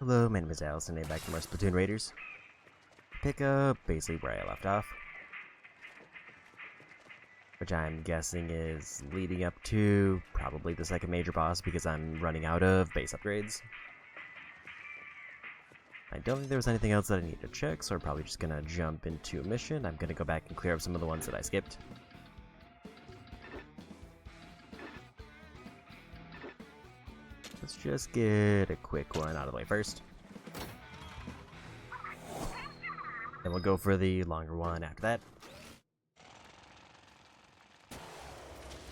Hello, my name is Allison, and I'm back from our Splatoon Raiders. Pick up basically where I left off. Which I'm guessing is leading up to probably the second major boss because I'm running out of base upgrades. I don't think there was anything else that I need to check, so we're probably just gonna jump into a mission. I'm gonna go back and clear up some of the ones that I skipped. Let's just get a quick one out of the way first. Then we'll go for the longer one after that.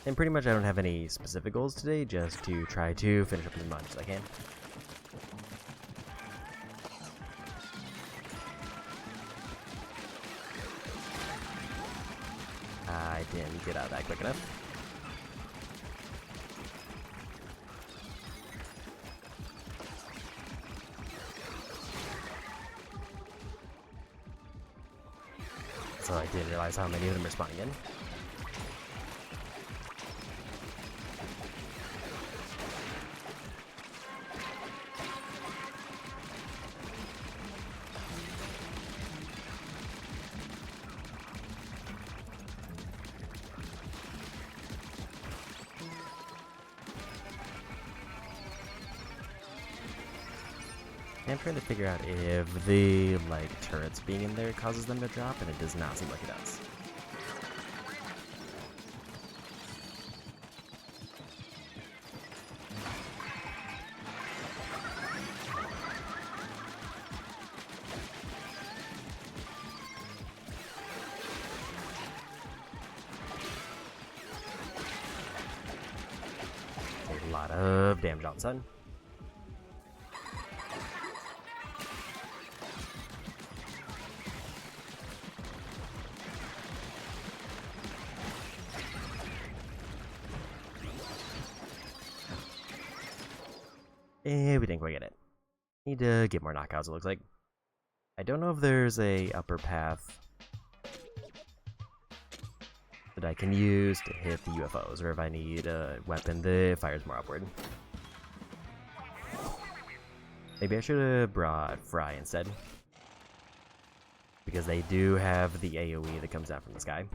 And pretty much I don't have any specific goals today, just to try to finish up as much as I can. I didn't get out of that quick enough. So I didn't realize how many of them are spawning in. I'm trying to figure out if the turrets being in there causes them to drop, and it does not seem like it does. A lot of damage all of a sudden. We didn't quite get it. Need to get more knockouts, it looks like. I don't know if there's a upper path that I can use to hit the UFOs, or if I need a weapon that fires more upward. Maybe I should have brought Fry instead, because they do have the AoE that comes down from the sky.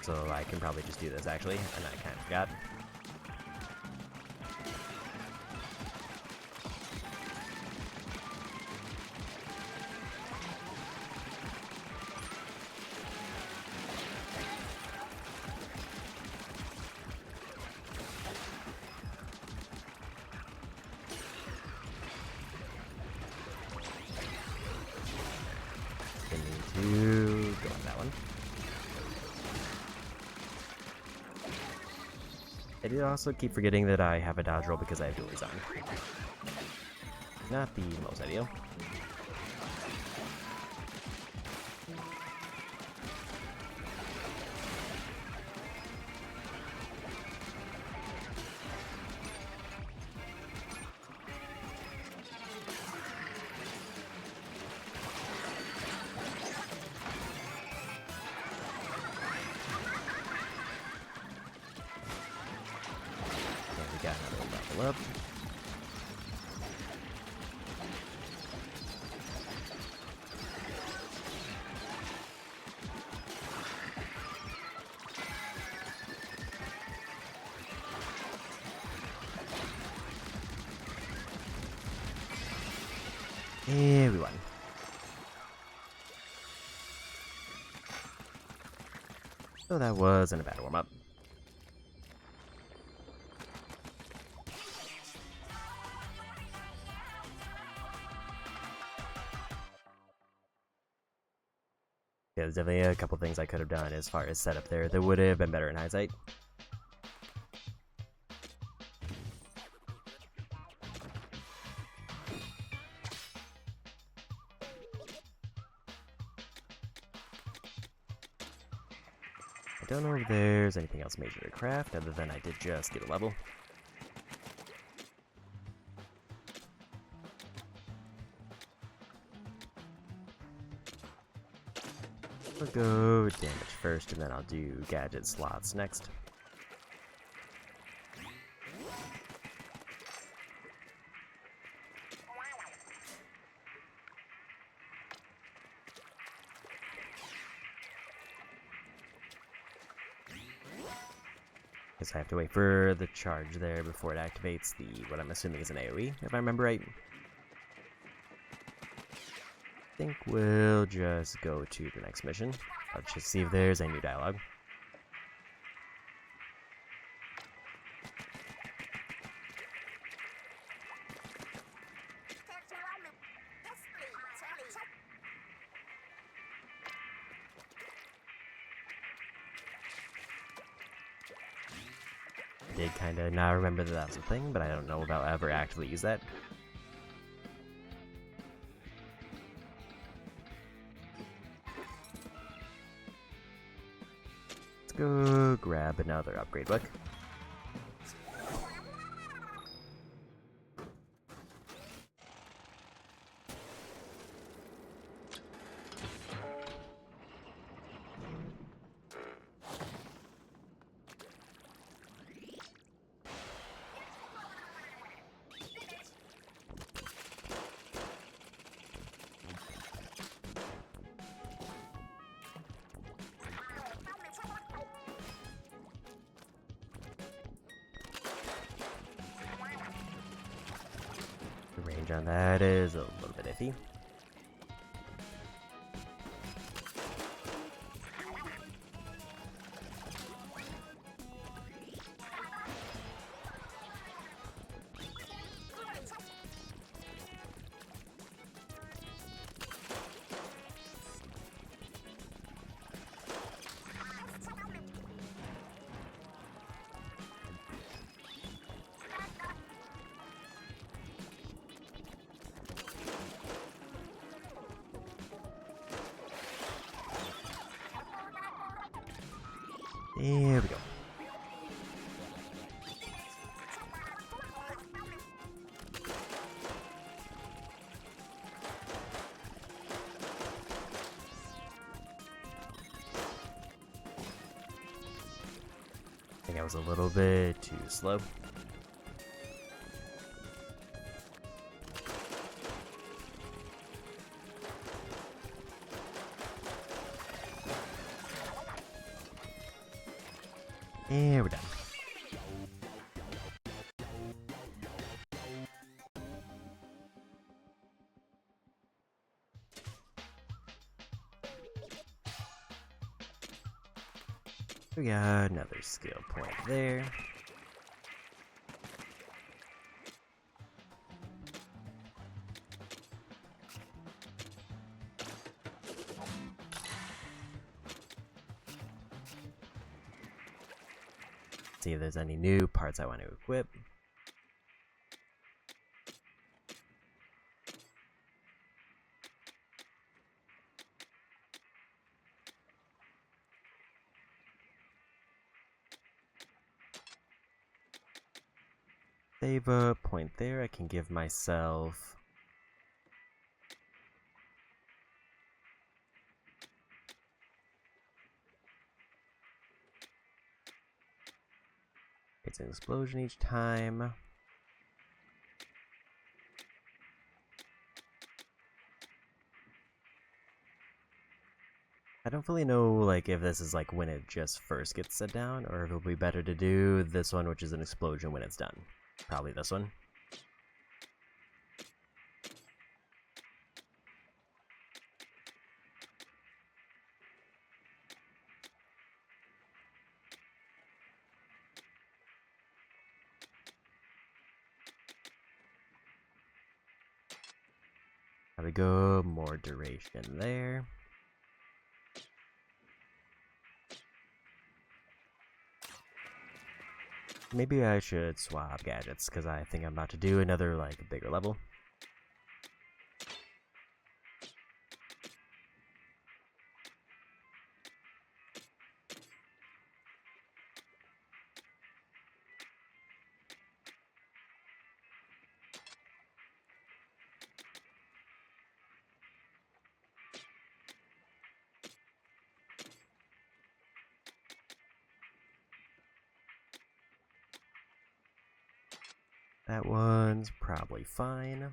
So I can probably just do this actually, and I kind of forgot. To go on that one. I do also keep forgetting that I have a dodge roll because I have dualies on. Not the most ideal. Got another level up. Everyone. So that wasn't a bad warm-up. Yeah, there's definitely a couple things I could have done as far as setup there that would have been better in hindsight. I don't know if there's anything else major to craft other than I did just get a level. I'll go damage first, and then I'll do gadget slots next. Guess I have to wait for the charge there before it activates the, what I'm assuming is an AoE, if I remember right. I think we'll just go to the next mission. Let's just see if there's a new dialogue. I did kind of not remember that was a thing, but I don't know if I'll ever actually use that. Let's go grab another upgrade book. The range on that is a little bit iffy. There we go. I think I was a little bit too slow. And we're done. We got another skill point there. See if there's any new parts I want to equip. Save a point there. I can give myself it's an explosion each time. I don't fully know like if this is like when it just first gets set down, or if it'll be better to do this one, which is an explosion when it's done. Probably this one. There we go, more duration there. Maybe I should swap gadgets, because I think I'm about to do another, like, bigger level. That one's probably fine.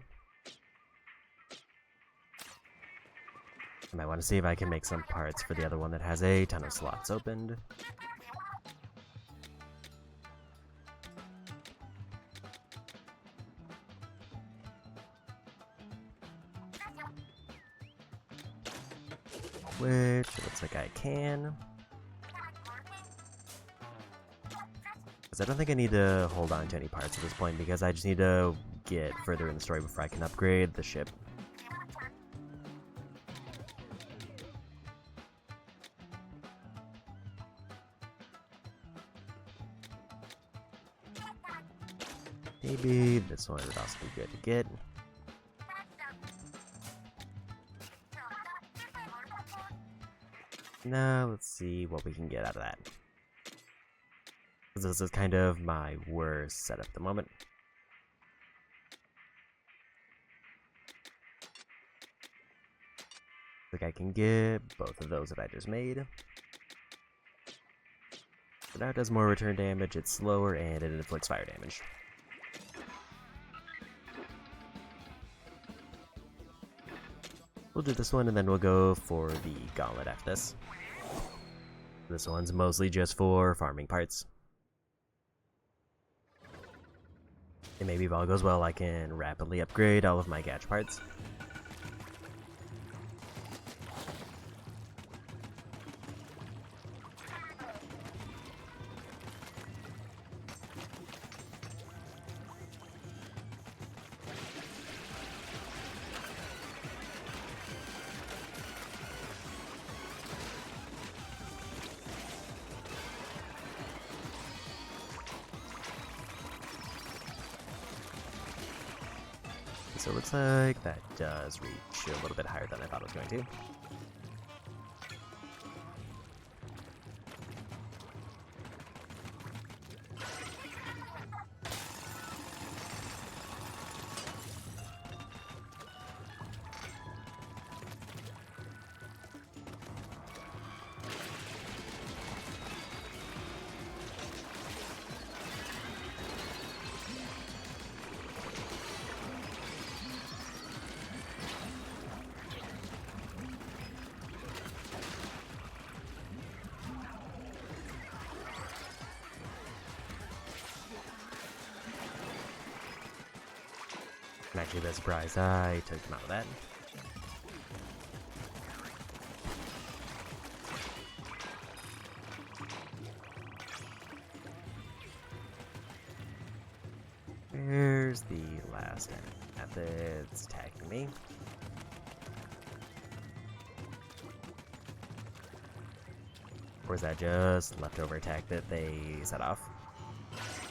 I might want to see if I can make some parts for the other one that has a ton of slots opened. which it looks like I can. Because I don't think I need to hold on to any parts at this point, because I just need to get further in the story before I can upgrade the ship. Maybe this one would also be good to get. Now, let's see what we can get out of that. This is kind of my worst setup at the moment. Like I can get both of those that I just made. But now it does more return damage, it's slower, and it inflicts fire damage. We'll do this one, and then we'll go for the gauntlet after this. This one's mostly just for farming parts. And maybe if all goes well, I can rapidly upgrade all of my gadget parts. So it looks like that does reach a little bit higher than I thought it was going to. I'm actually a bit surprised I took him out of that. Where's the last method that's attacking me? Or is that just leftover attack that they set off?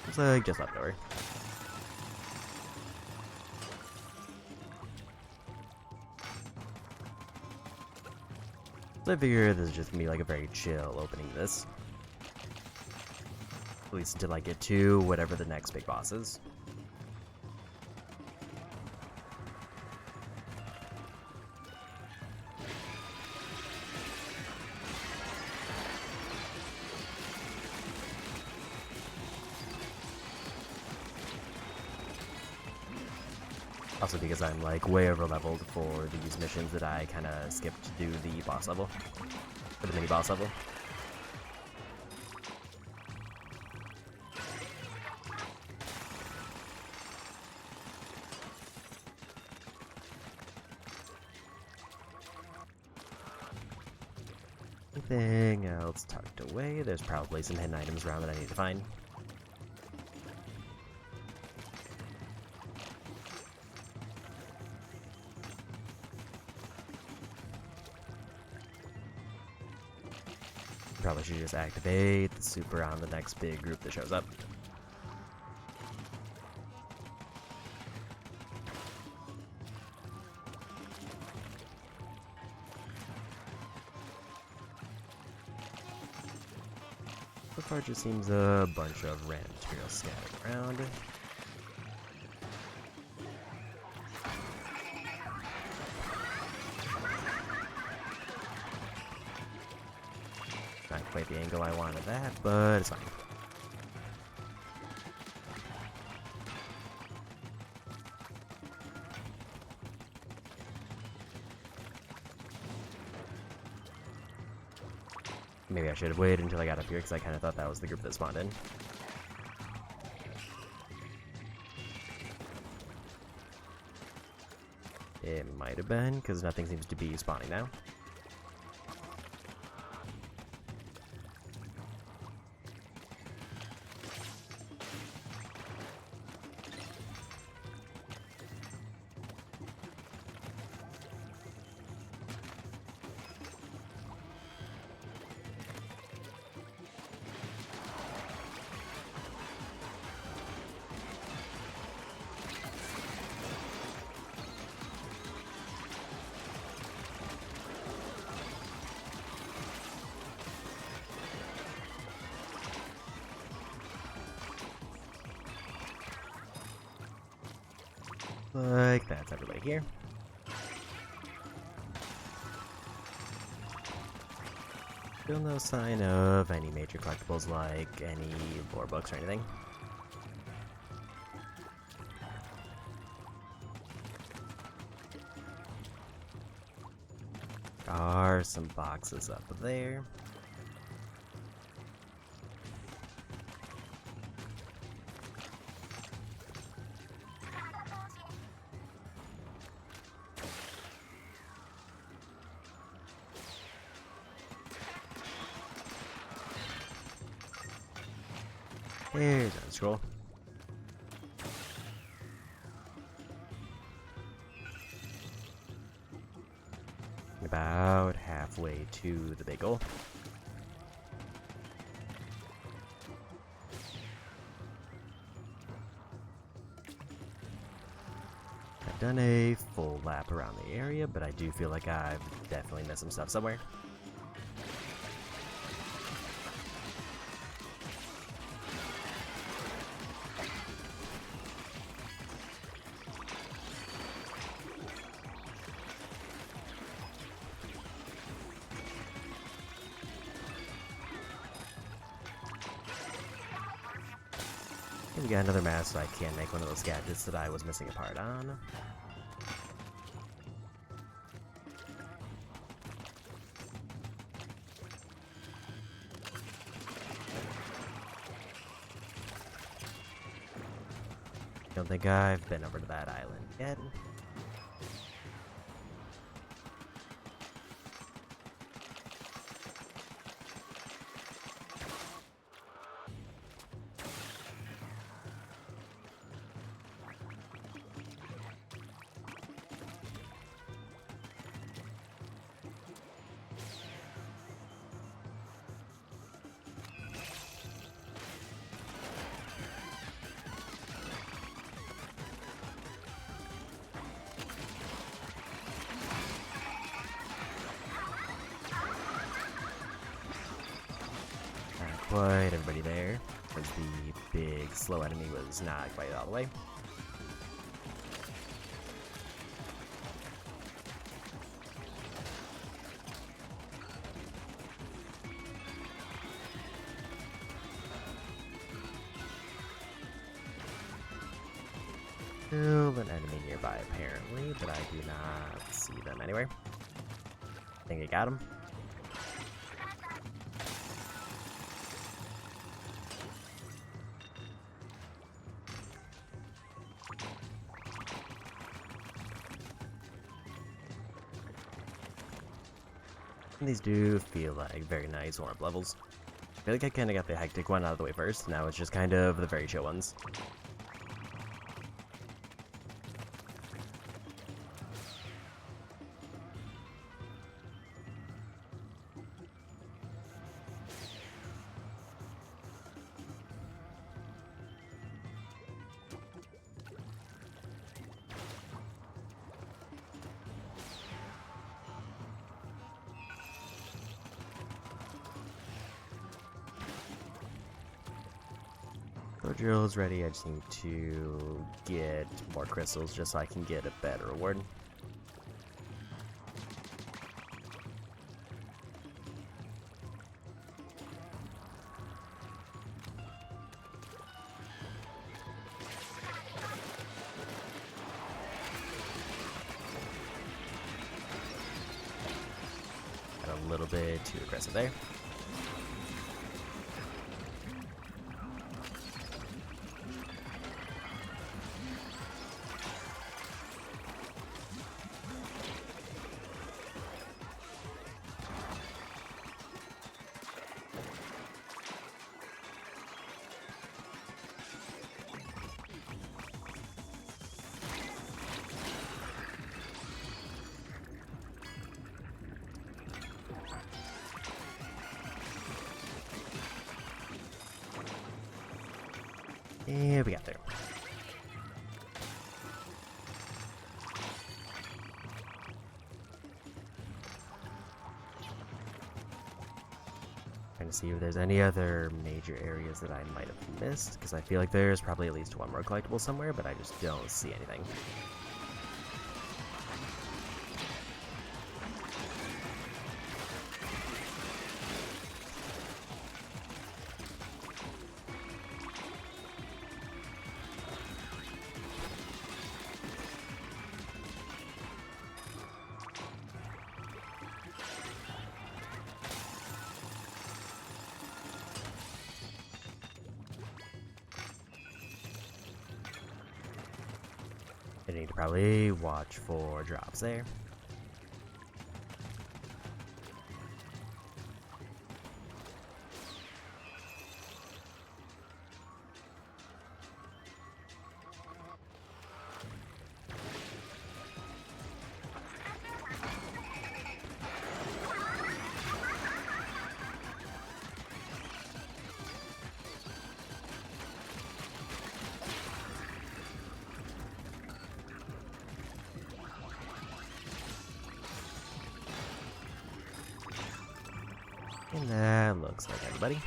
Looks like just leftover. So I figure this is just gonna be like a very chill opening this. At least until I get to whatever the next big boss is. Also because I'm like way over leveled for these missions that I kind of skipped to do the boss level, or the mini boss level. Anything else tucked away? There's probably some hidden items around that I need to find. Probably should just activate the super on the next big group that shows up. So far, it just seems a bunch of random materials scattered around. Not quite the angle I wanted that, but it's fine. Maybe I should have waited until I got up here, because I kind of thought that was the group that spawned in. It might have been, because nothing seems to be spawning now. Like that's everybody here. Still no sign of any major collectibles like any lore books or anything. There are some boxes up there. There's a scroll. About halfway to the big goal. I've done a full lap around the area, but I do feel like I've definitely missed some stuff somewhere. We got another mask, so I can make one of those gadgets that I was missing a part on. Don't think I've been over to that island yet. Quite everybody there, because the big slow enemy was not quite all the way. Still an enemy nearby apparently, but I do not see them anywhere. I think I got him. These do feel like very nice warm-up levels. I feel like I kind of got the hectic one out of the way first, now it's just kind of the very chill ones. Drill's ready, I just need to get more crystals just so I can get a better reward. Got a little bit too aggressive there. And we got there. Trying to see if there's any other major areas that I might have missed, because I feel like there's probably at least one more collectible somewhere, but I just don't see anything. I need to probably watch for drops there. And that looks like everybody.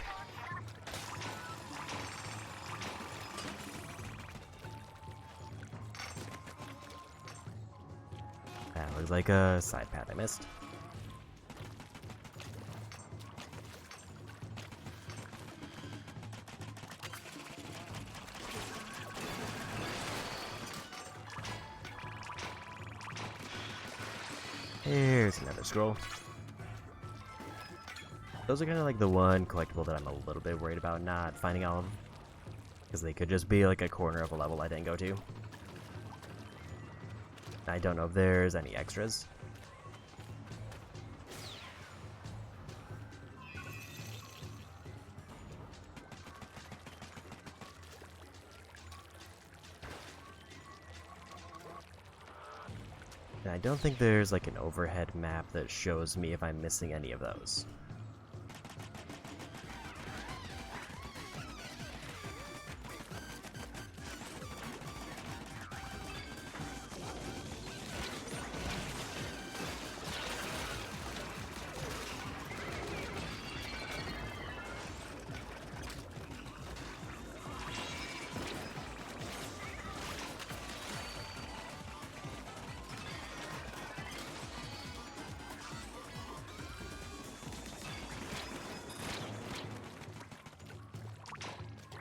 That looks like a side path I missed. Here's another scroll. Those are kind of like the one collectible that I'm a little bit worried about not finding all of, because they could just be like a corner of a level I didn't go to. I don't know if there's any extras. And I don't think there's like an overhead map that shows me if I'm missing any of those.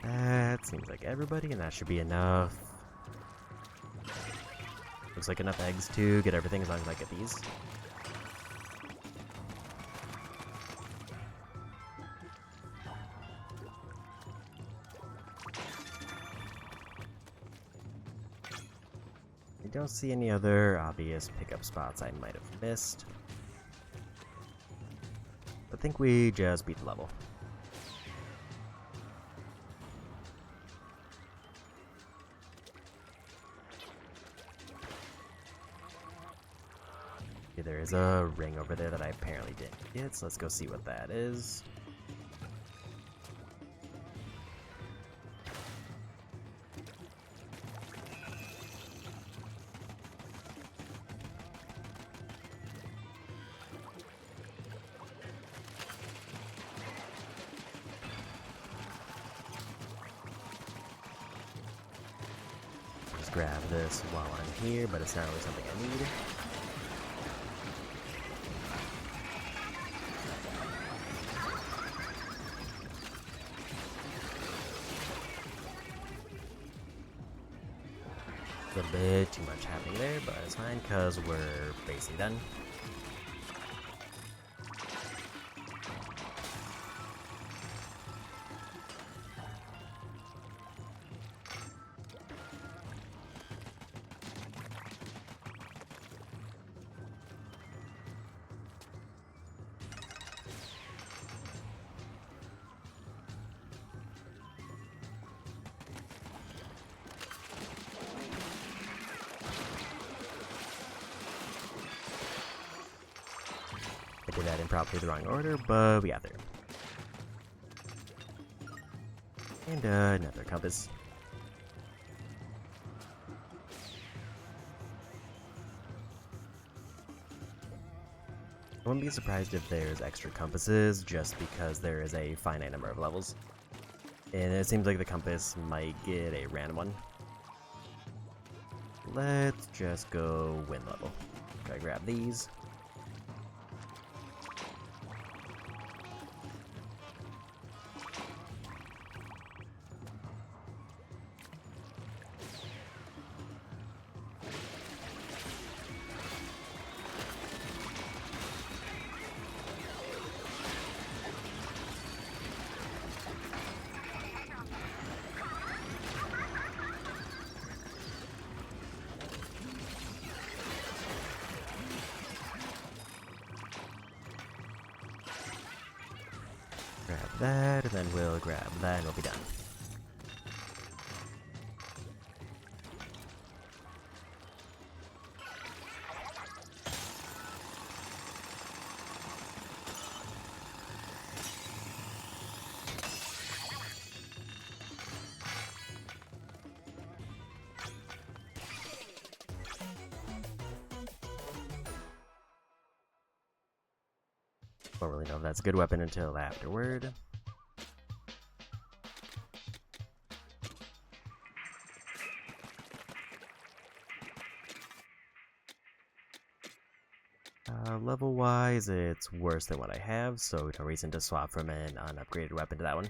That seems like everybody, and that should be enough. Looks like enough eggs to get everything as long as I get these. I don't see any other obvious pickup spots I might have missed. I think we just beat the level. Okay, there is a ring over there that I apparently didn't get, so let's go see what that is. Just grab this while I'm here, but it's not really something I need. A little bit too much happening there, but it's fine because we're basically done. I did that in probably the wrong order, but we got there. And another compass. I wouldn't be surprised if there's extra compasses just because there is a finite number of levels. And it seems like the compass might get a random one. Let's just go win level. Gotta grab these. Grab that, and then we'll grab that, and we'll be done. Don't really know if that's a good weapon until afterward. Level-wise, it's worse than what I have, so no reason to swap from an unupgraded weapon to that one.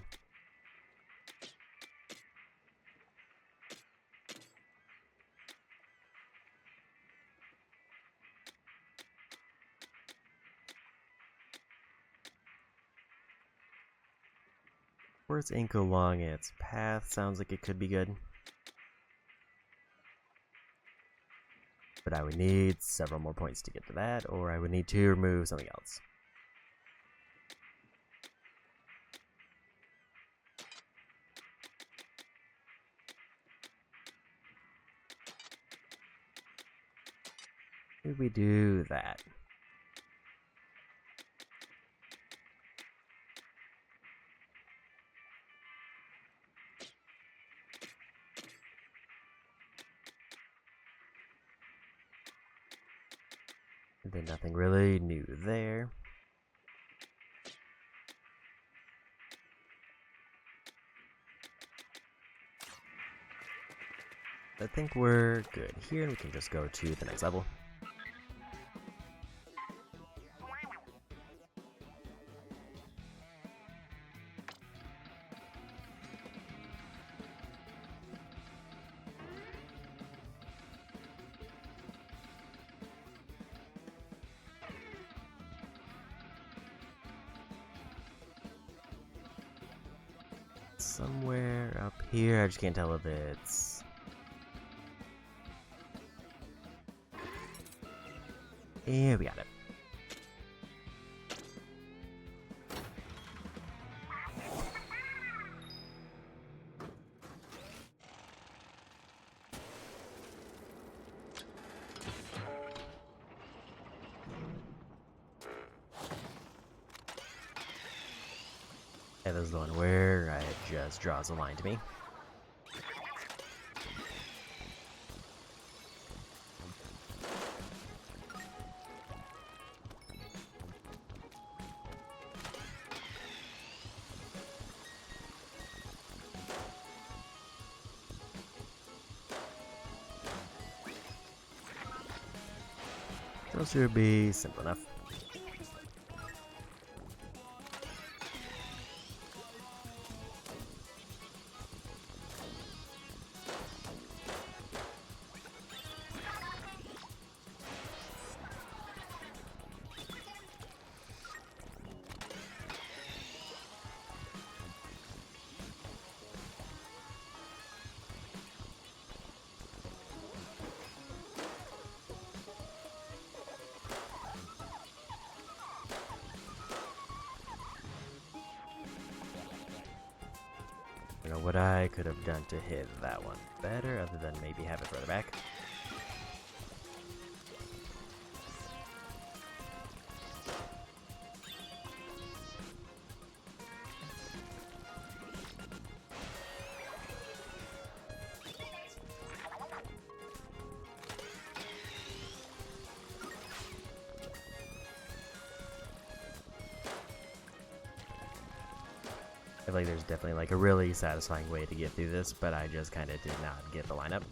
For its ink along its path, sounds like it could be good. But I would need several more points to get to that, or I would need to remove something else. Maybe we do that. And then nothing really new there. I think we're good here, and we can just go to the next level. Somewhere up here, I just can't tell if it's... Yeah, we got it. Yeah, this is the one where it just draws a line to me. Those should be simple enough. I don't know what I could have done to hit that one better, other than maybe have it further back. feel like there's definitely like a really satisfying way to get through this, but I just kind of did not get the lineup.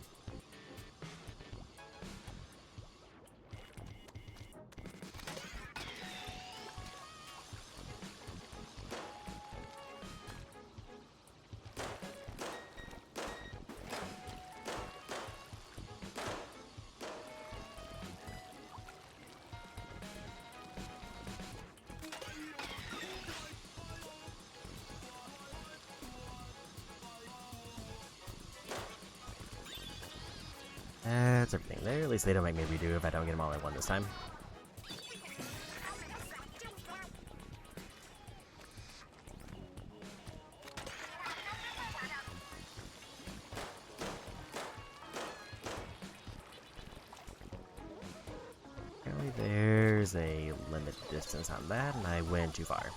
That's everything there. At least they don't make me redo if I don't get them all at one this time. Apparently there's a limit distance on that, and I went too far.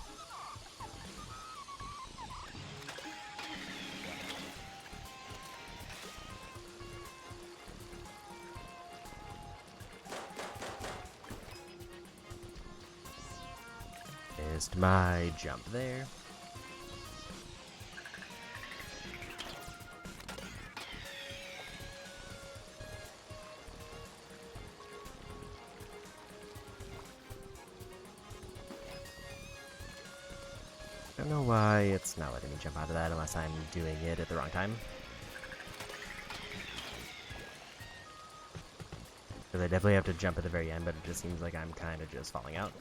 Missed my jump there. Don't know why it's not letting me jump out of that unless I'm doing it at the wrong time. Because I definitely have to jump at the very end, but it just seems like I'm kind of just falling out.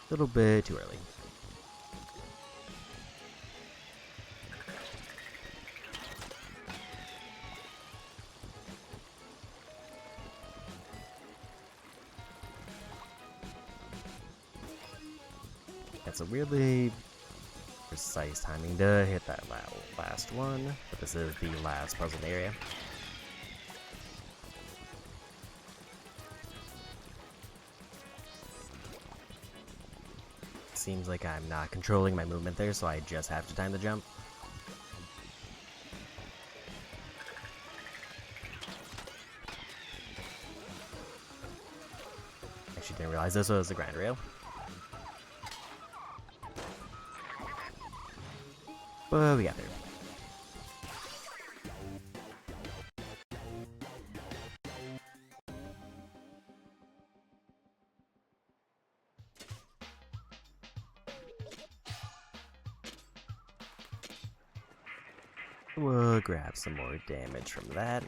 A little bit too early. That's a really precise timing to hit that last one, but this is the last puzzle in the area. Seems like I'm not controlling my movement there, so I just have to time the jump. Actually didn't realize this was the grind rail. But we got there. We'll grab some more damage from that.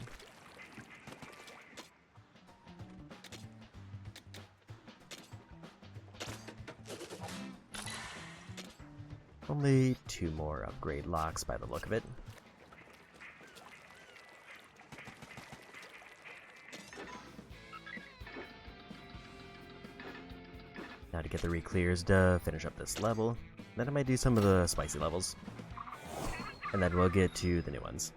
Only 2 more upgrade locks by the look of it. Now to get the re-clears to finish up this level. Then I might do some of the spicy levels. And then we'll get to the new ones.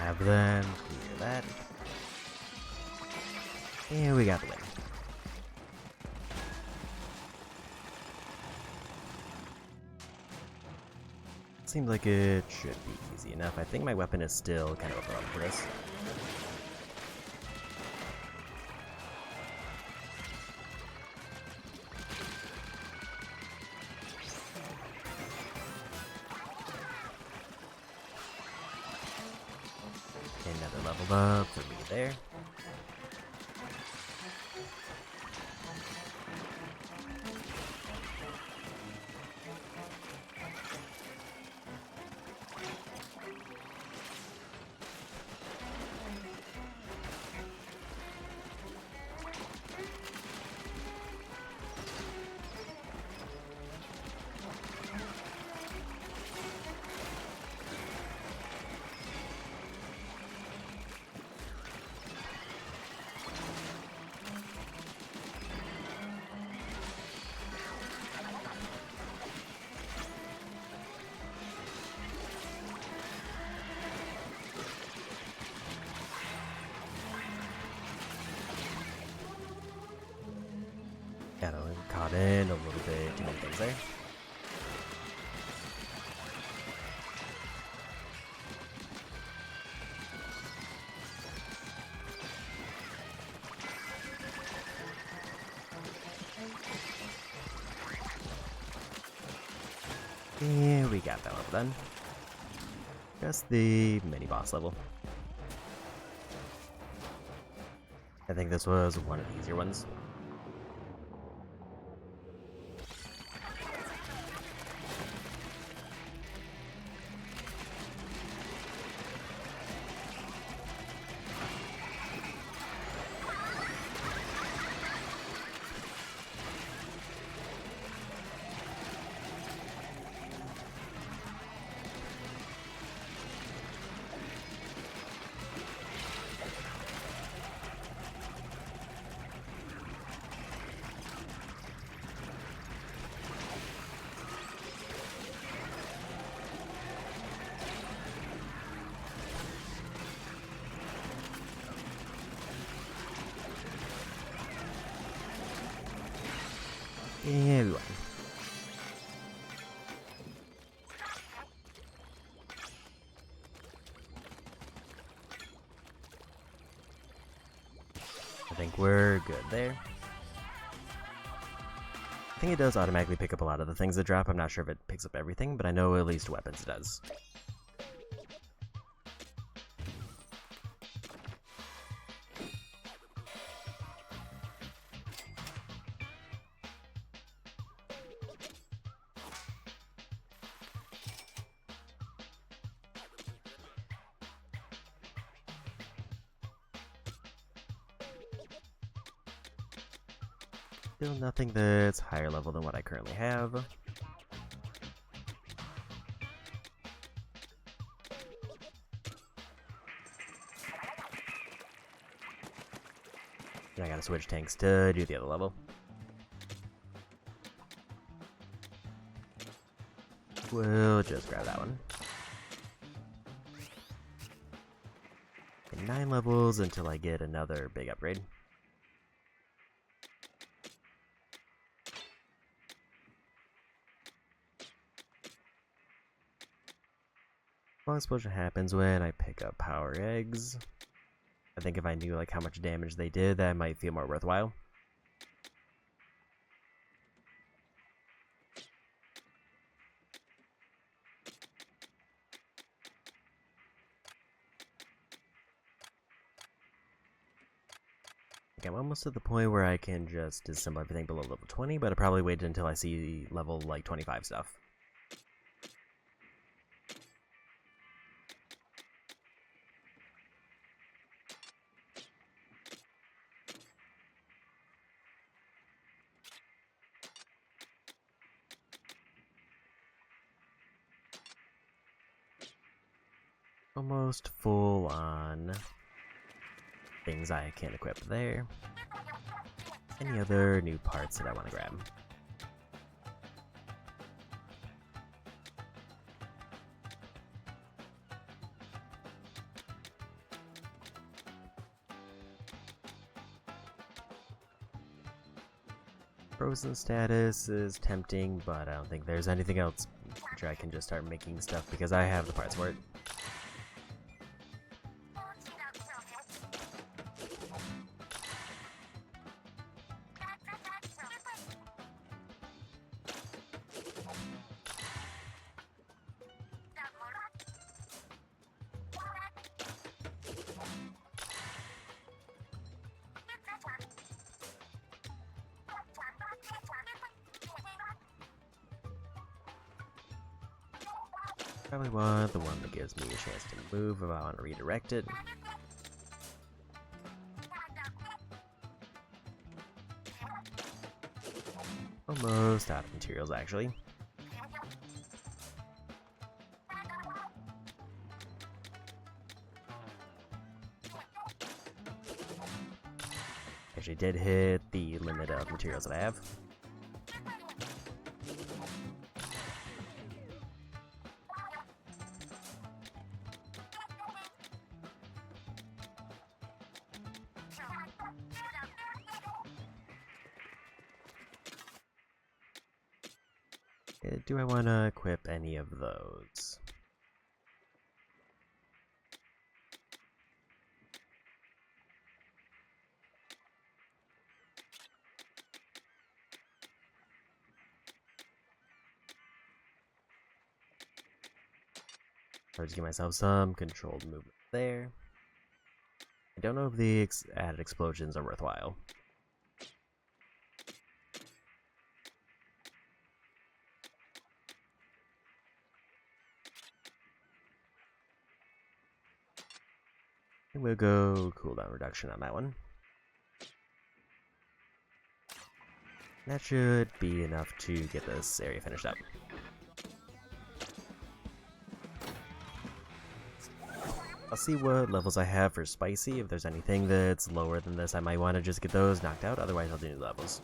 Have them clear that. And we got the win. Seems like it should be easy enough. I think my weapon is still kind of a problem for this. Another level up for me there. Got caught in a little bit too many things there. Yeah, we got that level done. Just the mini boss level. I think this was one of the easier ones. Yeah, we won. I think we're good there. I think it does automatically pick up a lot of the things that drop. I'm not sure if it picks up everything, but I know at least weapons it does. Still nothing that's higher level than what I currently have. I gotta switch tanks to do the other level. We'll just grab that one. And 9 levels until I get another big upgrade. Long explosion happens when I pick up power eggs. I think if I knew like how much damage they did, that might feel more worthwhile. Okay, I'm almost at the point where I can just disassemble everything below level 20, but I'll probably wait until I see level like 25 stuff. Almost full on things I can equip there. Any other new parts that I want to grab? Frozen status is tempting, but I don't think there's anything else which I can just start making stuff because I have the parts for it. Probably want the one that gives me a chance to move if I want to redirect it. Almost out of materials, actually. Actually did hit the limit of materials that I have. Do I want to equip any of those? Or just give myself some controlled movement there. I don't know if the added explosions are worthwhile. And we'll go cooldown reduction on that one. That should be enough to get this area finished up. I'll see what levels I have for spicy. If there's anything that's lower than this, I might want to just get those knocked out. Otherwise, I'll do new levels.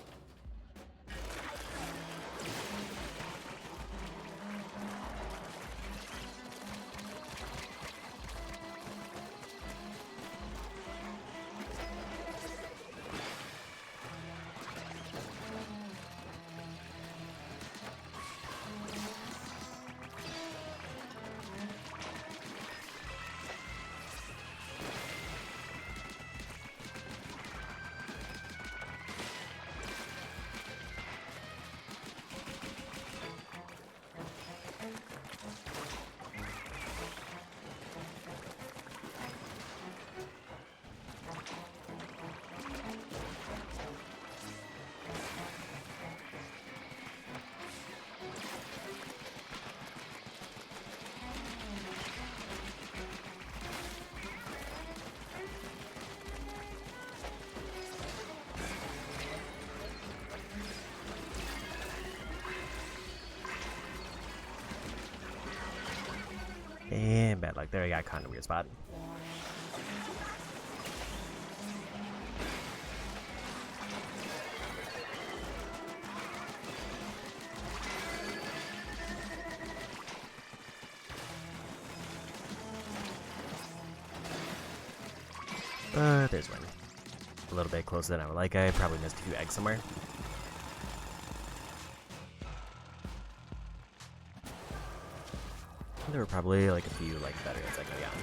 And bad luck. There, I got caught in a weird spot. There's one. A little bit closer than I would like. I probably missed a few eggs somewhere. There were probably like a few better hits I could have gotten.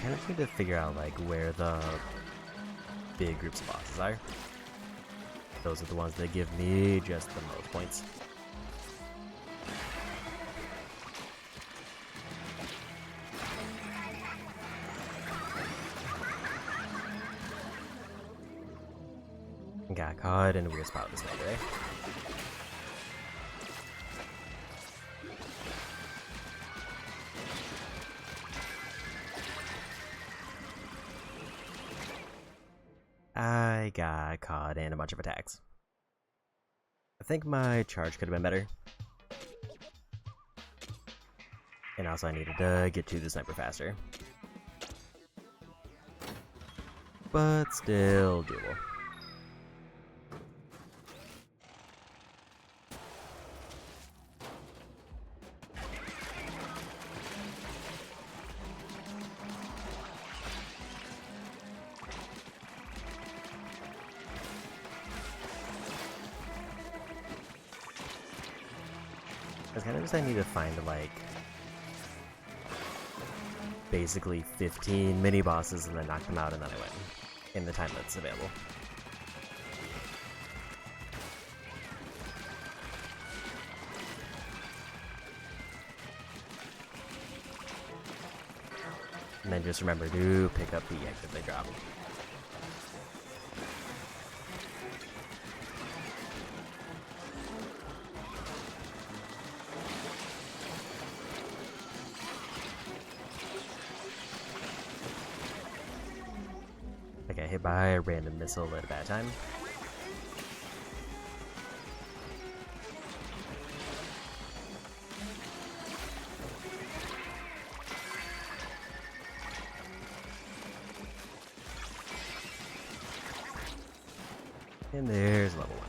I just need to figure out where the big groups of bosses are. Those are the ones that give me just the most points. Got caught in a weird spot this way, right? I got caught in a bunch of attacks. I think my charge could have been better. And also I needed to get to the sniper faster. But still doable. It's kind of just I need to find, like, basically 15 mini bosses and then knock them out and then I win in the time that's available. And then just remember to pick up the egg that they drop. I got hit by a random missile at a bad time. And there's level 1.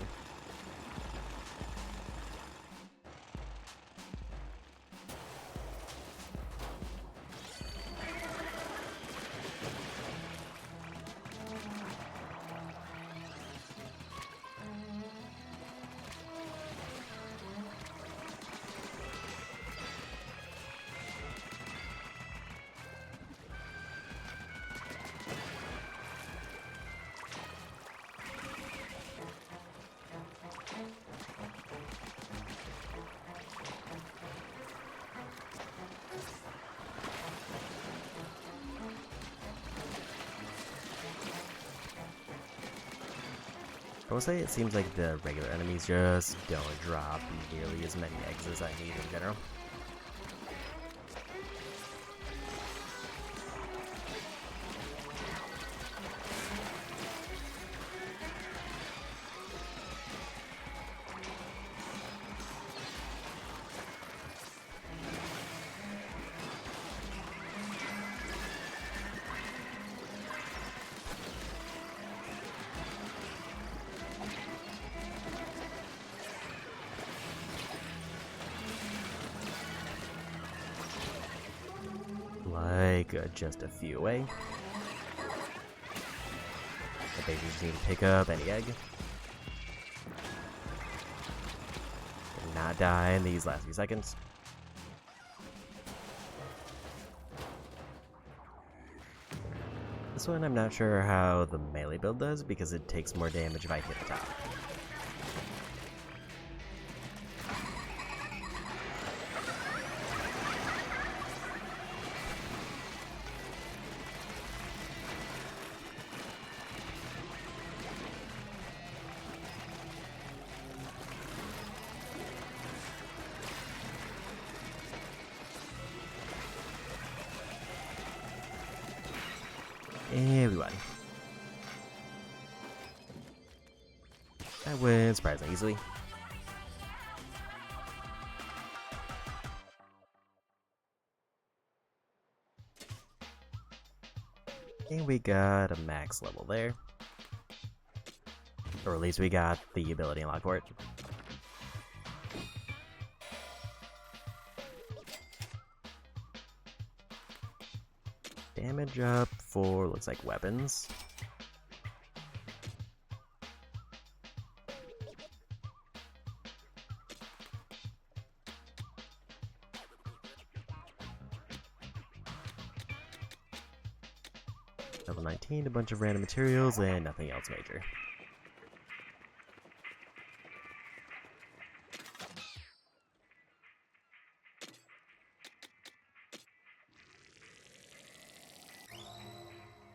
I will say it seems like the regular enemies just don't drop nearly as many eggs as I need in general. Like, just a few away. I basically just need to pick up any egg. And not die in these last few seconds. This one I'm not sure how the melee build does because it takes more damage if I hit the top. And we won. I win surprisingly easily. And we got a max level there. Or at least we got the ability unlocked for it. Damage up for, looks like, weapons. Level 19, a bunch of random materials, and nothing else major.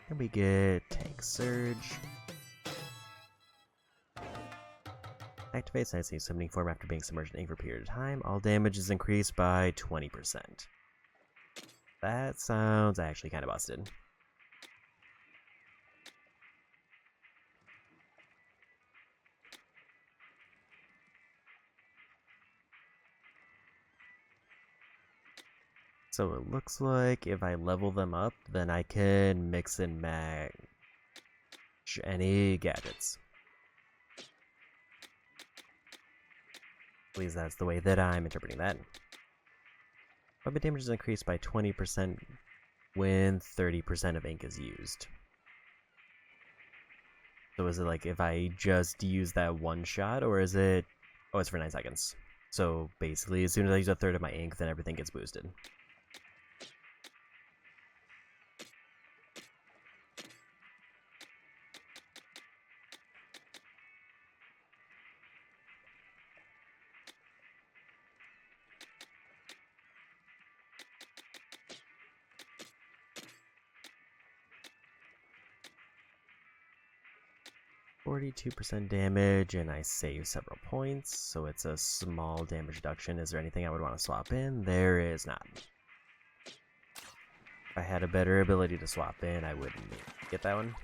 And we get Tank Surge. Activates Icy Summoning Form after being submerged in ink for a period of time. All damage is increased by 20%. That sounds actually kind of busted. So it looks like if I level them up, then I can mix and match any gadgets. At least that's the way that I'm interpreting that. Weapon damage is increased by 20% when 30% of ink is used. So is it like if I just use that one shot, or is it... Oh, it's for 9 seconds. So basically, as soon as I use a third of my ink, then everything gets boosted. %, damage, and I save several points, so it's a small damage reduction. Is there anything I would want to swap in? There is not. If I had a better ability to swap in, I wouldn't get that one.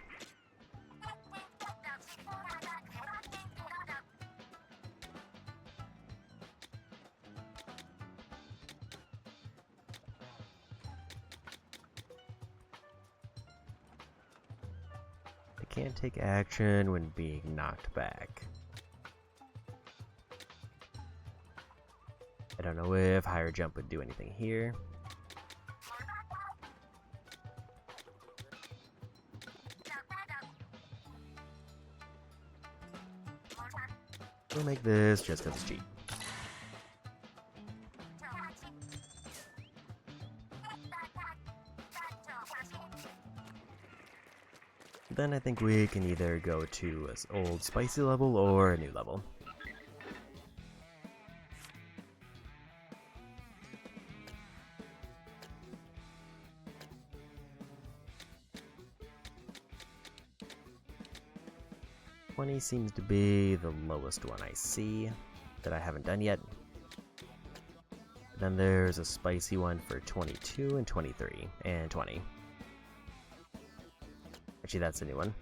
Can't take action when being knocked back. I don't know if higher jump would do anything here. We'll make this just because it's cheap. Then I think we can either go to an old spicy level or a new level. $20 seems to be the lowest one I see that I haven't done yet. Then there's a spicy one for 22 and 23 and 20. Actually, that's a new one.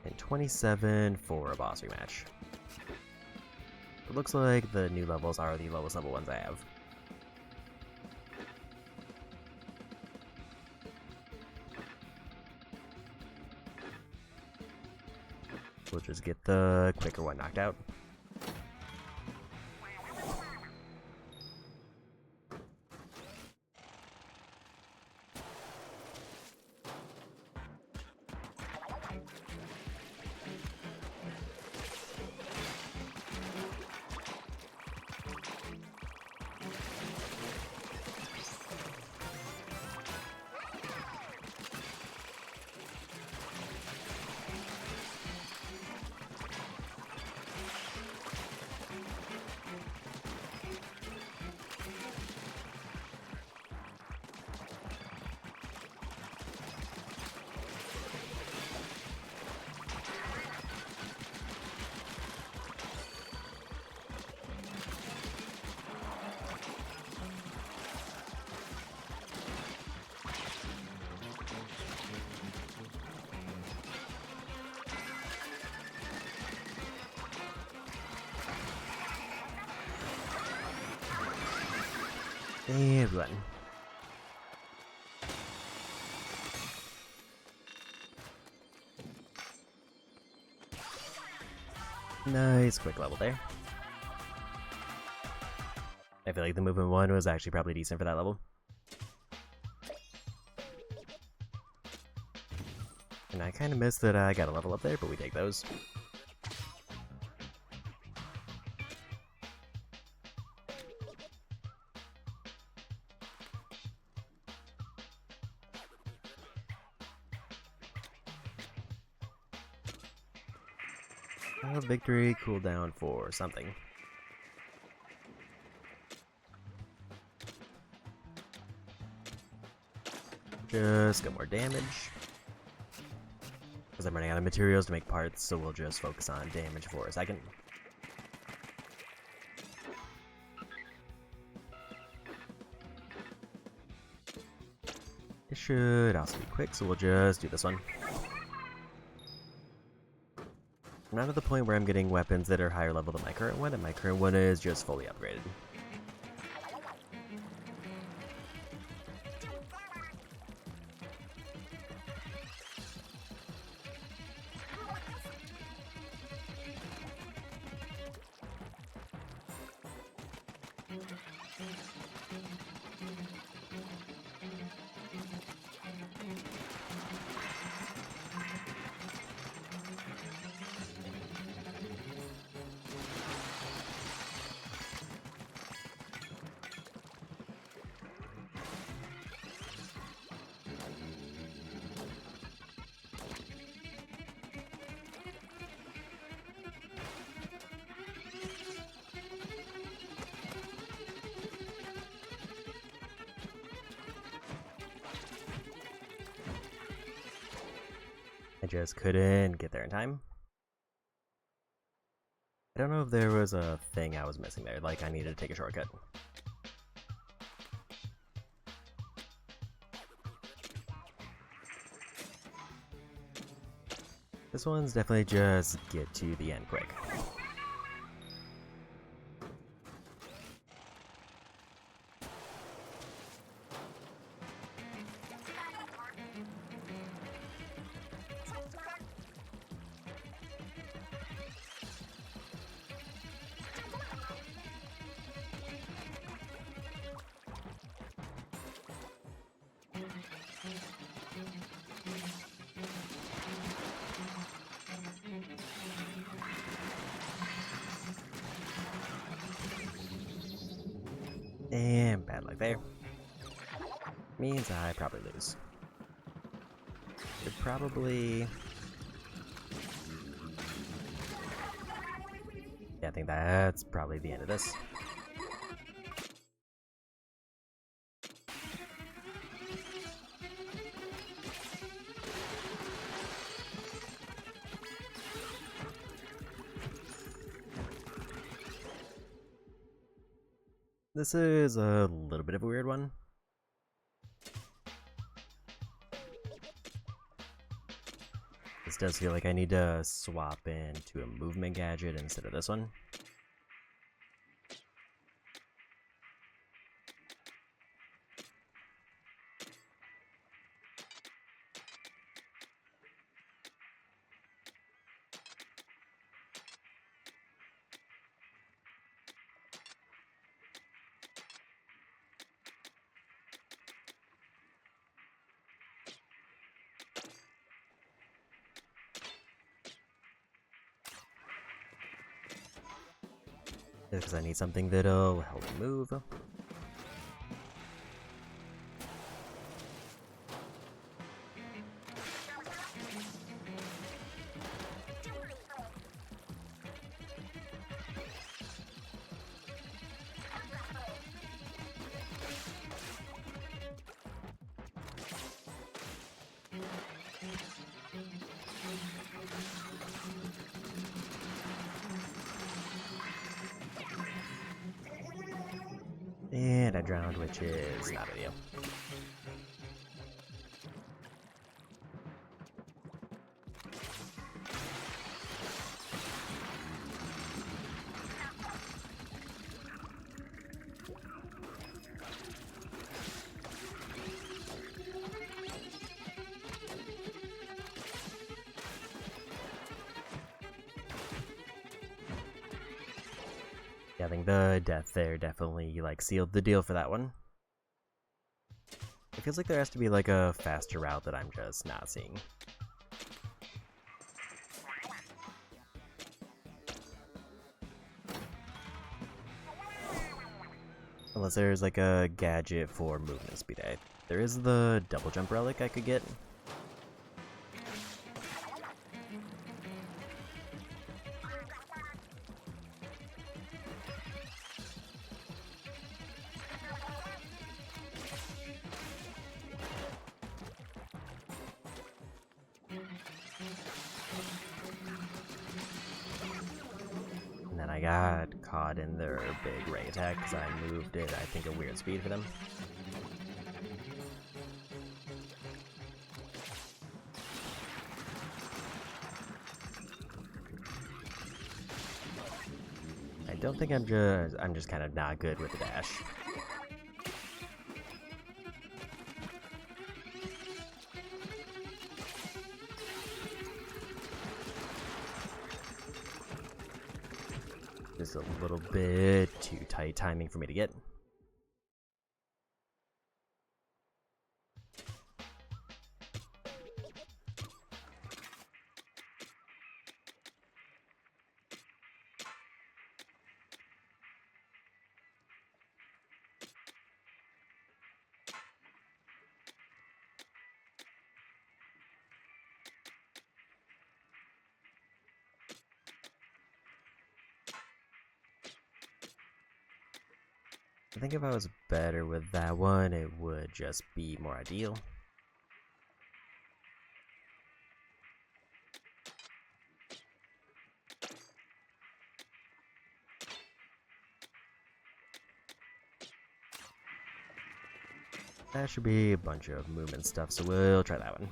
And 27 for a boss rematch. It looks like the new levels are the lowest level ones I have. We'll just get the quicker one knocked out. And run. Nice quick level there. I feel like the movement one was actually probably decent for that level. And I kind of missed that I got a level up there, but we take those. Victory cooldown for something. Just get more damage. Because I'm running out of materials to make parts, so we'll just focus on damage for a second. It should also be quick, so we'll just do this one. I'm not at the point where I'm getting weapons that are higher level than my current one, and my current one is just fully upgraded. I just couldn't get there in time. I don't know if there was a thing I was missing there, like I needed to take a shortcut. This one's definitely just get to the end quick. And bad luck there. Means I probably lose. Should probably... Yeah, I think that's probably the end of this. This is a little bit of a weird one. This does feel like I need to swap into a movement gadget instead of this one. Because I need something that'll help me move. And I drowned, which is not ideal. Yeah, I think the death there definitely like sealed the deal for that one. It feels like there has to be like a faster route that I'm just not seeing. Unless there's like a gadget for movement speed. There is the double jump relic I could get. And then I got caught in their big ray attack because I moved it, I think, a weird speed for them. I don't think I'm just kind of not good with the dash. Just a little bit too tight timing for me to get. I think if I was better with that one, it would just be more ideal. That should be a bunch of movement stuff, so we'll try that one.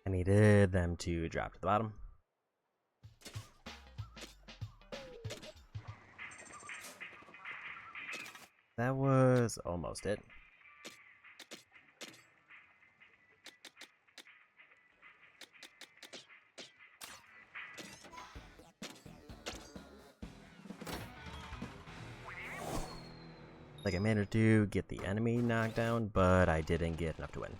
I needed them to drop to the bottom. That was almost it. Like I managed to get the enemy knocked down, but I didn't get enough to win.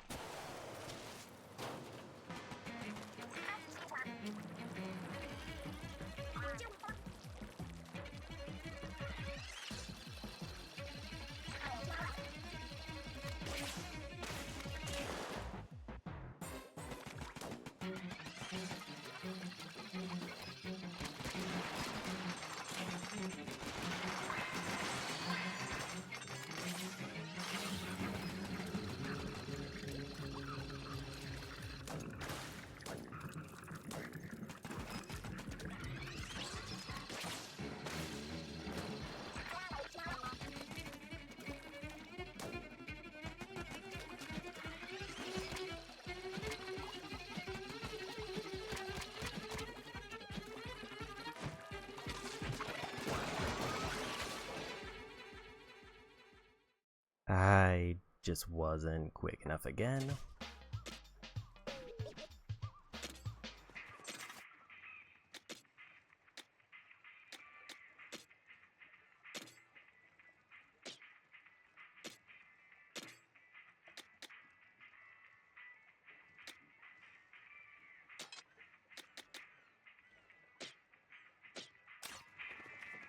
I just wasn't quick enough again.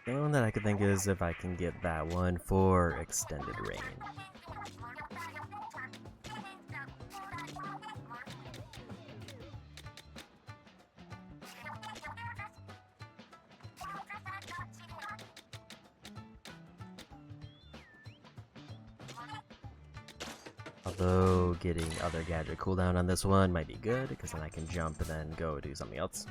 The only one that I could think is if I can get that one for extended range. Although getting other gadget cooldown on this one might be good, because then I can jump and then go do something else.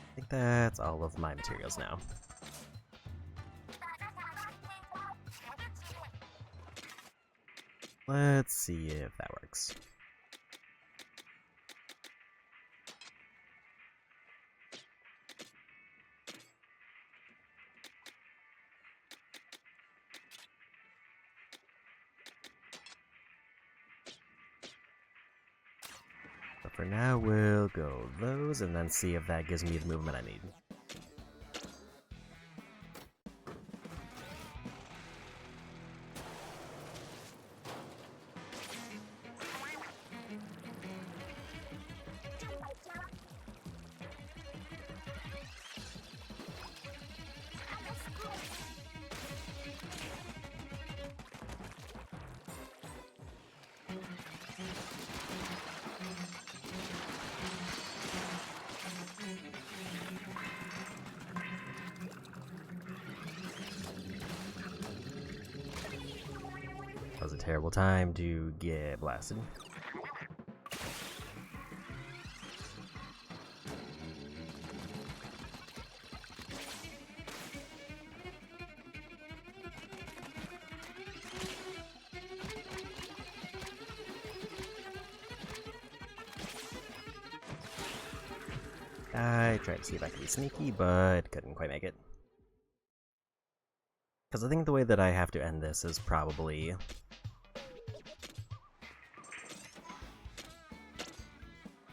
I think that's all of my materials now. Let's see if that works. But for now, we'll go those and then see if that gives me the movement I need. That was a terrible time to get blasted. I tried to see if I could be sneaky, but couldn't quite make it. Because I think the way that I have to end this is probably...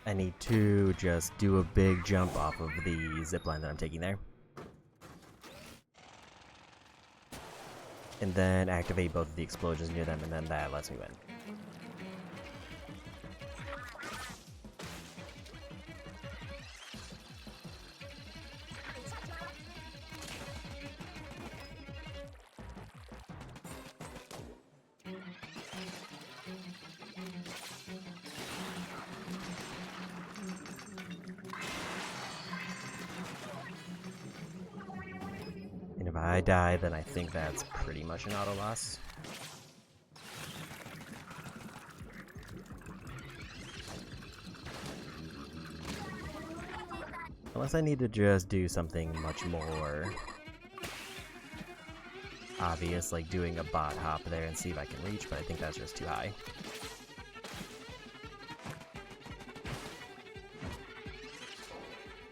I need to just do a big jump off of the zipline that I'm taking there. And then activate both of the explosions near them, and then that lets me win. And if I die, then I think that's pretty much an auto loss. Unless I need to just do something much more obvious, like doing a bot hop there and see if I can reach, but I think that's just too high.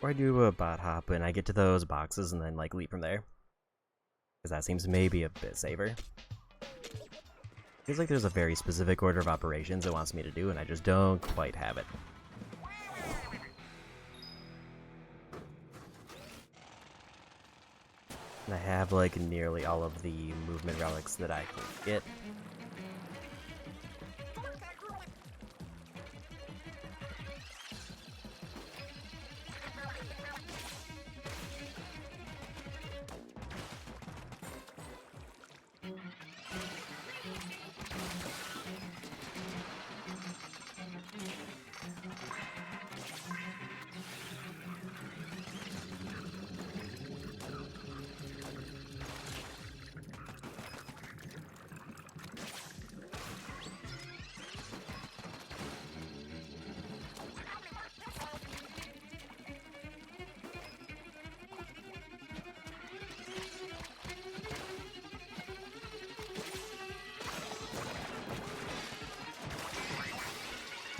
Or I do a bot hop and I get to those boxes and then like leap from there. Because that seems maybe a bit safer. Feels like there's a very specific order of operations it wants me to do and I just don't quite have it. And I have like nearly all of the movement relics that I can get.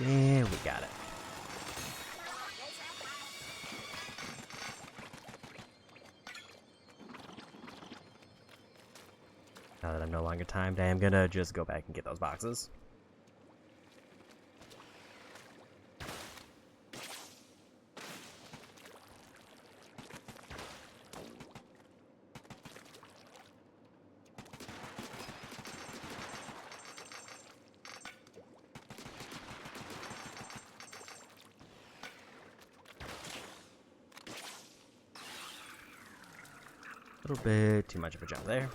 Yeah, we got it. Now that I'm no longer timed, I am gonna just go back and get those boxes. A little bit too much of a jump there.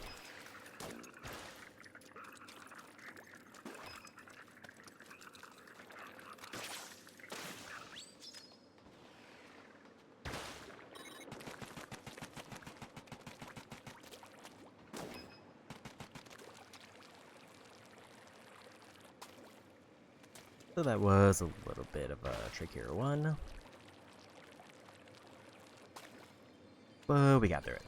So that was a little bit of a trickier one. But we got through it.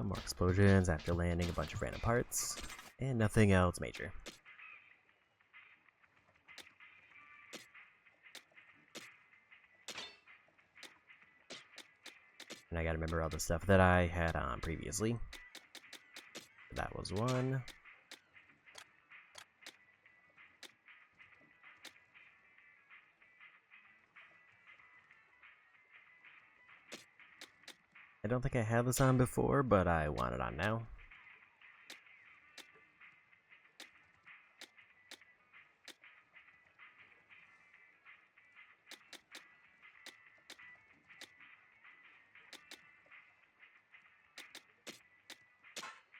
More explosions after landing a bunch of random parts, and nothing else major. And I gotta remember all the stuff that I had on previously. That was one. I don't think I had this on before, but I want it on now.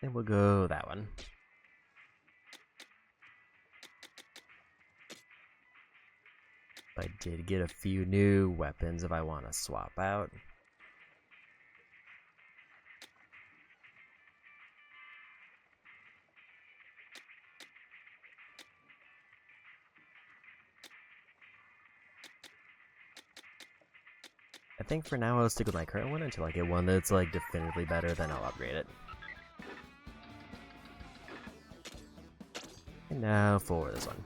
And we'll go that one. I did get a few new weapons if I want to swap out. think for now I'll stick with my current one until I get one that's like definitively better, then I'll upgrade it. And now for this one.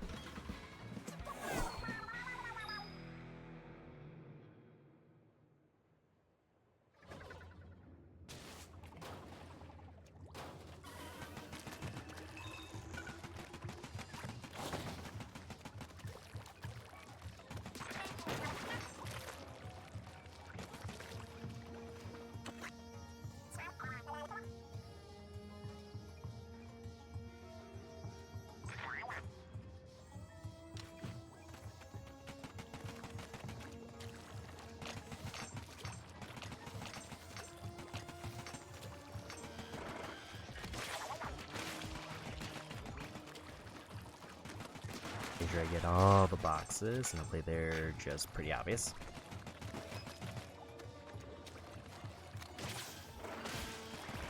Make sure I get all the boxes, and hopefully they're just pretty obvious.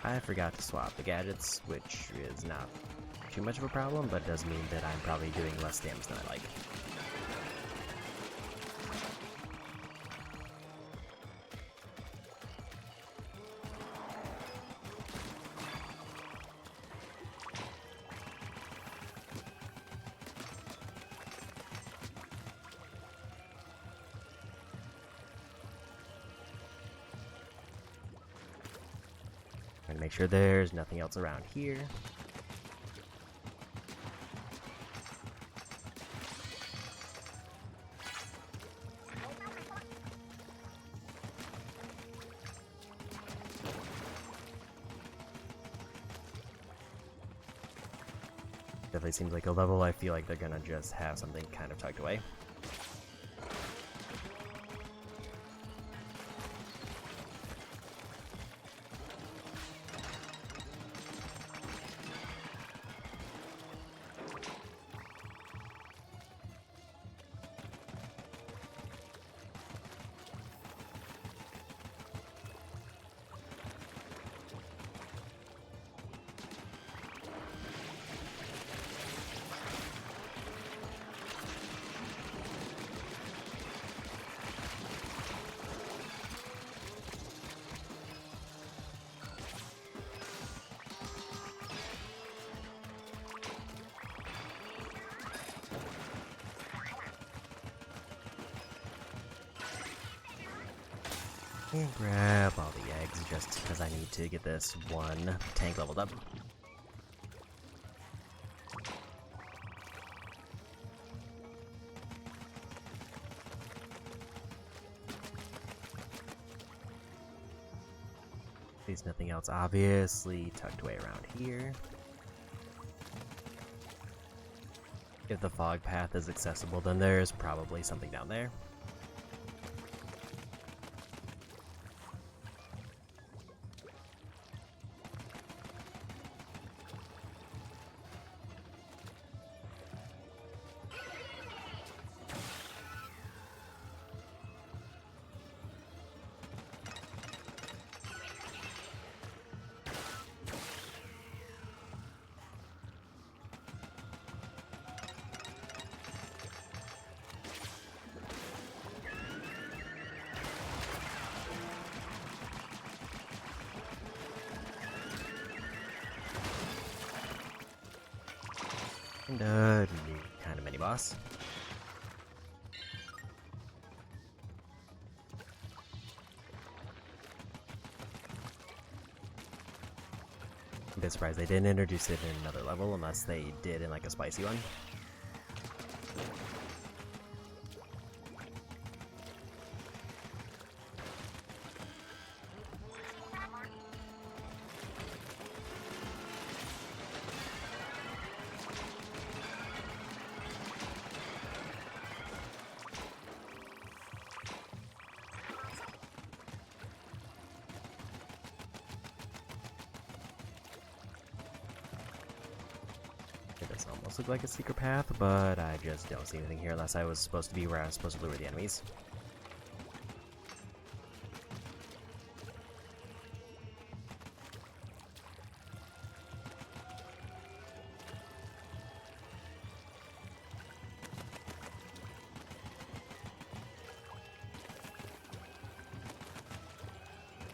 I forgot to swap the gadgets, which is not too much of a problem, but does mean that I'm probably doing less damage than I like. Trying to make sure there's nothing else around here. Definitely seems like a level I feel like they're gonna just have something kind of tucked away. And grab all the eggs just because I need to get this one tank leveled up. There's nothing else obviously tucked away around here. If the fog path is accessible, then there's probably something down there. And kind of mini boss. I'm a bit surprised they didn't introduce it in another level unless they did in like a spicy one. It does almost look like a secret path, but I just don't see anything here unless I was supposed to be where I was supposed to lure the enemies.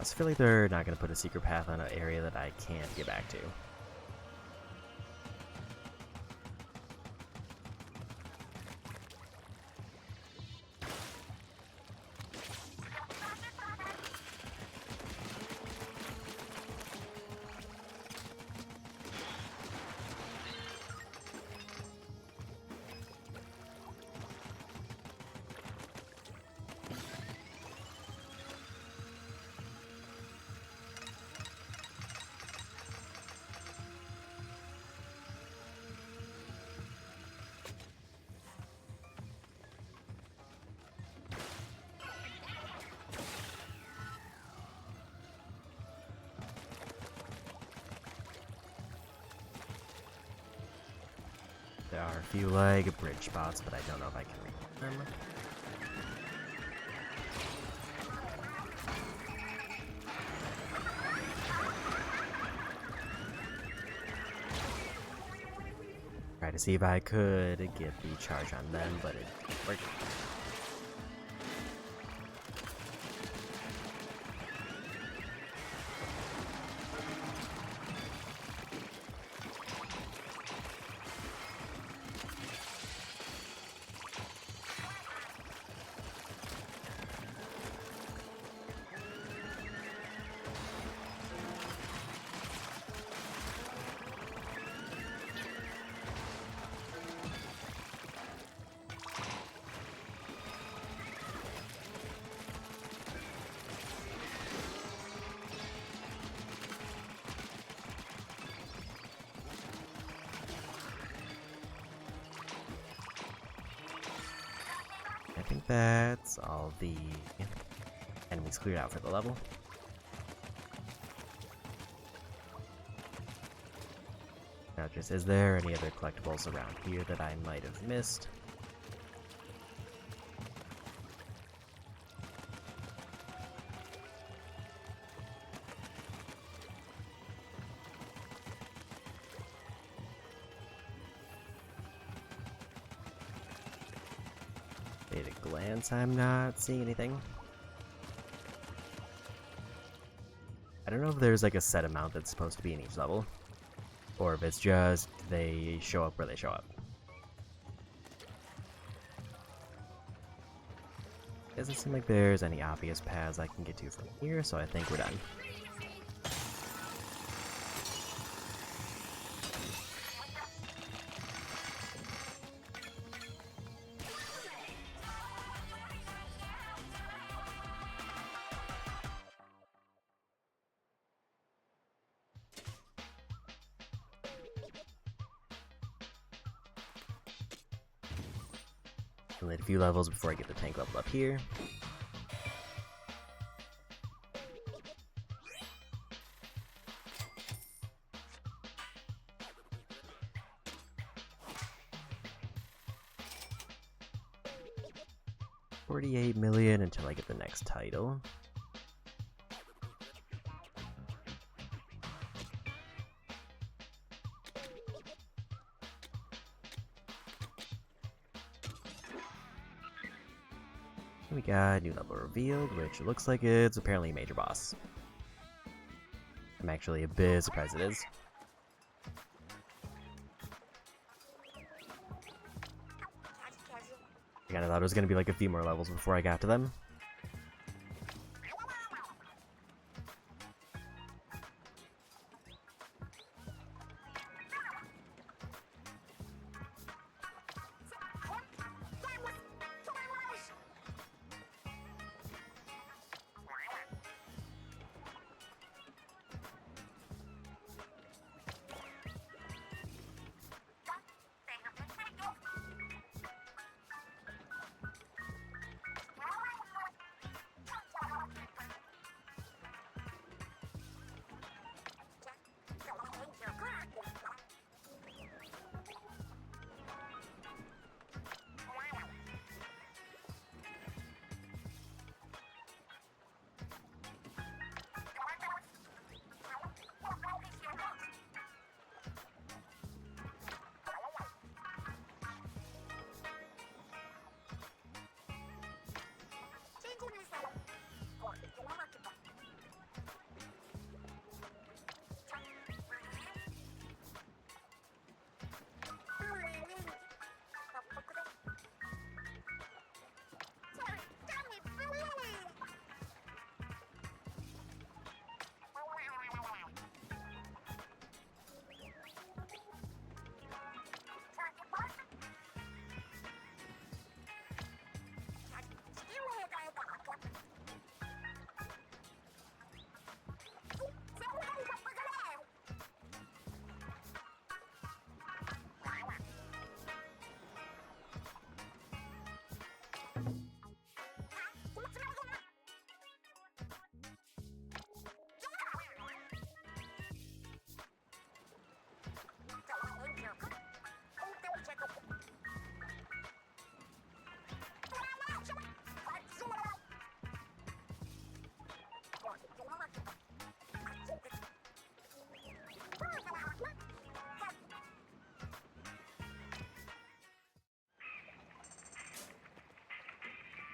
just feel like they're not going to put a secret path on an area that I can't get back to. There are a few like bridge spots, but I don't know if I can reach them. Try to see if I could get the charge on them, but it didn't work. I think that's all the enemies cleared out for the level. Now just, is there any other collectibles around here that I might have missed? At a glance, I'm not seeing anything. I don't know if there's like a set amount that's supposed to be in each level, or if it's just they show up where they show up. Doesn't seem like there's any obvious paths I can get to from here, so I think we're done. Only a few levels before I get the tank level up here. $48 million until I get the next title. We got new level revealed, which looks like it's apparently a major boss. I'm actually a bit surprised it is. I kinda thought it was gonna be like a few more levels before I got to them.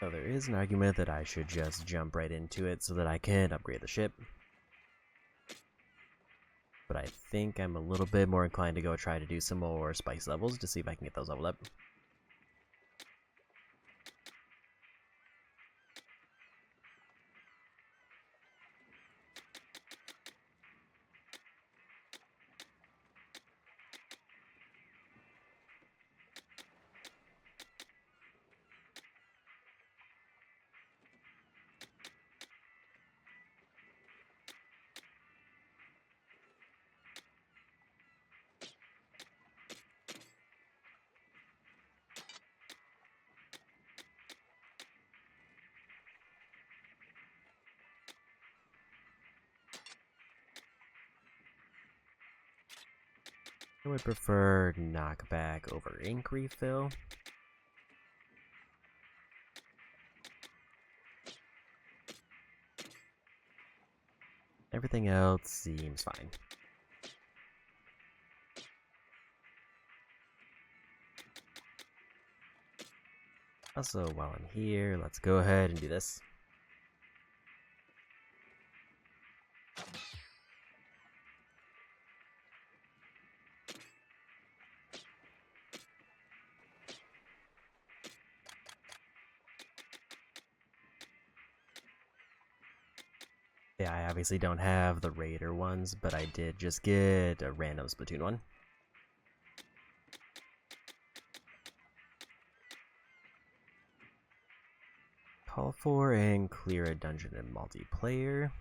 So there is an argument that I should just jump right into it so that I can upgrade the ship. But I think I'm a little bit more inclined to go try to do some more spice levels to see if I can get those leveled up. I would prefer knockback over ink refill. Everything else seems fine. Also, while I'm here, let's go ahead and do this. Yeah, I obviously don't have the Raider ones, but I did just get a random Splatoon one. Call for and clear a dungeon in multiplayer.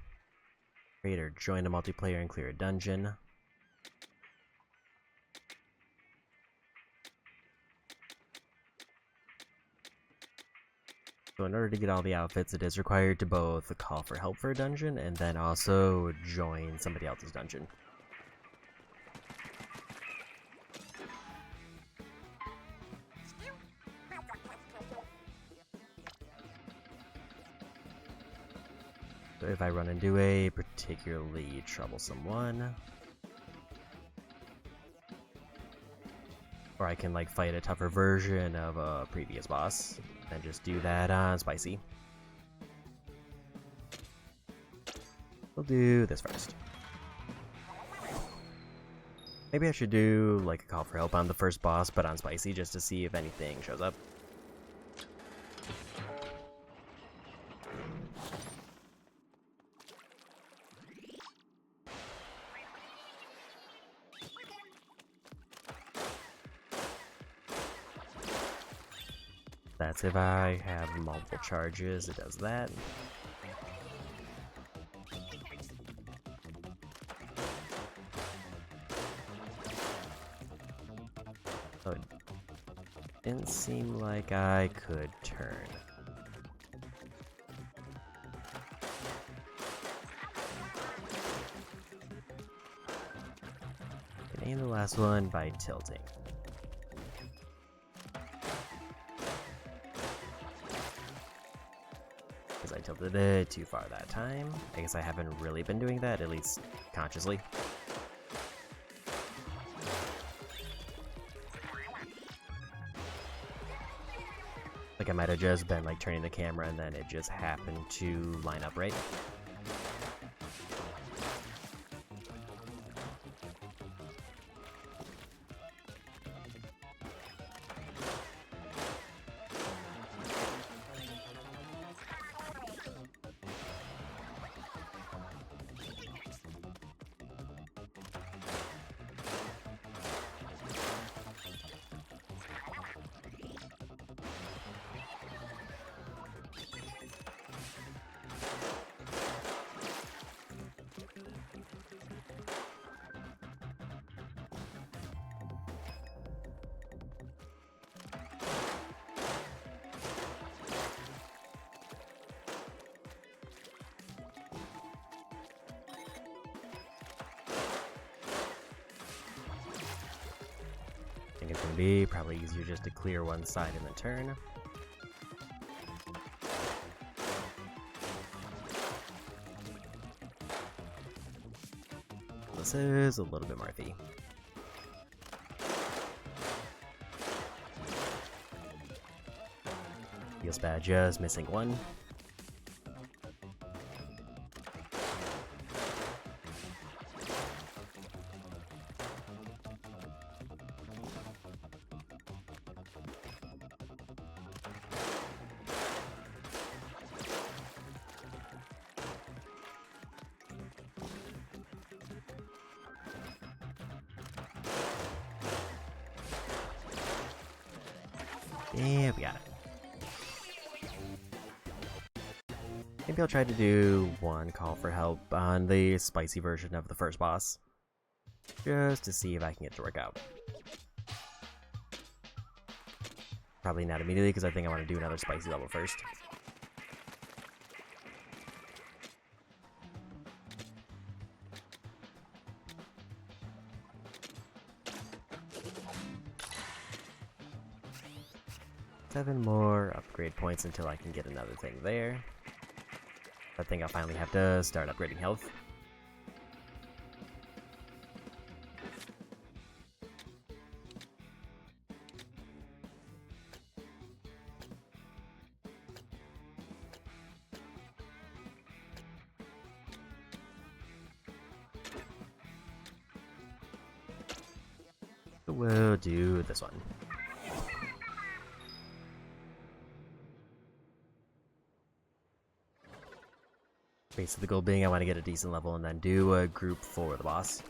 Raider, join a multiplayer and clear a dungeon. So in order to get all the outfits, it is required to both call for help for a dungeon and then also join somebody else's dungeon. So if I run into a particularly troublesome one, or I can like fight a tougher version of a previous boss, then just do that on Spicy. We'll do this first. Maybe I should do like a call for help on the first boss, but on Spicy, just to see if anything shows up. That's if I have multiple charges, it does that. So it didn't seem like I could turn. I can aim the last one by tilting. I tilted it too far that time. I guess I haven't really been doing that, at least consciously. Like I might have just been like turning the camera and then it just happened to line up right. I think it's going to be probably easier just to clear one side and then turn. This is a little bit more iffy. Feels bad just missing one. Yeah, we got it. Maybe I'll try to do one call for help on the spicy version of the first boss, just to see if I can get it to work out. Probably not immediately, because I think I want to do another spicy level first. Seven more upgrade points until I can get another thing there. I think I'll finally have to start upgrading health. We'll do this one. Basically, the goal being I want to get a decent level and then do a group for the boss.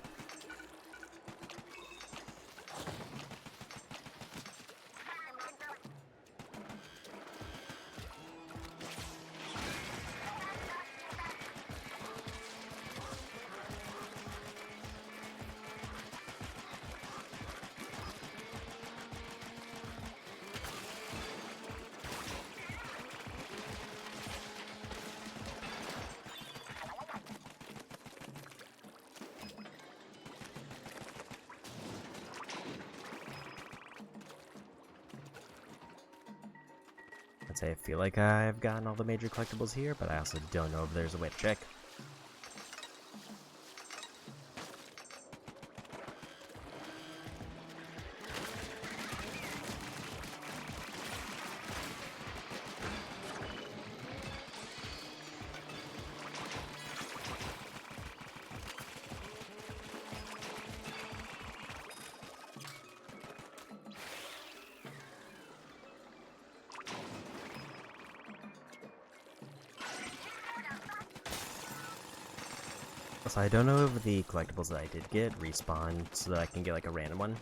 I'd say I feel like I've gotten all the major collectibles here, but I also don't know if there's a way to check. So I don't know if the collectibles that I did get respawn so that I can get like a random one.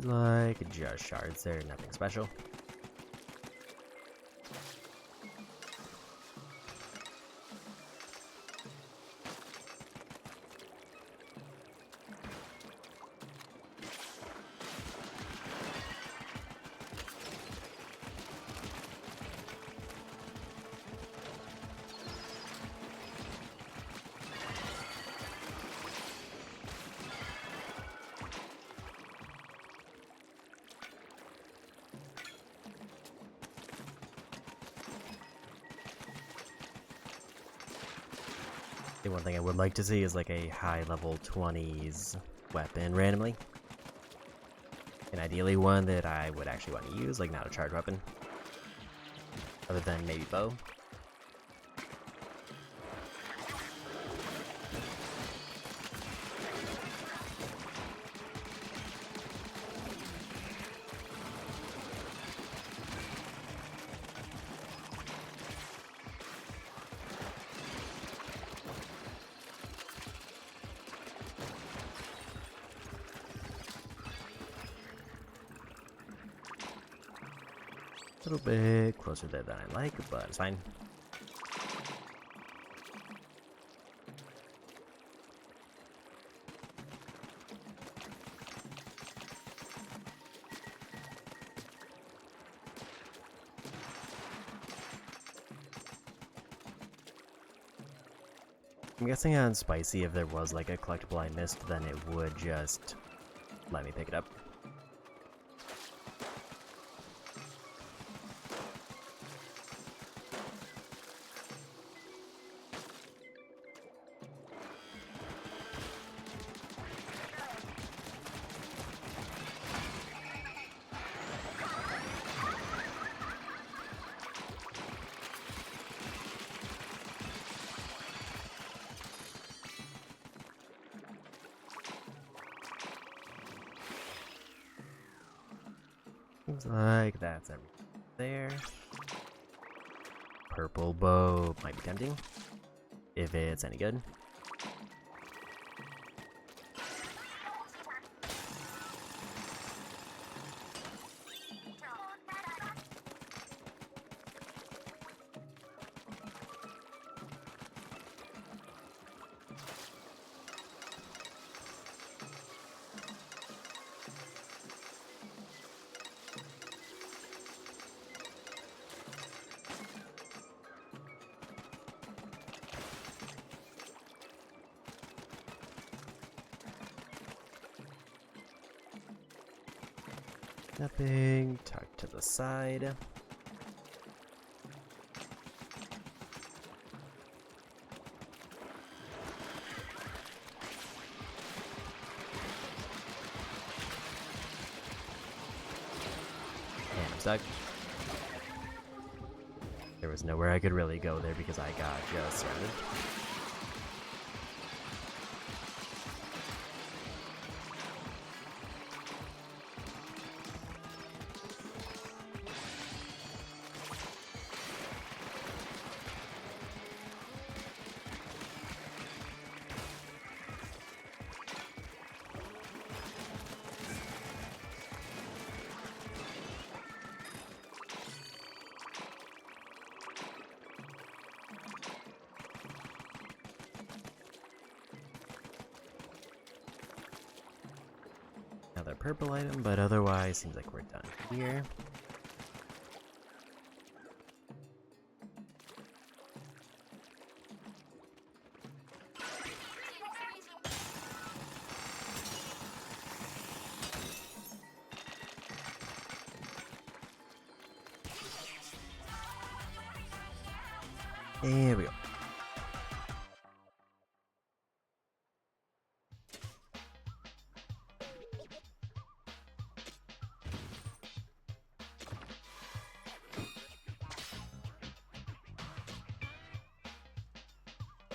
Like just shards there, nothing special. The one thing I would like to see is like a high level 20s weapon randomly. And ideally one that I would actually want to use, like not a charged weapon. Other than maybe bow. A little bit closer there than I like, but it's fine. I'm guessing on Spicy, if there was like a collectible I missed, then it would just let me pick it up. Seems like that's everything there. Purple bow might be tempting, if it's any good. Nothing, tucked to the side. And I'm stuck. There was nowhere I could really go there because I got just surrounded. Another purple item, but otherwise seems like we're done here. There we go.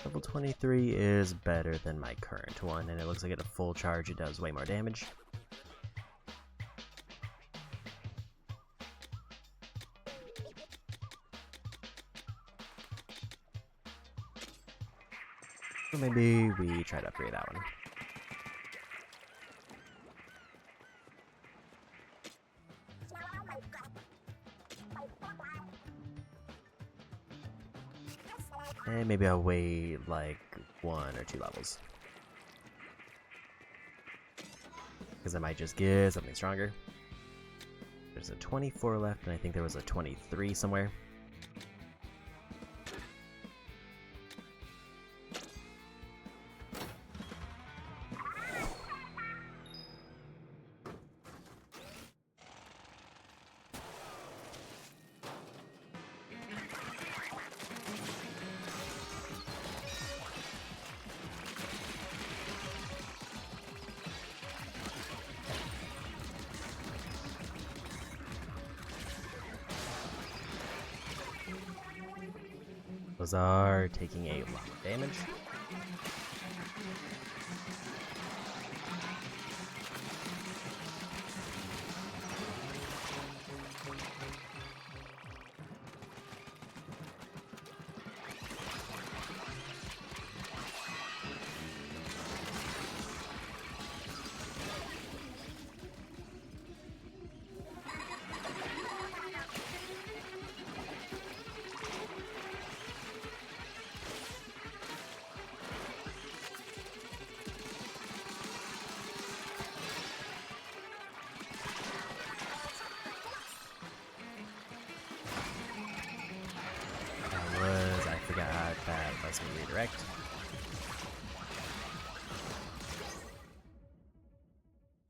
Level 23 is better than my current one, and it looks like at a full charge it does way more damage. So maybe we try to upgrade that one. And maybe I'll wait like 1 or 2 levels. Because I might just get something stronger. There's a 24 left, and I think there was a 23 somewhere. Those are taking a lot of damage.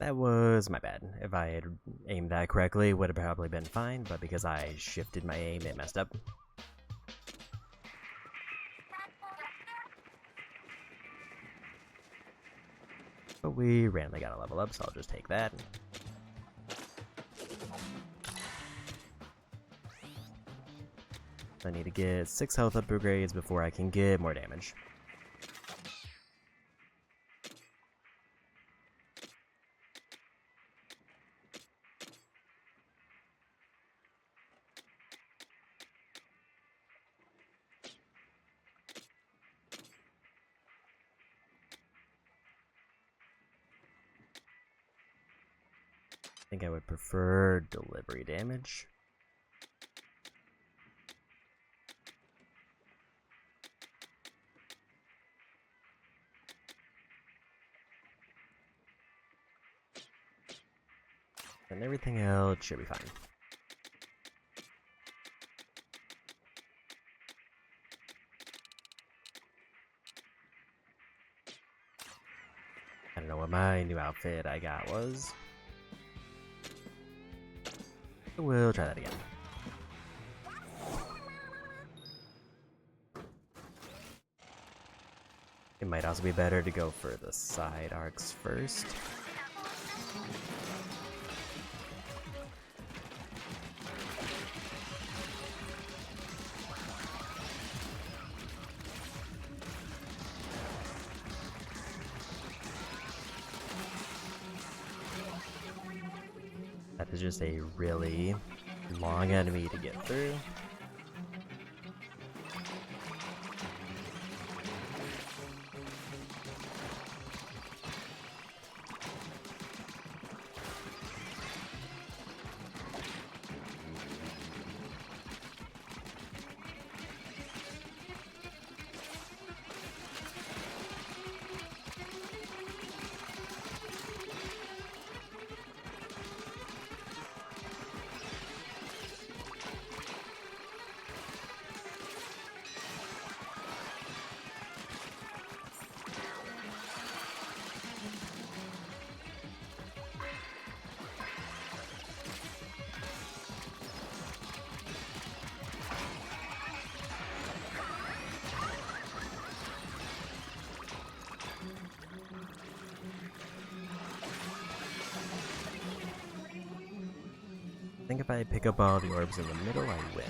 That was my bad. If I had aimed that correctly, it would have probably been fine, but because I shifted my aim, it messed up. But we randomly got a level up, so I'll just take that. I need to get 6 health upgrades before I can get more damage. I think I would prefer delivery damage. And everything else should be fine. I don't know what my new outfit I got was. We'll try that again. It might also be better to go for the side arcs first. That is just a really long enemy to get through. I think if I pick up all the orbs in the middle, I win.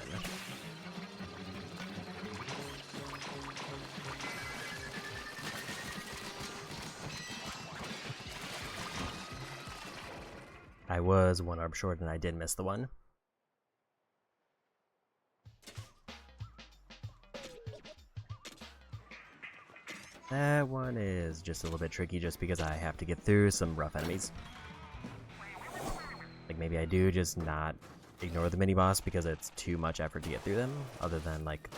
I was 1 orb short and I did miss the one. That one is just a little bit tricky just because I have to get through some rough enemies. Like maybe I do just not ignore the mini-boss because it's too much effort to get through them, other than like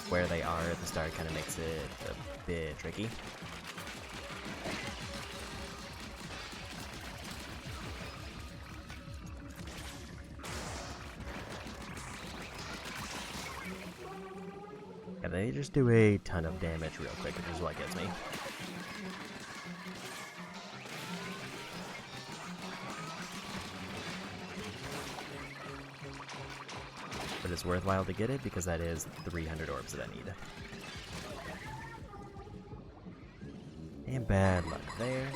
where they are at the start kind of makes it a bit tricky. Yeah, they just do a ton of damage real quick, which is what gets me. But it's worthwhile to get it because that is 300 orbs that I need. And bad luck there.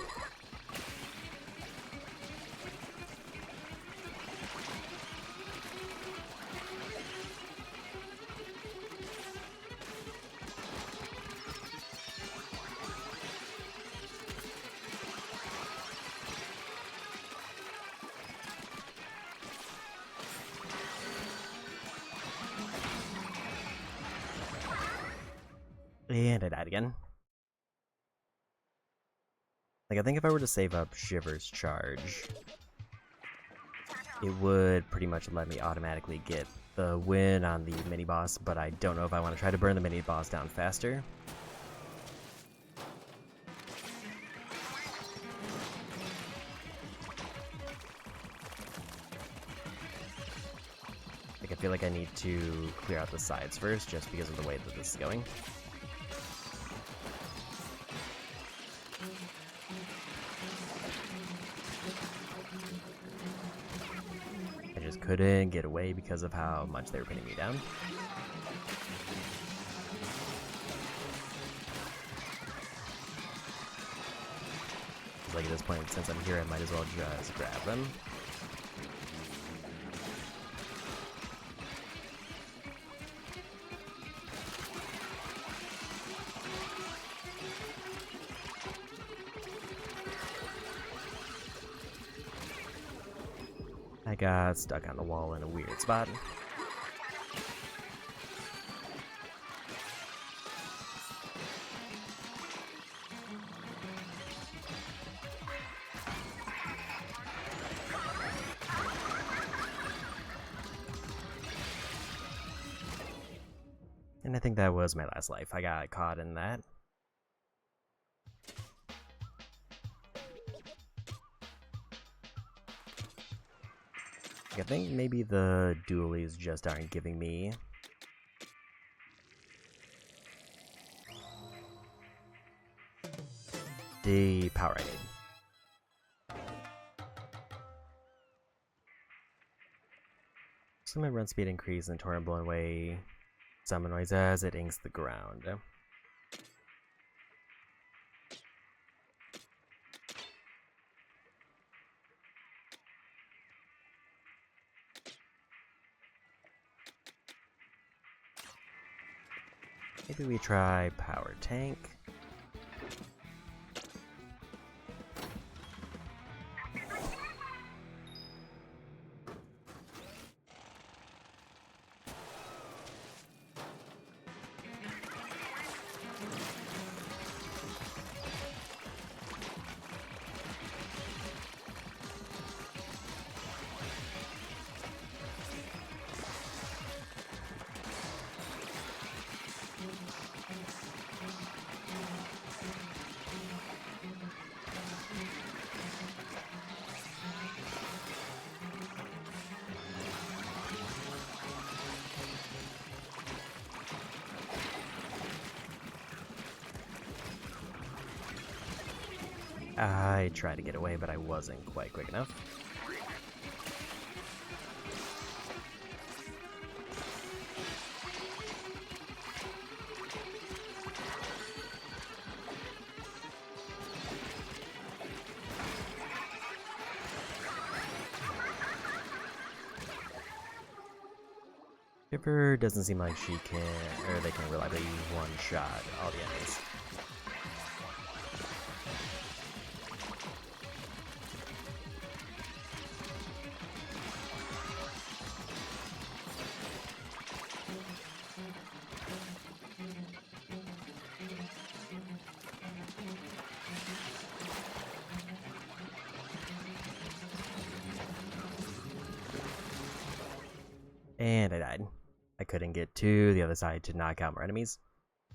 And I died again. Like, I think if I were to save up Shiver's charge, it would pretty much let me automatically get the win on the mini-boss, but I don't know if I want to try to burn the mini-boss down faster. Like, I feel like I need to clear out the sides first, just because of the way that this is going. couldn't get away because of how much they were pinning me down. Like at this point, since I'm here, I might as well just grab them. I got stuck on the wall in a weird spot. And I think that was my last life. I got caught in that. I think maybe the dualies just aren't giving me the power I need. So my run speed increase and torrent blown away summon noise as it inks the ground. Maybe we try power tank. I tried to get away, but I wasn't quite quick enough. Skipper doesn't seem like she can, or they can reliably one-shot all the enemies. And I died. I couldn't get to the other side to knock out more enemies.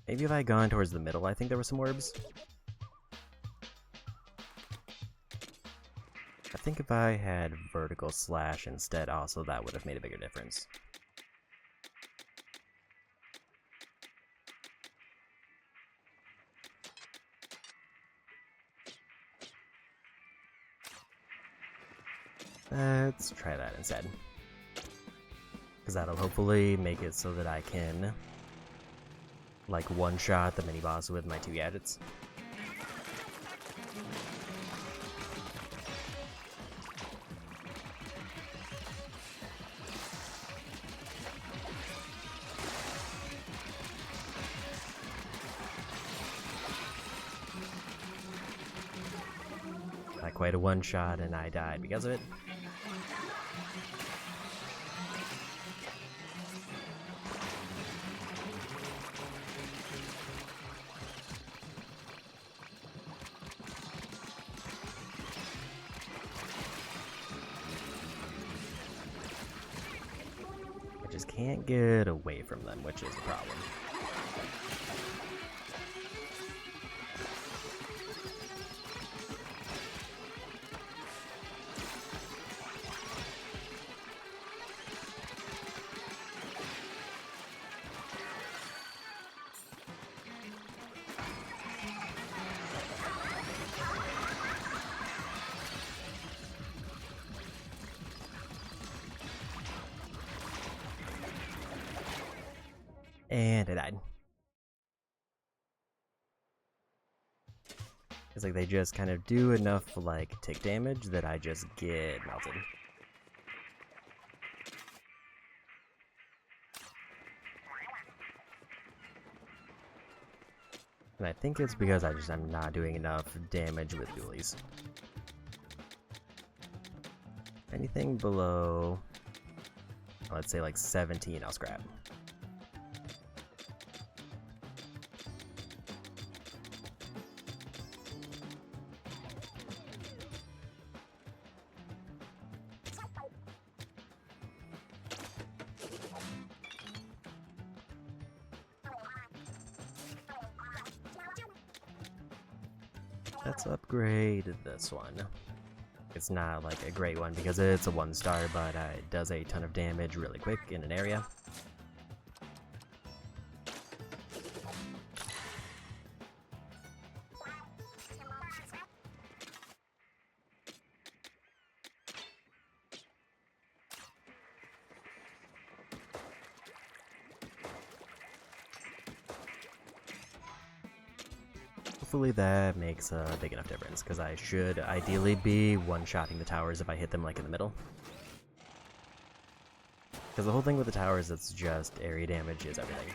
Maybe if I had gone towards the middle, I think there were some orbs. I think if I had vertical slash instead also, that would have made a bigger difference. Let's try that instead. Because that'll hopefully make it so that I can, like, one-shot the mini-boss with my 2 gadgets. Not quite a one-shot, and I died because of it. Just can't get away from them, which is the problem. And I died. It's like they just kind of do enough like tick damage that I just get melted. And I think it's because I'm not doing enough damage with dualies. Anything below, let's say like 17, I'll scrap. Let's upgrade this one. It's not like a great one because it's a 1-star, but it does a ton of damage really quick in an area. Hopefully that makes a big enough difference, because I should ideally be one-shotting the towers if I hit them like in the middle. Because the whole thing with the towers, it's just area damage is everything.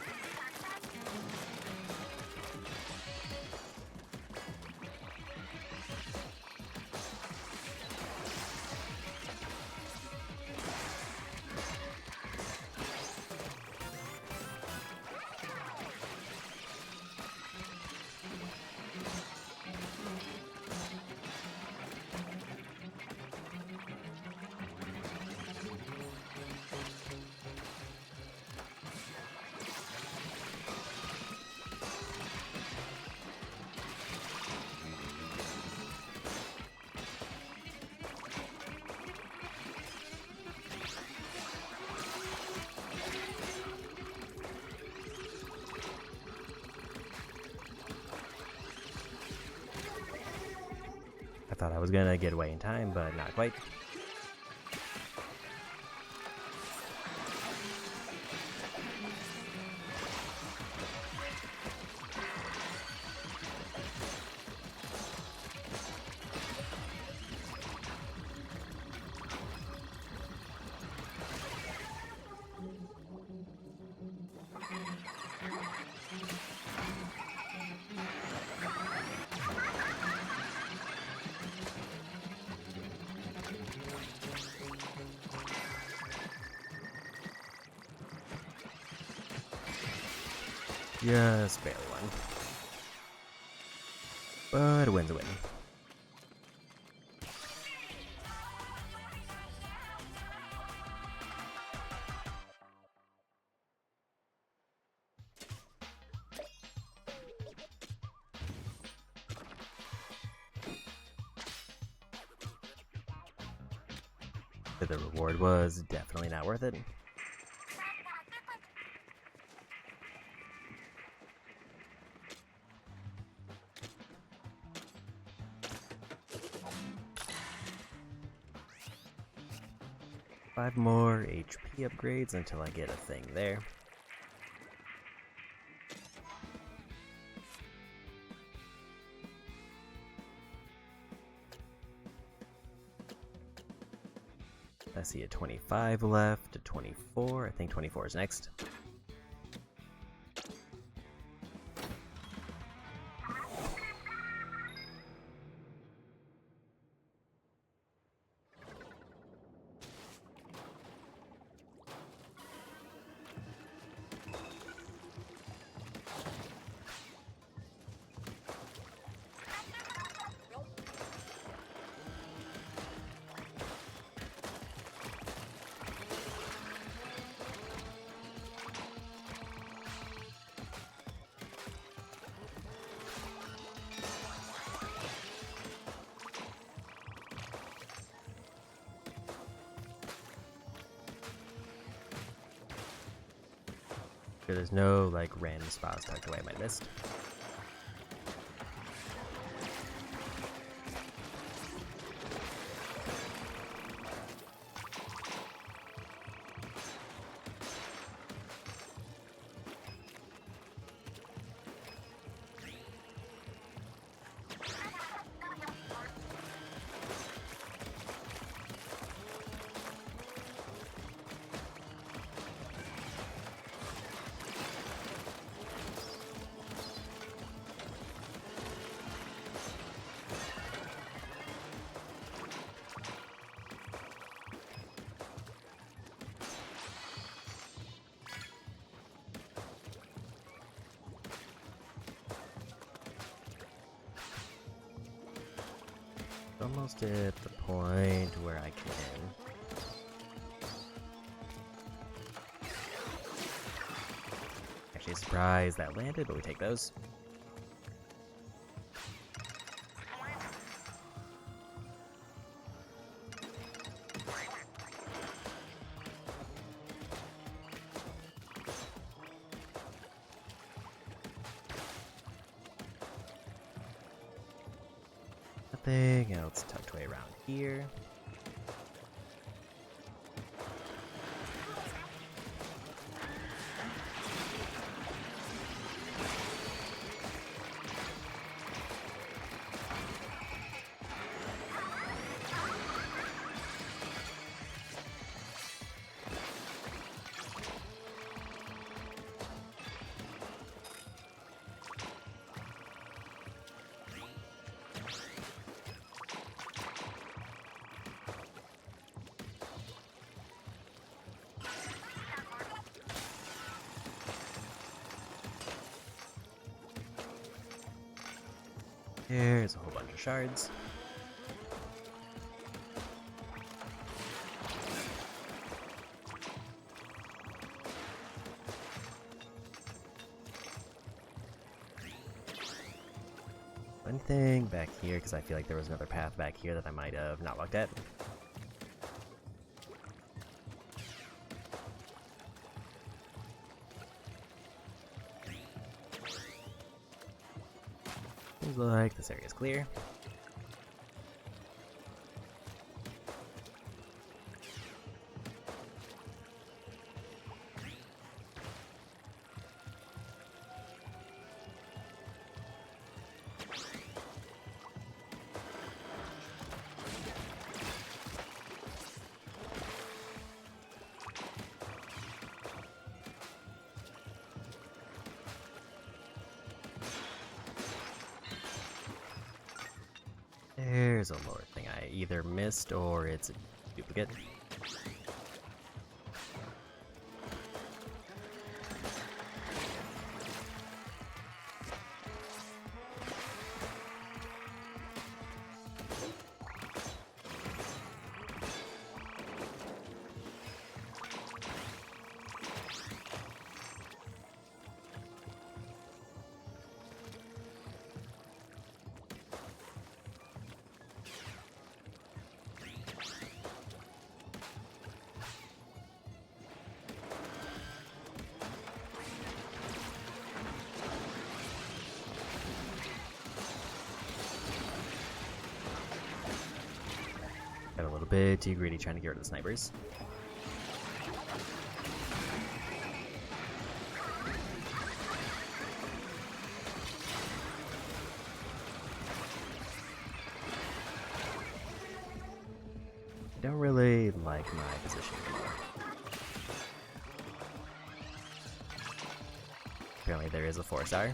I thought I was gonna get away in time, but not quite. Just barely won. But a win's a win. But the reward was definitely not worth it. Five more HP upgrades until I get a thing there. I see a 25 left, a 24. I think 24 is next. There's no like random spots tucked away I might have missed. Almost at the point where I can. Actually, surprised that landed, but we take those. Nothing else tucked away around here. There's a whole bunch of shards. One thing back here, because I feel like there was another path back here that I might have not looked at. Seems like this area is clear. There's a lore thing I either missed or it's a duplicate. Got a little bit too greedy trying to get rid of the snipers. I don't really like my position anymore. Apparently there is a 4-star.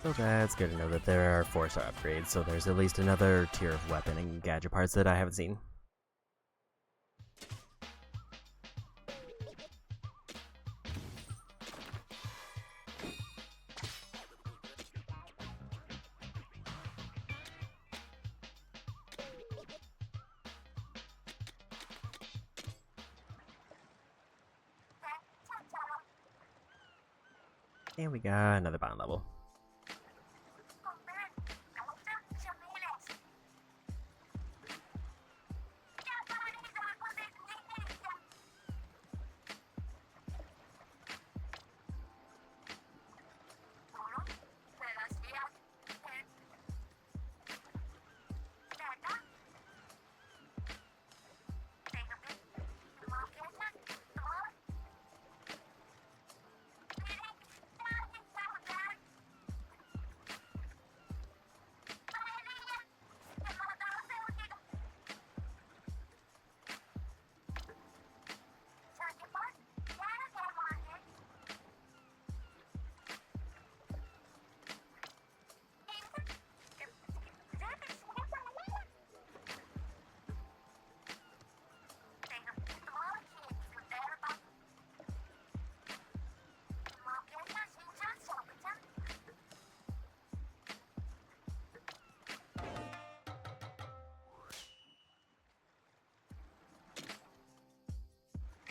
So that's good to know that there are 4-star upgrades, so there's at least another tier of weapon and gadget parts that I haven't seen. And we got another bottom level.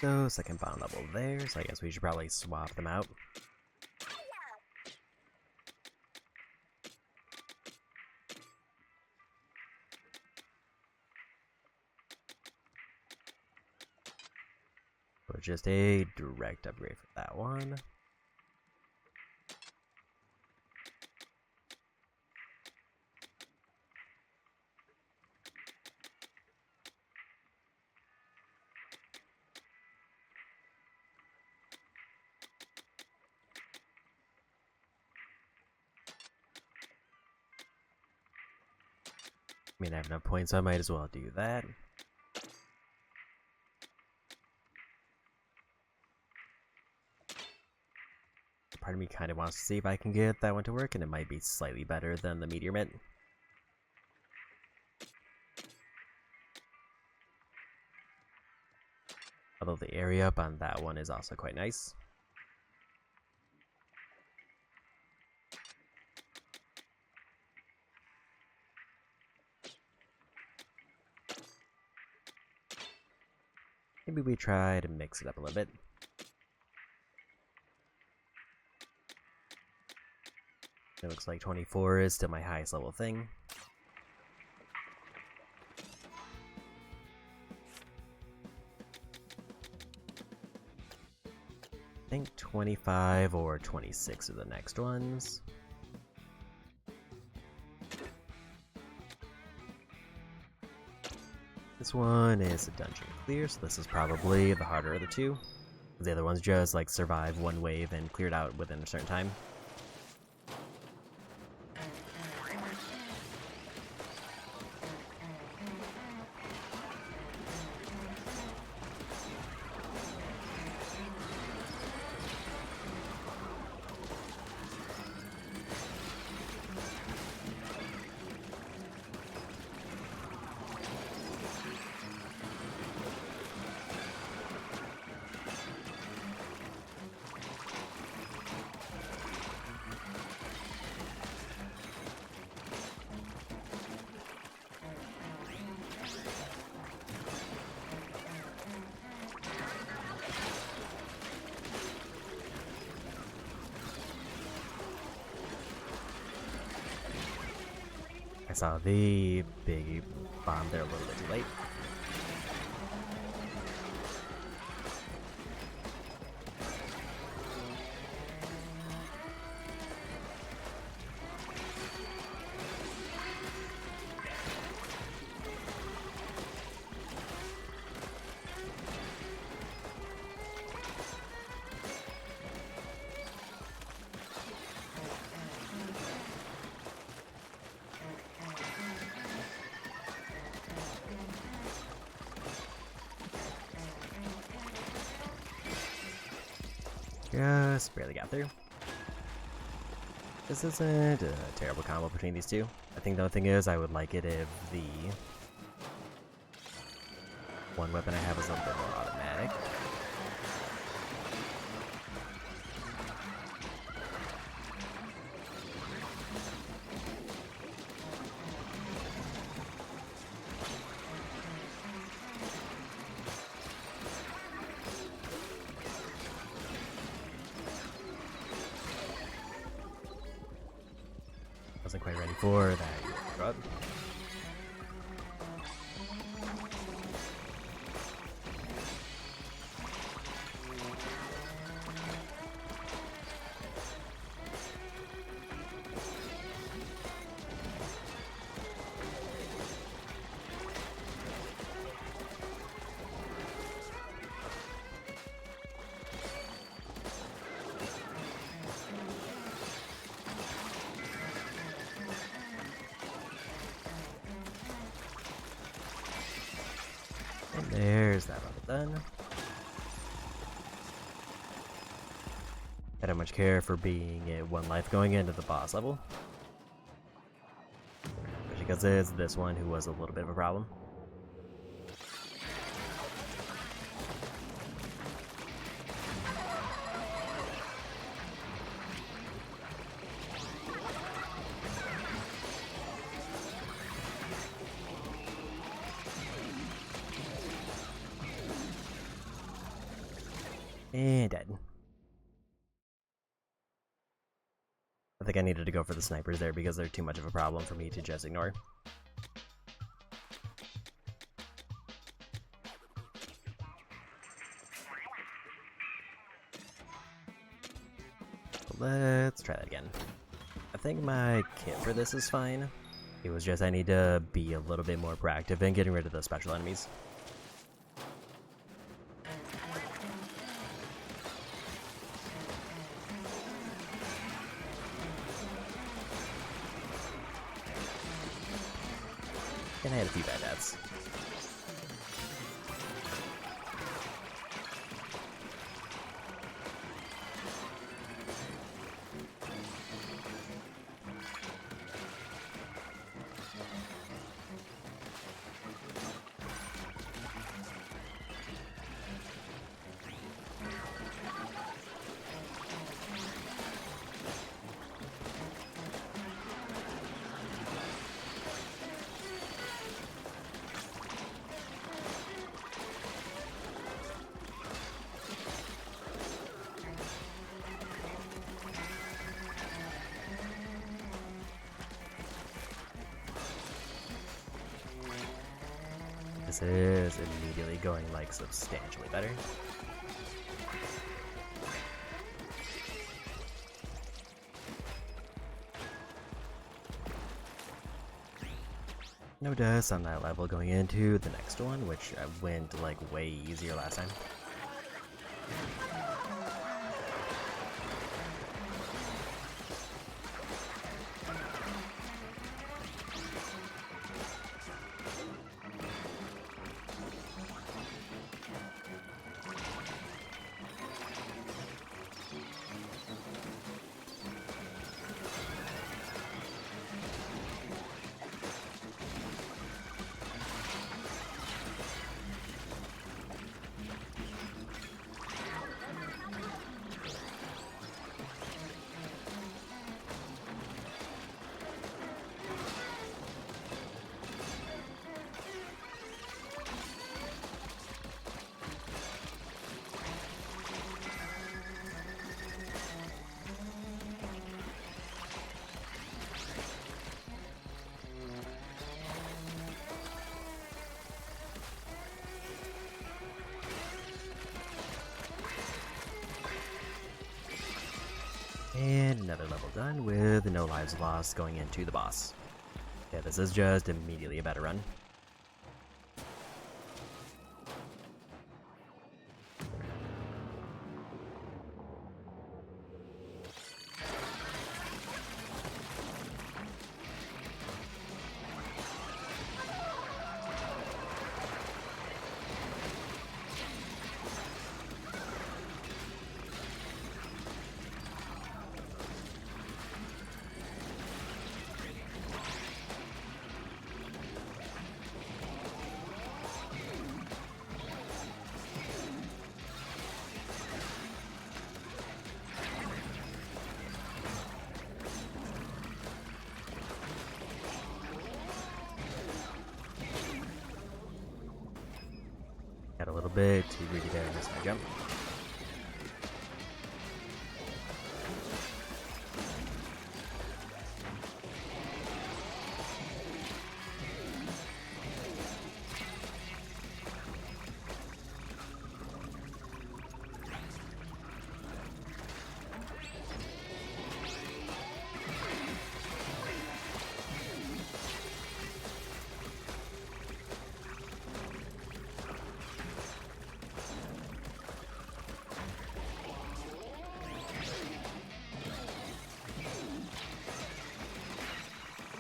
So, second bottom level there, so I guess we should probably swap them out. So just a direct upgrade for that one. I mean, I have enough points, so I might as well do that. Part of me kind of wants to see if I can get that one to work, and it might be slightly better than the Meteor Mint. Although the area up on that one is also quite nice. Maybe we try to mix it up a little bit. It looks like 24 is still my highest level thing. I think 25 or 26 are the next ones. This one is a dungeon clear, so this is probably the harder of the two. The other ones just like survive one wave and cleared out within a certain time. I saw the big bomb there a little bit too late. Just barely got through. This isn't a terrible combo between these two. I think the only thing is I would like it if the one weapon I have is a little bit more automatic. Wasn't quite ready for that drop. And there's that level done. I don't much care for being at 1 life going into the boss level. Because it's this one who was a little bit of a problem. And dead. I think I needed to go for the snipers there because they're too much of a problem for me to just ignore. Let's try that again. I think my kit for this is fine. It was just I need to be a little bit more proactive in getting rid of the special enemies. And I had a few bad deaths. This is immediately going like substantially better. No deaths on that level going into the next one, which went like way easier last time. And another level done with no lives lost going into the boss. Yeah, this is just immediately a better run. Got a little bit too greedy there, missed my jump.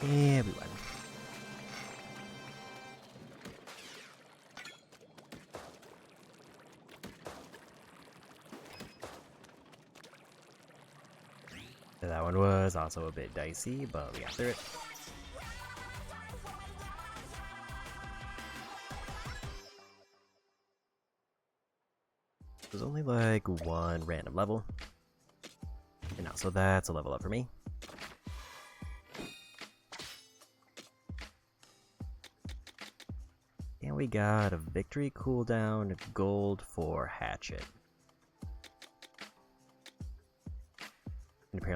Yeah, we won. That one was also a bit dicey, but we got through it. There's only like one random level. And now, so that's a level up for me. And we got a victory cooldown gold for Hatchet.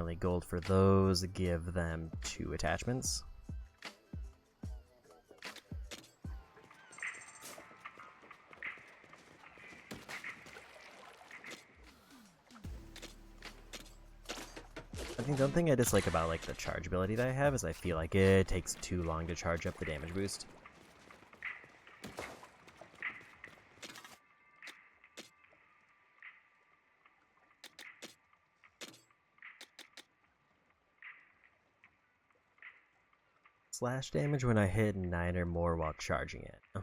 apparently gold for those give them 2 attachments. I think the one thing I dislike about like the charge ability that I have is I feel like it takes too long to charge up the damage boost. Slash damage when I hit 9 or more while charging it. I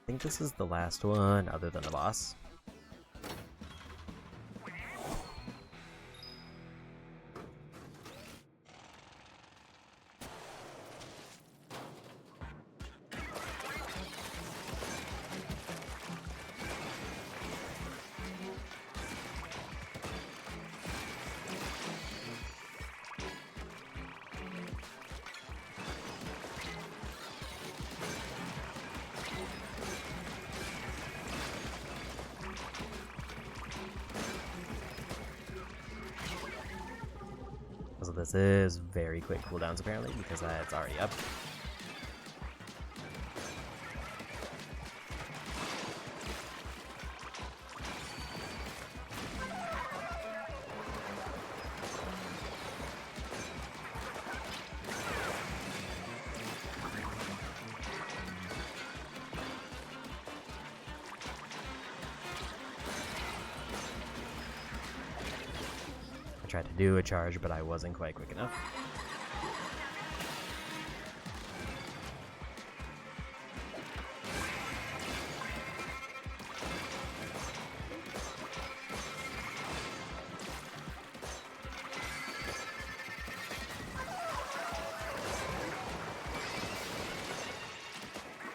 think this is the last one other than the boss. So this is very quick cooldowns apparently, because that's already up. Tried to do a charge, but I wasn't quite quick enough.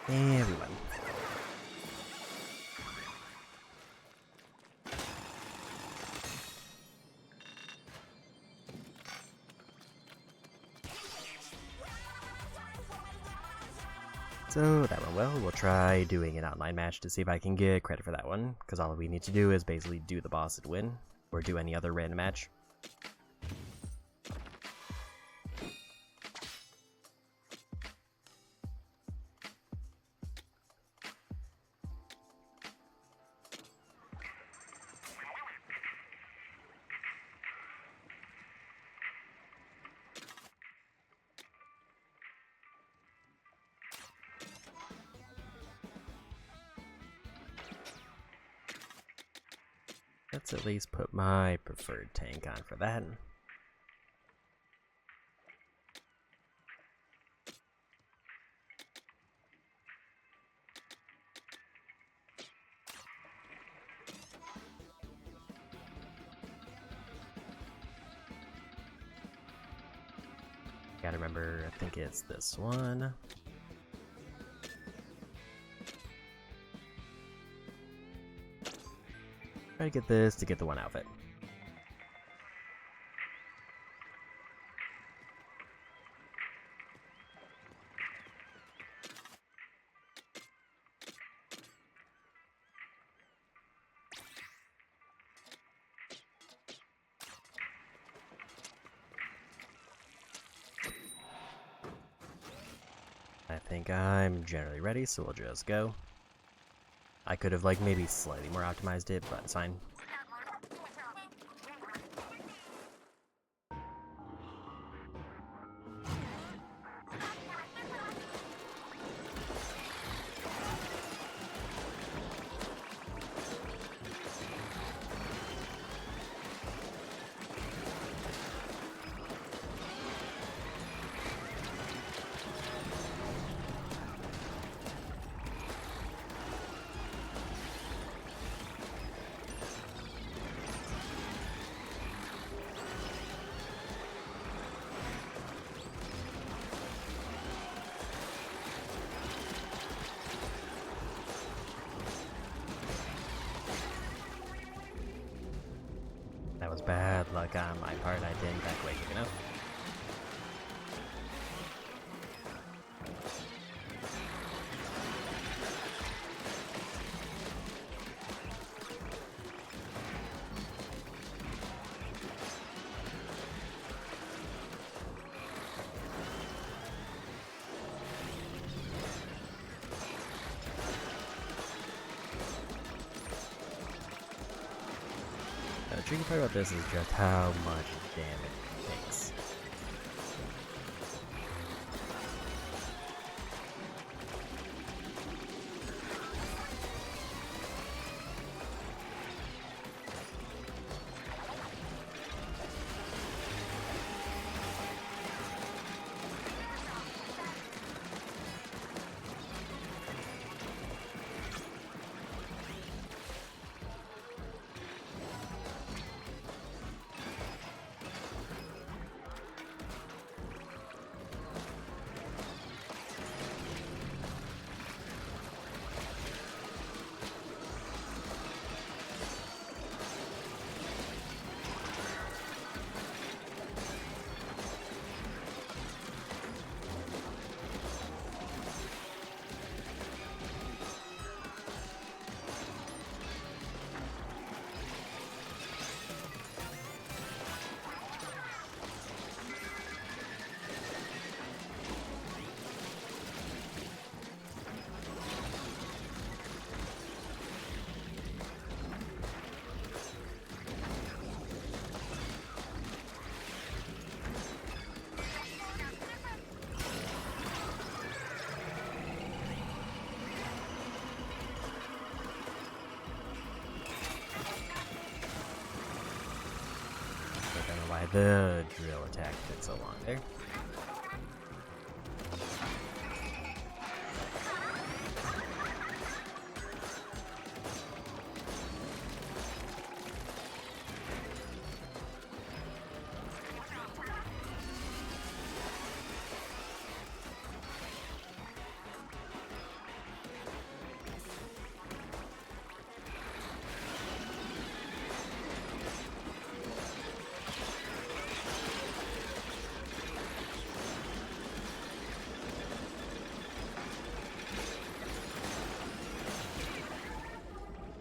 And we won. So that went well. We'll try doing an online match to see if I can get credit for that one, because all we need to do is basically do the boss and win, or do any other random match. Let's at least put my preferred tank on for that. Gotta remember, I think it's this one. Try to get this to get the one outfit. I think I'm generally ready, so we'll just go. I could have like maybe slightly more optimized it, but it's fine. luck on my part, I didn't back away quick enough. The tricky part about this is just how much damage it takes. I don't know why the drill attack took so long there.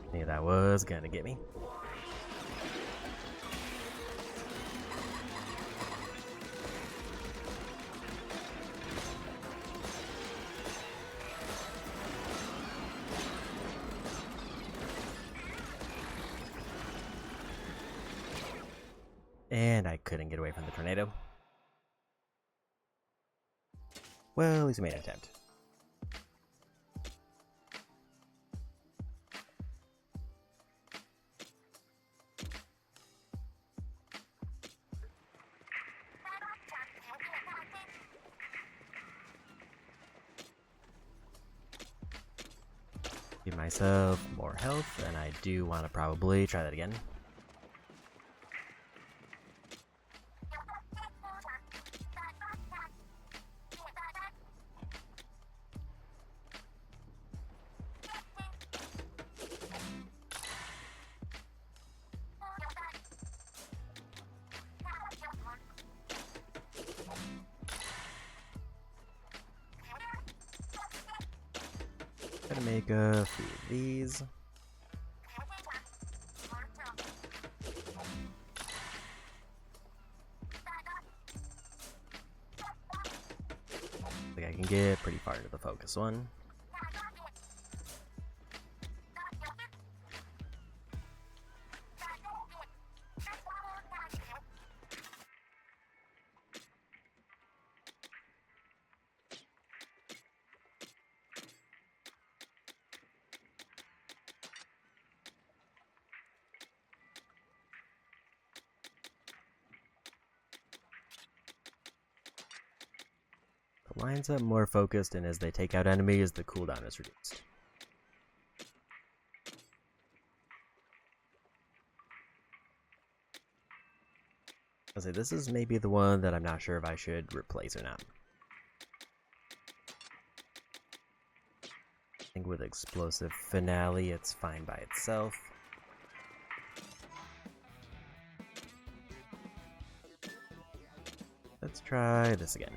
I knew that was gonna get me. And I couldn't get away from the tornado. Well, at least we made an attempt. Give myself more health, and I do want to probably try that again. Gotta make a few of these. I think I can get pretty far into the focus one. Lines up more focused, and as they take out enemies, the cooldown is reduced. I'll say this is maybe the one that I'm not sure if I should replace or not. I think with Explosive Finale, it's fine by itself. Let's try this again.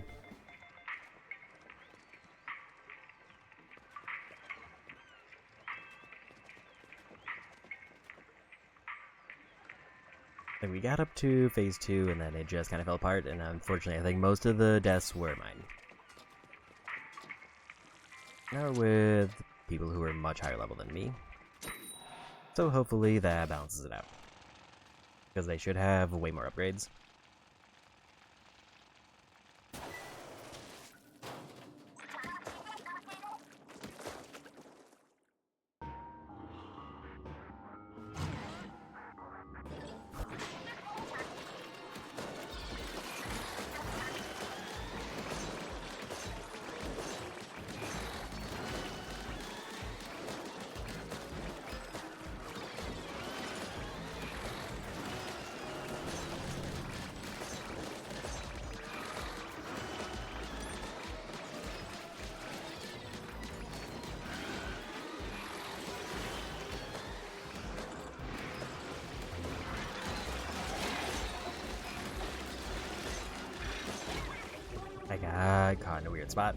And we got up to phase 2, and then it just kind of fell apart, and unfortunately I think most of the deaths were mine. Now we're with people who are much higher level than me. So hopefully that balances it out. Because they should have way more upgrades. I got caught in a weird spot.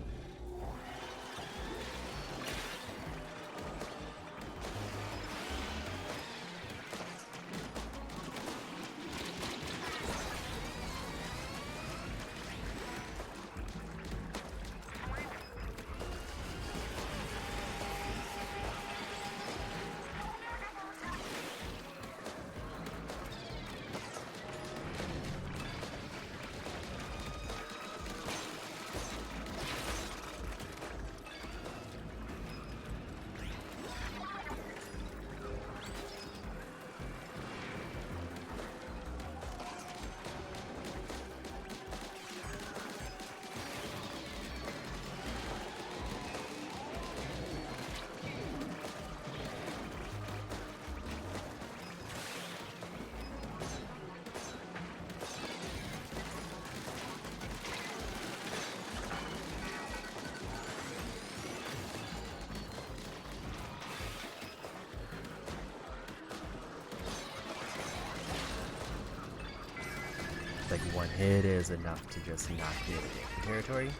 Like one hit is enough to just knock me out of the territory.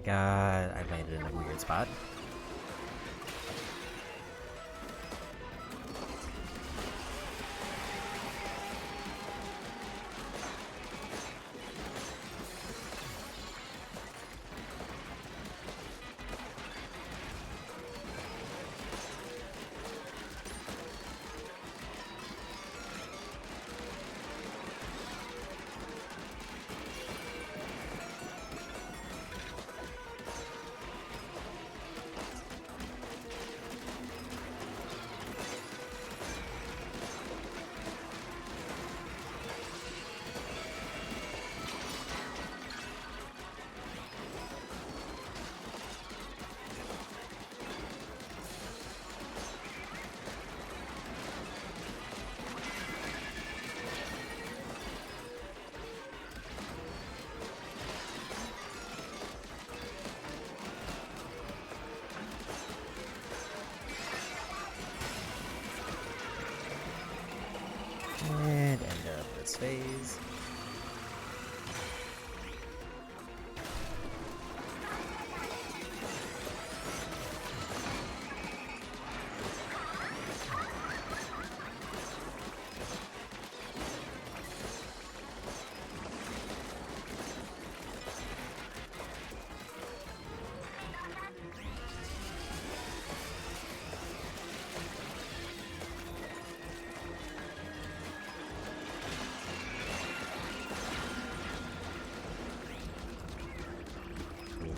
I landed in a weird spot.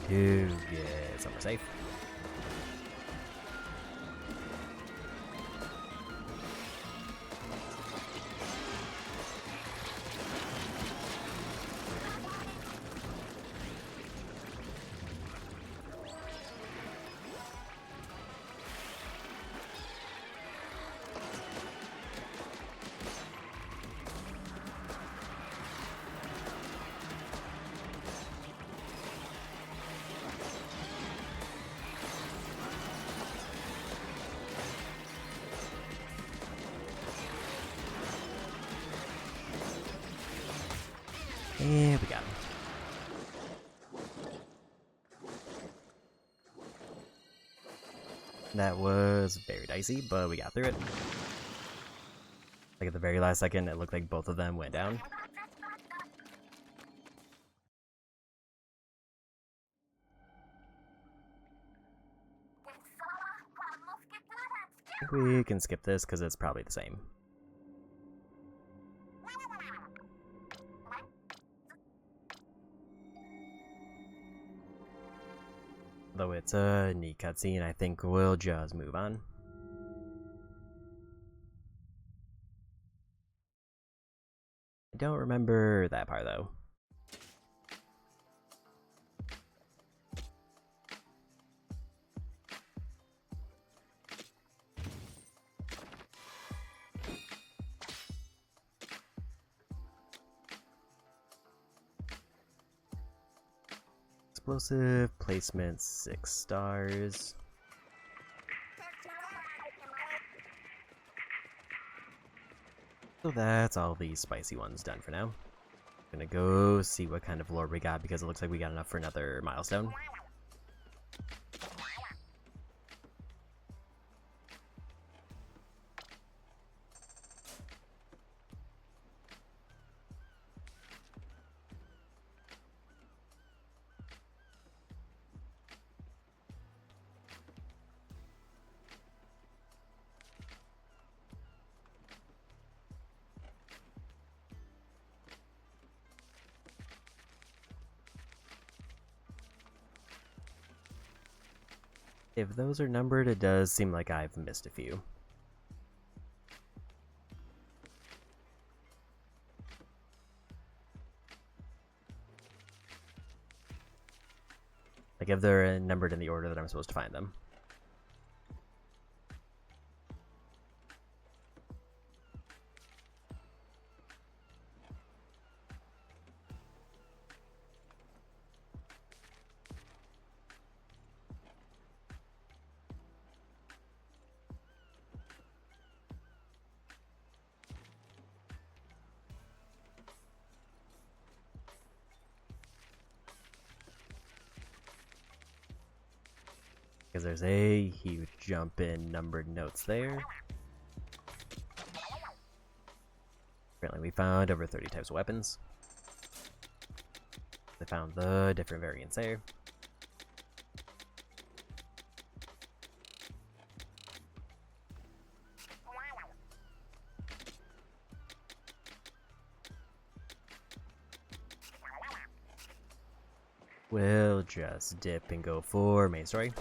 to get somewhere safe. And we got him. That was very dicey, but we got through it. Like at the very last second, it looked like both of them went down. I think we can skip this because it's probably the same. Though it's a neat cutscene, I think we'll just move on. I don't remember that part though. Explosive placement 6 stars. So that's all the spicy ones done for now. Gonna go see what kind of lore we got because it looks like we got enough for another milestone. If those are numbered, it does seem like I've missed a few. Like if they're numbered in the order that I'm supposed to find them. Because there's a huge jump in numbered notes there. Apparently we found over 30 types of weapons. They found the different variants there. We'll just dip and go for main story.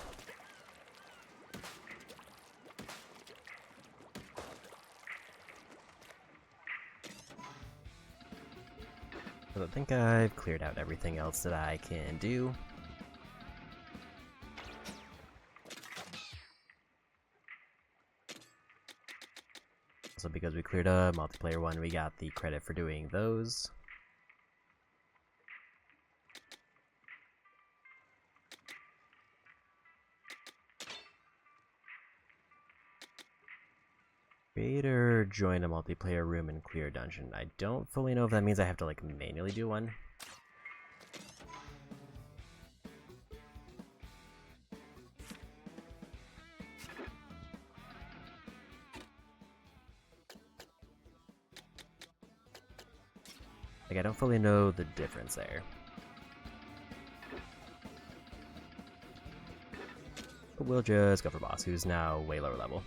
I think I've cleared out everything else that I can do. So because we cleared a multiplayer one, we got the credit for doing those. Create or join a multiplayer room and clear a dungeon. I don't fully know if that means I have to like manually do one. Like I don't fully know the difference there. But we'll just go for boss, who's now way lower level.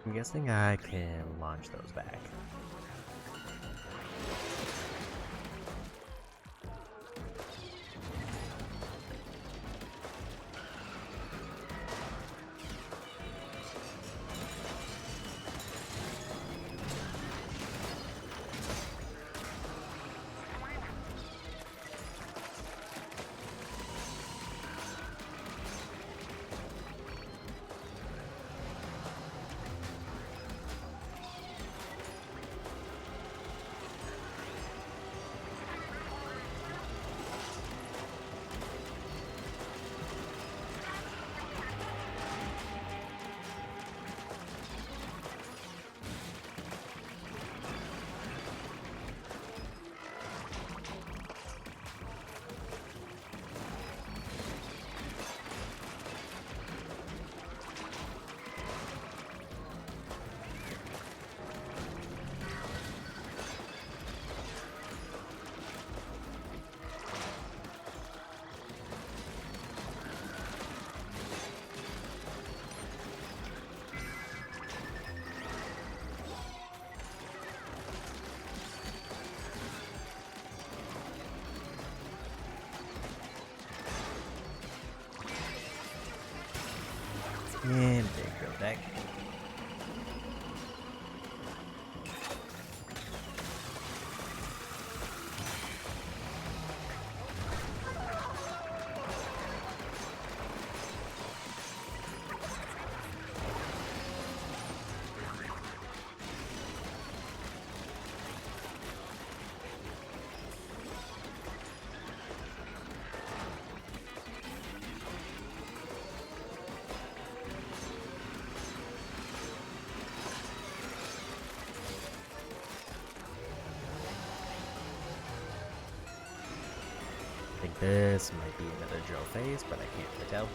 I'm guessing I can launch those back. And there you go, deck. I think this might be another drill phase, but I can't really tell.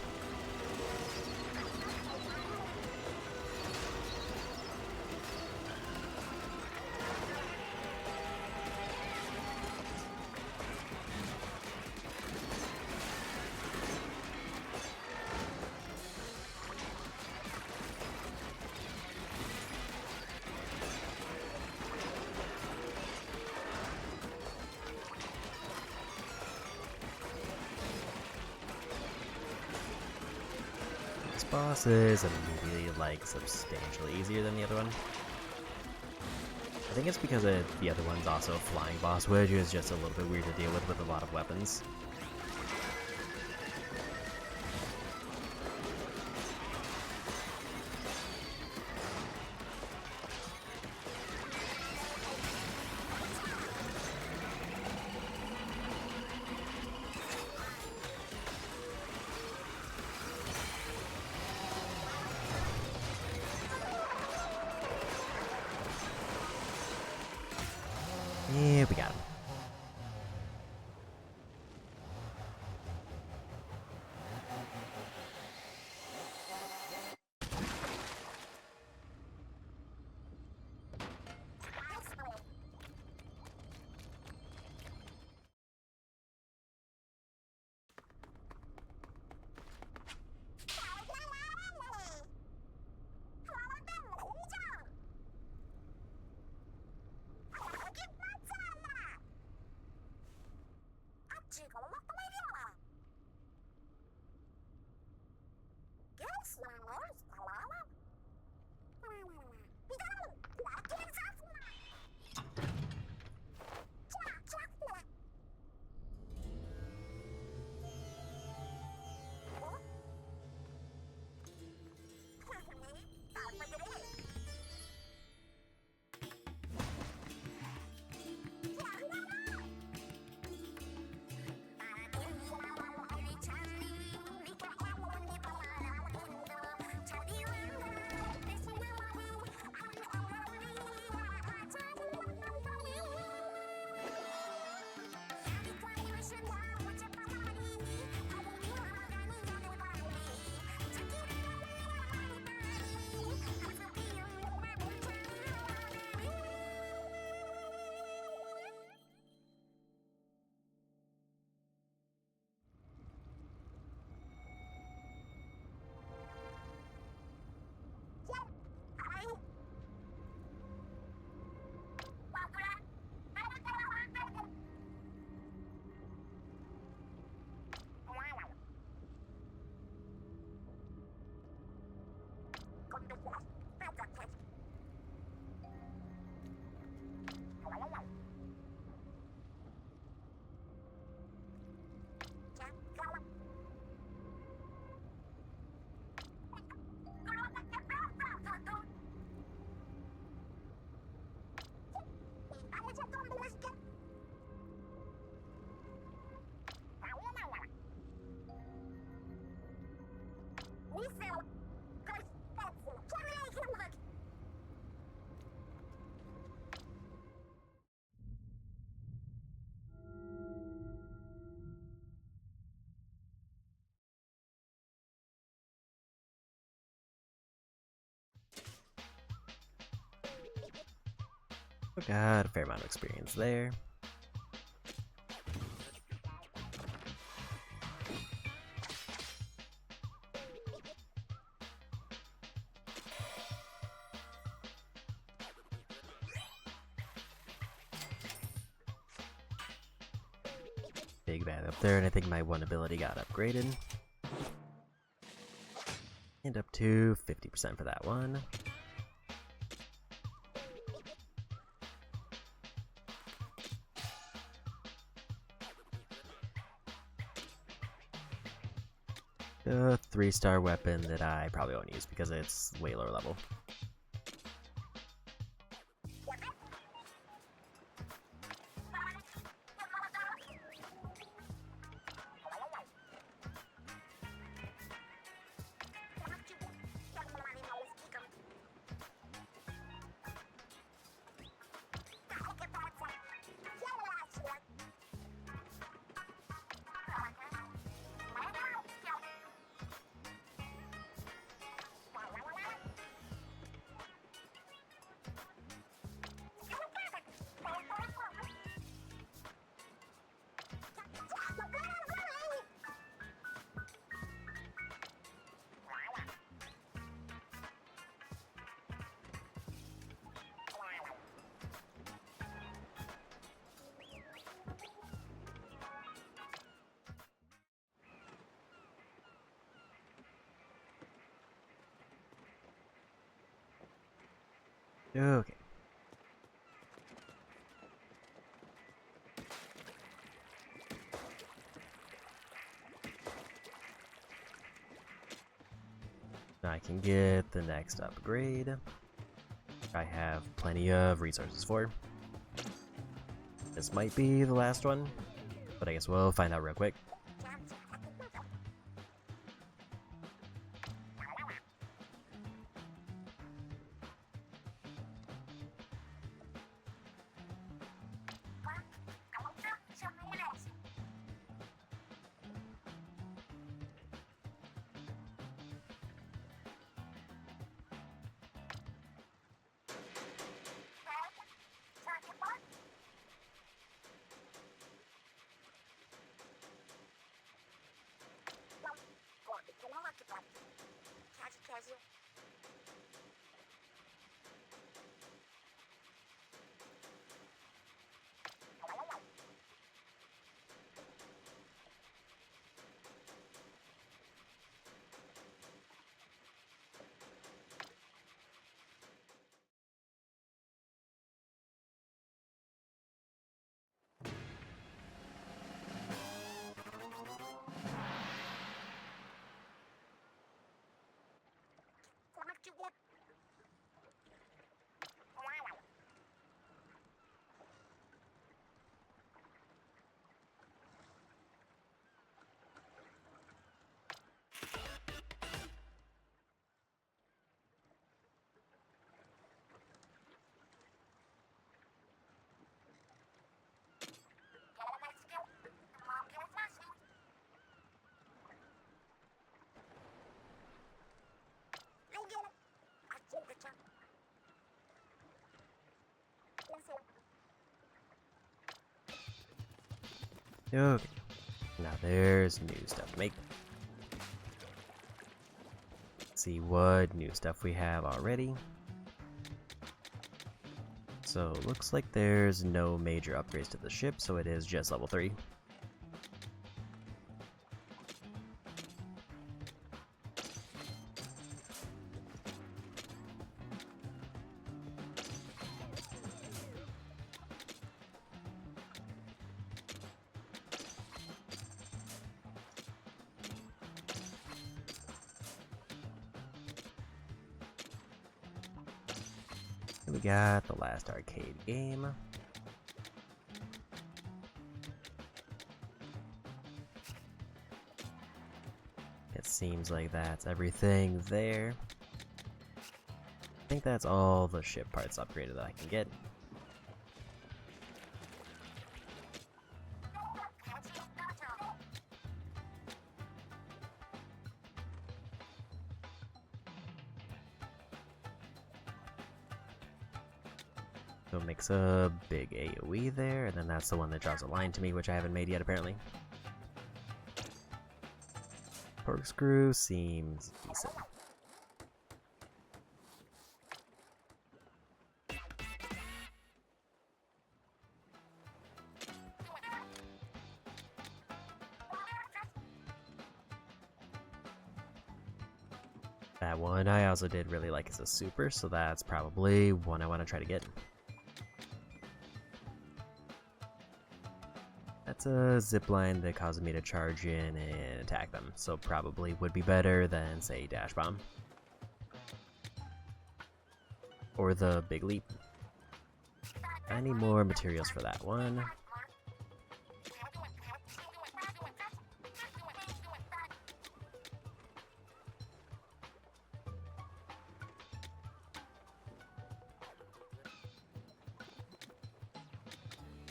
This boss is immediately, like, substantially easier than the other one. I think it's because the other one's also a flying boss, which is just a little bit weird to deal with a lot of weapons. Yeah, we got him. Got a fair amount of experience there. Big bad up there, and I think my one ability got upgraded. And up to 50% for that one. A 3-star weapon that I probably won't use because it's way lower level. Okay. I can get the next upgrade. I have plenty of resources for. This might be the last one, but I guess we'll find out real quick. Okay, now there's new stuff to make. Let's see what new stuff we have already. So looks like there's no major upgrades to the ship, so it is just level 3. We got the last arcade game. It seems like that's everything there. I think that's all the ship parts upgraded that I can get. So one makes a big AoE there, and then that's the one that draws a line to me, which I haven't made yet apparently. Corkscrew seems decent. That one I also did really like as a super, so that's probably one I want to try to get. That's a zipline that causes me to charge in and attack them, so probably would be better than, say, Dash Bomb. Or the Big Leap. I need more materials for that one.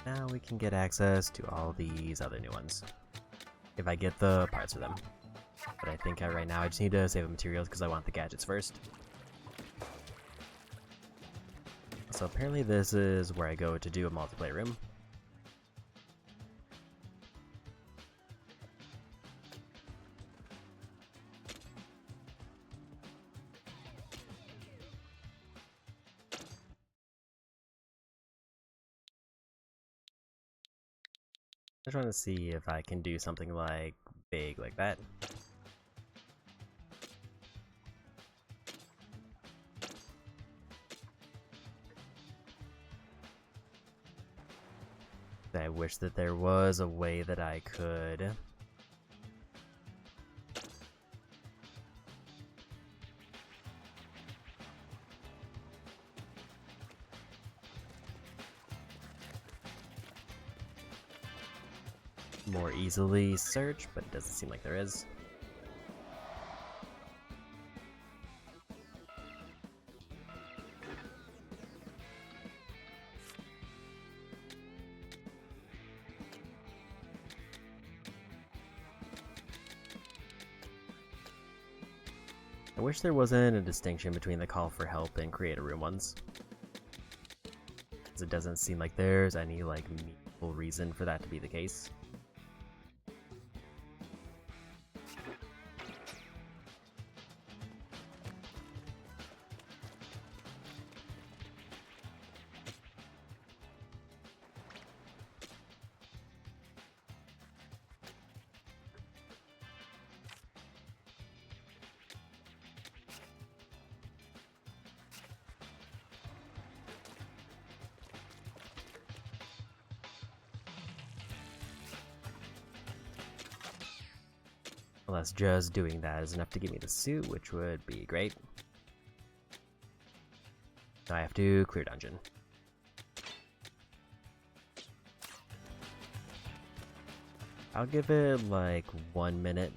Now we can get access to all these other new ones. If I get the parts for them. But I think right now I just need to save the materials because I want the gadgets first. So apparently this is where I go to do a multiplayer room. I'm trying to see if I can do something like big like that. I wish that there was a way that I could more easily search, but it doesn't seem like there is. I wish there wasn't a distinction between the call for help and create a room ones. Because it doesn't seem like there's any like meaningful reason for that to be the case. Unless just doing that is enough to give me the suit, which would be great. Now I have to clear dungeon. I'll give it like 1 minute.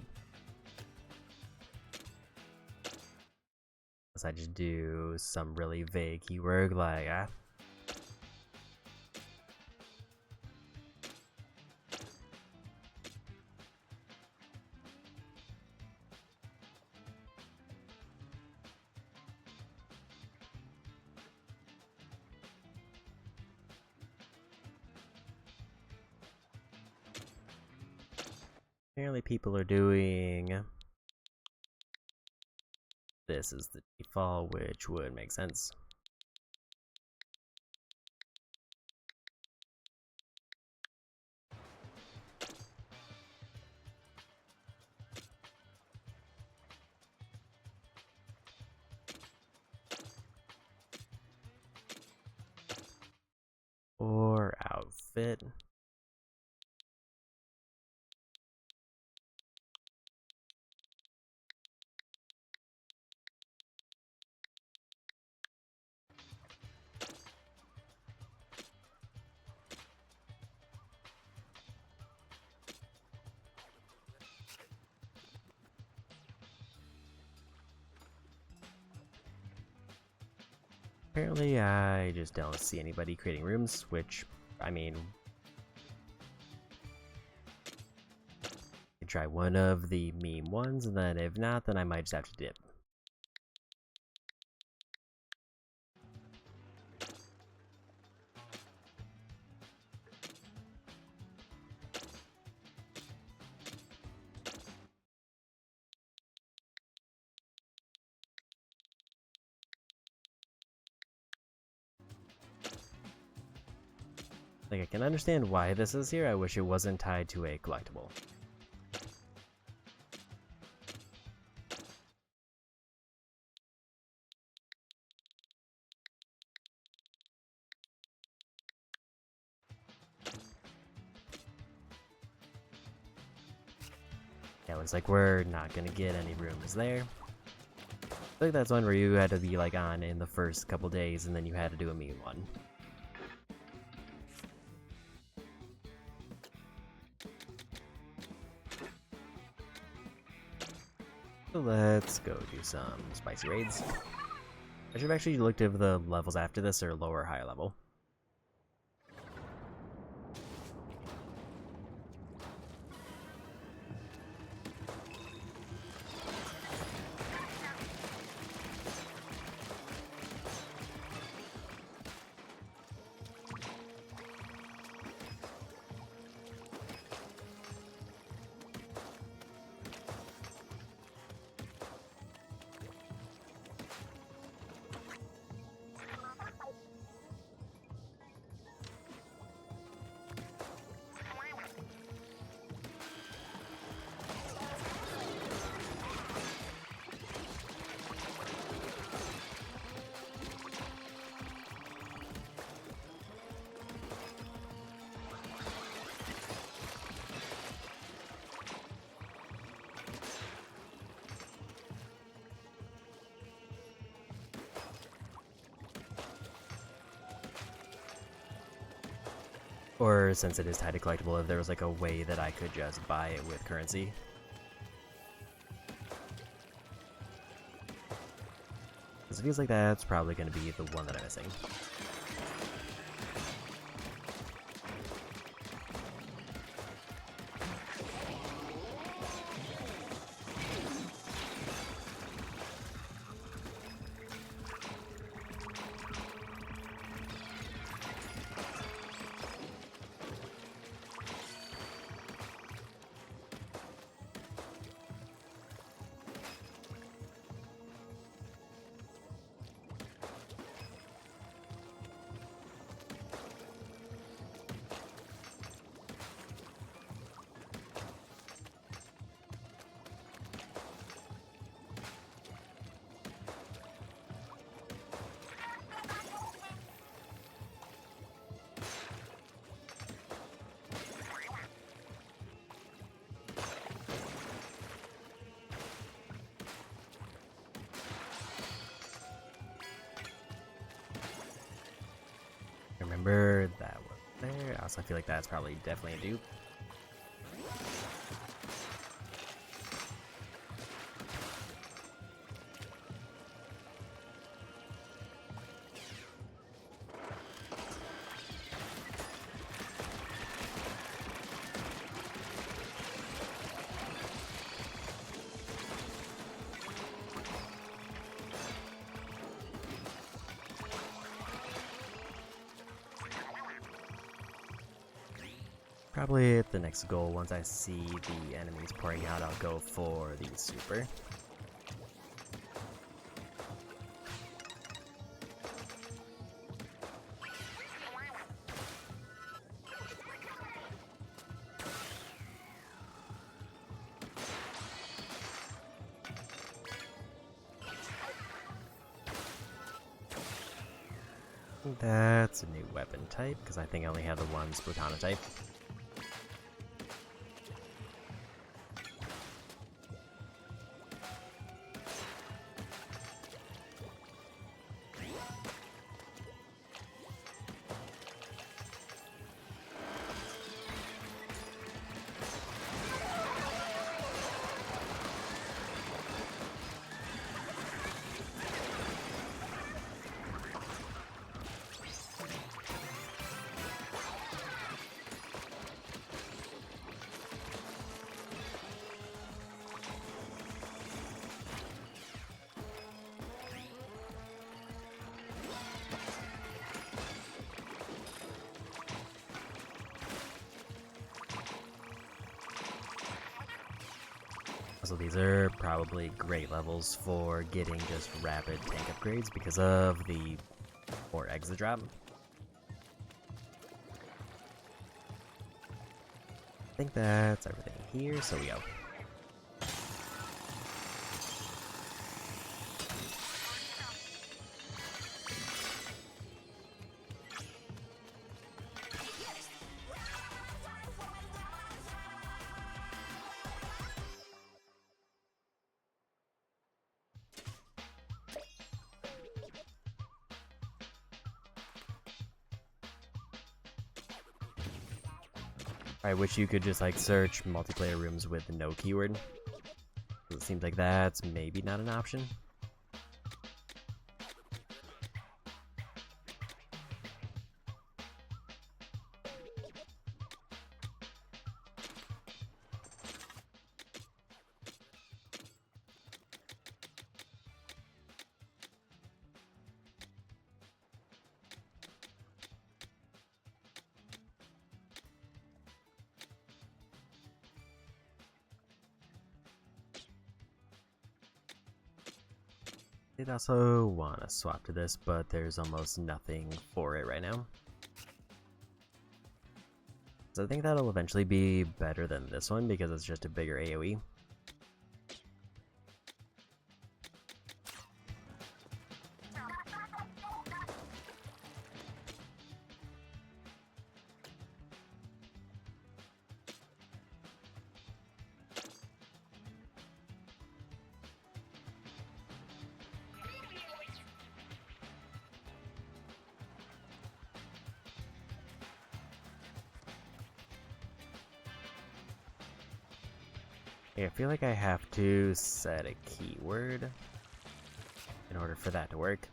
Unless I just do some really vague keyword like Apparently people are doing this as the default, which would make sense. Or outfit. Apparently I just don't see anybody creating rooms, which, I mean, I try one of the meme ones, and then if not, then I might just have to dip. Like, I can understand why this is here, I wish it wasn't tied to a collectible. Yeah, looks like we're not gonna get any rooms there. I think that's one where you had to be like on in the first couple days and then you had to do a mean one. So let's go do some spicy raids. I should have actually looked if the levels after this are lower or higher level. Or, since it is tied to collectible, if there was like a way that I could just buy it with currency. Because it feels like that's probably going to be the one that I'm missing. Remember that one there. Also, I feel like that's probably definitely a dupe. Probably at the next goal, once I see the enemies pouring out, I'll go for the super. That's a new weapon type, because I think I only have the one Splatoon type. So these are probably great levels for getting just rapid tank upgrades because of the more eggs that drop. think that's everything here, so we go. I wish you could just like search multiplayer rooms with no keyword. It seems like that's maybe not an option. I'd also want to swap to this, but there's almost nothing for it right now. So I think that'll eventually be better than this one because it's just a bigger AoE. I feel like I have to set a keyword in order for that to work.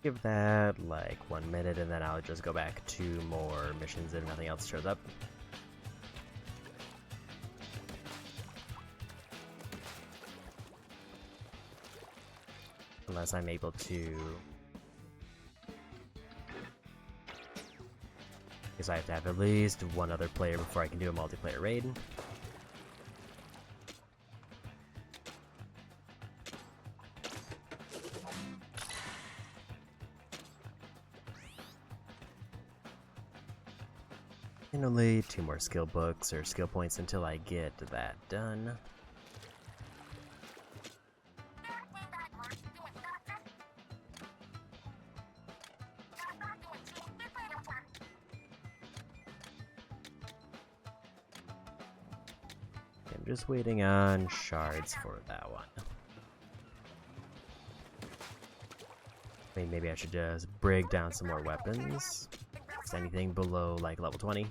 Give that like 1 minute and then I'll just go back to more missions if nothing else shows up. Unless I'm able to... because I have to have at least one other player before I can do a multiplayer raid. And only 2 more skill books or skill points until I get that done. I'm just waiting on shards for that one. Maybe I should just break down some more weapons. Anything below like level 20.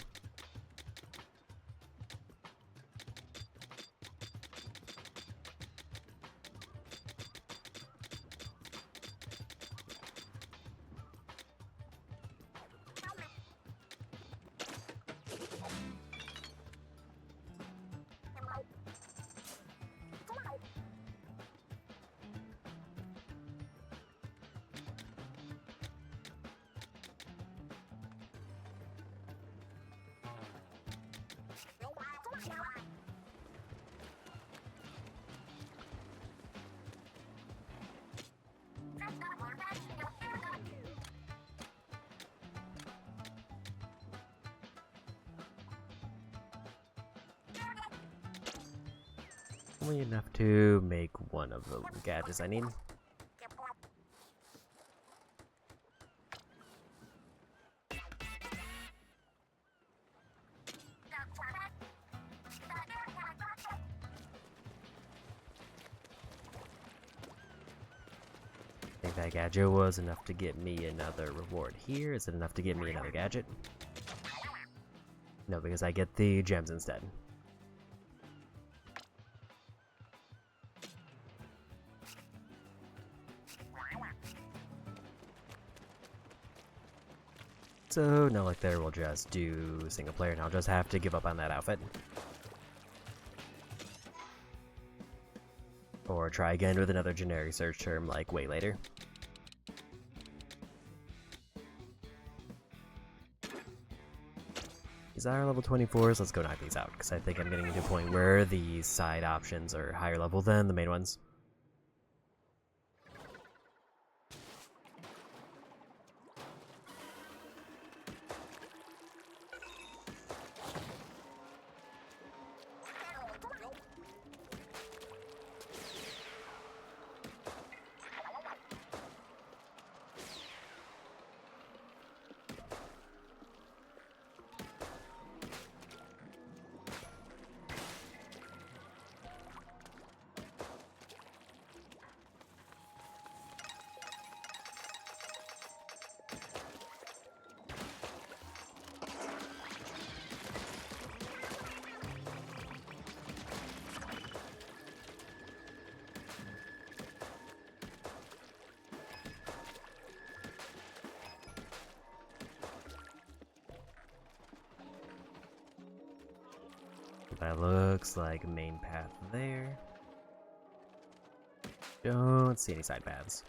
Only enough to make one of the gadgets I need. I think that gadget was enough to get me another reward here. Is it enough to get me another gadget? No, because I get the gems instead. So, no luck there, we'll just do single player and I'll just have to give up on that outfit. Or try again with another generic search term like way later. These are level 24s, let's go knock these out, because I think I'm getting to a point where the side options are higher level than the main ones. That looks like a main path there. Don't see any side paths.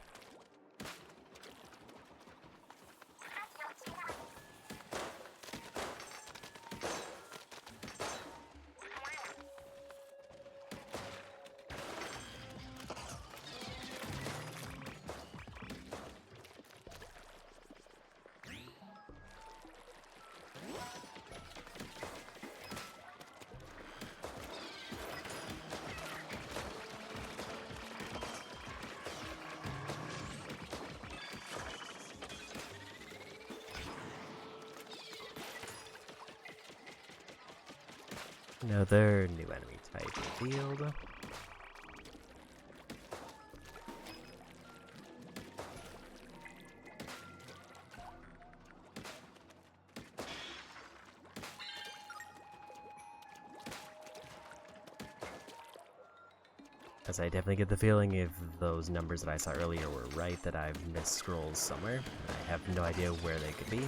Another new enemy type revealed. As I definitely get the feeling if those numbers that I saw earlier were right, that I've missed scrolls somewhere. I have no idea where they could be.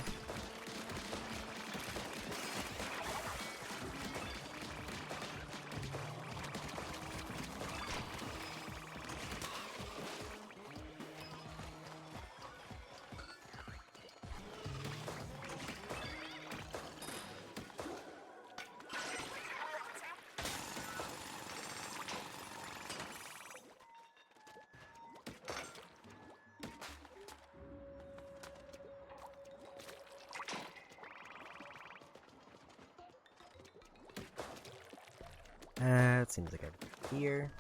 It seems like I'm here.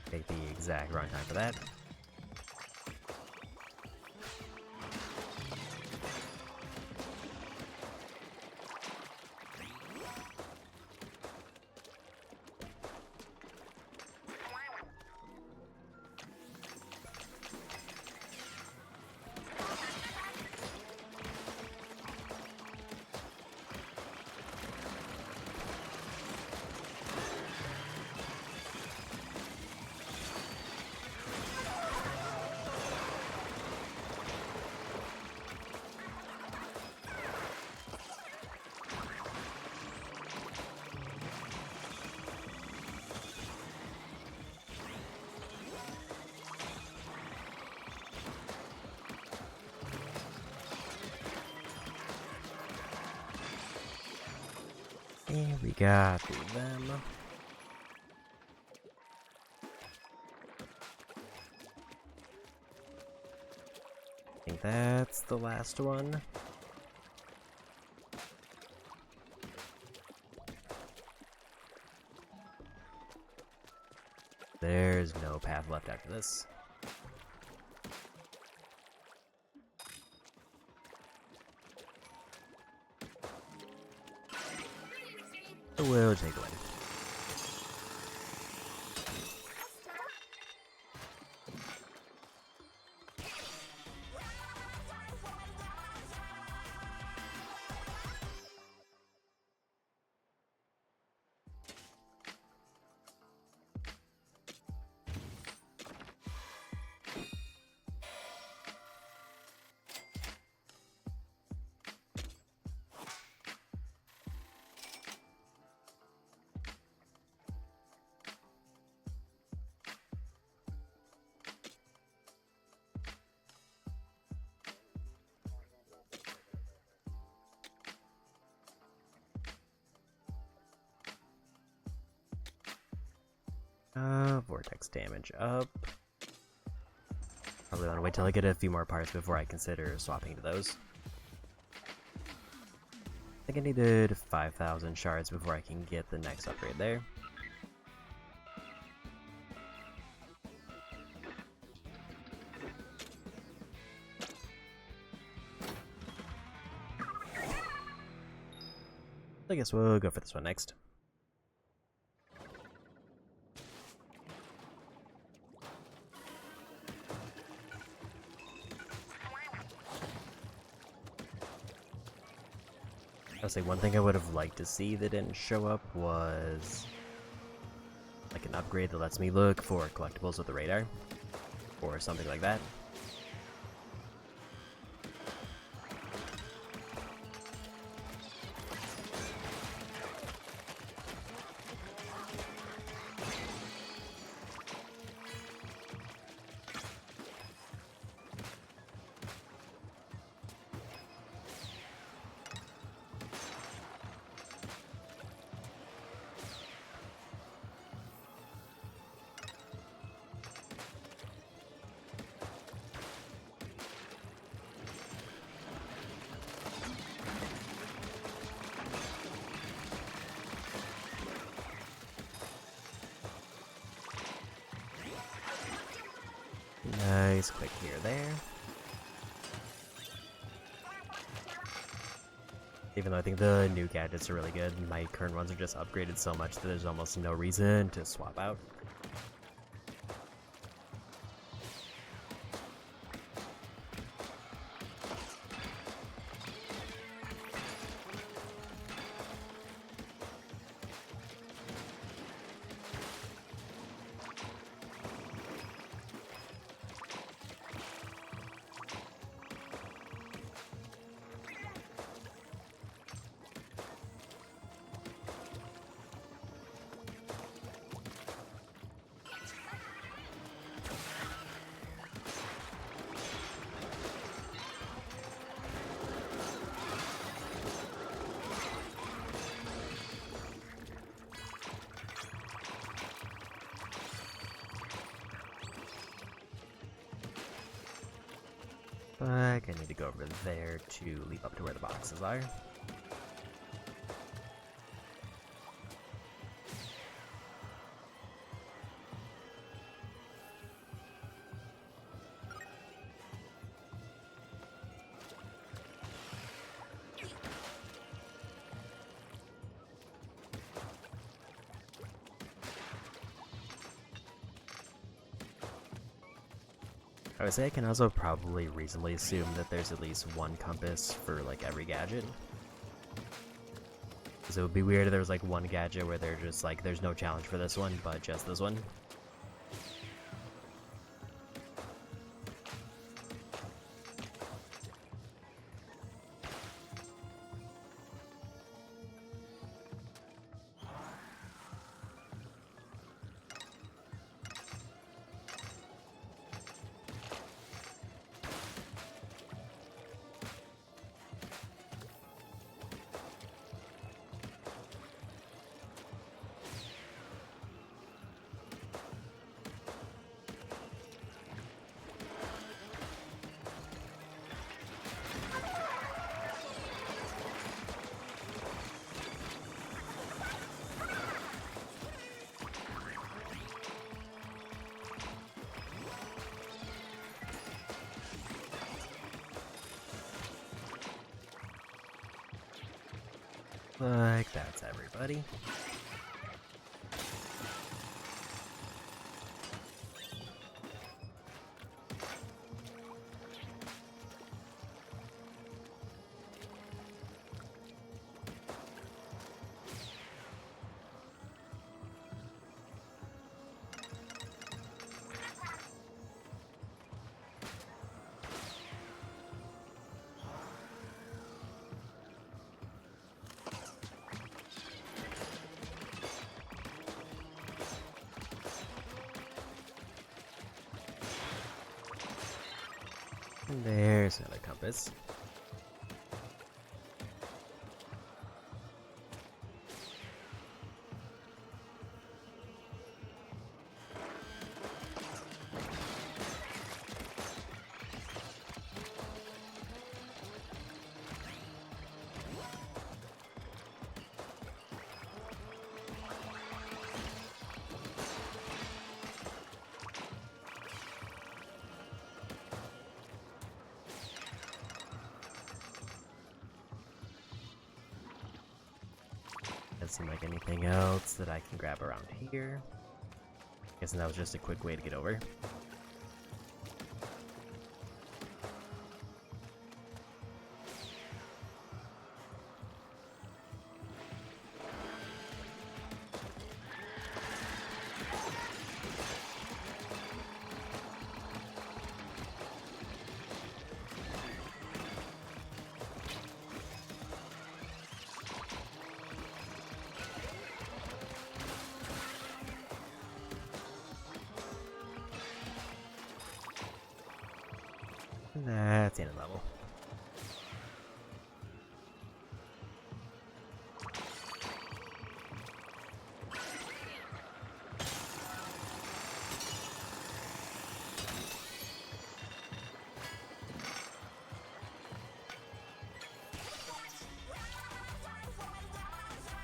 Take the exact runtime for that. And we got them. I think that's the last one. There's no path left after this. We'll take a win. Vortex damage up. Probably want to wait till I get a few more parts before I consider swapping to those. I think I needed 5,000 shards before I can get the next upgrade there. I guess we'll go for this one next. I'll say one thing I would have liked to see that didn't show up was like an upgrade that lets me look for collectibles with the radar or something like that. Nice quick here there. Even though I think the new gadgets are really good, my current ones are just upgraded so much that there's almost no reason to swap out. But I need to go over there to leap up to where the boxes are. I would say I can also probably reasonably assume that there's at least one compass for like every gadget. Because it would be weird if there was like one gadget where they're just like, there's no challenge for this one, but just this one. Like, that's everybody. And there's another compass. Doesn't seem like anything else that I can grab around here. Guessing that was just a quick way to get over. That's the end of the level.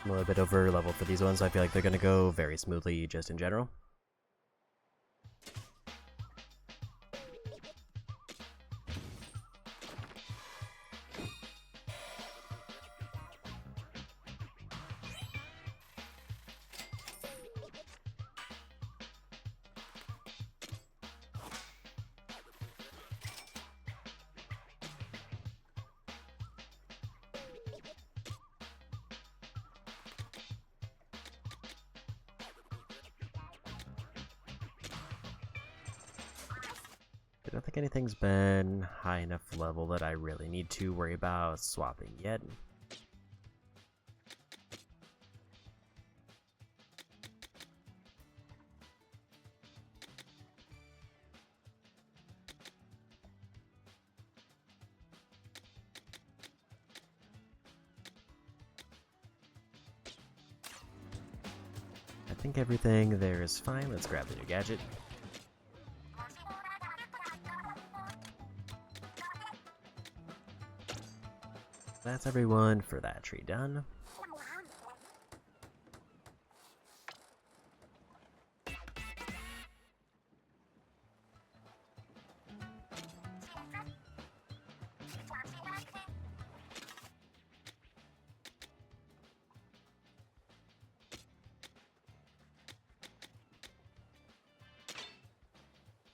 I'm a little bit over leveled for these ones, so I feel like they're gonna go very smoothly just in general. I don't think anything's been high enough level that I really need to worry about swapping yet. I think everything there is fine. Let's grab the new gadget. That's everyone for that tree done.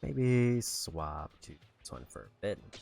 Maybe swap to this one for a bit.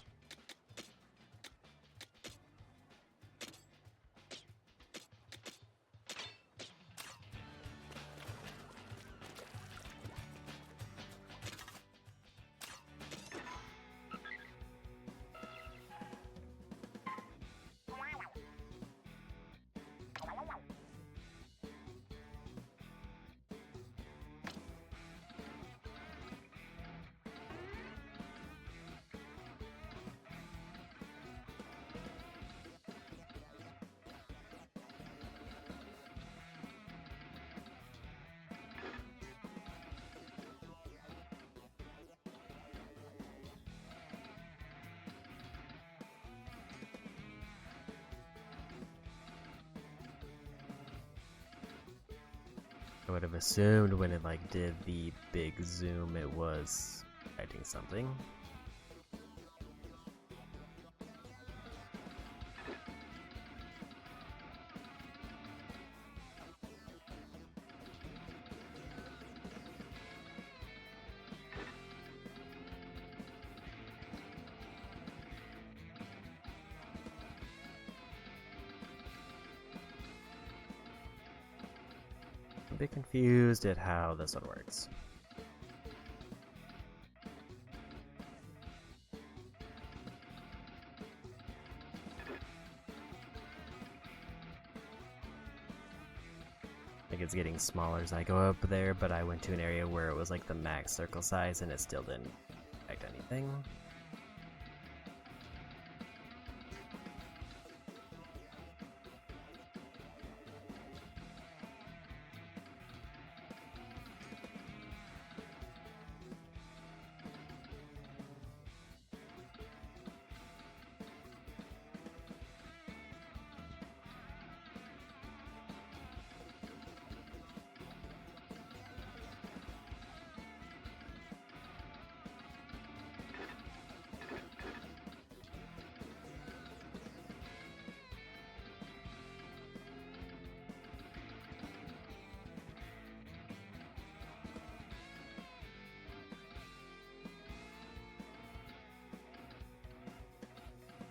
I would have assumed when it like did the big zoom it was expecting something. I'm a bit confused at how this one works. Like it's getting smaller as I go up there, but I went to an area where it was like the max circle size and it still didn't affect anything.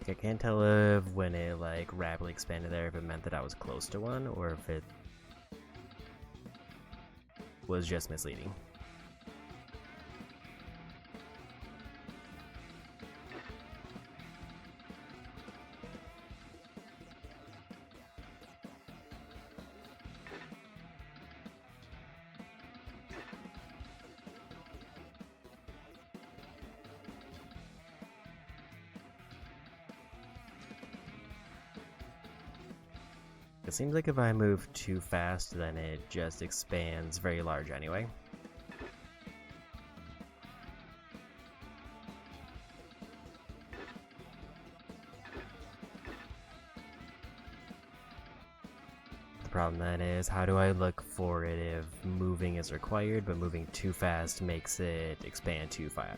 Like, I can't tell if when it, like, rapidly expanded there, if it meant that I was close to one, or if it was just misleading. It seems like if I move too fast, then it just expands very large anyway. The problem then is, how do I look for it if moving is required, but moving too fast makes it expand too far?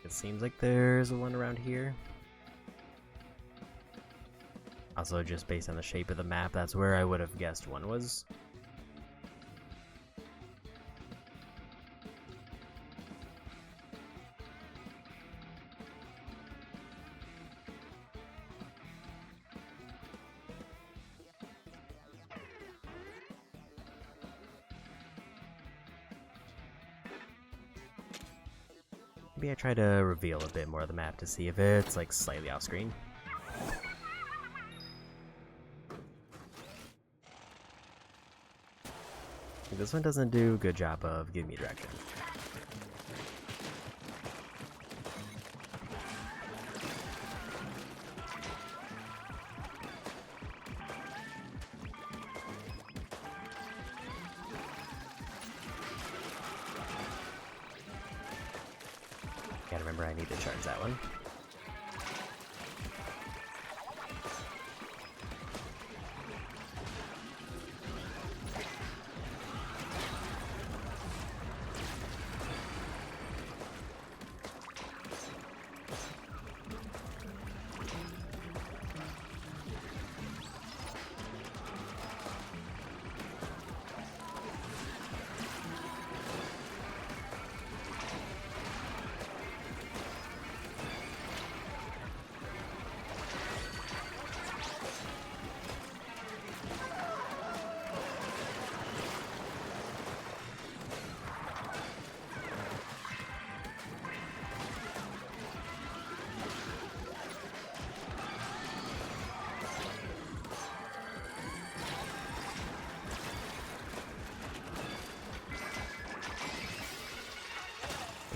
It seems like there's one around here. Also, just based on the shape of the map, that's where I would have guessed one was. Maybe I try to reveal a bit more of the map to see if it's like slightly off screen. This one doesn't do a good job of giving me direction. Gotta remember I need to charge that one.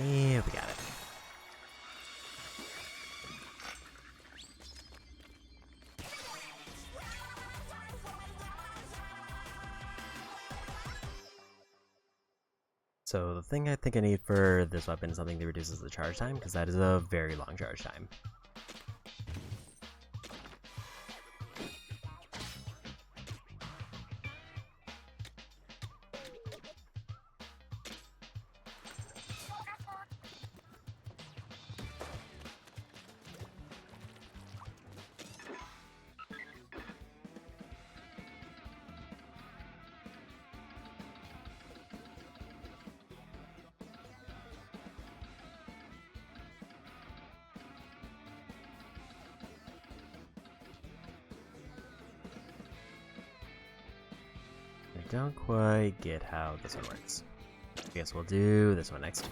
Yeah, we got it. So the thing I think I need for this weapon is something that reduces the charge time, because that is a very long charge time. I don't quite get how this one works. I guess we'll do this one next.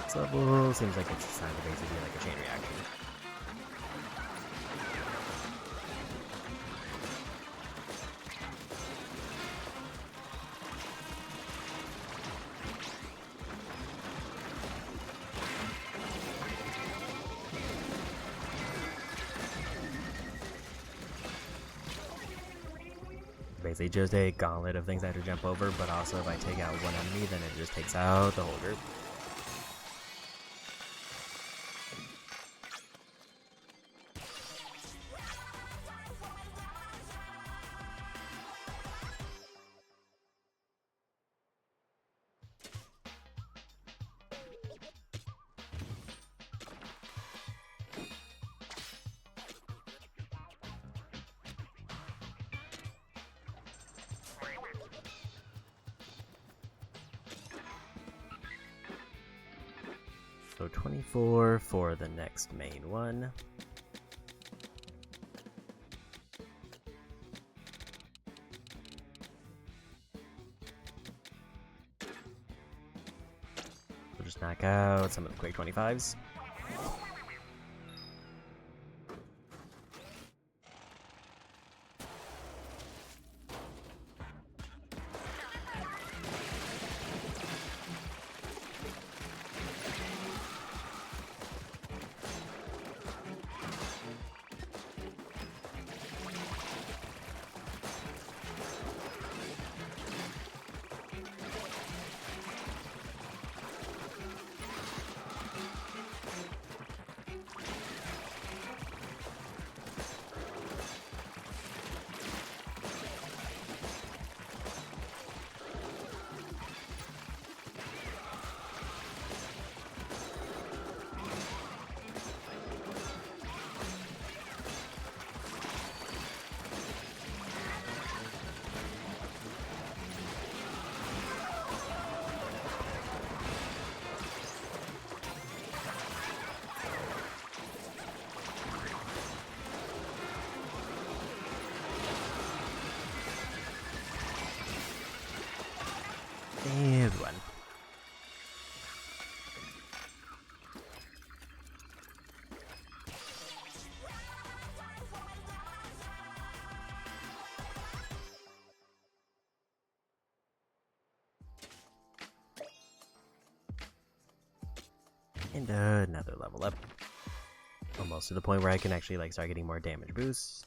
This level seems like it's designed to basically be like a chain reaction. Basically just a gauntlet of things I have to jump over, but also if I take out one enemy, then it just takes out the whole group. So 24 for the next main one. We'll just knock out some of the quick 25s. And one. And another level up. Almost to the point where I can actually like start getting more damage boosts.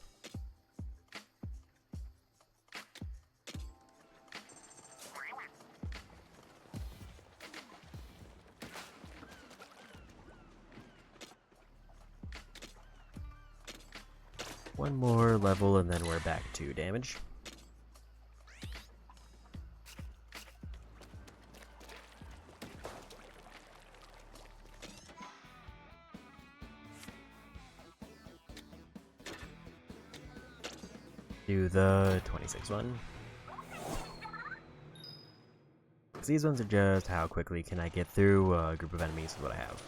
One more level and then we're back to damage. Do the 26 one. These ones are just how quickly can I get through a group of enemies with what I have.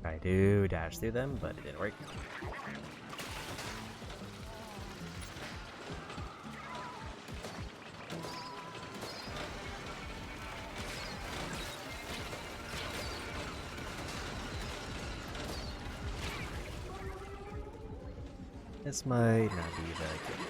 I do dash through them, but it didn't work. This might not be the good one.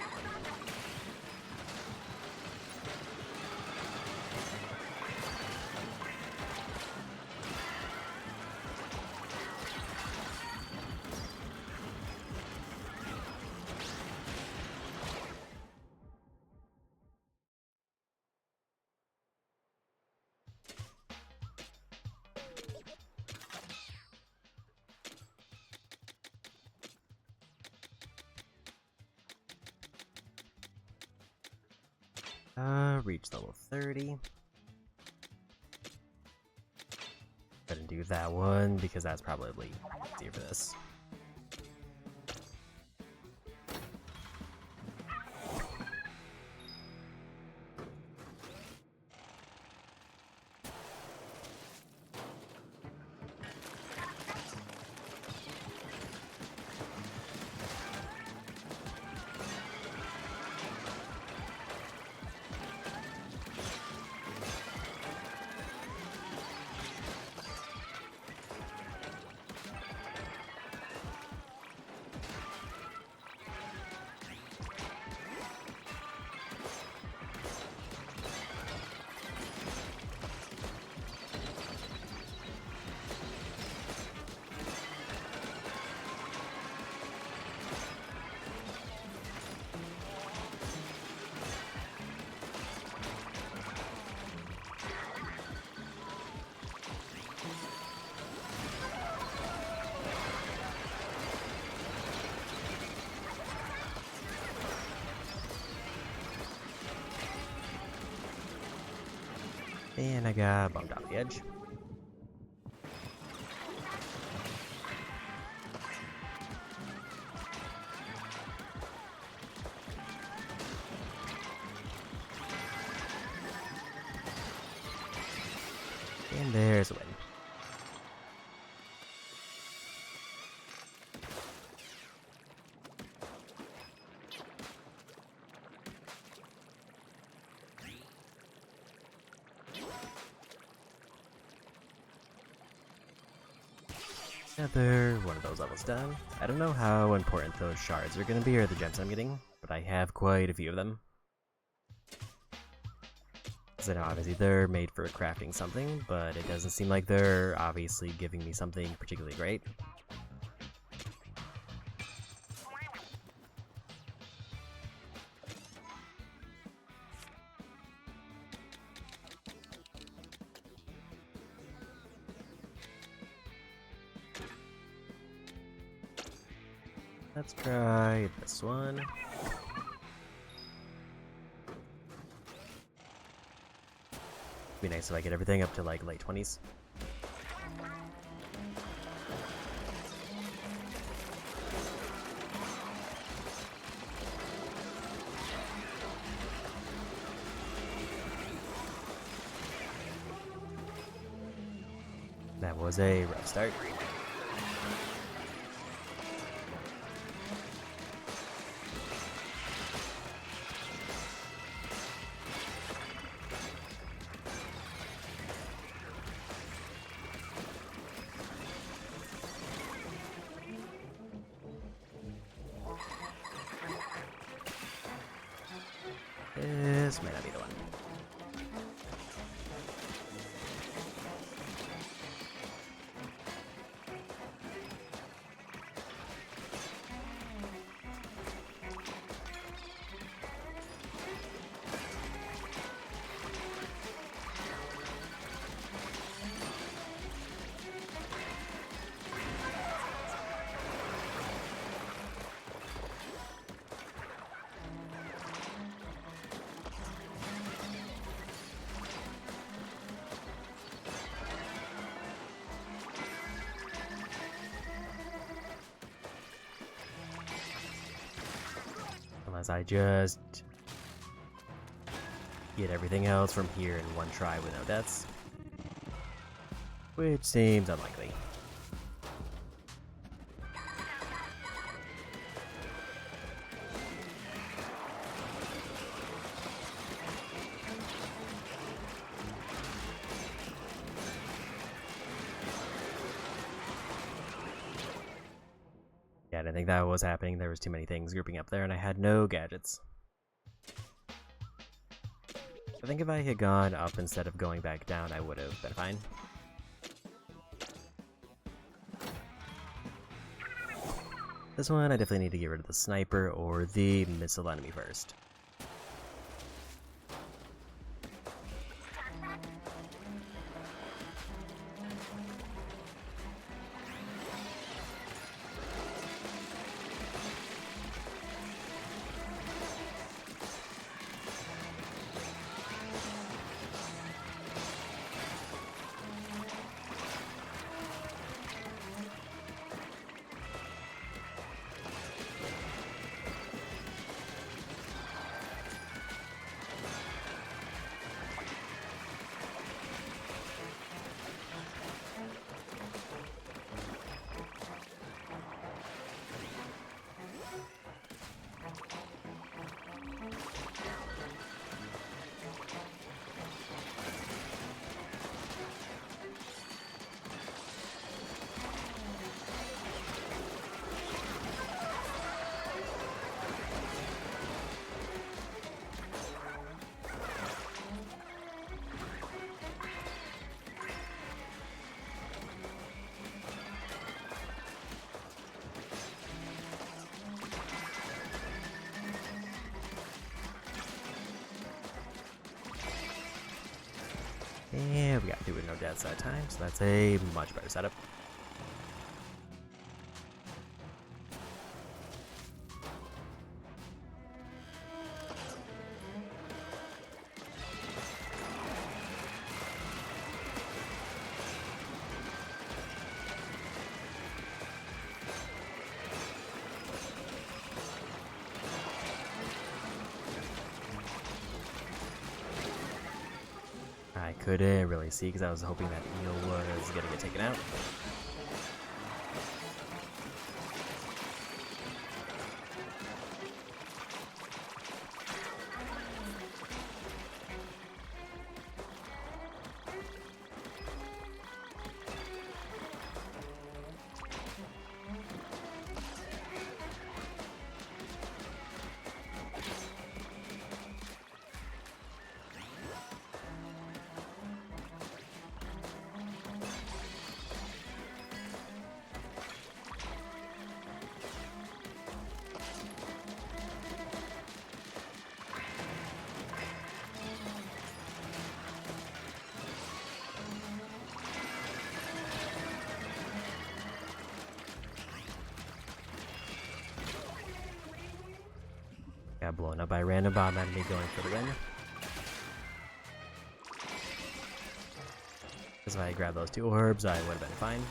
Reach level 30. Couldn't do that one because that's probably easier for this. And I got bumped off the edge. And there's a win. Another one of those levels done. I don't know how important those shards are going to be or the gems I'm getting, but I have quite a few of them. Because I know obviously they're made for crafting something, but it doesn't seem like they're obviously giving me something particularly great. Let's try this one. Be nice if I get everything up to like late 20s. That was a rough start. This may not be the one. Unless I just get everything else from here in one try with no deaths. Which seems unlikely. Yeah, I didn't think that was happening. There was too many things grouping up there and I had no gadgets. I think if I had gone up instead of going back down, I would have been fine. This one, I definitely need to get rid of the sniper or the missile enemy first. And we got through with no deaths that time, so that's a much better setup. couldn't really see because I was hoping that eel was gonna get taken out. Got blown up by a random bomb enemy going for the win. Because if I had grabbed those 2 orbs, I would have been fine.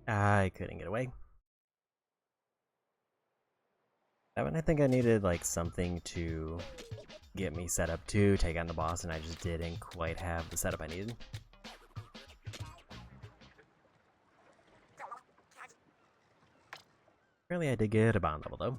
I couldn't get away. That one I think I needed like something to get me set up to take on the boss, and I just didn't quite have the setup I needed. Apparently I did get a bomb level though.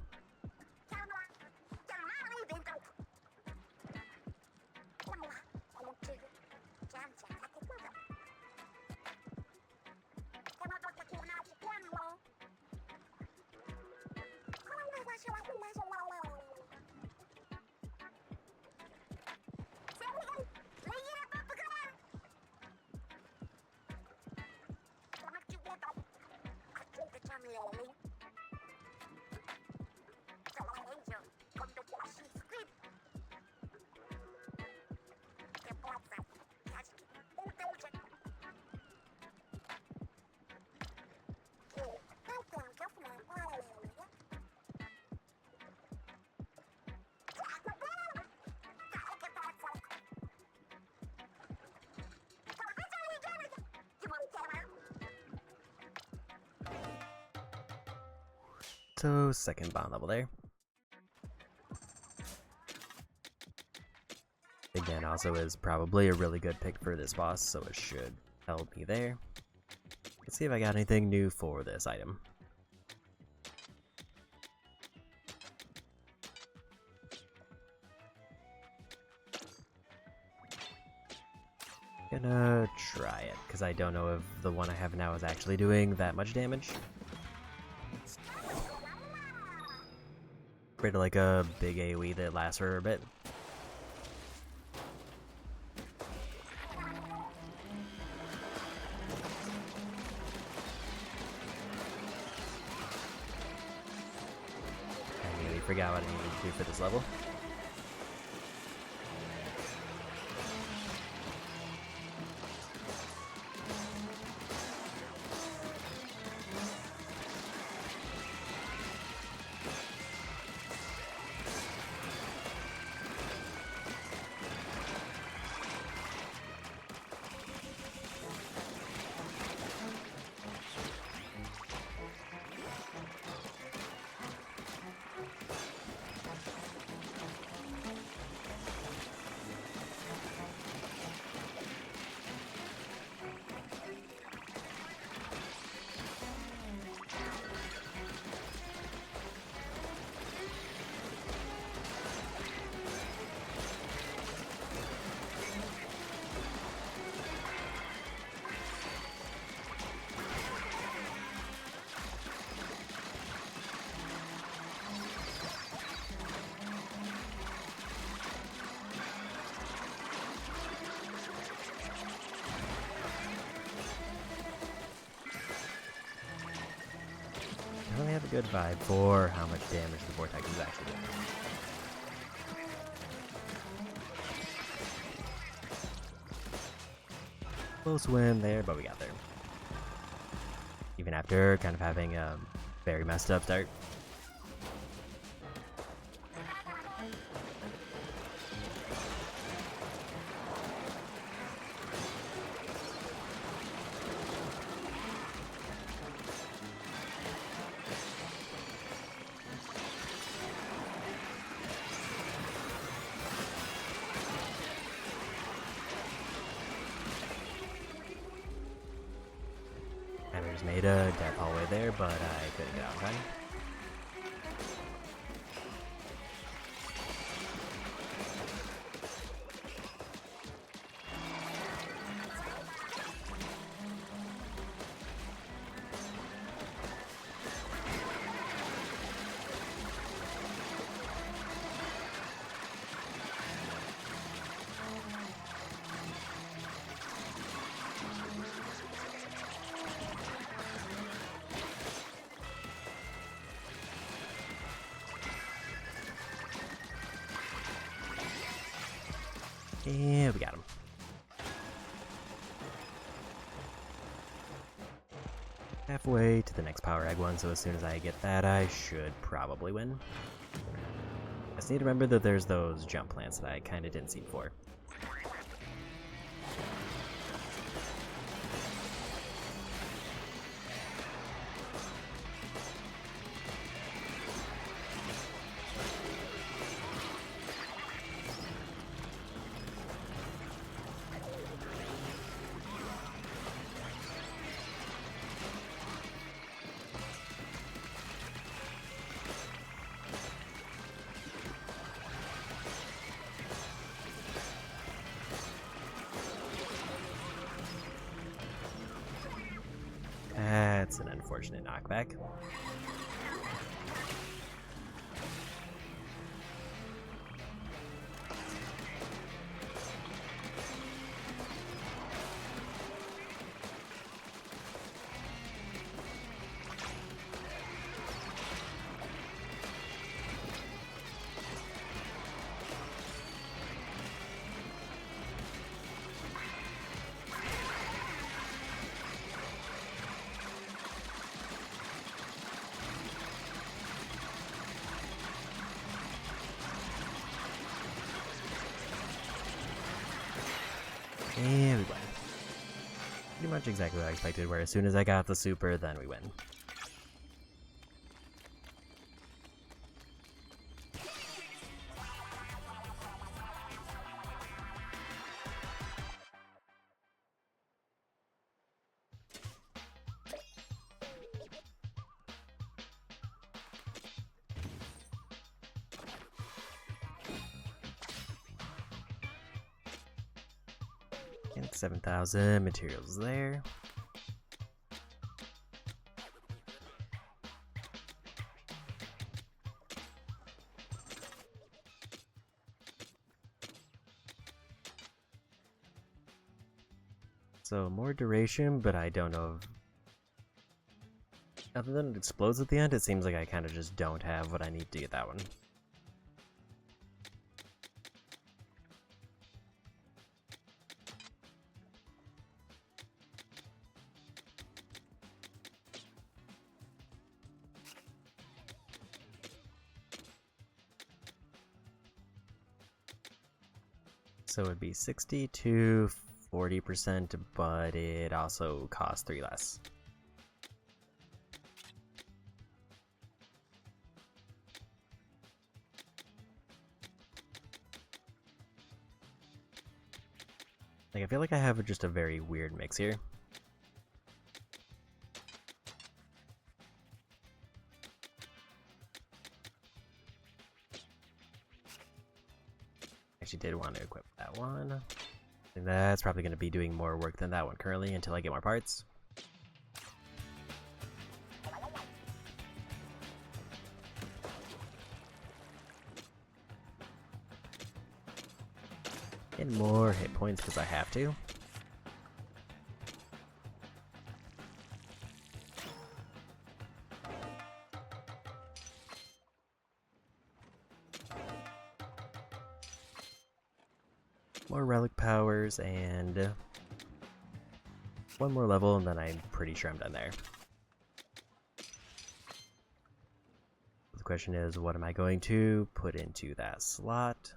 So, second bomb level there. Again, also is probably a really good pick for this boss, so it should help me there. Let's see if I got anything new for this item. Gonna try it, because I don't know if the one I have now is actually doing that much damage. Create like a big AoE that lasts for a bit. I nearly forgot what I needed to do for this level. good vibe for how much damage the vortex is actually doing. Close win there, but we got there. Even after kind of having a very messed up start. Hammers made a death hallway there, but I couldn't get out in time. Yeah, we got him. Halfway to the next Power Egg one, so as soon as I get that, I should probably win. I just need to remember that there's those jump plants that I kind of didn't see before. That's an unfortunate knockback. And we win. Pretty much exactly what I expected, where as soon as I got the super, then we win. And 7,000 materials there. So more duration, but I don't know if... Other than it explodes at the end, it seems like I kind of just don't have what I need to get that one. So it'd be 60 to 40%, but it also costs 3 less. Like, I feel like I have just a very weird mix here. Actually did want to equip that one. And that's probably going to be doing more work than that one currently until I get more parts. And more hit points because I have to. more relic powers and one more level, and then I'm pretty sure I'm done there. The question is, what am I going to put into that slot?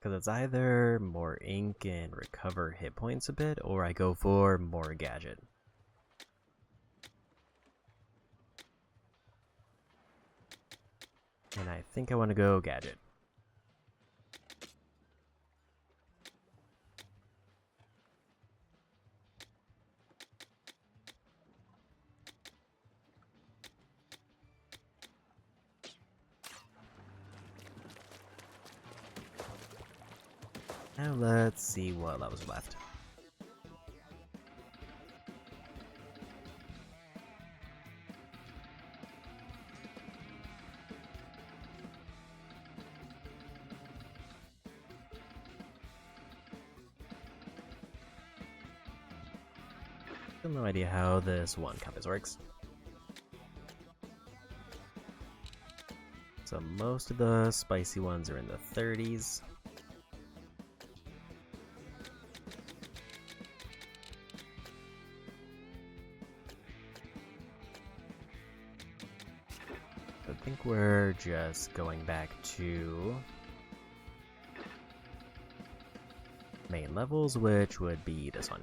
Because it's either more ink and recover hit points a bit, or I go for more gadget. And I think I want to go gadget. Now let's see what levels are left. I have no idea how this one compass works. So most of the spicy ones are in the 30s. I think we're just going back to main levels, which would be this one.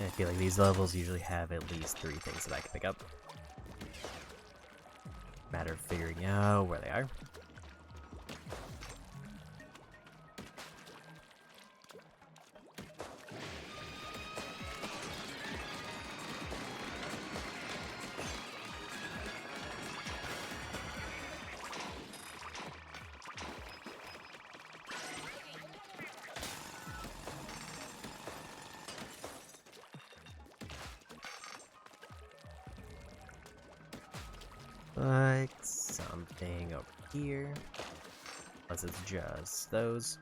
I feel like these levels usually have at least 3 things that I can pick up. Matter of figuring out where they are. Like something over here. Unless it's just those.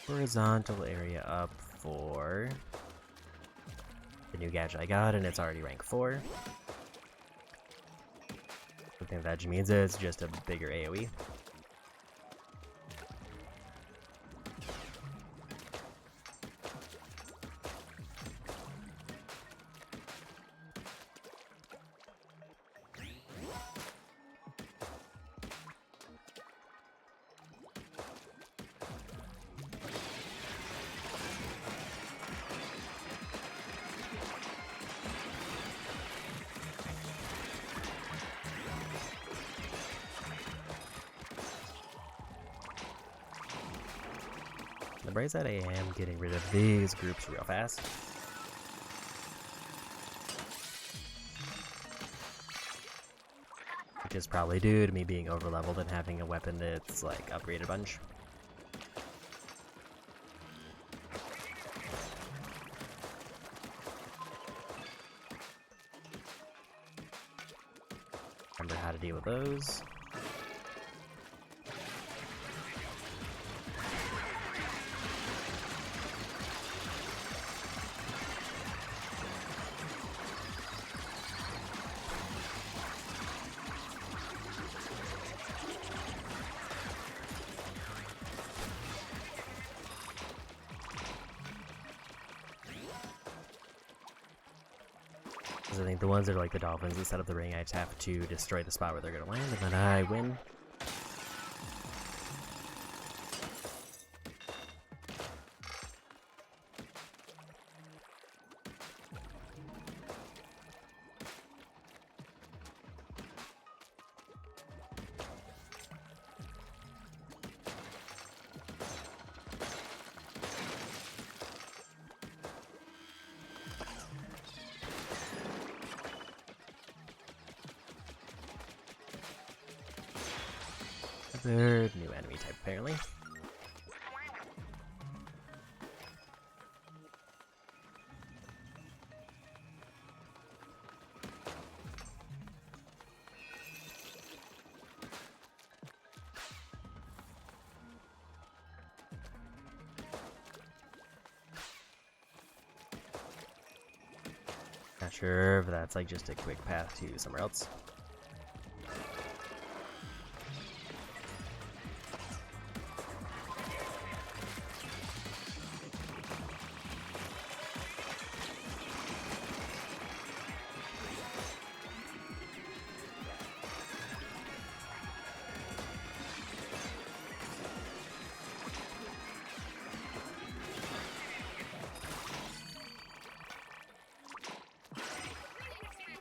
Horizontal area up for the new gadget I got, and it's already rank 4. I think that just means it's just a bigger AoE. The bright side, I am getting rid of these groups real fast. Which is probably due to me being overleveled and having a weapon that's like upgraded a bunch. Remember how to deal with those. Because I think the ones that are like the dolphins that set up the ring, I just have to destroy the spot where they're gonna land, and then I win. Third new enemy type, apparently. Not sure if that's like just a quick path to somewhere else.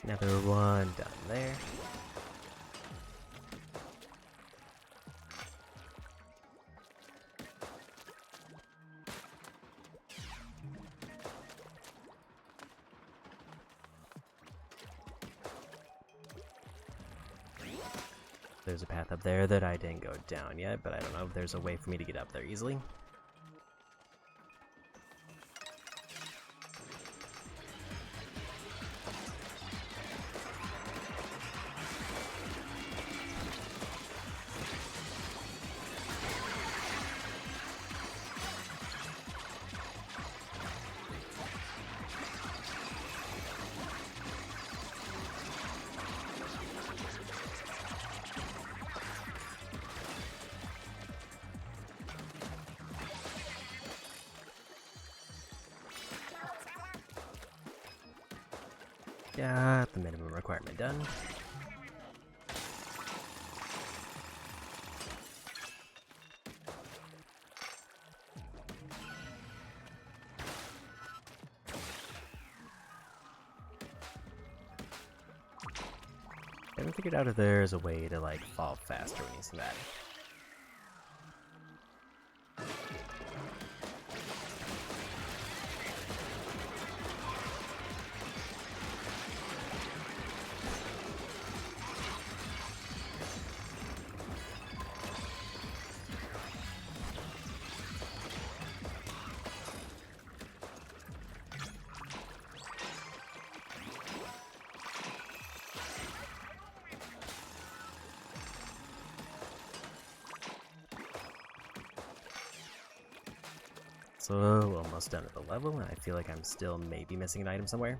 Another one down there. There's a path up there that I didn't go down yet, but I don't know if there's a way for me to get up there easily. Got the minimum requirement done. I haven't figured out if there's a way to like fall faster when using that. So, almost done with the level, and I feel like I'm still maybe missing an item somewhere.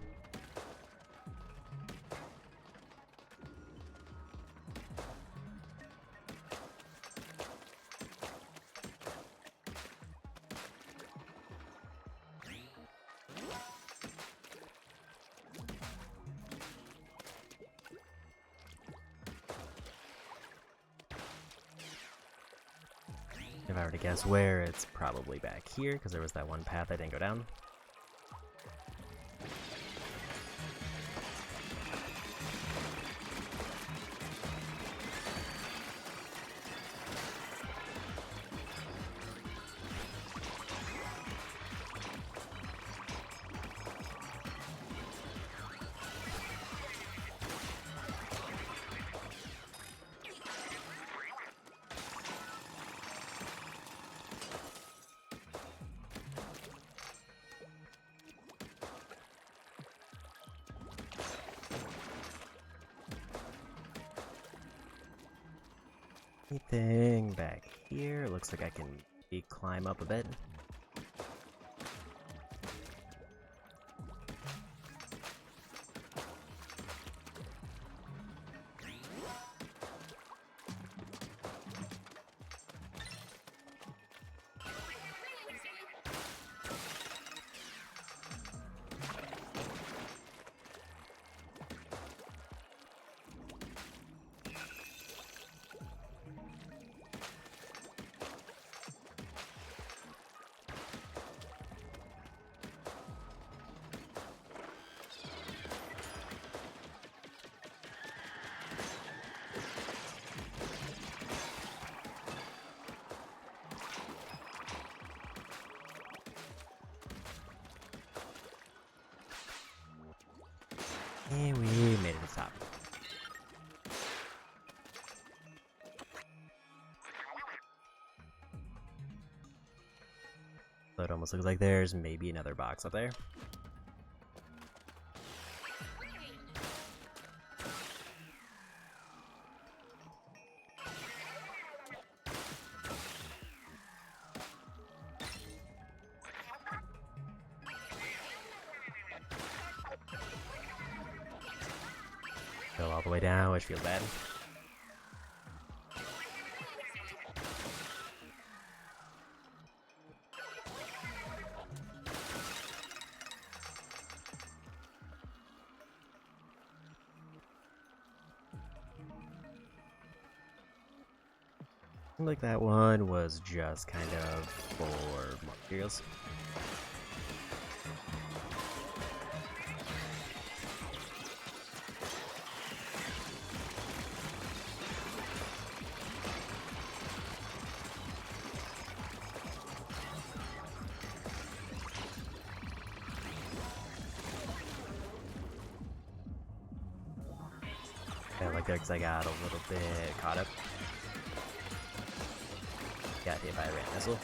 If I were to guess where, it's probably back here, because there was that one path I didn't go down. Anything back here? It looks like I can maybe climb up a bit. And we made it to the top. So it almost looks like there's maybe another box up there. Go all the way down, which feels bad. Like that one was just kind of for more materials. Yeah, like that because I got a little bit caught up. Got hit by a random missile.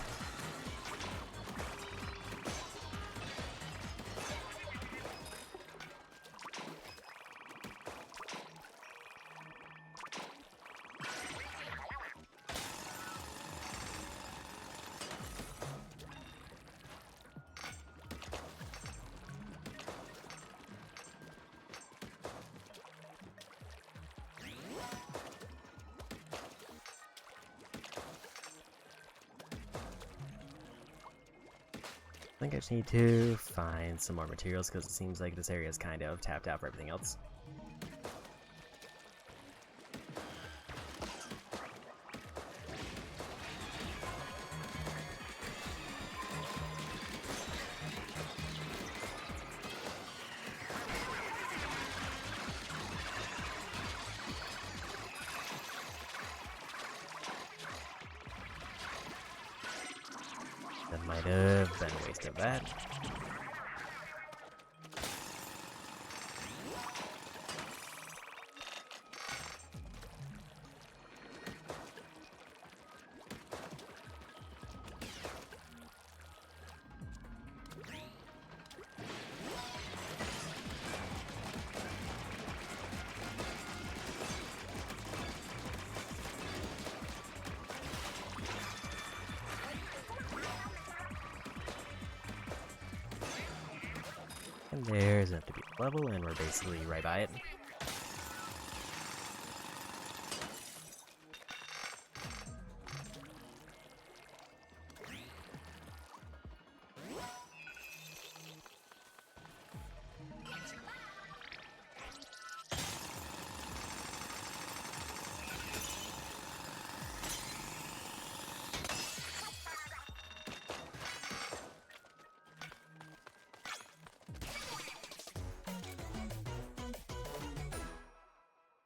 I think I just need to find some more materials because it seems like this area is kind of tapped out for everything else. That might have been a waste of that. And there's enough to be level, and we're basically right by it.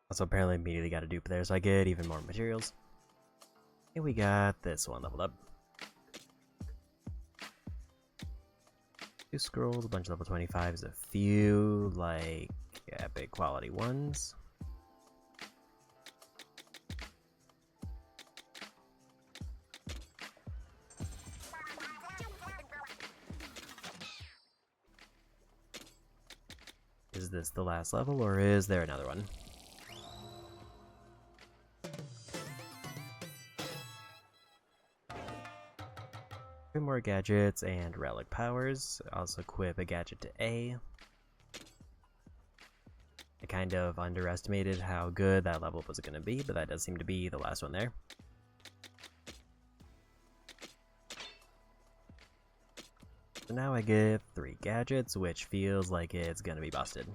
Also, apparently immediately got a dupe there, so I get even more materials. And we got this one leveled up. 2 scrolls, a bunch of level 25s, a few, like, epic quality ones. Is this the last level, or is there another one? 2 more gadgets and relic powers. Also equip a gadget to A. I kind of underestimated how good that level was going to be, but that does seem to be the last one there. So now I get 3 gadgets, which feels like it's going to be busted.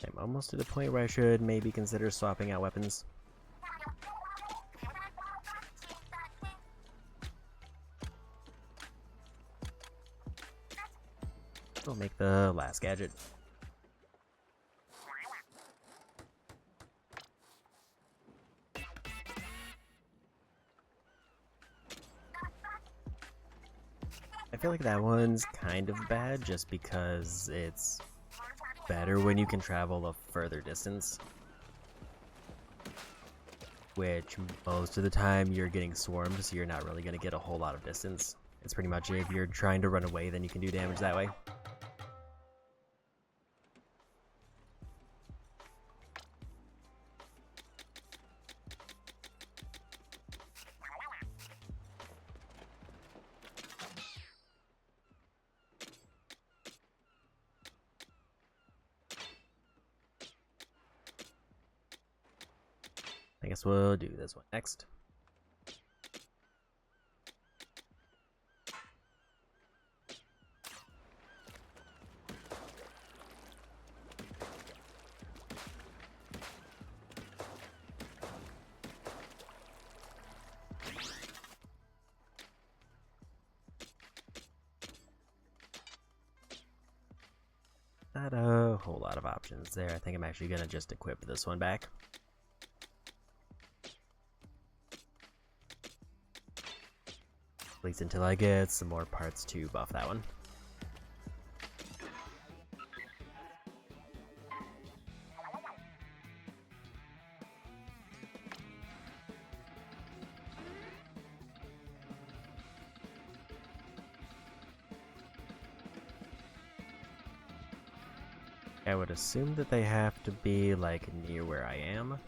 I'm almost to the point where I should maybe consider swapping out weapons. We'll make the last gadget. I feel like that one's kind of bad just because it's better when you can travel a further distance. Which most of the time you're getting swarmed, so you're not really going to get a whole lot of distance. It's pretty much if you're trying to run away, then you can do damage that way. I guess we'll do this one next. Not a whole lot of options there. I think I'm actually going to just equip this one back. At least until I get some more parts to buff that one. I would assume that they have to be, like, near where I am.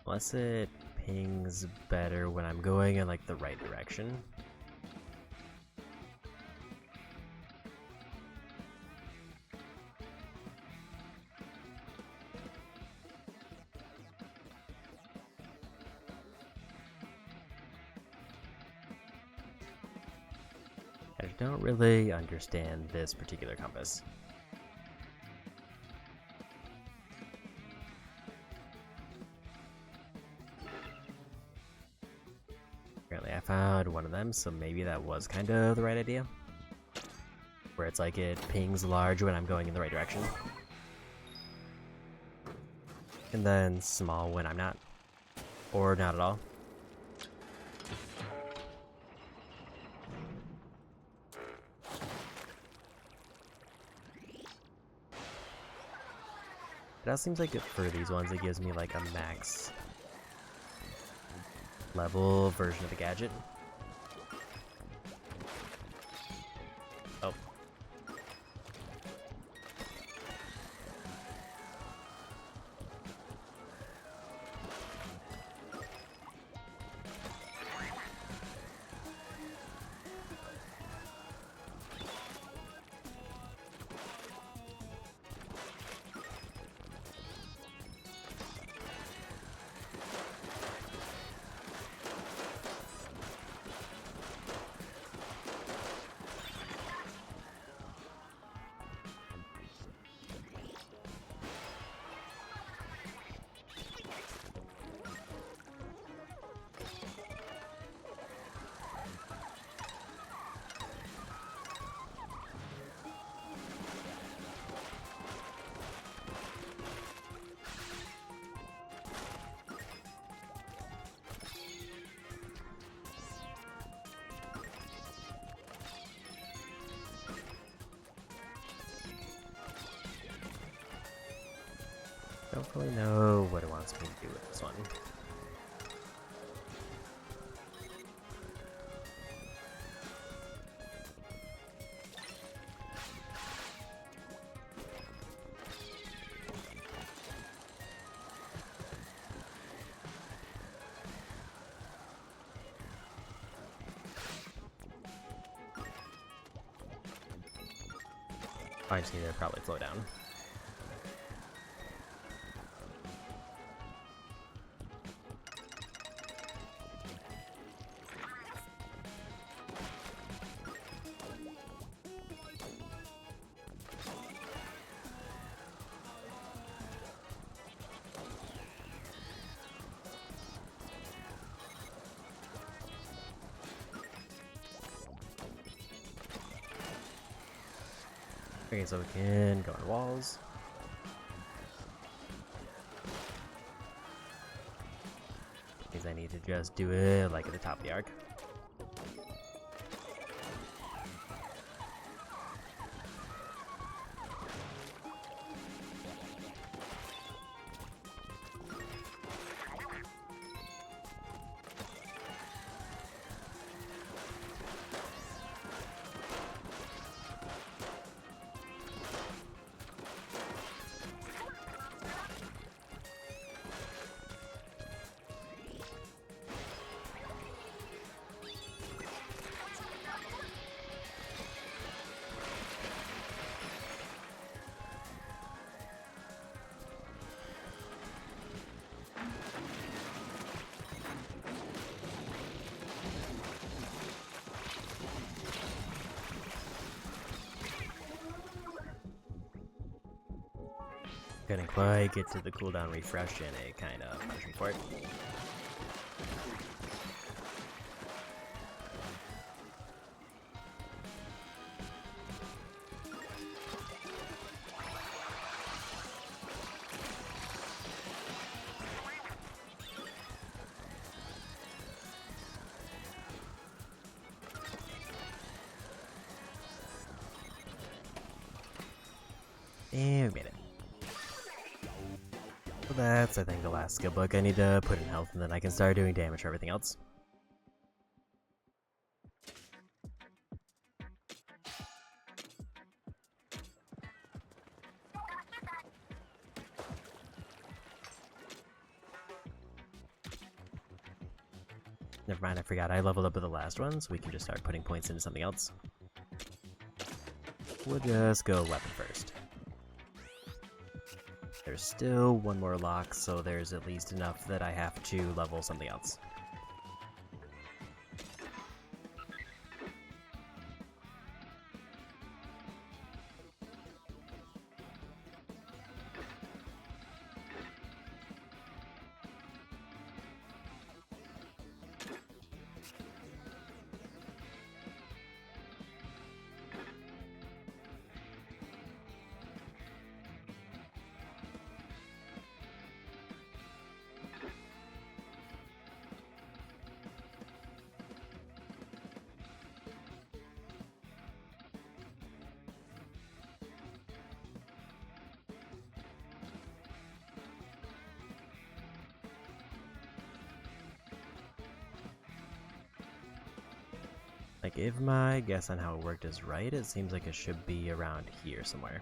Unless it pings better when I'm going in, like, the right direction. I don't really understand this particular compass. Apparently I found one of them, so maybe that was kind of the right idea. Where it's like it pings large when I'm going in the right direction. And then small when I'm not. Or not at all. It also seems like for these ones it gives me like a max level version of the gadget. Oh. Don't really know what it wants me to do with this one. I just need to probably slow down. Okay, so we can go on walls. Because I need to just do it like at the top of the arc. Couldn't quite get to the cooldown refresh and it kind of punished me for it. And we made it. So that's, I think, the last skill book. I need to put in health and then I can start doing damage for everything else. Never mind, I forgot. I leveled up with the last one, so we can just start putting points into something else. We'll just go weapon first. There's still one more lock, so there's at least enough that I have to level something else. Like, if my guess on how it worked is right, it seems like it should be around here somewhere.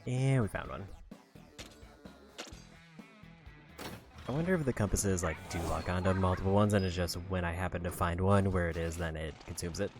And we found one. I wonder if the compasses like do lock onto multiple ones and it's just when I happen to find one where it is, then it consumes it.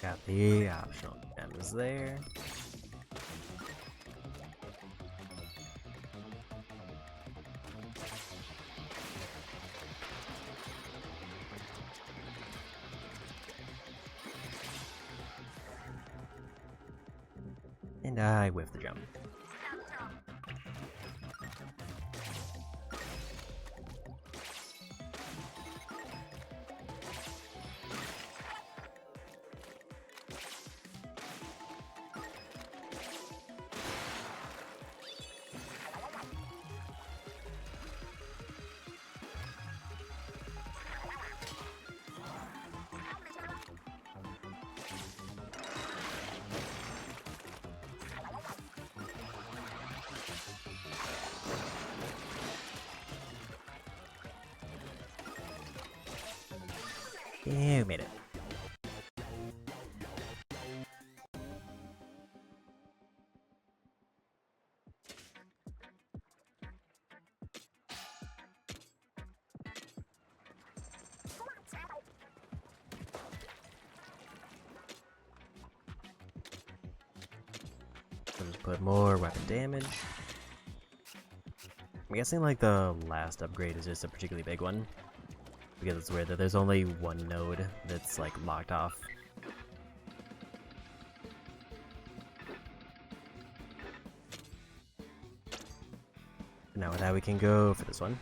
Got the optional gems there. And I whiffed the jump. Yeah, we made it. I'll just put more weapon damage. I'm guessing like the last upgrade is just a particularly big one. Because it's weird that there's only one node that's like locked off. Now with that we can go for this one.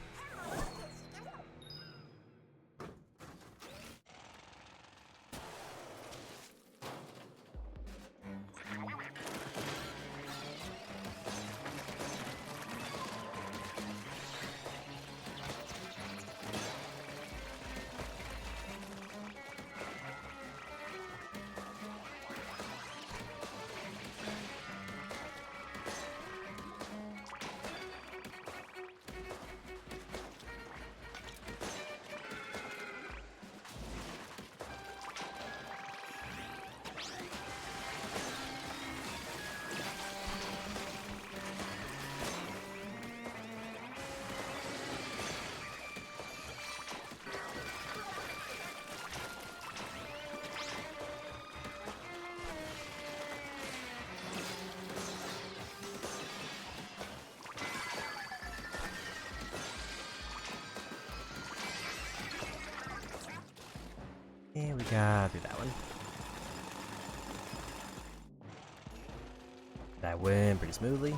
And we got through that one. That went pretty smoothly.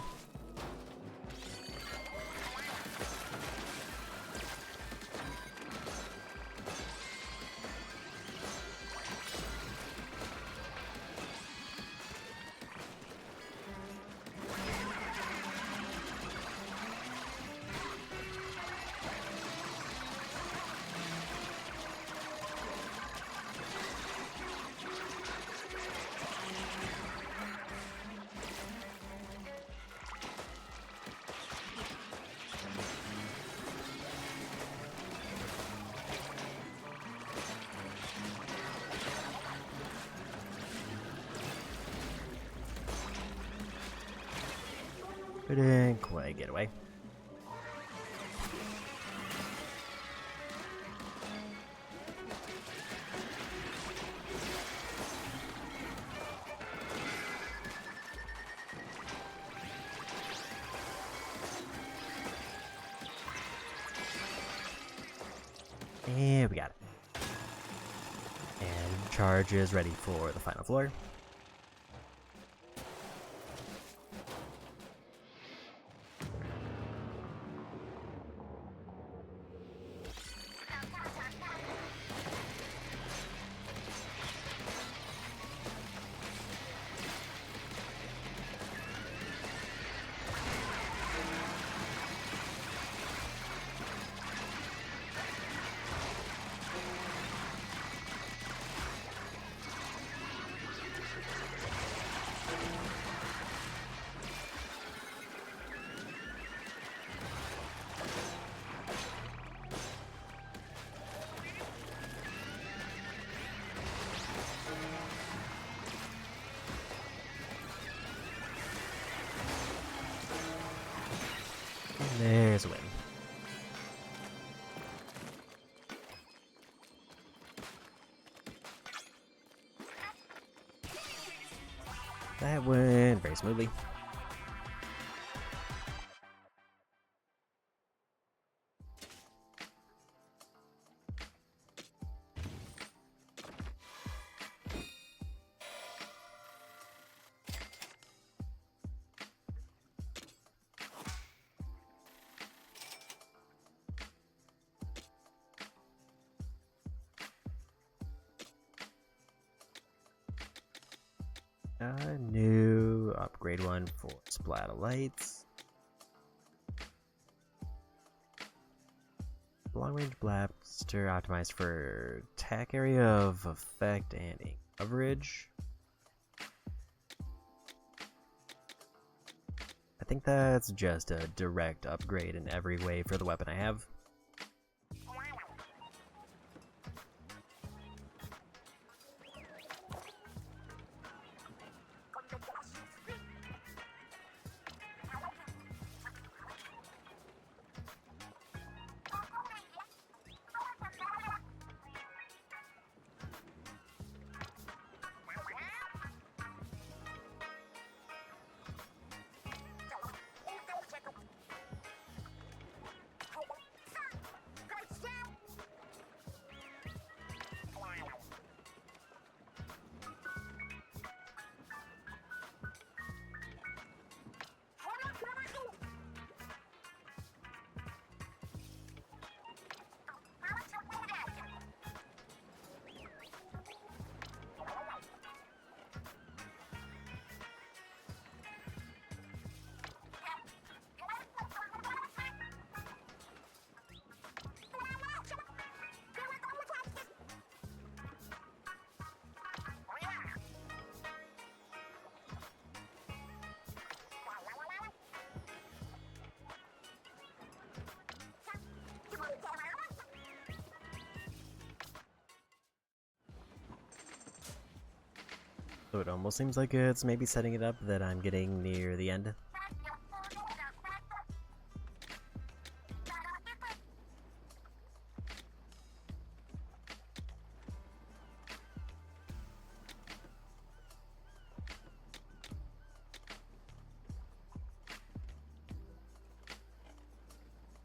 We didn't quite get away. And we got it. And charge is ready for the final floor. That went very smoothly. A new upgrade one for splatter lights. Long range blaster optimized for attack area of effect and ink coverage. I think that's just a direct upgrade in every way for the weapon I have. So it almost seems like it's maybe setting it up that I'm getting near the end.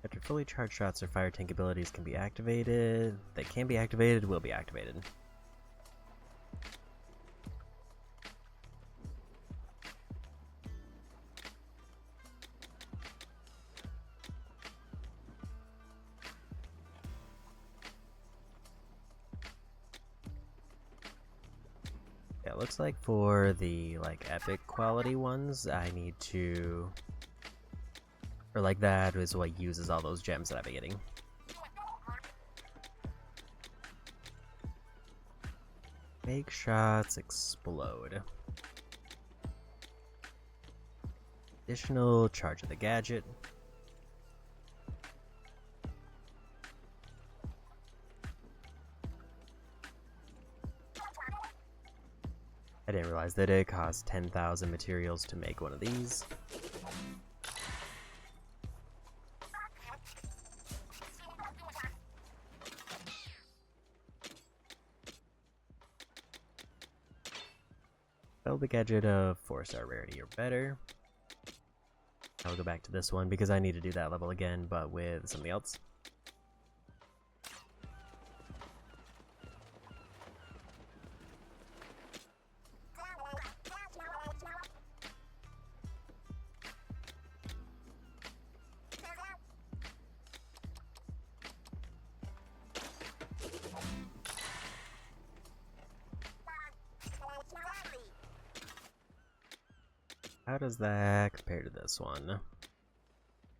After fully charged shots or fire tank abilities can be activated. They can be activated, will be activated. Yeah, it looks like for the epic quality ones, I need to, or that is what uses all those gems that I've been getting. Make shots explode. Additional charge of the gadget. I didn't realize that it cost 10,000 materials to make one of these. Build the gadget of 4-star rarity or better. I'll go back to this one because I need to do that level again, but with something else. How does that compare to this one?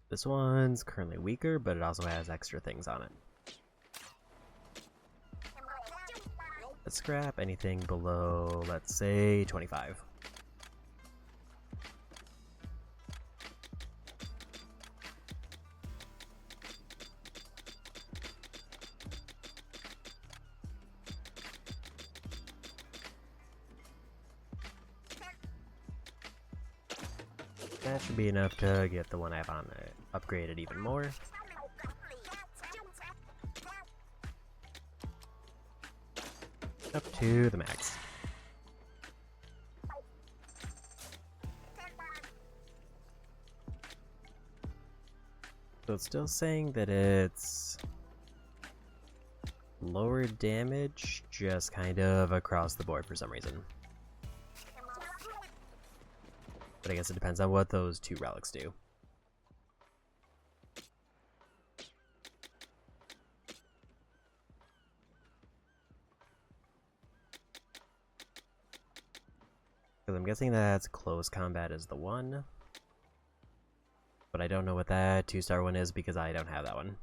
This one's currently weaker, but it also has extra things on it. Let's scrap anything below, let's say, 25. That should be enough to get the one I have on upgraded even more. Up to the max. So it's still saying that it's lower damage, just kind of across the board for some reason. But I guess it depends on what those two relics do. Because I'm guessing that's close combat is the one. But I don't know what that 2-star one is because I don't have that one.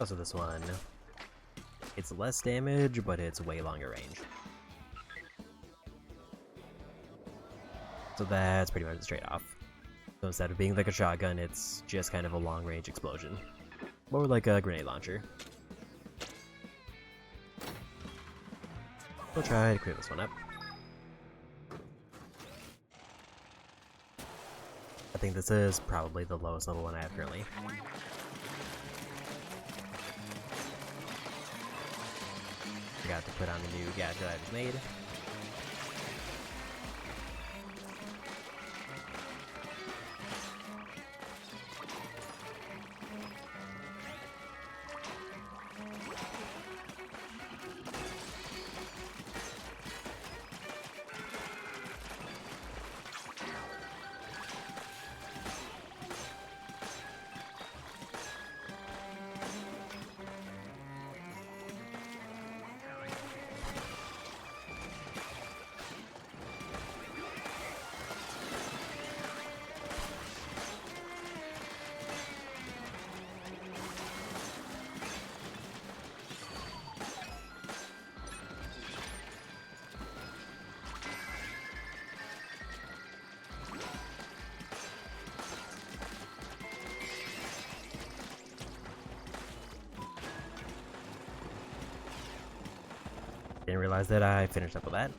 Also this one, it's less damage, but it's way longer range. So that's pretty much the trade-off. So instead of being like a shotgun, it's just kind of a long-range explosion. More like a grenade launcher. We'll try to clear this one up. I think this is probably the lowest level one I have currently. Forgot to put on the new gadget I just made. Didn't realize that I finished up with that.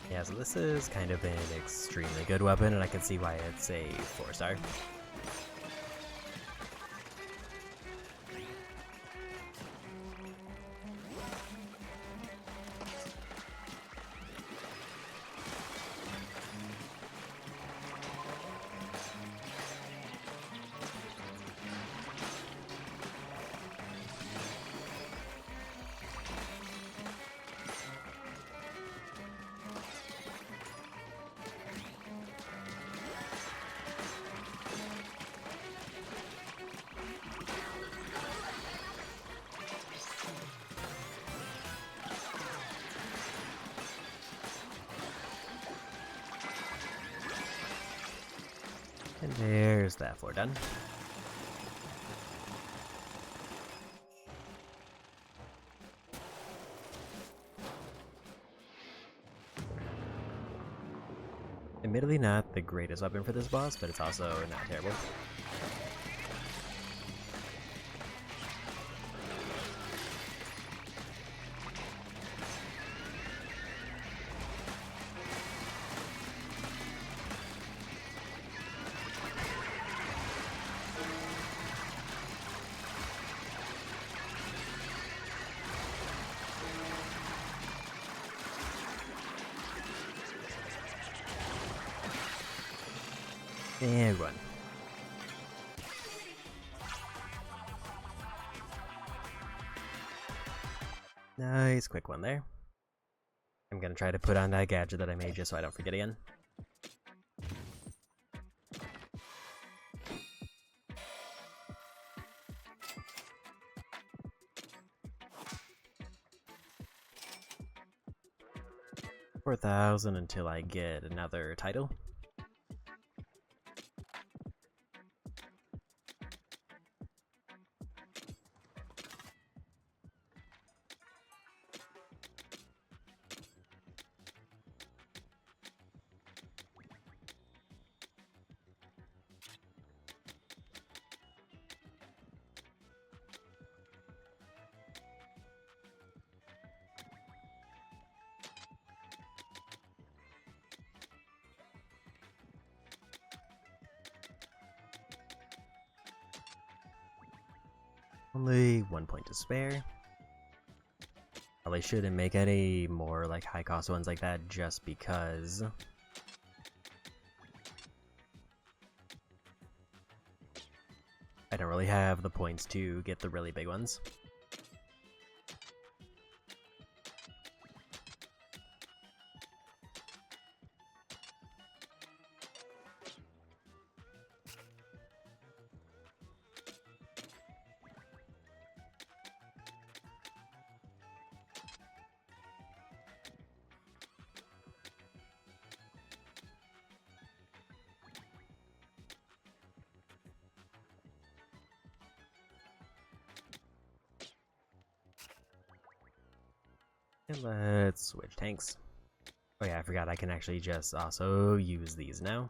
Yeah, so this is kind of an extremely good weapon, and I can see why it's a 4-star. And there's that floor done. Admittedly not the greatest weapon for this boss, but it's also not terrible. And run. Nice quick one there. I'm gonna try to put on that gadget that I made just so I don't forget again. $4,000 until I get another title. Only 1 point to spare. Probably shouldn't make any more like high cost ones like that just because I don't really have the points to get the really big ones. And let's switch tanks. Oh yeah, I forgot I can actually just also use these now.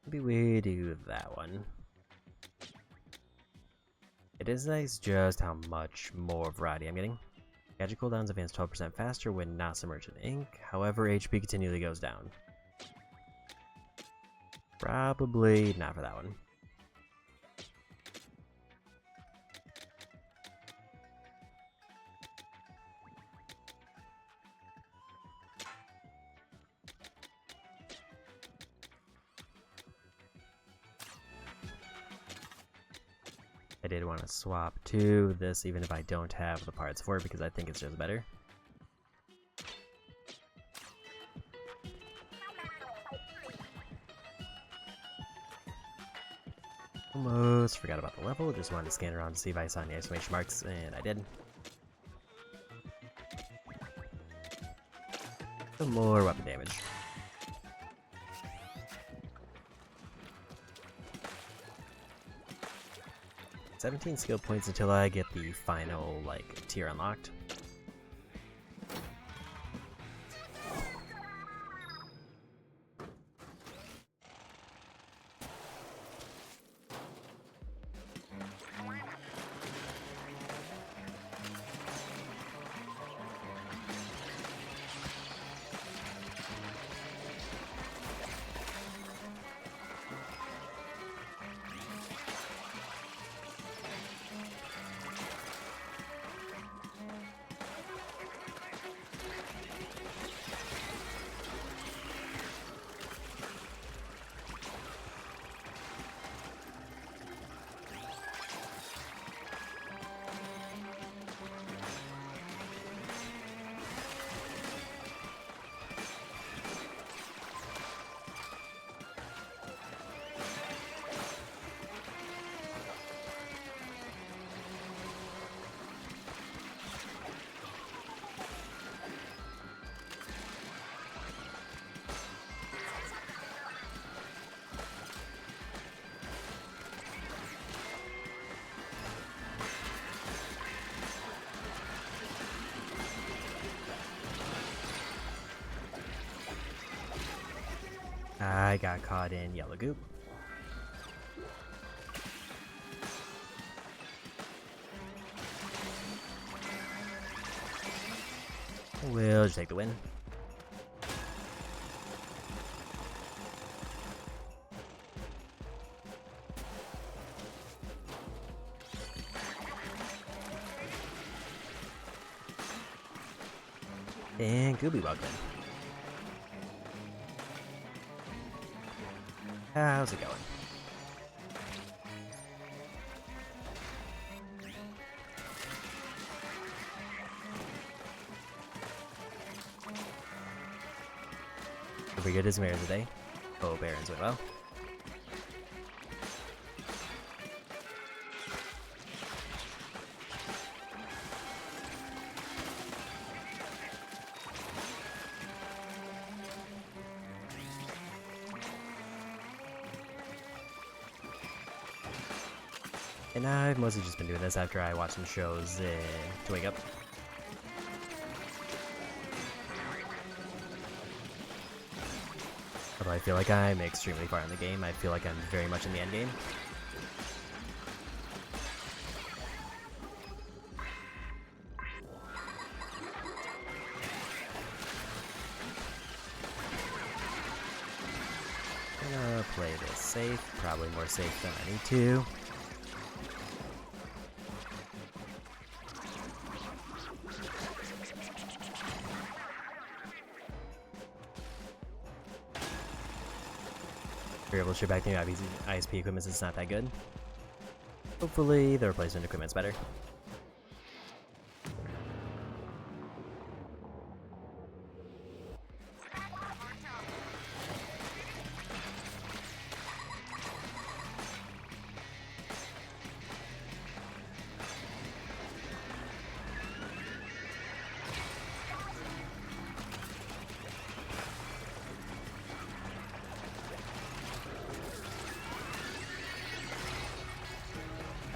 Maybe we do that one. It is nice just how much more variety I'm getting. Gadget cooldowns advance 12% faster when not submerged in ink, however HP continually goes down. Probably not for that one. I did want to swap to this even if I don't have the parts for it because I think it's just better. Almost forgot about the level, just wanted to scan around to see if I saw any exclamation marks, and I did. Some more weapon damage. 17 skill points until I get the final, like, tier unlocked. I got caught in yellow goop. We'll just take the win. And Gooby walked in. How's it going? Pretty good as Mayor today. Oh, Barons went well. And I've mostly just been doing this after I watch some shows to wake up. Although I feel like I'm extremely far in the game, I feel like I'm very much in the end game. play this safe, probably more safe than I need to. You're able to ship back new ISP equipment is not that good. Hopefully the replacement equipment's better.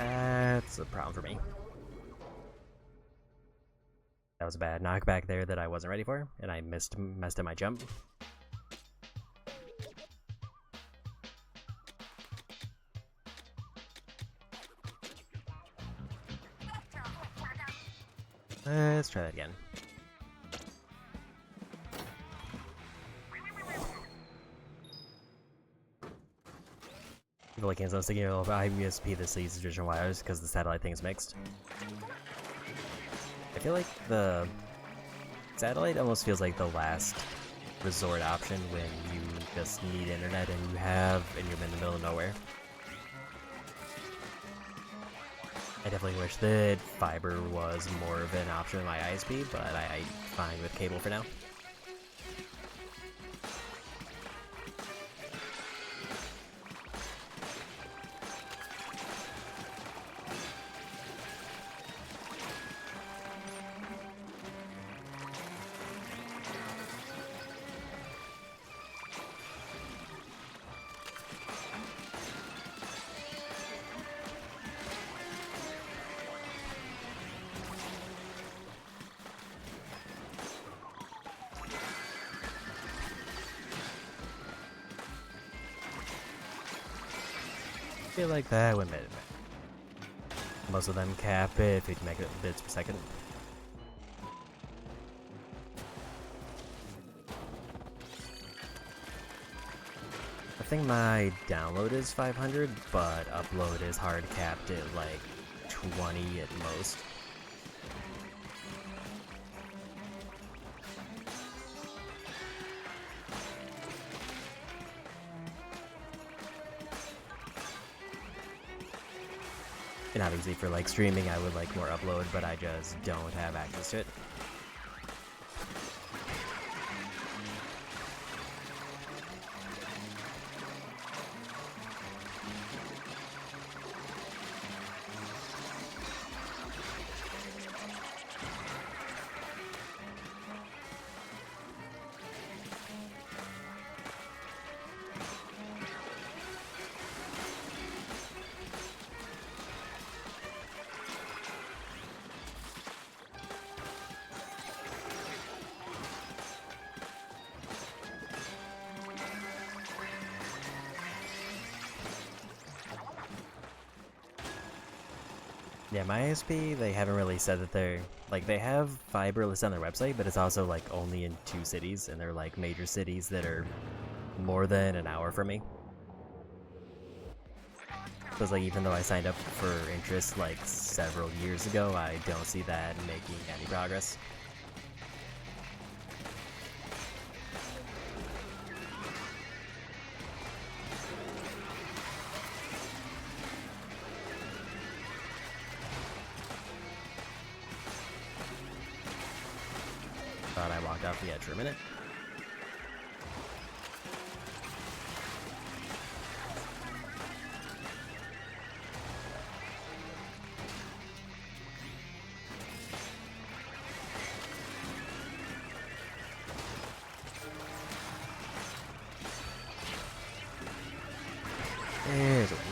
That's a problem for me. That was a bad knockback there that I wasn't ready for, and I messed up my jump. Let's try that again. I feel like I'm sticking with IUSP this leads traditional wires because the satellite thing is mixed. I feel like the satellite almost feels like the last resort option when you just need internet and you're in the middle of nowhere. I definitely wish that fiber was more of an option in my ISP, but I'm fine with cable for now. I feel like that would make it. Most of them cap it 50 megabits per second. I think my download is 500, but upload is hard capped at like 20 at most. And obviously for like streaming I would like more upload, but I just don't have access to it. Yeah, my ISP, they haven't really said that they're, like, they have fiber listed on their website, but it's also, like, only in 2 cities, and they're, like, major cities that are more than an hour from me. So it's like, even though I signed up for interest, like, several years ago, I don't see that making any progress. Thought I walked off the edge for a minute. There's a win.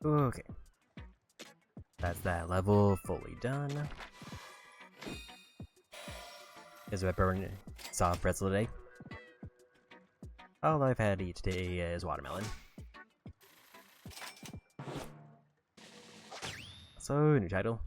Okay. That's that level fully done. Is soft pretzel today. All I've had to eat today is watermelon. So, new title.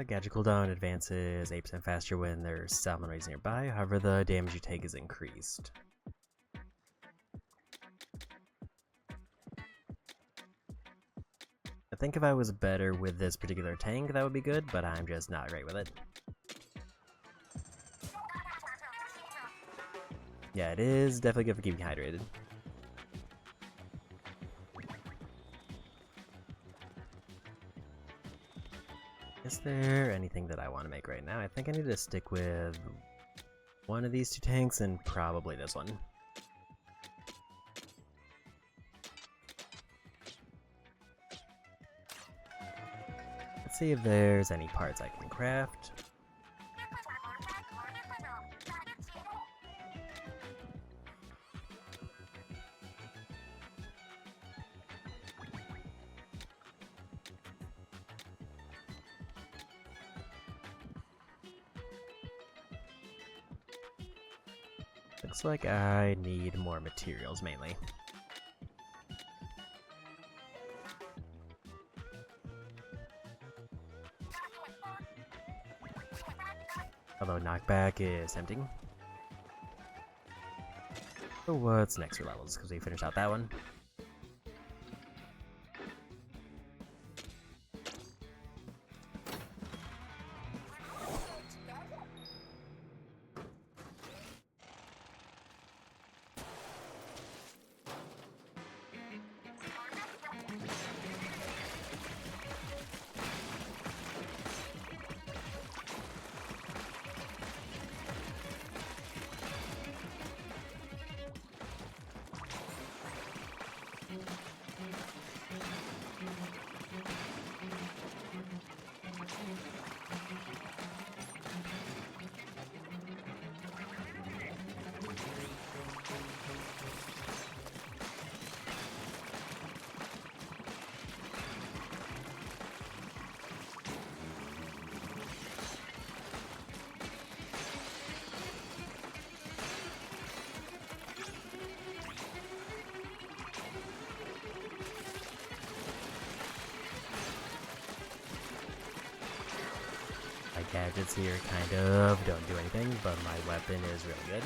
Gadget cooldown advances 8% faster when there's salmon rays nearby, however the damage you take is increased. I think if I was better with this particular tank that would be good, but I'm just not great with it. Yeah, it is definitely good for keeping hydrated. Is there anything that I want to make right now? I think I need to stick with one of these two tanks and probably this one. Let's see if there's any parts I can craft. Looks like I need more materials mainly. Although knockback is tempting. So what's next for levels? Because we finished out that one. My gadgets here kind of don't do anything, but my weapon is really good.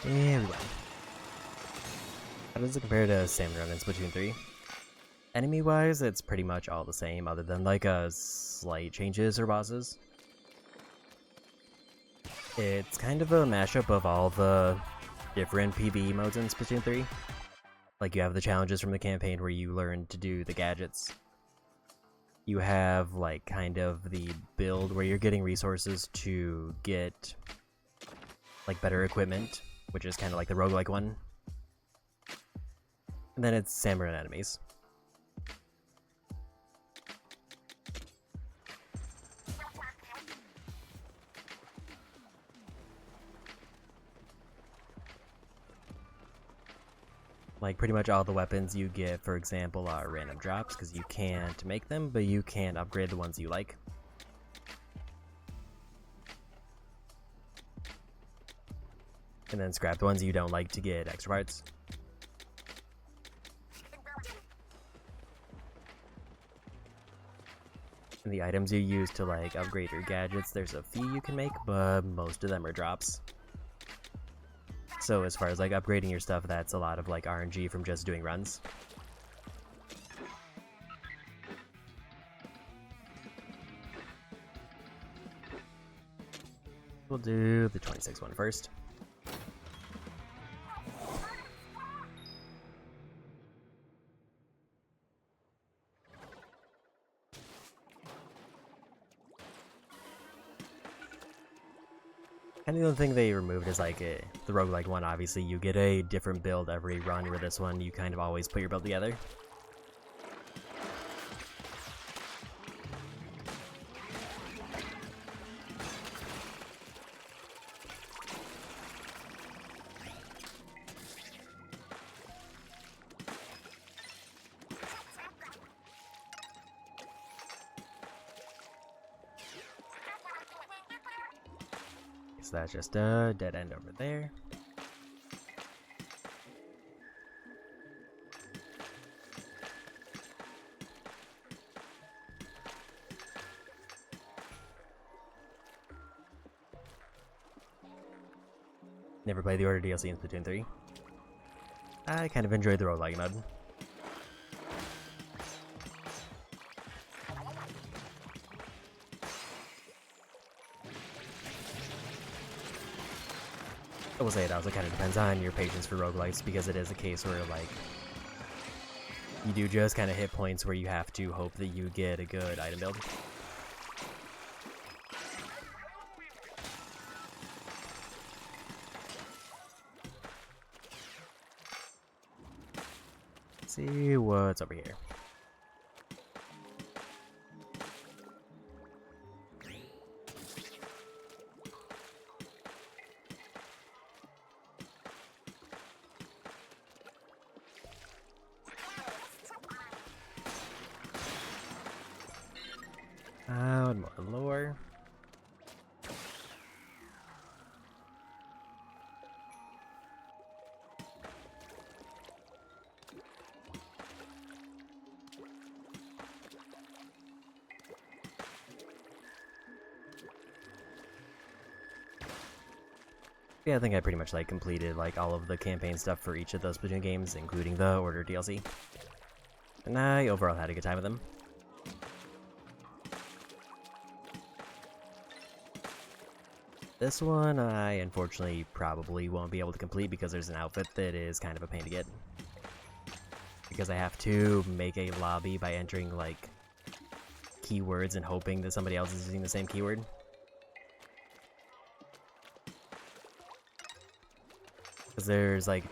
There we go. How does it compare to Salmon Run in Splatoon 3? Enemy-wise, it's pretty much all the same, other than like slight changes or bosses. It's kind of a mashup of all the different PvE modes in Splatoon 3. Like, you have the challenges from the campaign where you learn to do the gadgets. You have, like, kind of the build where you're getting resources to get, like, better equipment, which is kind of like the roguelike one. And then it's Salmon Run enemies. Like, pretty much all the weapons you get, for example, are random drops, because you can't make them, but you can upgrade the ones you like. And then scrap the ones you don't like to get extra parts. And the items you use to, like, upgrade your gadgets, there's a few you can make, but most of them are drops. So as far as, like, upgrading your stuff, that's a lot of, like, RNG from just doing runs. We'll do the 26 one first. And the only thing they removed is like the roguelike one, obviously you get a different build every run, where this one you kind of always put your build together. So that's just a dead end over there. Never played the Order DLC in Splatoon 3. I kind of enjoyed the roguelike mode. I will say it also kind of depends on your patience for roguelikes, because it is a case where, like, you do just kind of hit points where you have to hope that you get a good item build. Let's see what's over here. And more lore. Yeah, I think I pretty much like completed like all of the campaign stuff for each of those Splatoon games, including the Order DLC. And I overall had a good time with them. This one I unfortunately probably won't be able to complete because there's an outfit that is kind of a pain to get. Because I have to make a lobby by entering like keywords and hoping that somebody else is using the same keyword. Because there's like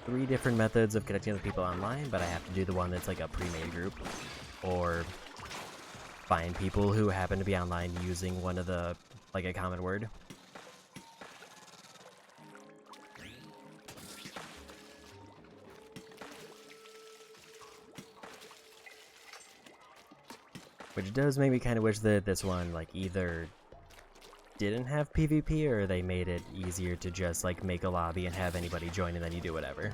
3 different methods of connecting with people online, but I have to do the one that's like a pre-made group, or find people who happen to be online using one of the, like, a common word. Which does make me kind of wish that this one, like, either didn't have PvP, or they made it easier to just, like, make a lobby and have anybody join and then you do whatever.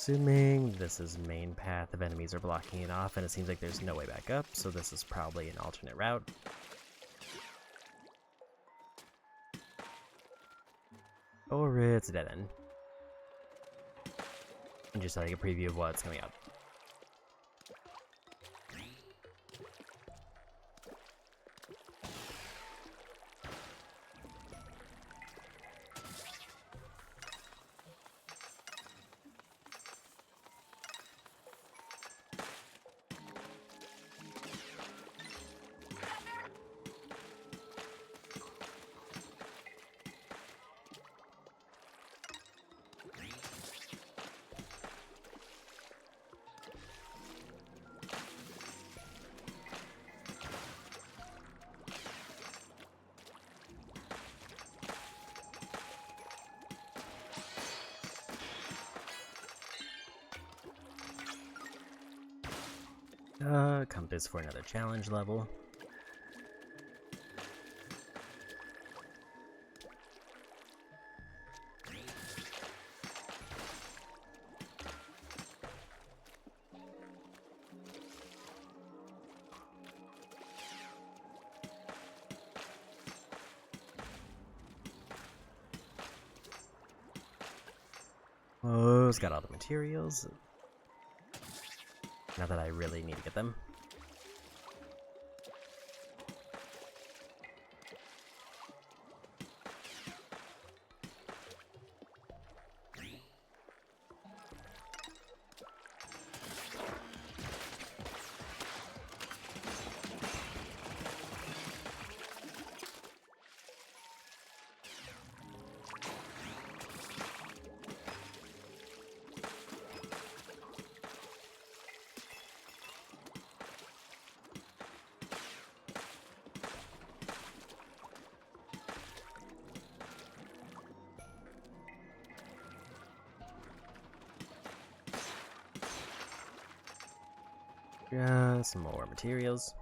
Assuming this is main path, if enemies are blocking it off, and it seems like there's no way back up, so this is probably an alternate route. Or it's a dead end. And just like a preview of what's coming up. Compass for another challenge level. those, got all the materials. Now that I really need to get them. Some more materials.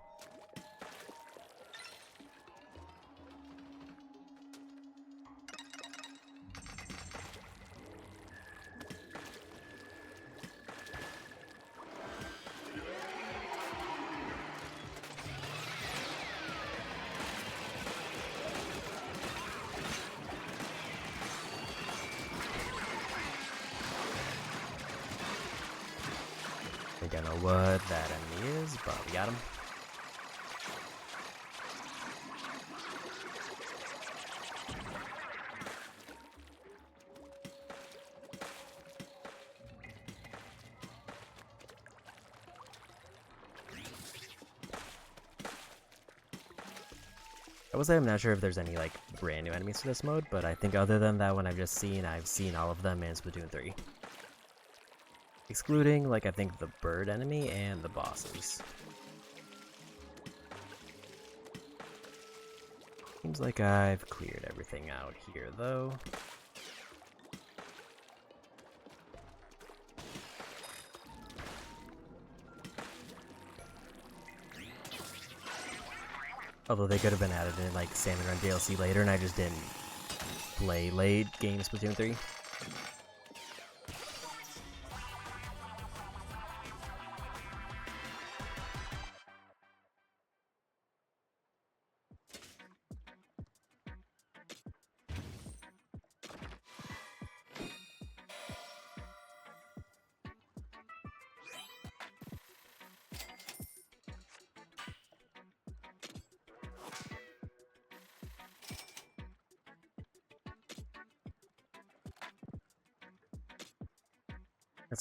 I don't know what that enemy is, but we got him. I will say I'm not sure if there's any like brand new enemies to this mode, but I think other than that one I've seen all of them in Splatoon 3. Excluding, like, I think the bird enemy and the bosses. Seems like I've cleared everything out here, though. Although they could have been added in, like, Salmon Run DLC later, and I just didn't play late game Splatoon 3.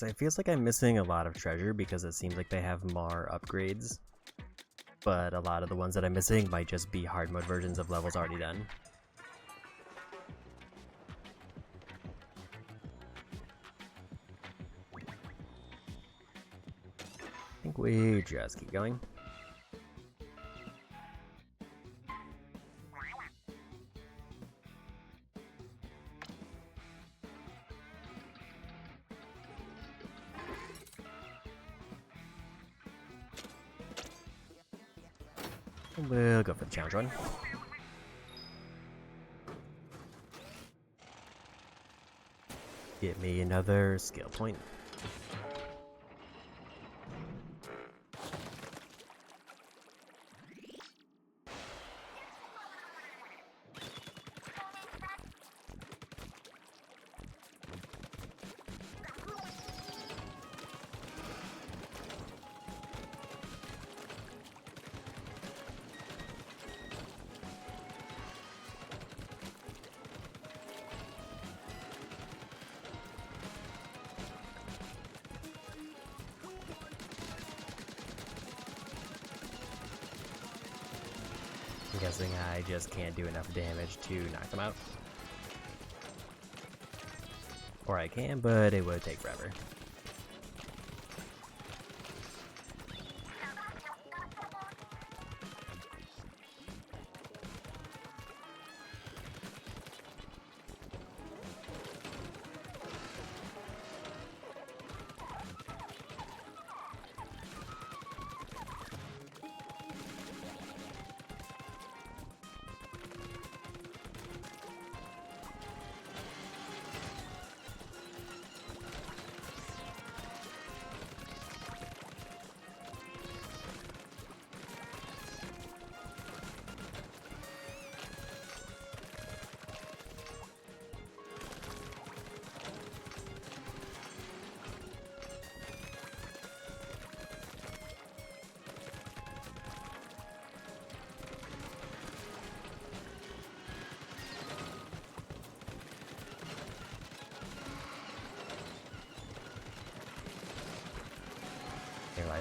It feels like I'm missing a lot of treasure because it seems like they have more upgrades, but a lot of the ones that I'm missing might just be hard mode versions of levels already done. I think we just keep going. We'll go for the challenge run. Get me another skill point. I'm guessing I just can't do enough damage to knock them out. Or I can, but it would take forever.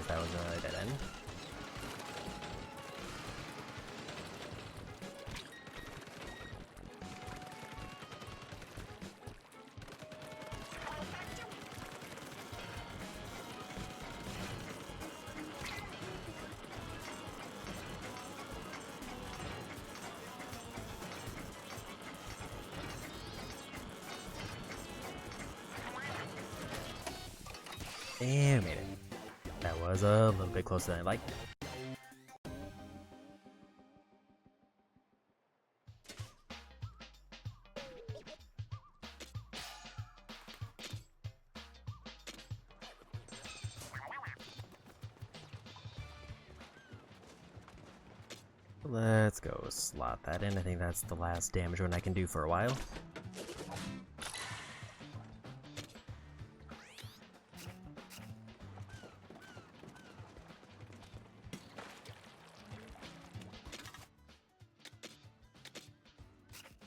realize that was a dead end. Damn it. That was a little bit closer than I liked. Let's go slot that in. I think that's the last damage one I can do for a while.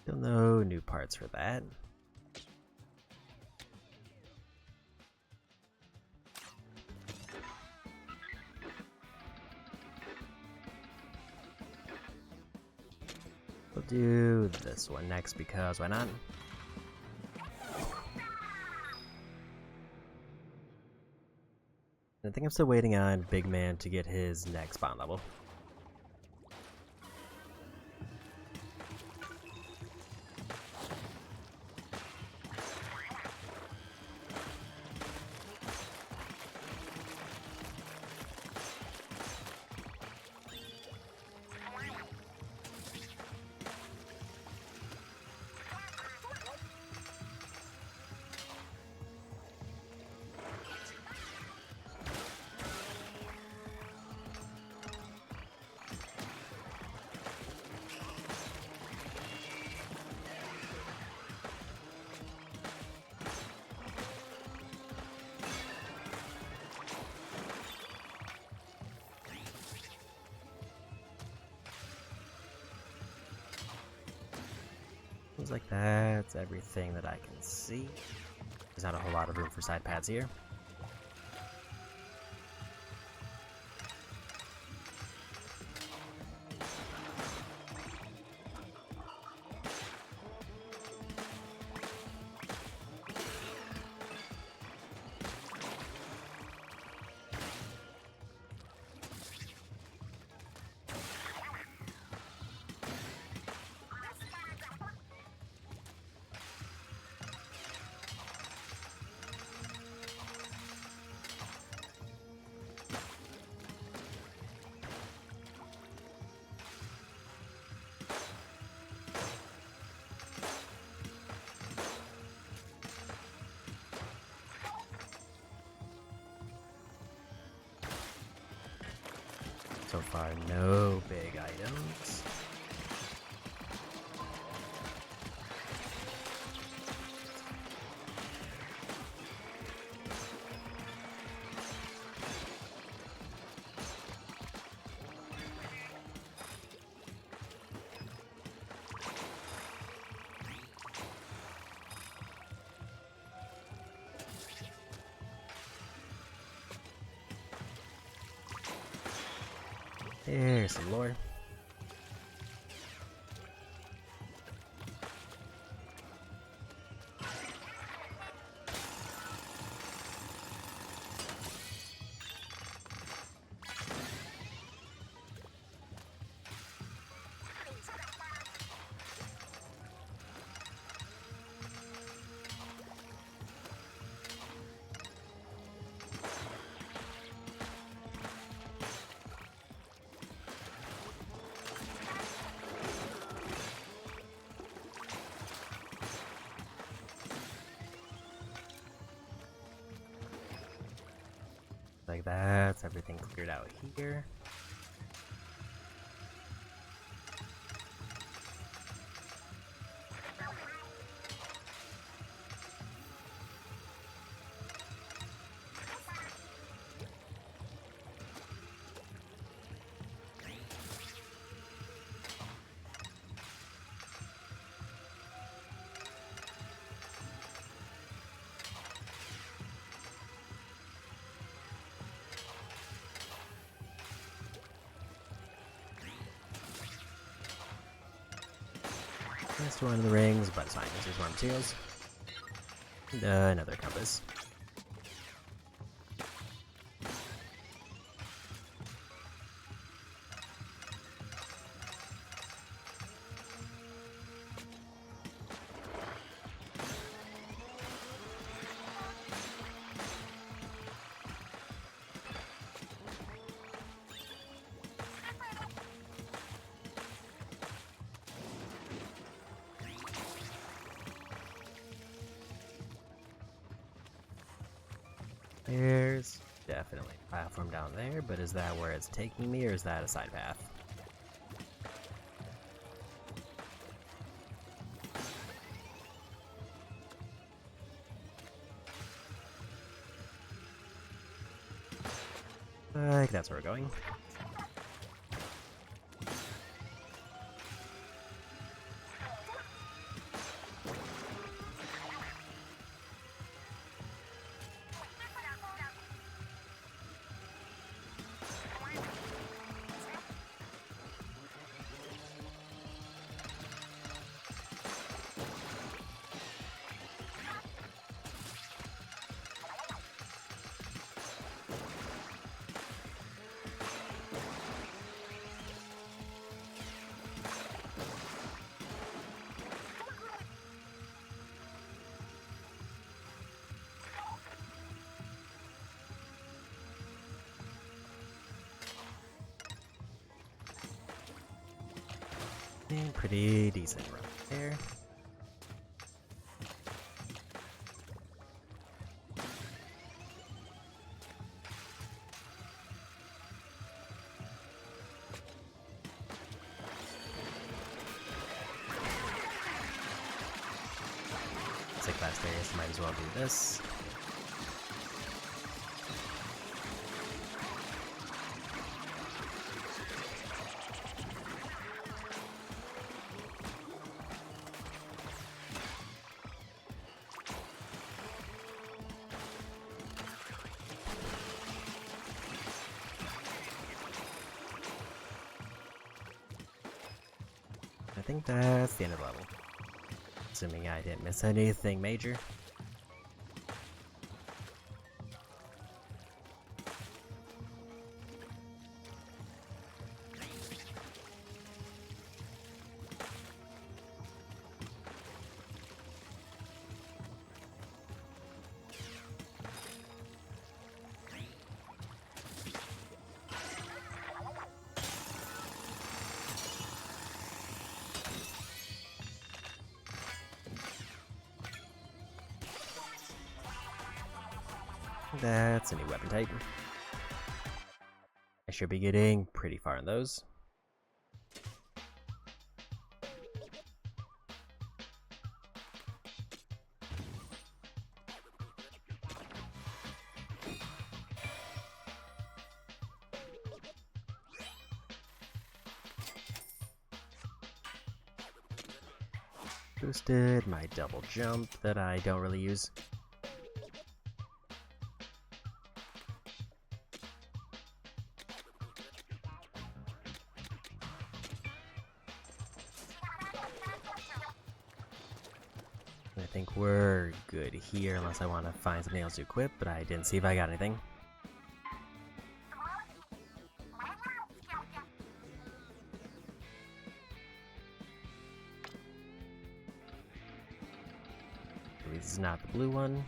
Still no new parts for that. We'll do this one next because why not? I think I'm still waiting on Big Man to get his next bond level. Looks like that's everything that I can see. There's not a whole lot of room for side pads here. So far, no big items. Here's some lore. Like that's everything cleared out here. Last one of the rings, but it's fine. There's more materials. And, another compass. There's definitely a platform down there, but is that where it's taking me, or is that a side path? Like, that's where we're going. And pretty decent run there. It's like last area, so might as well do this. I think that's the end of the level. Assuming I didn't miss anything major. That's a new weapon type. I should be getting pretty far in those. Boosted my double jump that I don't really use. I think we're good here unless I want to find something else to equip, but I didn't see if I got anything. This is not the blue one.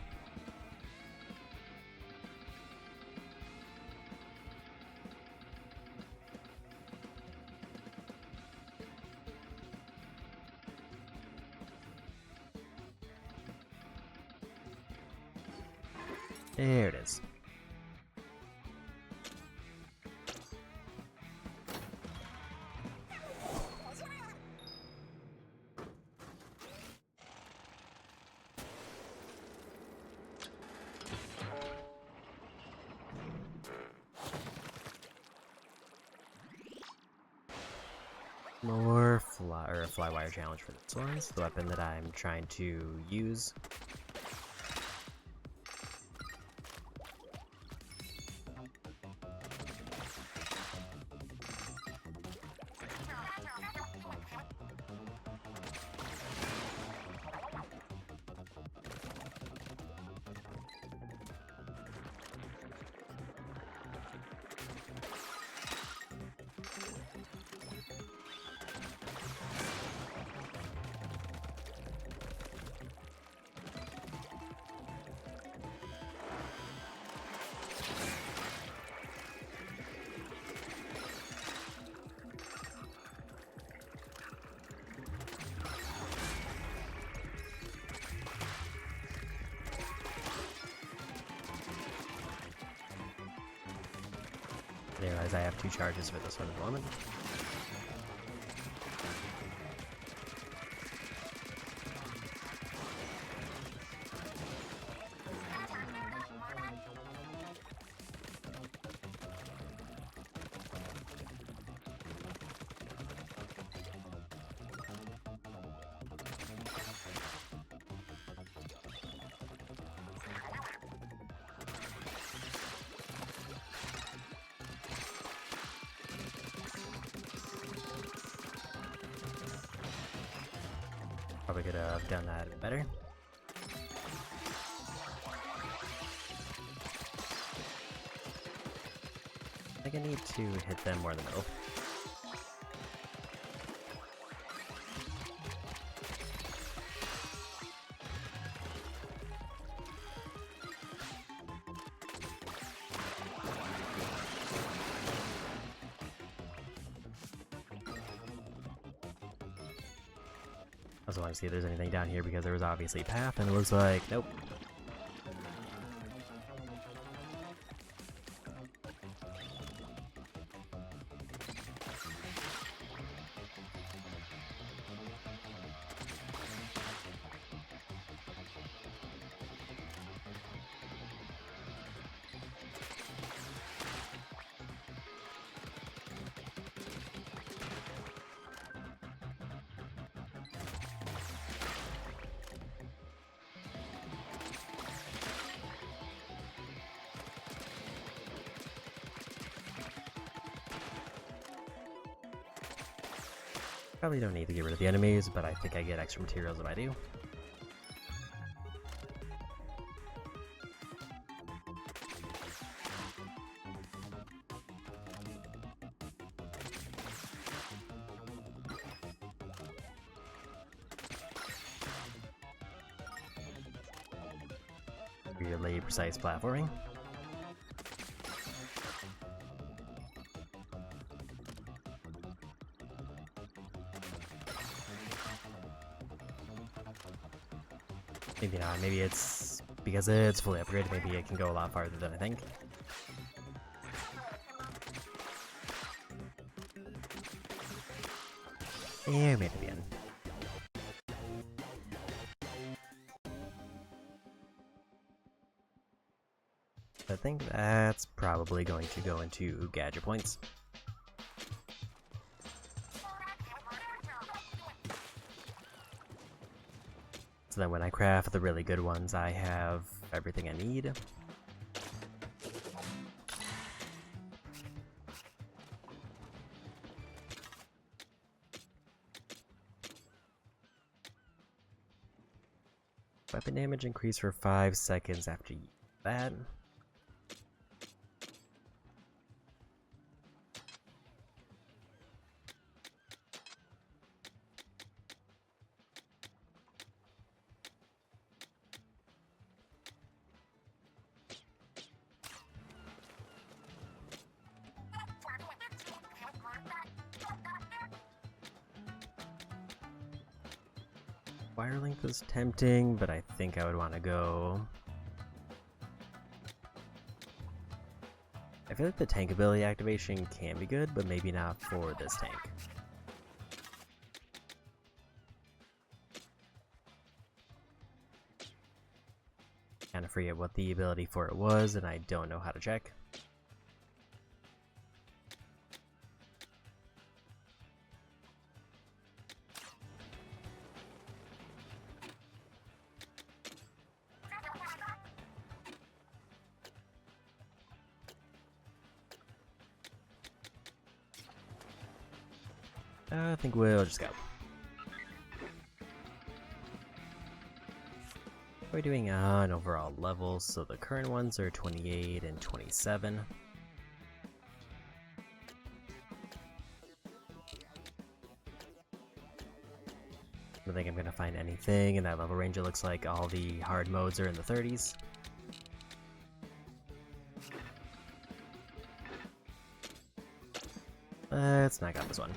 There it is. More fly wire challenge for this one. It's the weapon that I'm trying to use. realize I have 2 charges for this one at the moment. Probably could have done that a bit better. I think I need to hit them more in the middle. I also want to see if there's anything down here because there was obviously a path and it looks like, nope. Probably don't need to get rid of the enemies, but I think I get extra materials if I do. Really precise platforming. Maybe not. Maybe it's because it's fully upgraded. Maybe it can go a lot farther than I think. Yeah, maybe at the end. I think that's probably going to go into gadget points. So that when I craft the really good ones, I have everything I need. Weapon damage increase for 5 seconds after that. Wire length is tempting, but I think I would want to go... I feel like the tank ability activation can be good, but maybe not for this tank. Kind of forget what the ability for it was, and I don't know how to check. I think we'll just go. We're doing on overall levels, so the current ones are 28 and 27. I don't think I'm gonna find anything in that level range. It looks like all the hard modes are in the 30s. Let's knock out this one.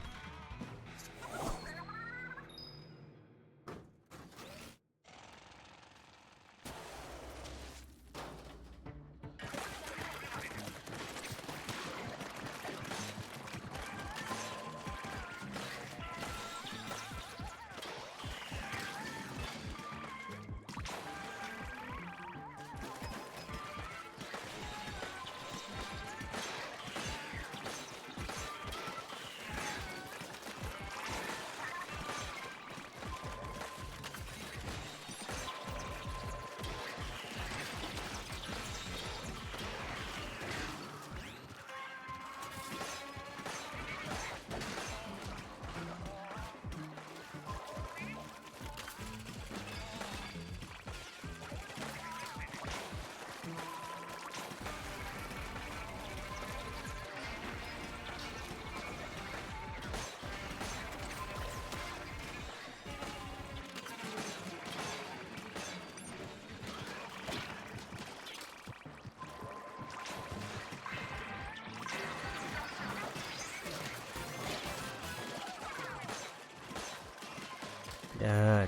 No.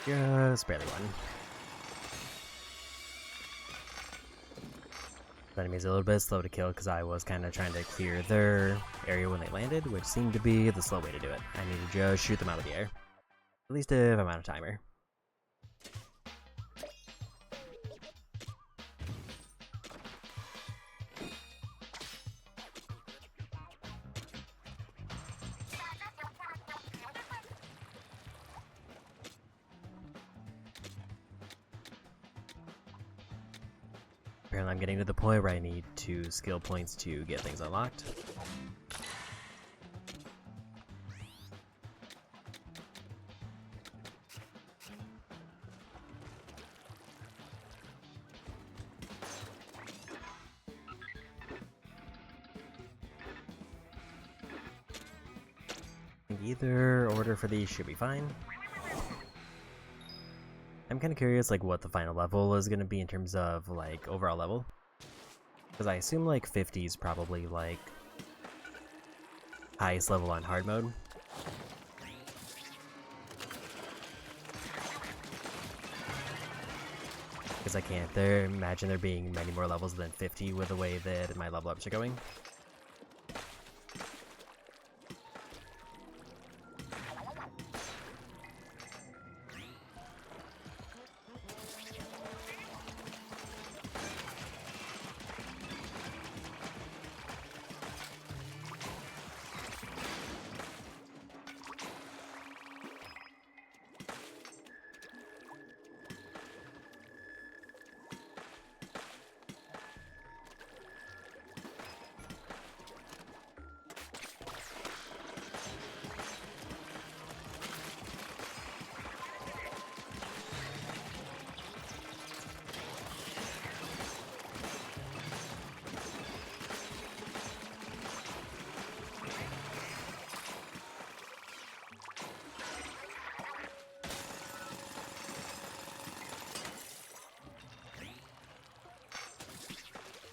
Just barely won. The enemy's a little bit slow to kill because I was kind of trying to clear their area when they landed, which seemed to be the slow way to do it. I need to just shoot them out of the air. At least if I'm out of timer. Apparently I'm getting to the point where I need 2 skill points to get things unlocked. Either order for these should be fine. I'm kind of curious like what the final level is going to be in terms of like overall level. Because I assume like 50 is probably like highest level on hard mode. Because I can't imagine there being many more levels than 50 with the way that my level ups are going.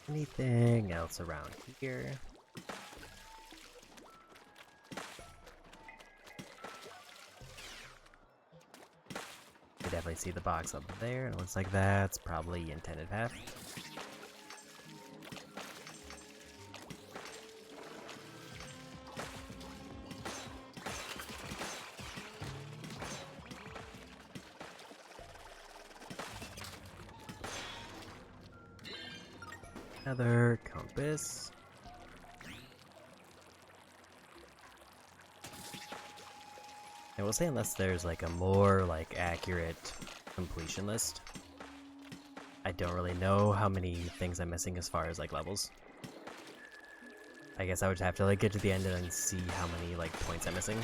Anything else around here? I definitely see the box up there, and it looks like that's probably intended path. Another compass. I will say unless there's like a more like accurate completion list, I don't really know how many things I'm missing as far as like levels. I guess I would have to like get to the end and then see how many like points I'm missing.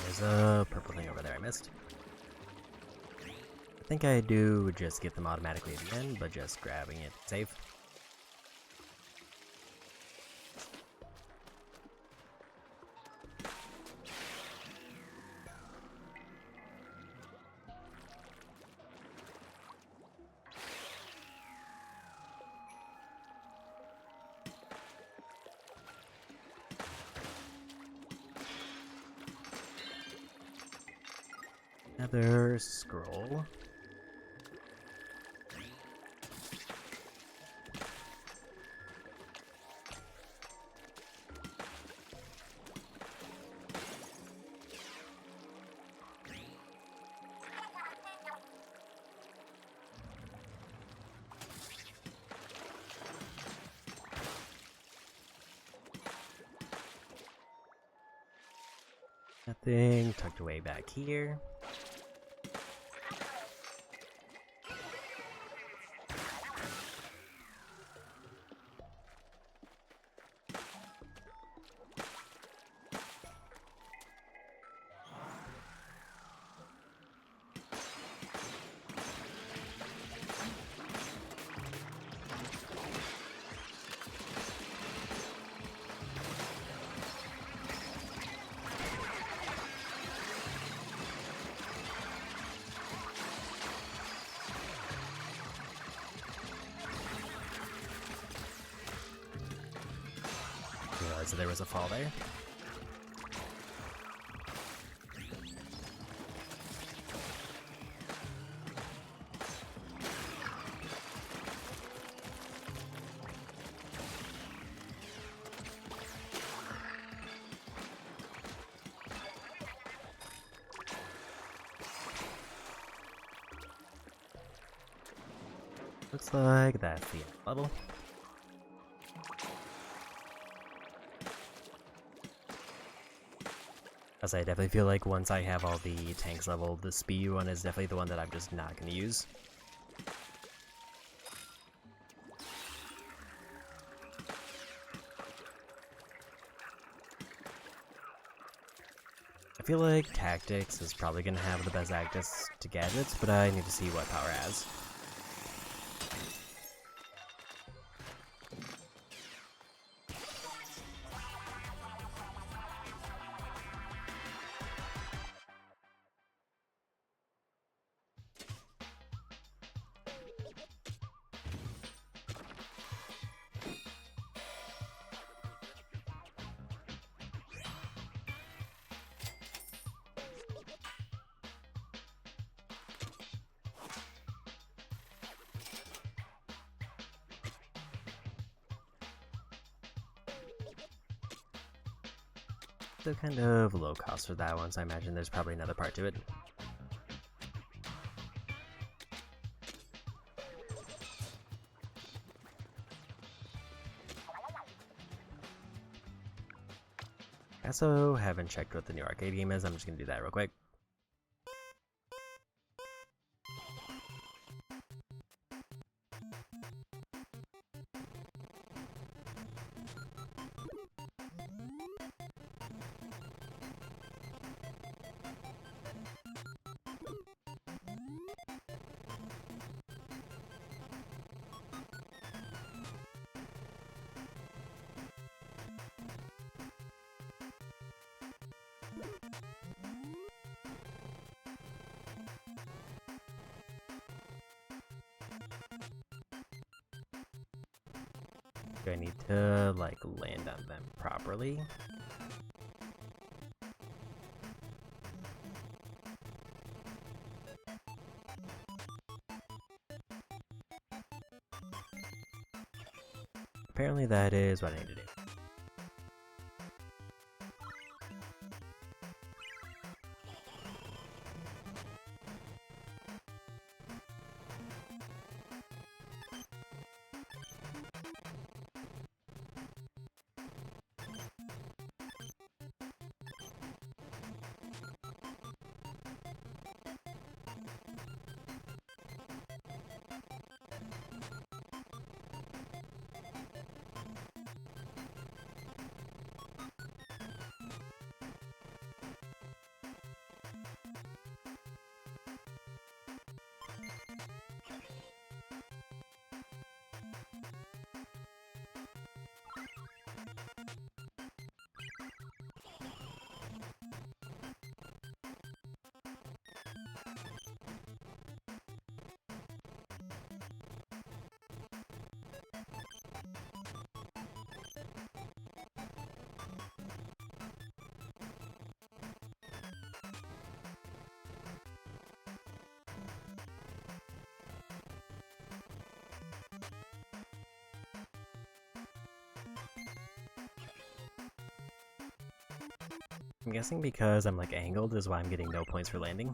There's a purple thing over there I missed. I think I do just get them automatically at the end, but just grabbing it safe. Another scroll. Nothing tucked away back here. Realized that there was a fall there. Looks like that's the end level. As I definitely feel like once I have all the tanks leveled, the speed one is definitely the one that I'm just not going to use. I feel like Tactics is probably going to have the best access to gadgets, but I need to see what Power has. Still kind of low cost for that one, so I imagine there's probably another part to it. I also haven't checked what the new arcade game is. I'm just gonna do that real quick. Do I need to, like, land on them properly? Apparently that is what I need to do. I'm guessing because I'm like angled is why I'm getting no points for landing.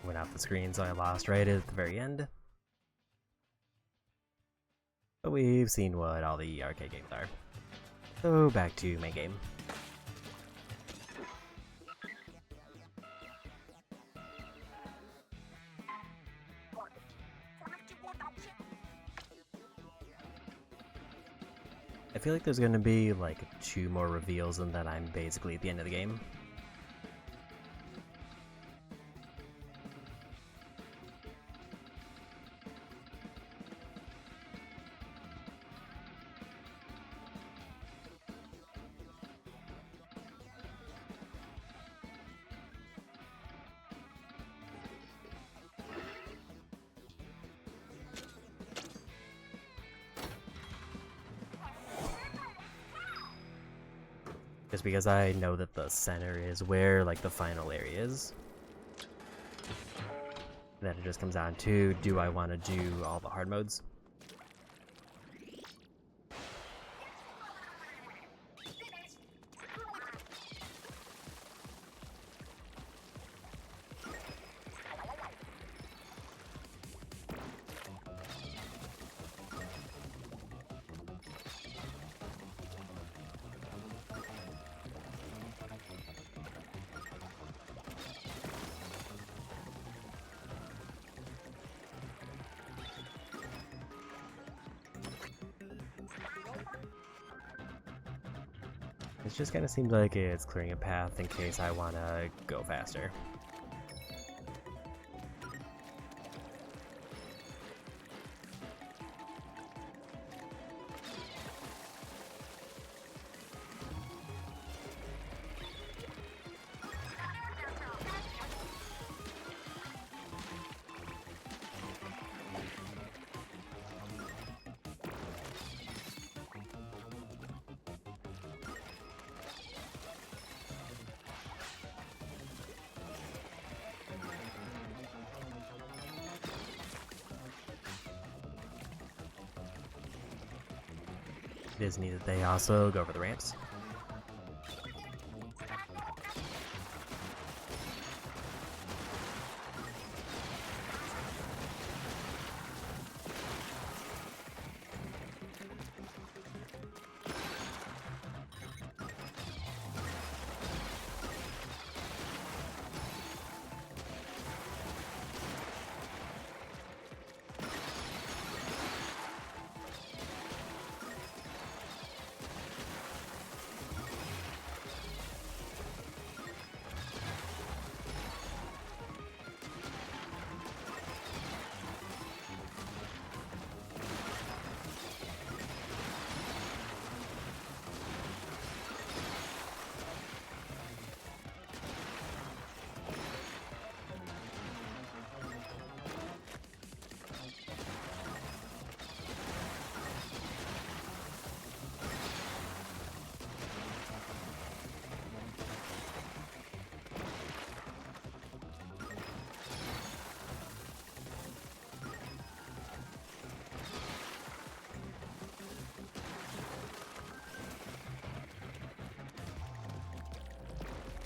went off the screen, so I lost right at the very end. But we've seen what all the arcade games are. So back to main game. I feel like there's gonna be like 2 more reveals and then I'm basically at the end of the game. Just because I know that the center is where like the final area is. And then it just comes down to, do I want to do all the hard modes? It just kind of seems like it's clearing a path in case I want to go faster. It is neat that they also go for the ramps.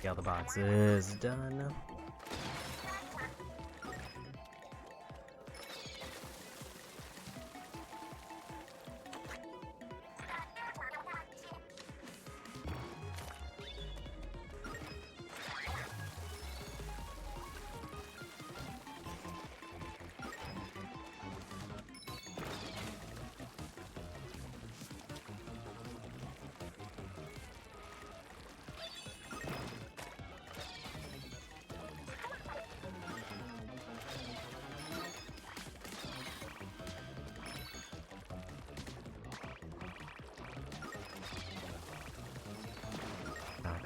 Yeah, the box is done.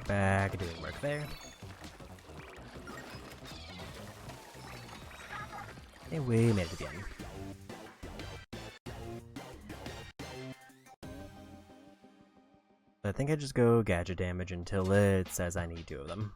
Back, doing work there. And we made it to the end. I think I just go gadget damage until it says I need 2 of them.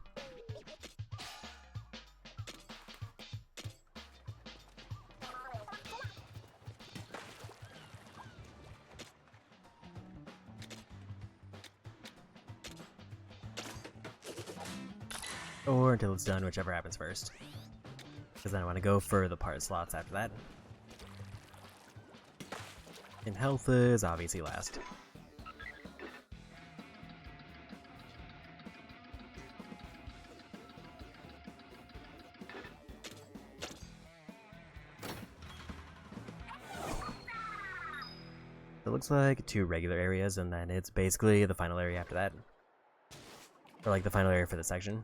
Or until it's done, whichever happens first. Because then I want to go for the part slots after that. And health is obviously last. It looks like 2 regular areas, and then it's basically the final area after that. Or like the final area for the section.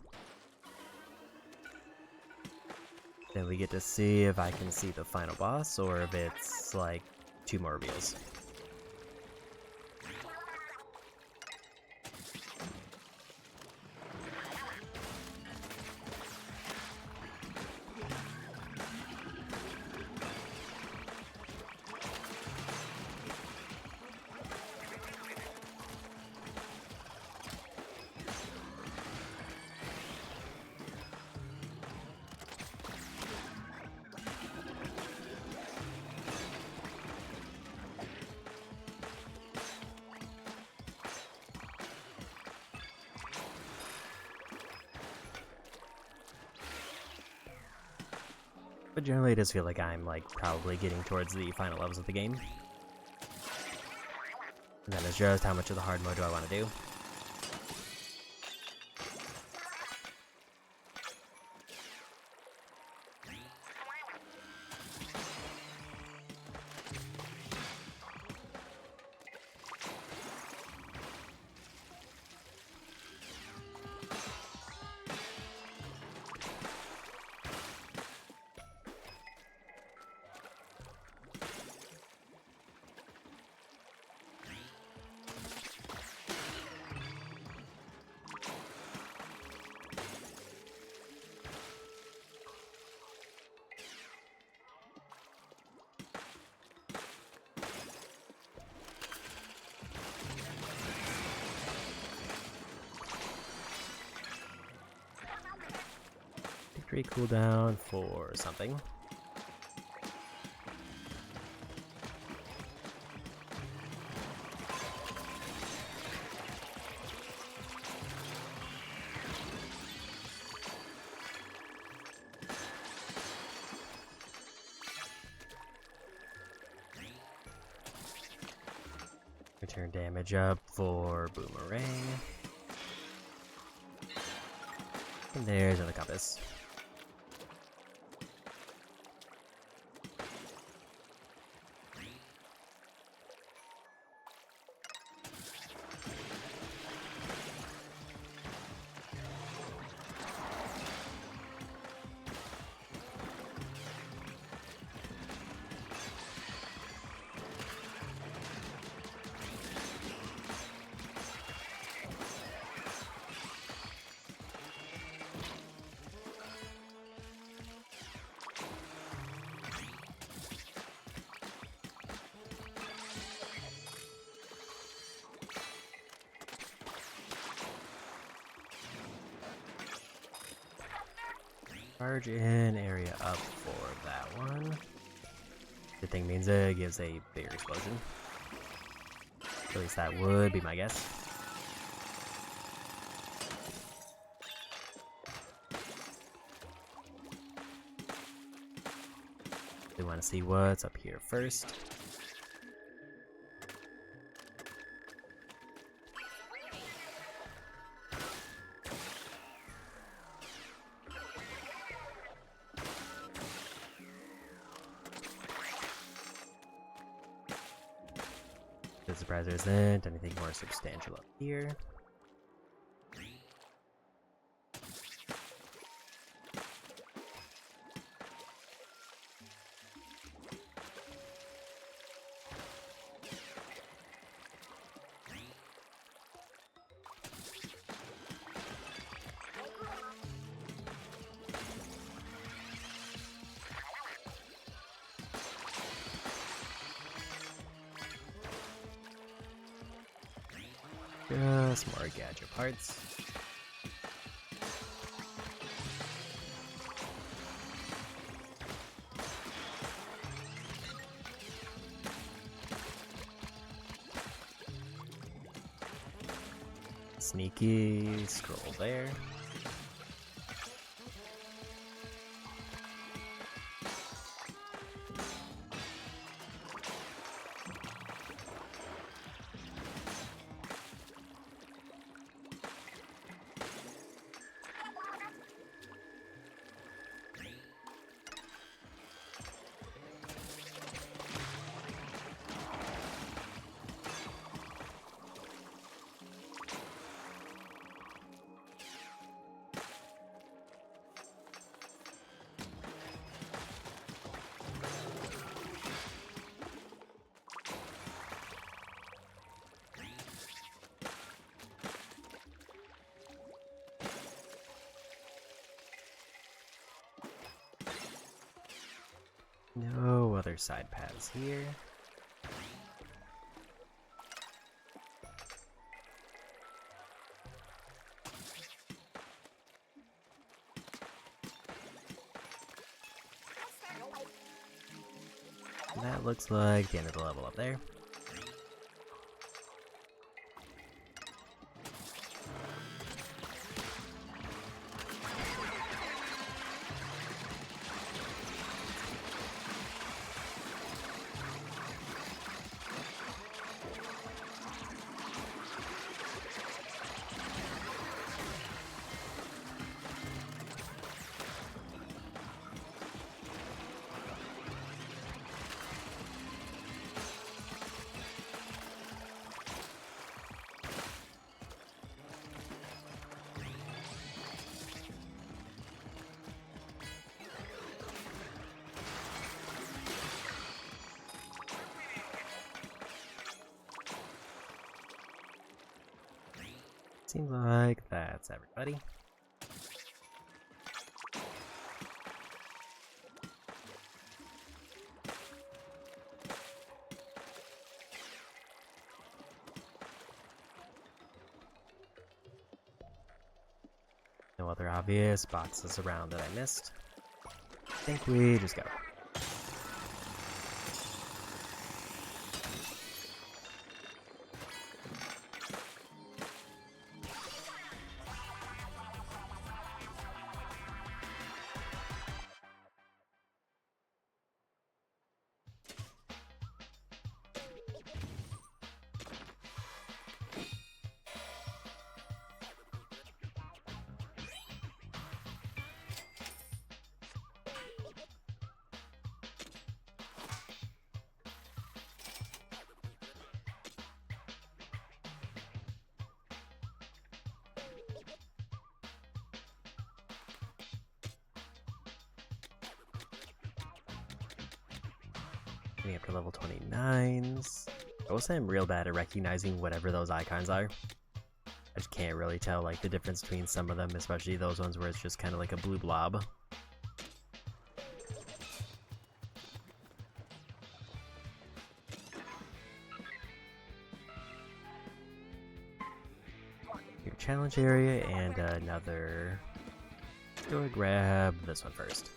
Then we get to see if I can see the final boss, or if it's like 2 more reveals. But generally it does feel like I'm like probably getting towards the final levels of the game. And then it's just how much of the hard mode do I want to do. Victory cooldown for something. Return damage up for boomerang. And there's another compass. Charge in area up for that one. Good thing means it gives a bigger explosion. At least that would be my guess. We want to see what's up here first. I'm surprised there isn't anything more substantial up here. Just more gadget parts. Sneaky scroll there. No other side paths here. And that looks like the end of the level up there. Seems like that's everybody. No other obvious boxes around that I missed. I think we just go. Getting up to level 29s. I will say I'm real bad at recognizing whatever those icons are. I just can't really tell like the difference between some of them, especially those ones where it's just kind of like a blue blob. Your challenge area and another. Let's go and grab this one first.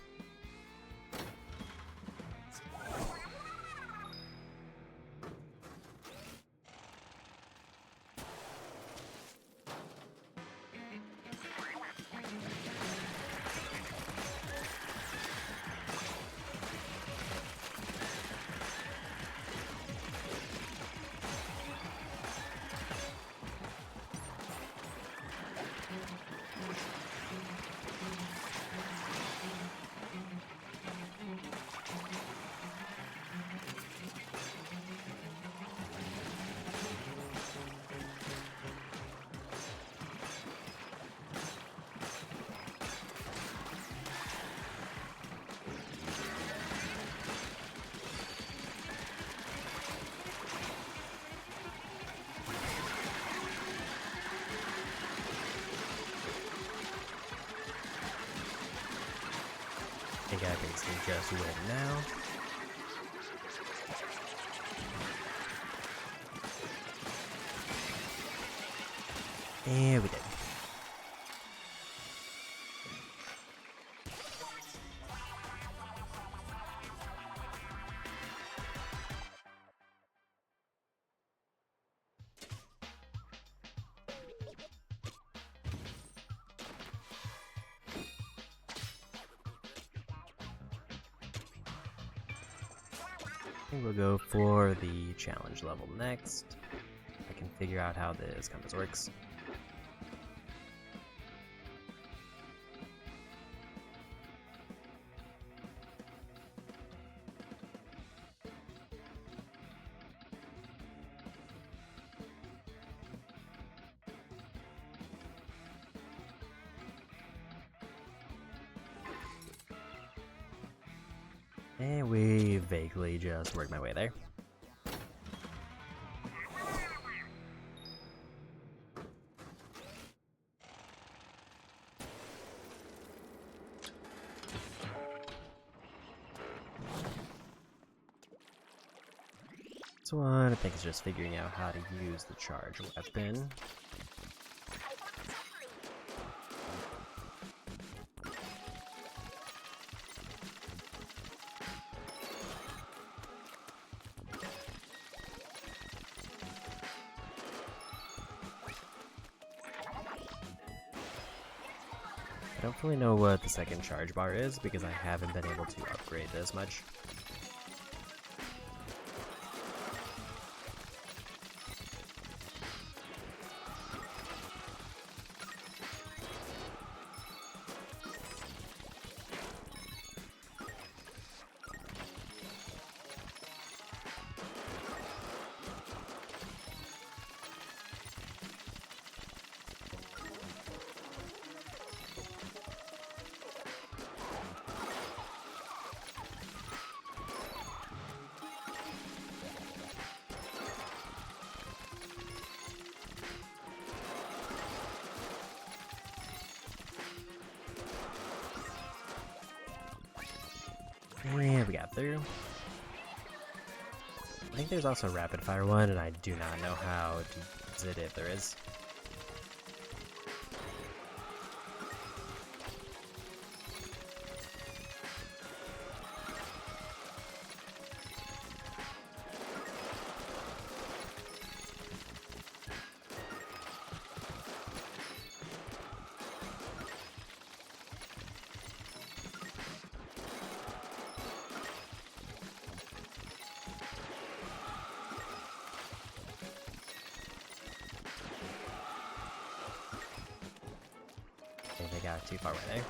I think I can just win now. And we did. I think we'll go for the challenge level next. I can figure out how this compass works. And we vaguely just worked my way there. This one, I think, is just figuring out how to use the charge weapon. I don't really know what the second charge bar is because I haven't been able to upgrade this much. Yeah, we got through. I think there's also a rapid fire one, and I do not know how to use it if there is. They got too far away there.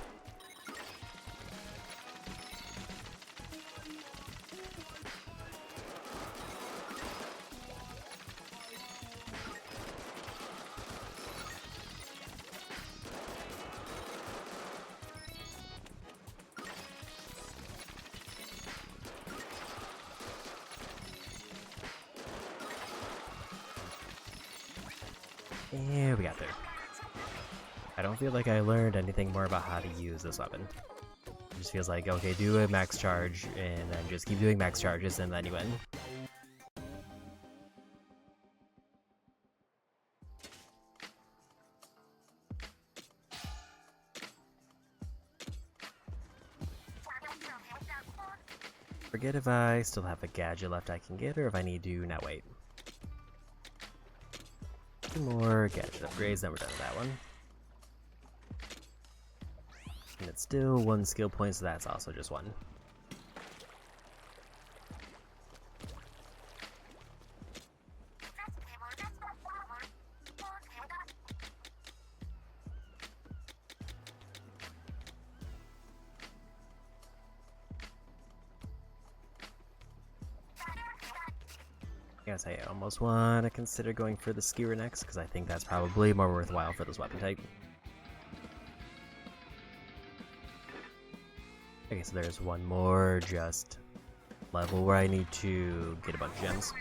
Yeah, we got there. I don't feel like I learned anything more about how to use this weapon. It just feels like, okay, do a max charge, and then just keep doing max charges, and then you win. Forget if I still have a gadget left I can get, or if I need to now wait. 2 more gadget upgrades, then we're done with that one. And it's still 1 skill point, so that's also just 1. I guess I almost want to consider going for the skewer next, because I think that's probably more worthwhile for this weapon type. Okay, so there's 1 more just level where I need to get a bunch of gems.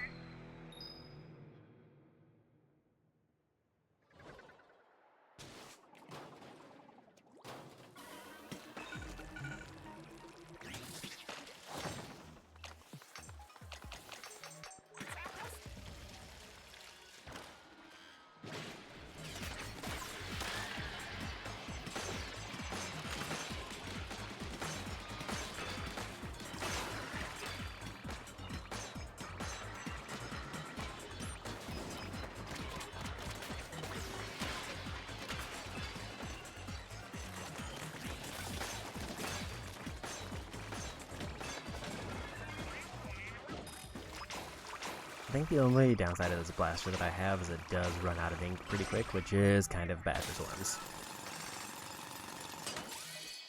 I think the only downside of this blaster that I have is it does run out of ink pretty quick, which is kind of bad for swarms.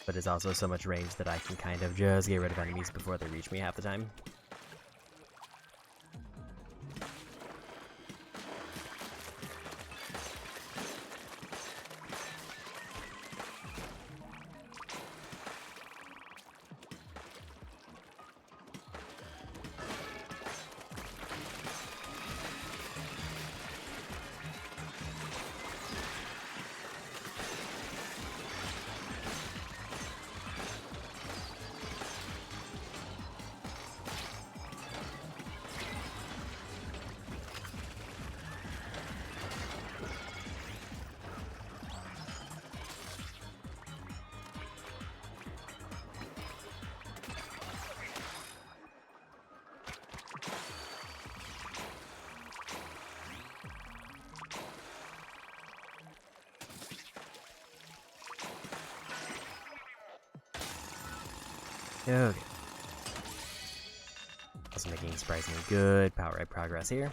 But it's also so much range that I can kind of just get rid of enemies before they reach me half the time. Okay. Also making surprisingly good power up progress here.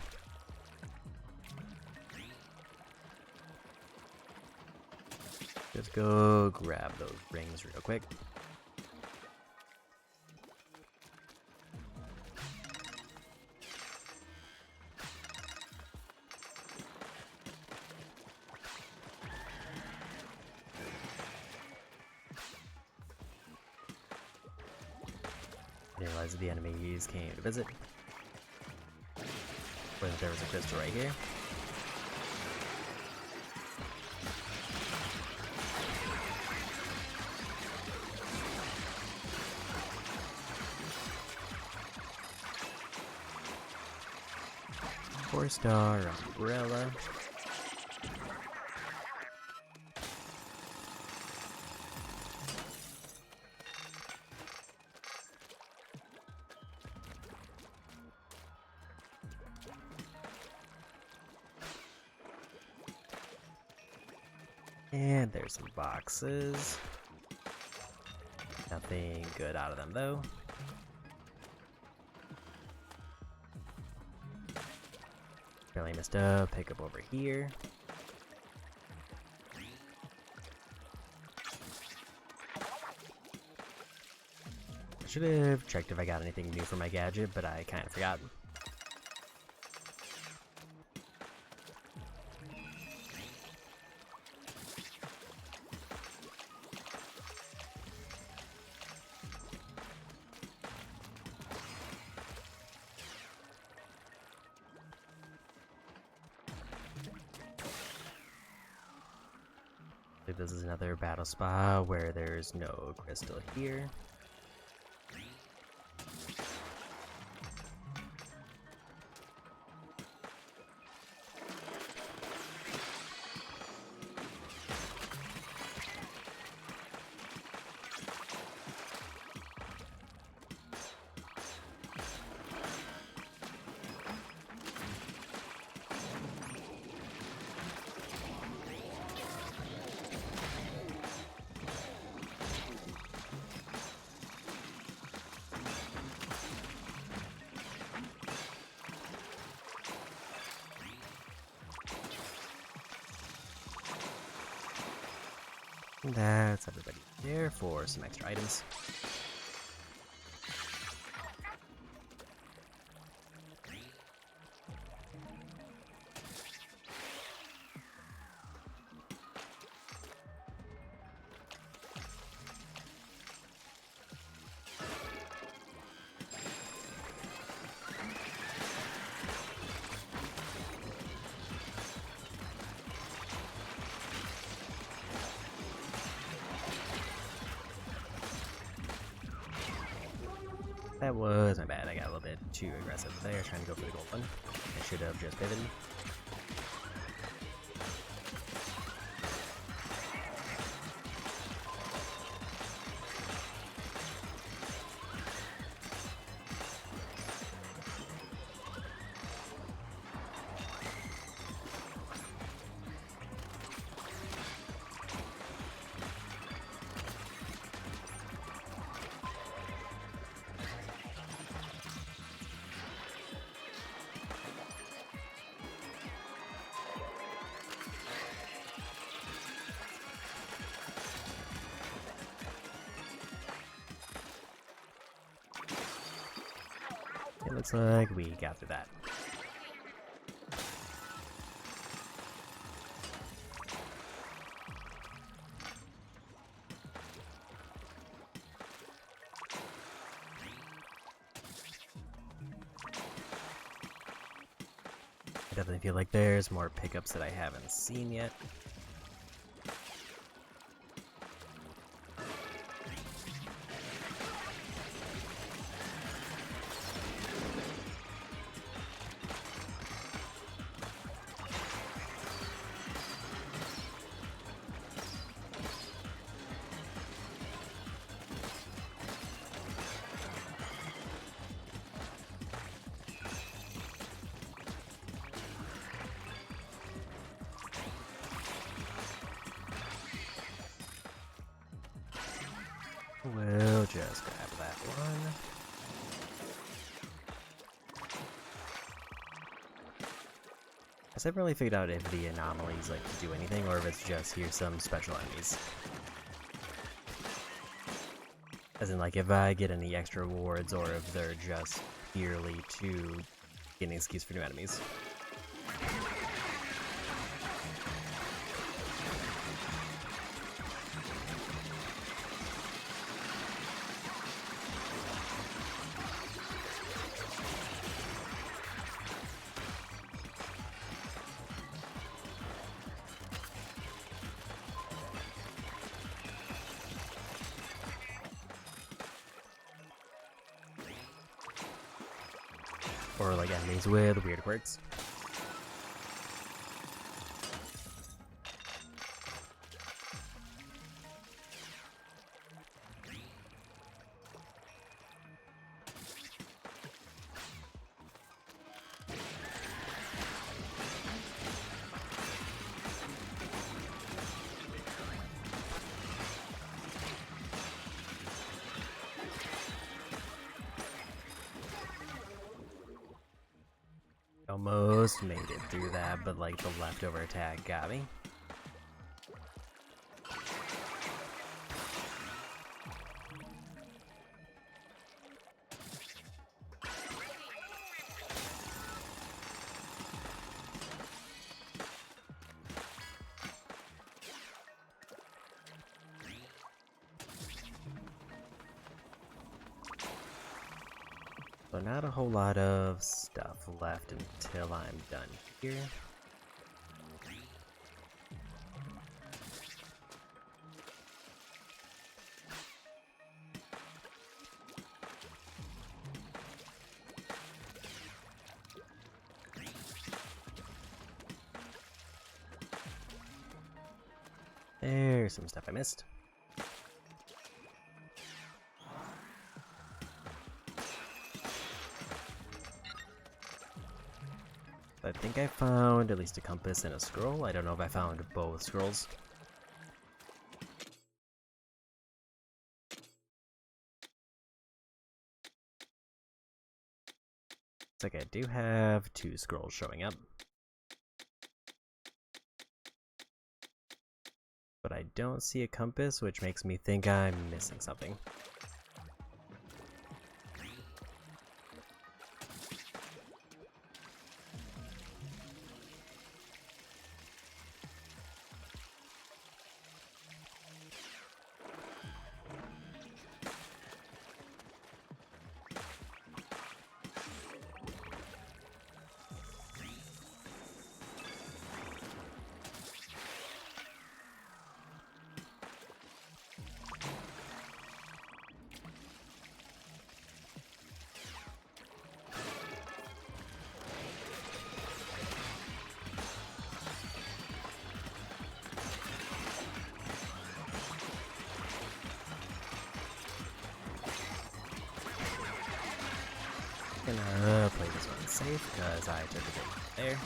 Just go grab those rings real quick. I didn't realize the enemies came to visit. Whether there was a crystal right here. Four-star umbrella. And there's some boxes. Nothing good out of them though. Really missed a pickup over here. I should have checked if I got anything new for my gadget, but I kind of forgot. This is another battle spa where there's no crystal here. That's everybody there for some extra items. That was my bad. I got a little bit too aggressive there, trying to go for the gold one. I should have just pivoted. It looks like we got through that. I definitely feel like there's more pickups that I haven't seen yet. We'll just grab that one. I haven't really figured out if the anomalies like do anything or if it's just here's some special enemies. As in, like, if I get any extra rewards or if they're just purely to get an excuse for new enemies. Or like enemies with weird quirks. Almost made it through that, but like the leftover attack got me. So not a whole lot of stuff left until I'm done here. There's some stuff I missed. I think I found at least a compass and a scroll. I don't know if I found both scrolls. It's like I do have 2 scrolls showing up. But I don't see a compass, which makes me think I'm missing something. Gonna play this one safe because I took a hit there.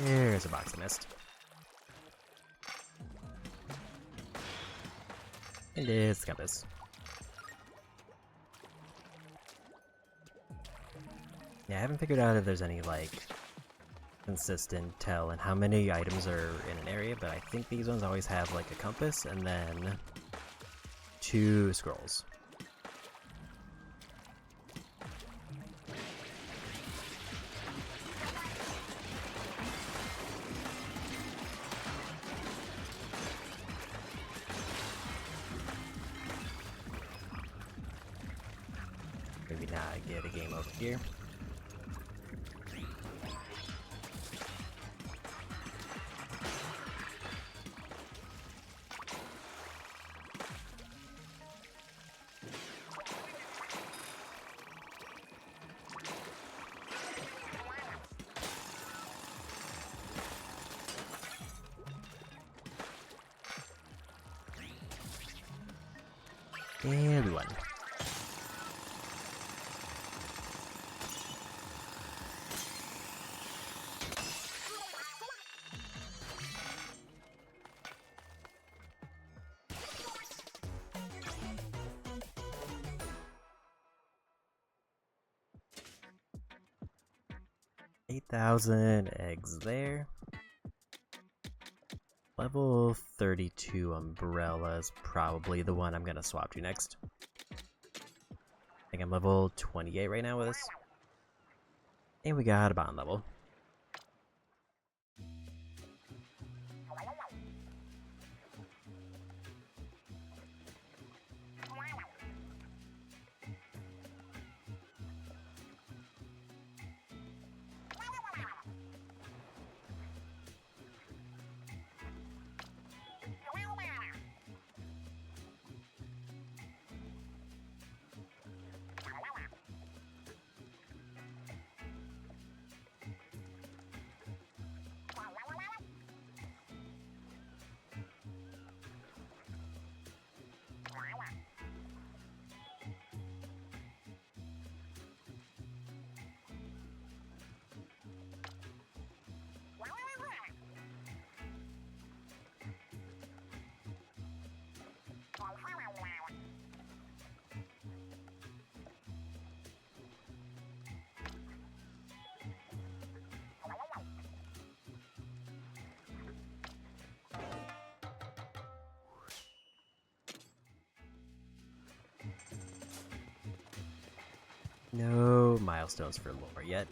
There's a box I missed. And it's the compass. Yeah, I haven't figured out if there's any, like, consistent tell in how many items are in an area, but I think these ones always have, like, a compass and then 2 scrolls. Maybe now I get a game over here. And we won. $8,000 eggs there. Level 32 umbrella is probably the one I'm gonna swap to next. I think I'm level 28 right now with this. And we got a bond level. No milestones for lore yet.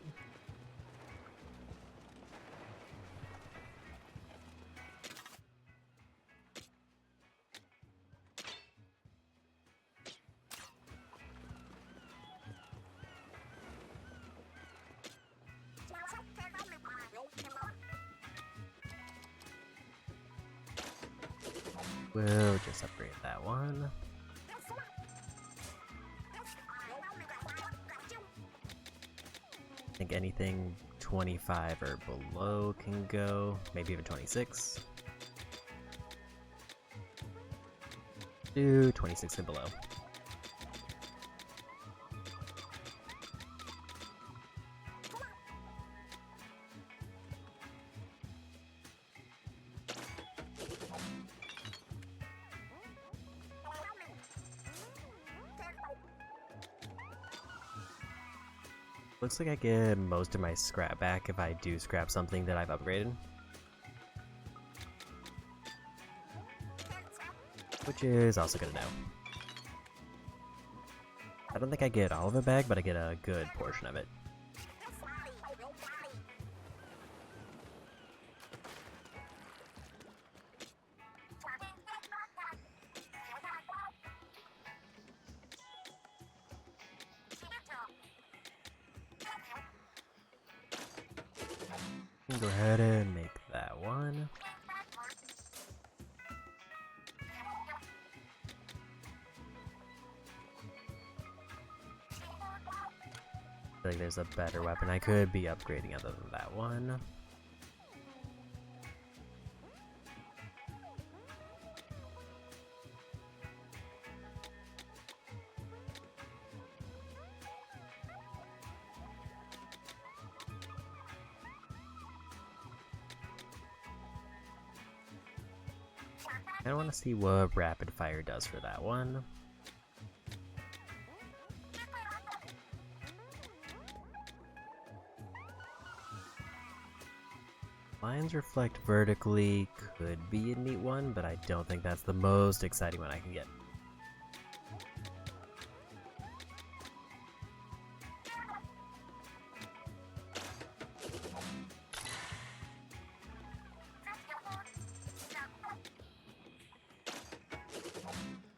We'll just upgrade that one. I think anything 25 or below can go, maybe even 26. Do 26 and below. Looks like I get most of my scrap back if I do scrap something that I've upgraded. Which is also good to know. I don't think I get all of it back, but I get a good portion of it. Go ahead and make that one. I feel like there's a better weapon I could be upgrading other than that one. I want to see what rapid fire does for that one. Lines reflect vertically could be a neat one, but I don't think that's the most exciting one I can get.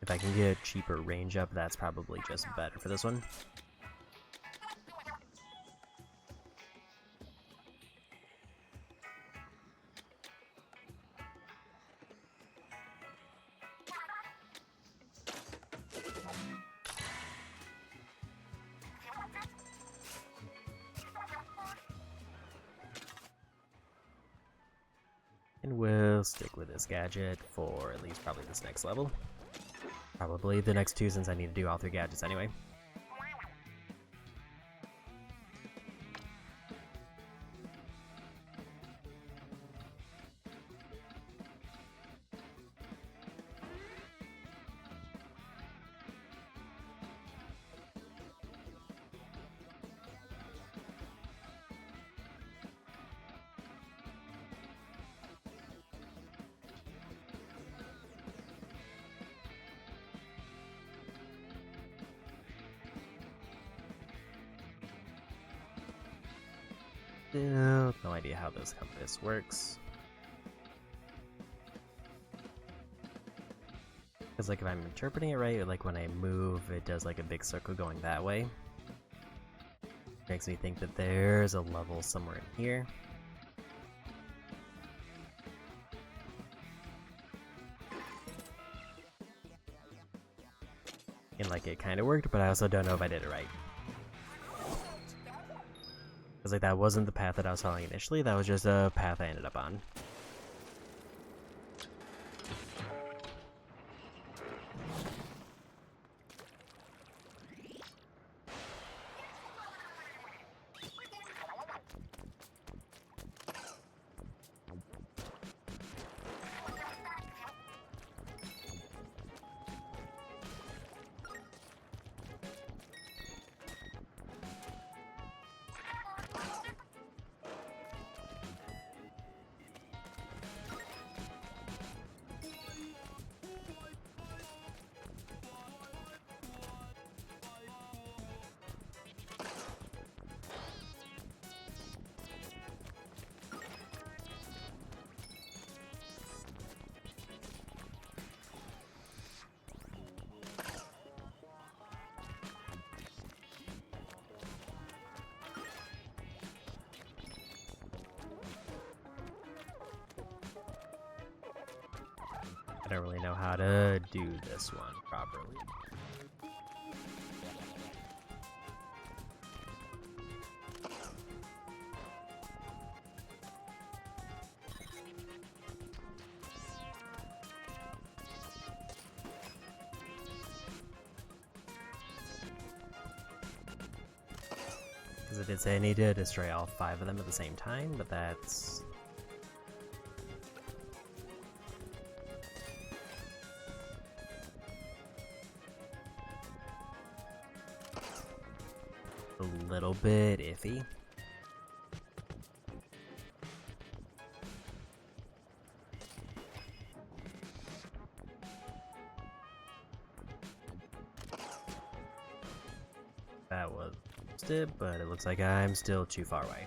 If I can get cheaper range up, that's probably just better for this one. And we'll stick with this gadget for at least probably this next level. Probably the next two, since I need to do all 3 gadgets anyway. Still no idea how this compass works. Because like if I'm interpreting it right, like when I move, it does like a big circle going that way. Makes me think that there's a level somewhere in here. And like it kind of worked, but I also don't know if I did it right. Because like that wasn't the path that I was following initially, that was just a path I ended up on. I don't really know how to do this one properly. Because it did say I need to destroy all 5 of them at the same time, but that's... a little bit iffy. That was it, but it looks like I'm still too far away.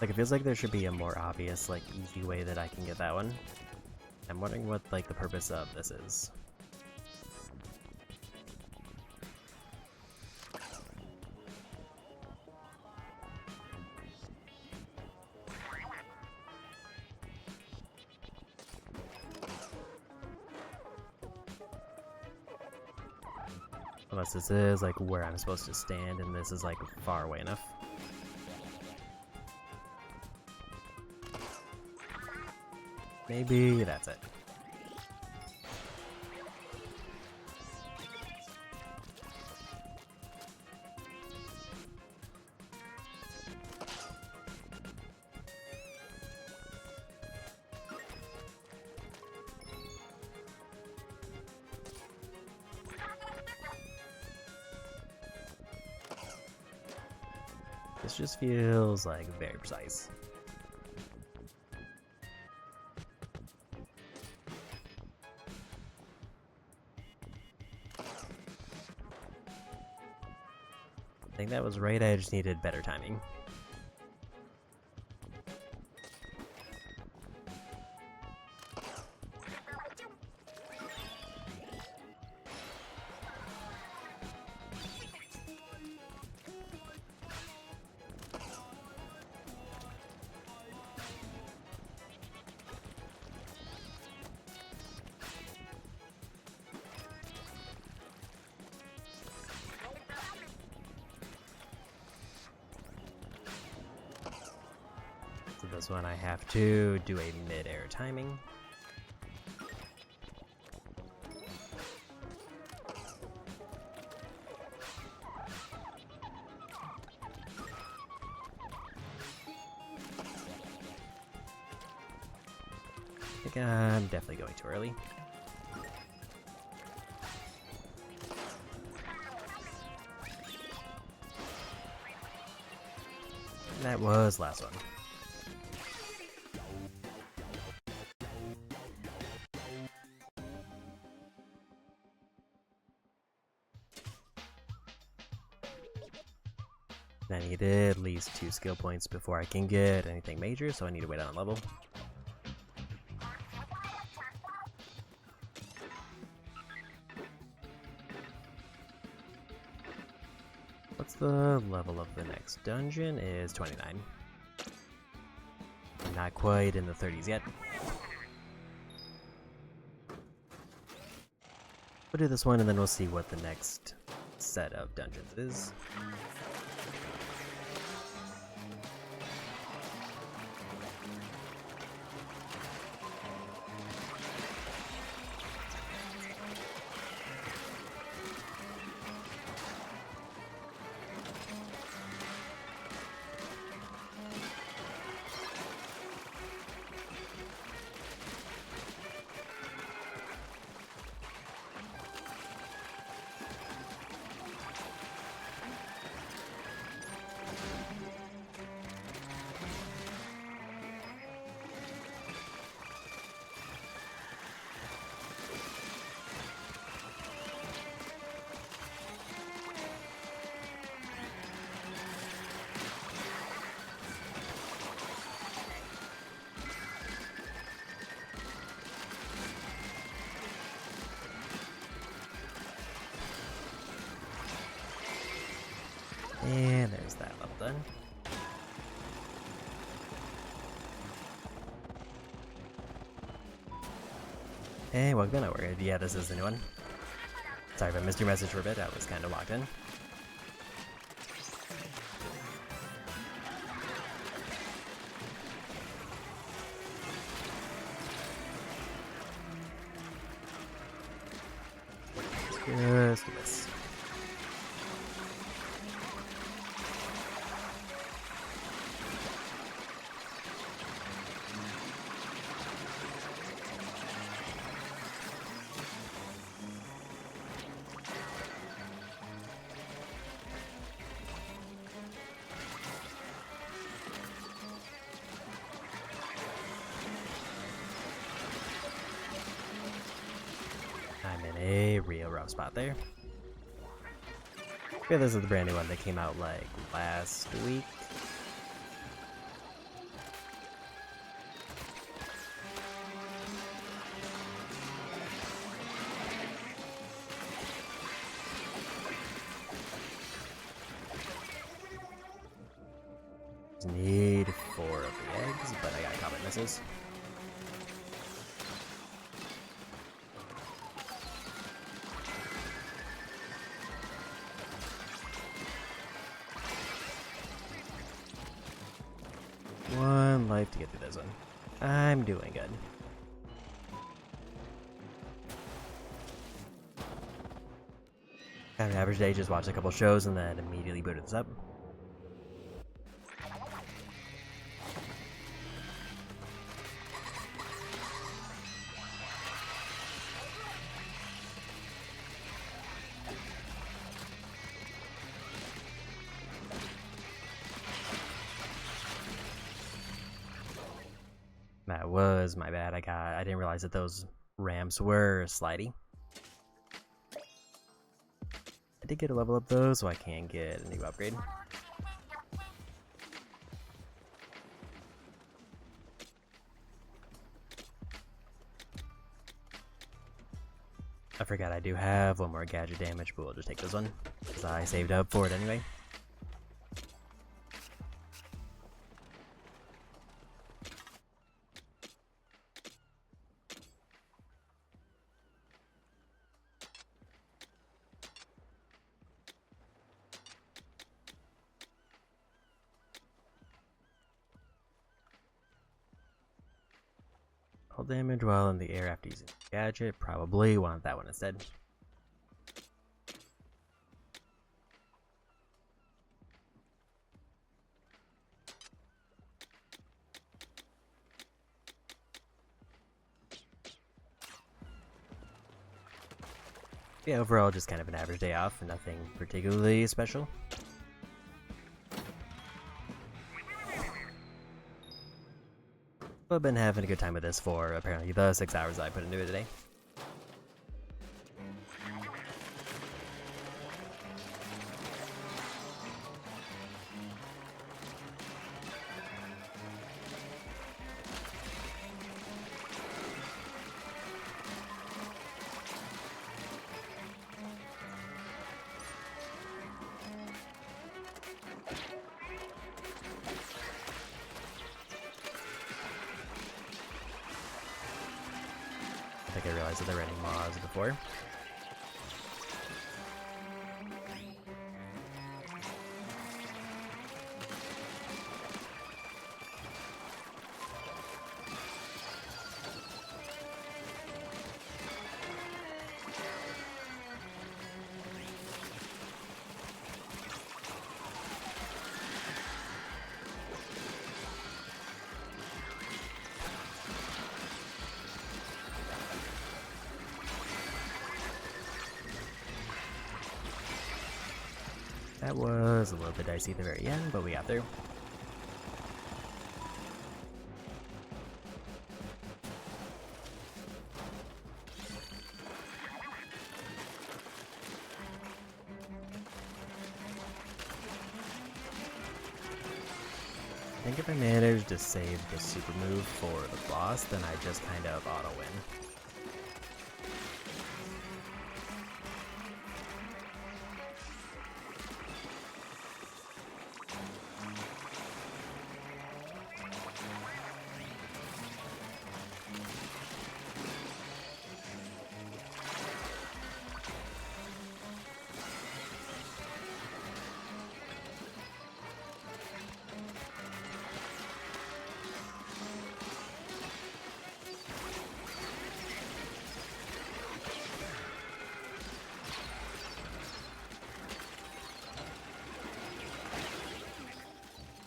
Like, it feels like there should be a more obvious, like, easy way that I can get that one. I'm wondering what, like, the purpose of this is. Unless this is, like, where I'm supposed to stand, and this is, like, far away enough. Maybe that's it. This just feels like very precise. I think that was right, I just needed better timing. this one I have to do a mid-air timing. I think I'm definitely going too early. That was last one. I need at least 2 skill points before I can get anything major, so I need to wait on level. What's the level of the next dungeon? Is 29. I'm not quite in the 30s yet. We'll do this one and then we'll see what the next set of dungeons is. And there's that level done. Hey, welcome over. Yeah, this is the new one. Sorry if I missed your message for a bit, I was kind of locked in. Just a miss. I'm in a real rough spot there. Yeah, this is the brand new one that came out like last week. Need 4 of the eggs, but I got combat missiles. One life to get through this one. I'm doing good. Had an average day, just watched a couple shows and then immediately booted this up. That was my bad. I didn't realize that those ramps were slidey. I did get a level up though, so I can get a new upgrade. I forgot I do have one more gadget damage, but we'll just take this one, because I saved up for it anyway. fall damage while in the air after using the gadget. Probably want that one instead. Yeah, overall just kind of an average day off, nothing particularly special. But I've been having a good time with this for apparently the 6 hours I put into it today. I think I realized that there were any mods before. That was a little bit dicey at the very end, but we got through. I think if I manage to save the super move for the boss, then I just kind of auto-win.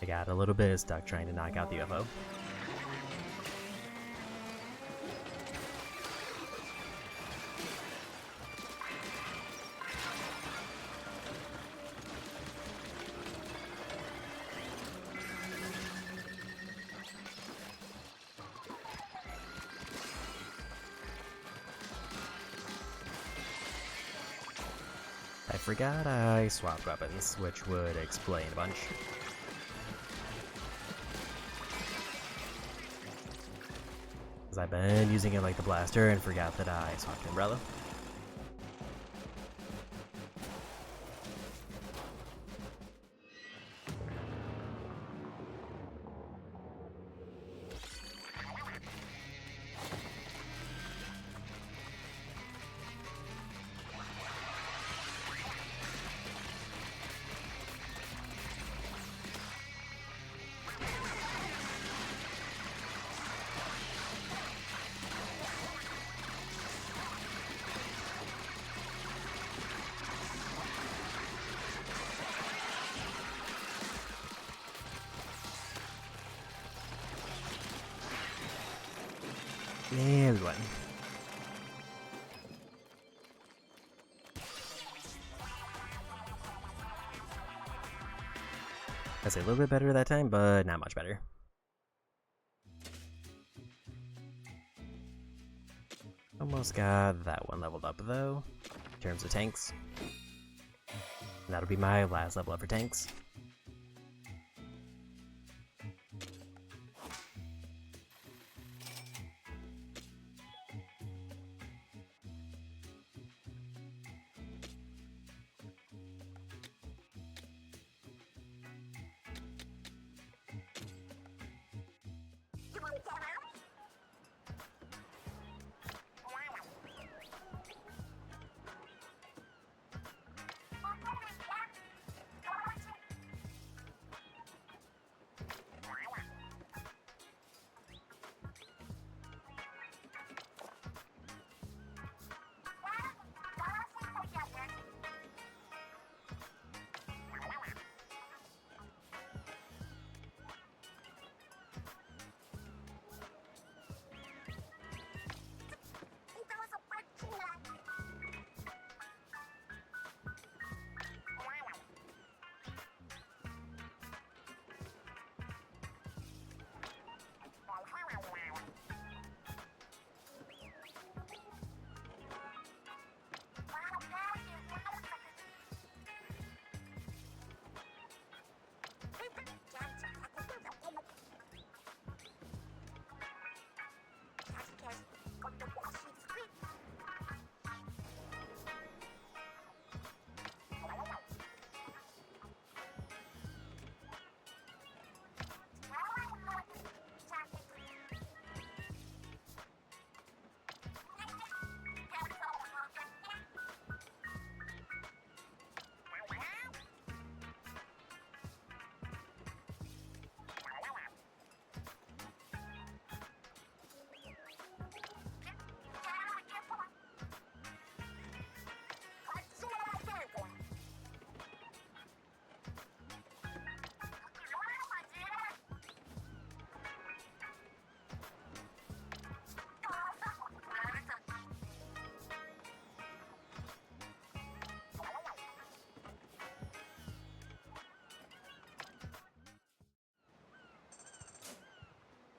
I got a little bit stuck trying to knock out the UFO. I forgot I swapped weapons, which would explain a bunch. Because I've been using it like the blaster and forgot that I swapped umbrella. And one. That's a little bit better that time, but not much better. Almost got that one leveled up though, in terms of tanks. And that'll be my last level up for tanks.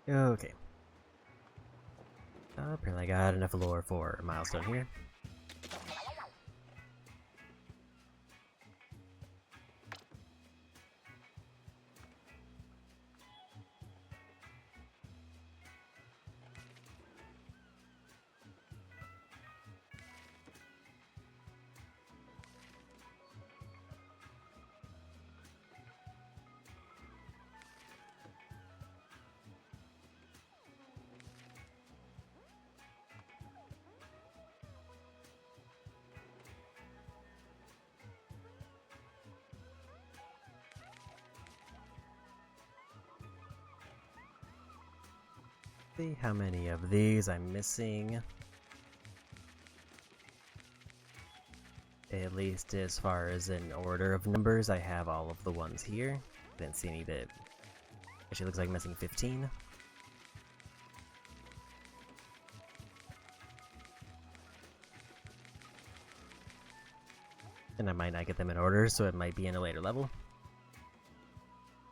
Okay. Apparently I got enough lore for a milestone here. See how many of these I'm missing. At least as far as in order of numbers, I have all of the ones here. Didn't see any that actually looks like I'm missing 15. And I might not get them in order, so it might be in a later level.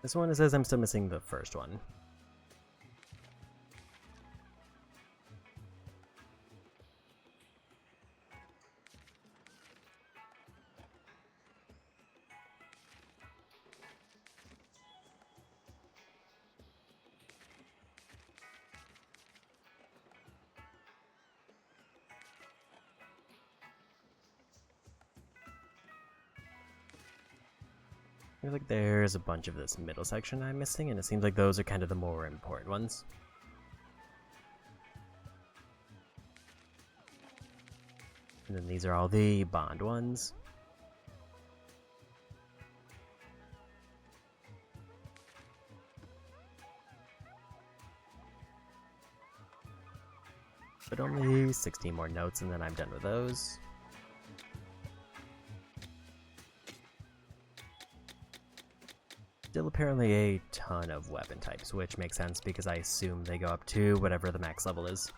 This one, it says I'm still missing the first one. I feel like there's a bunch of this middle section I'm missing, and it seems like those are kind of the more important ones. And then these are all the bond ones. But only 16 more notes, and then I'm done with those. Still apparently a ton of weapon types, which makes sense because I assume they go up to whatever the max level is.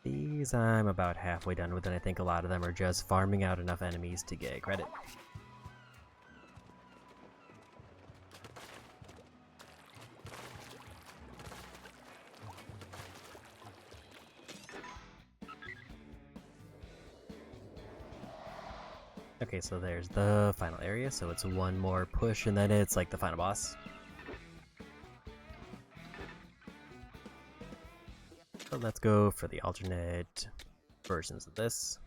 These I'm about halfway done with, and I think a lot of them are just farming out enough enemies to get credit. Okay, so there's the final area, so it's one more push and then it's like the final boss. So let's go for the alternate versions of this.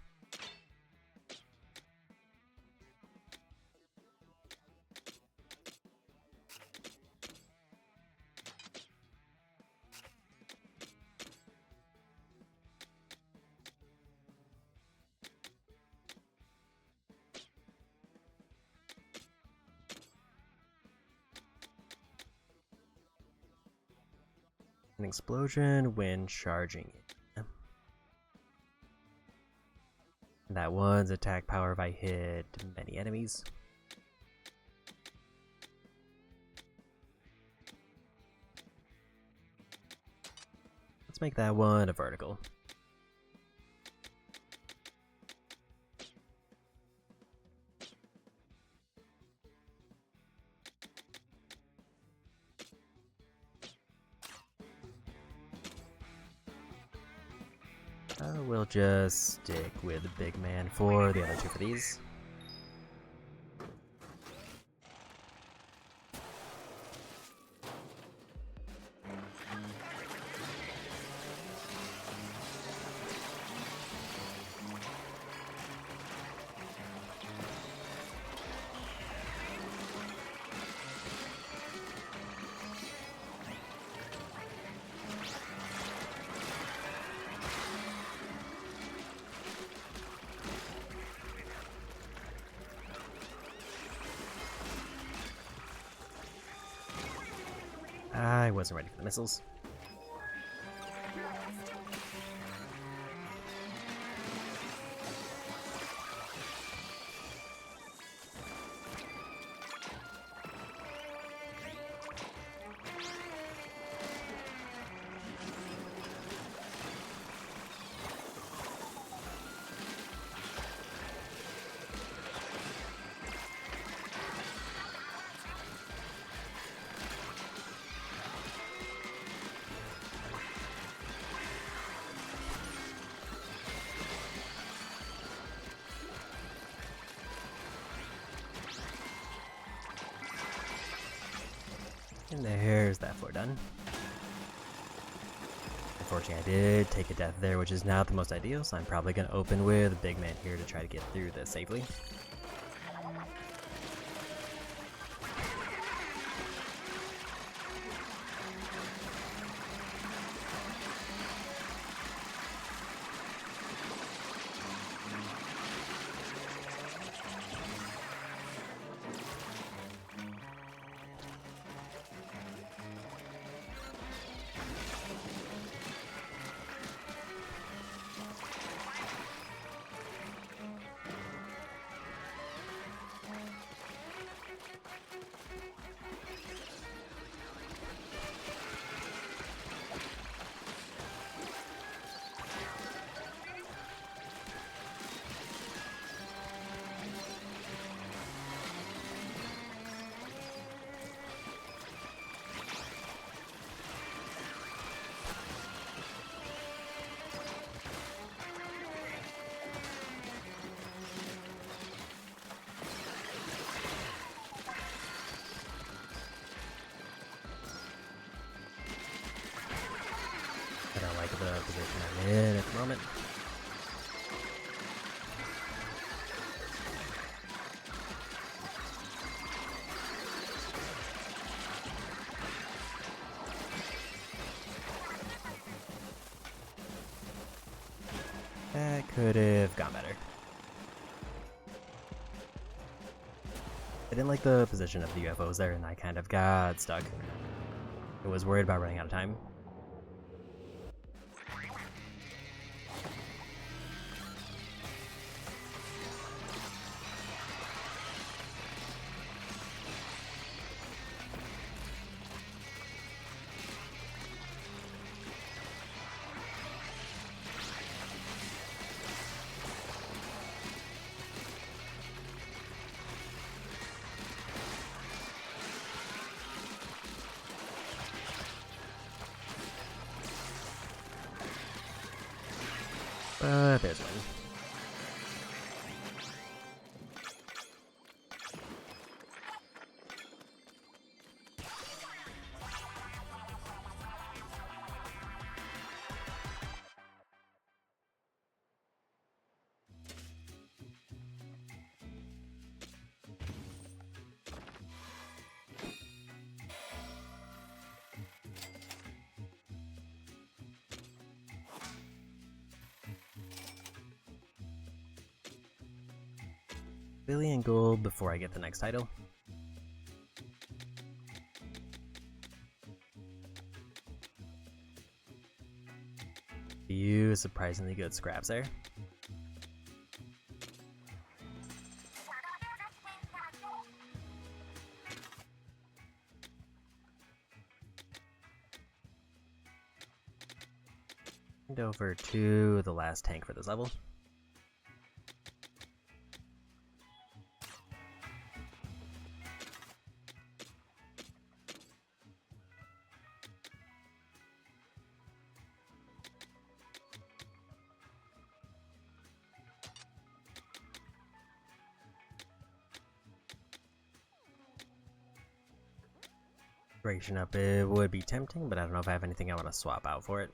An explosion when charging it. That one's attack power if I hit many enemies. Let's make that one a vertical. We'll just stick with Big Man for the other two for these. I wasn't ready for the missiles. And there's that floor done. Unfortunately, I did take a death there, which is not the most ideal, so I'm probably going to open with a big man here to try to get through this safely. I don't like the position I'm in at the moment. That could have gone better. I didn't like the position of the UFOs there, and I kind of got stuck. I was worried about running out of time. But there's one. Billion gold before I get the next title. Few surprisingly good scraps there. And over to the last tank for this level. Duration up, it would be tempting, but I don't know if I have anything I want to swap out for it.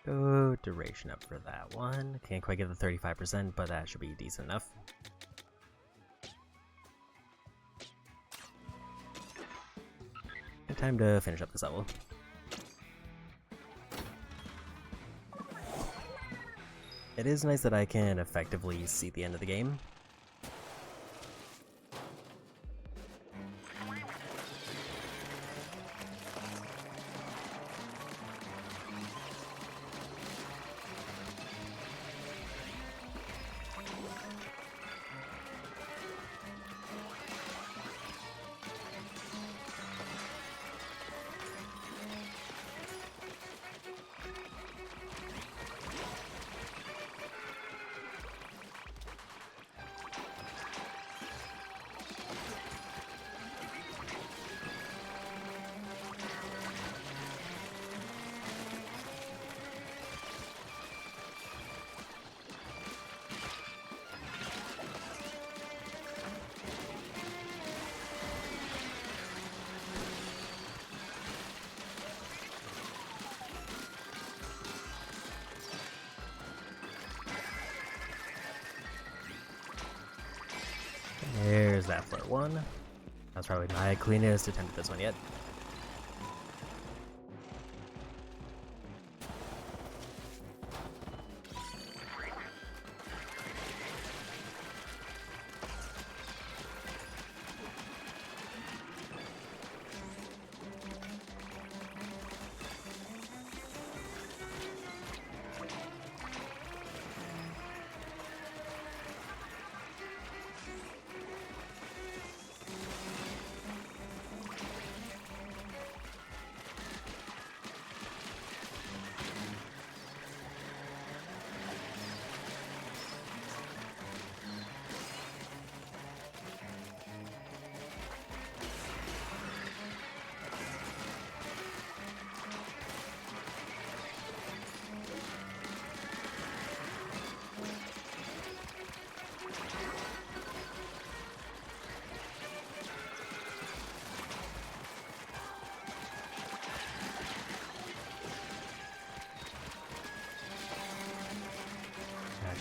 Go duration up for that one. Can't quite get the 35%, but that should be decent enough. And time to finish up this level. It is nice that I can effectively see the end of the game. 1. That's probably my cleanest attempt at this one yet.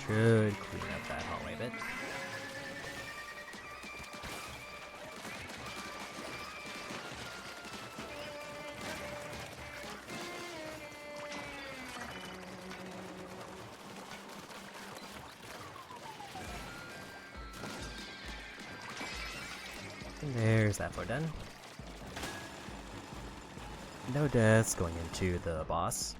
Should clean up that hallway a bit. And there's that floor done. No deaths going into the boss.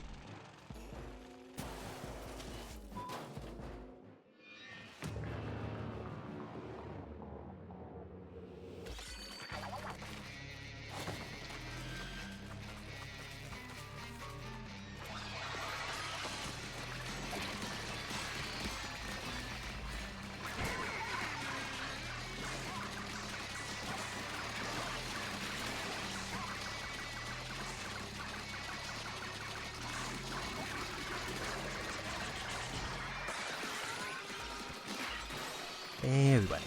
Everybody.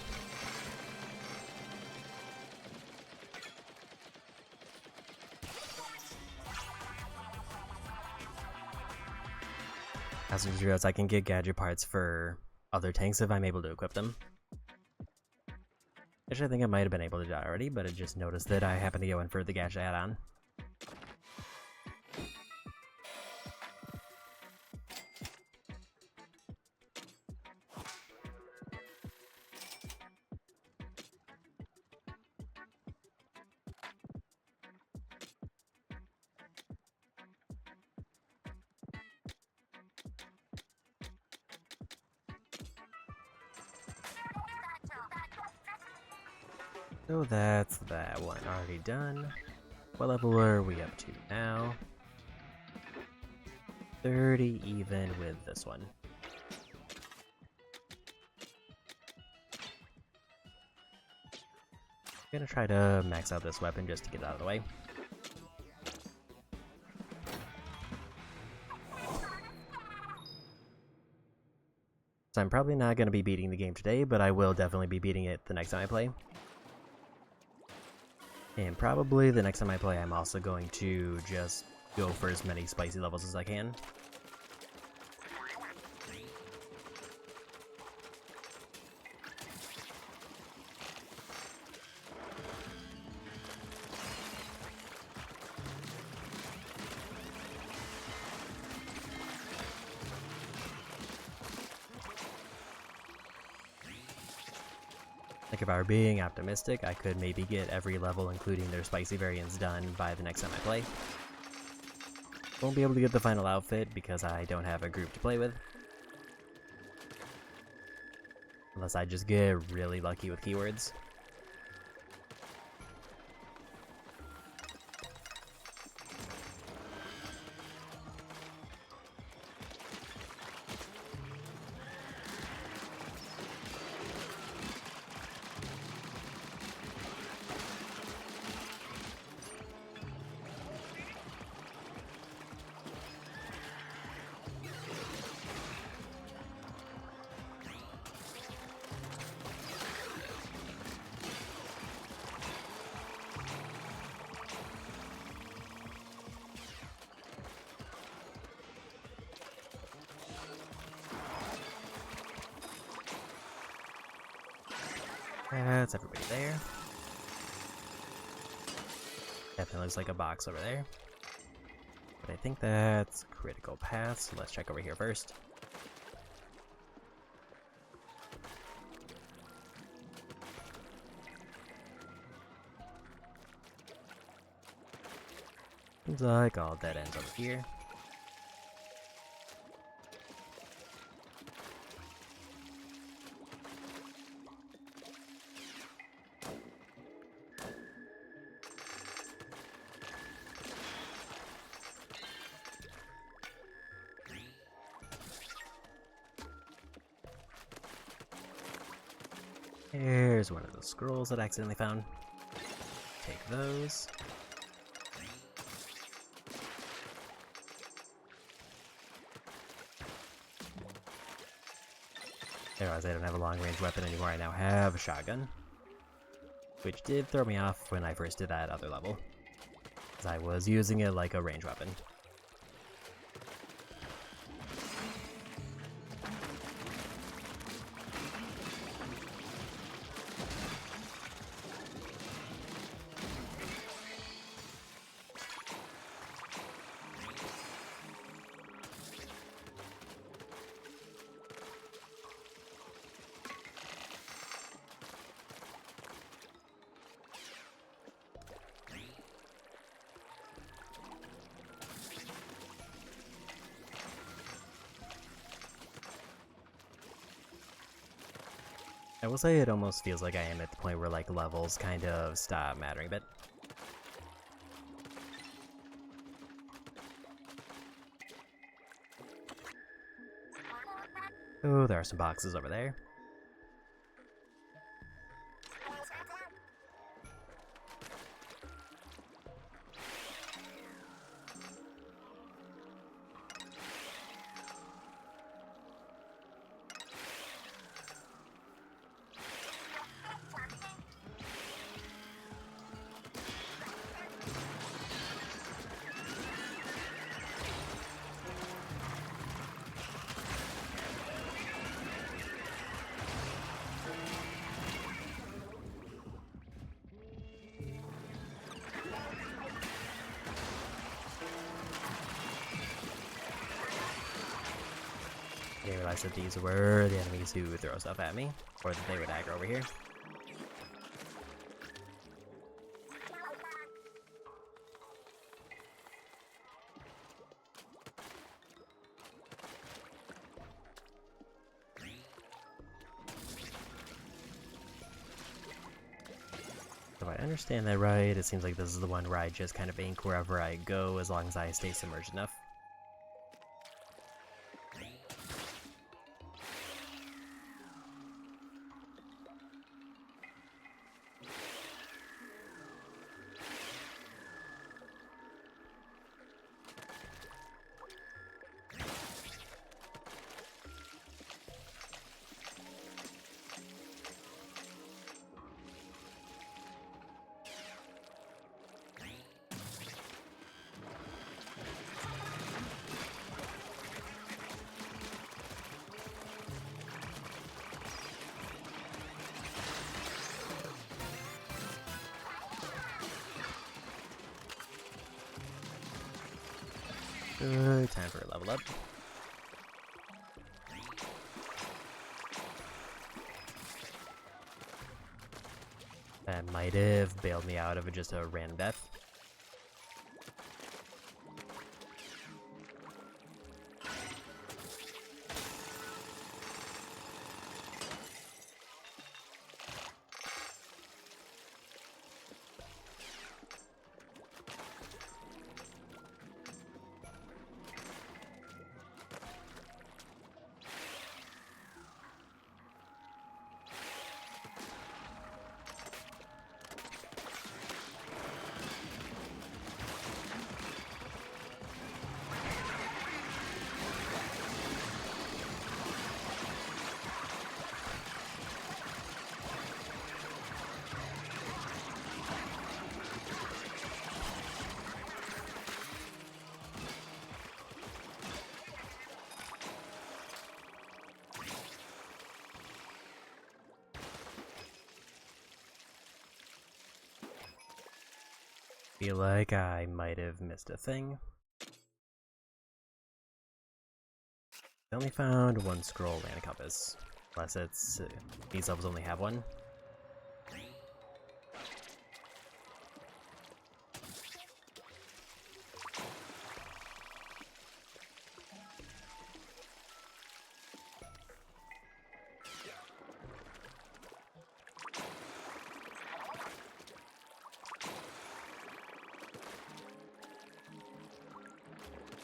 As I realize, I can get gadget parts for other tanks if I'm able to equip them. Which I think I might have been able to do already, but I just noticed that I happened to go in for the gadget add-on. So that's that one already done. What level are we up to now? 30 even with this one. I'm gonna try to max out this weapon just to get it out of the way. So I'm probably not going to be beating the game today, but I will definitely be beating it the next time I play. And probably the next time I play, I'm also going to just go for as many spicy levels as I can. Like if I were being optimistic, I could maybe get every level, including their spicy variants, done by the next time I play. Won't be able to get the final outfit because I don't have a group to play with. Unless I just get really lucky with keywords. That's everybody there. Definitely looks like a box over there. But I think that's critical paths, so let's check over here first. Seems like all dead ends over here. Here's one of the scrolls that I accidentally found. Take those. I realize I don't have a long-range weapon anymore, I now have a shotgun. Which did throw me off when I first did that other level. Because I was using it like a range weapon. I will say it almost feels like I am at the point where like levels kind of stop mattering a bit. Oh, there are some boxes over there. I didn't realize that these were the enemies who throw stuff at me, or that they would aggro over here. If I understand that right, it seems like this is the one where I just kind of ink wherever I go as long as I stay submerged enough. Good, time for a level up. That might have bailed me out of just a random death. Feel like I might have missed a thing. I only found one scroll and a compass. Unless it's... these levels only have one.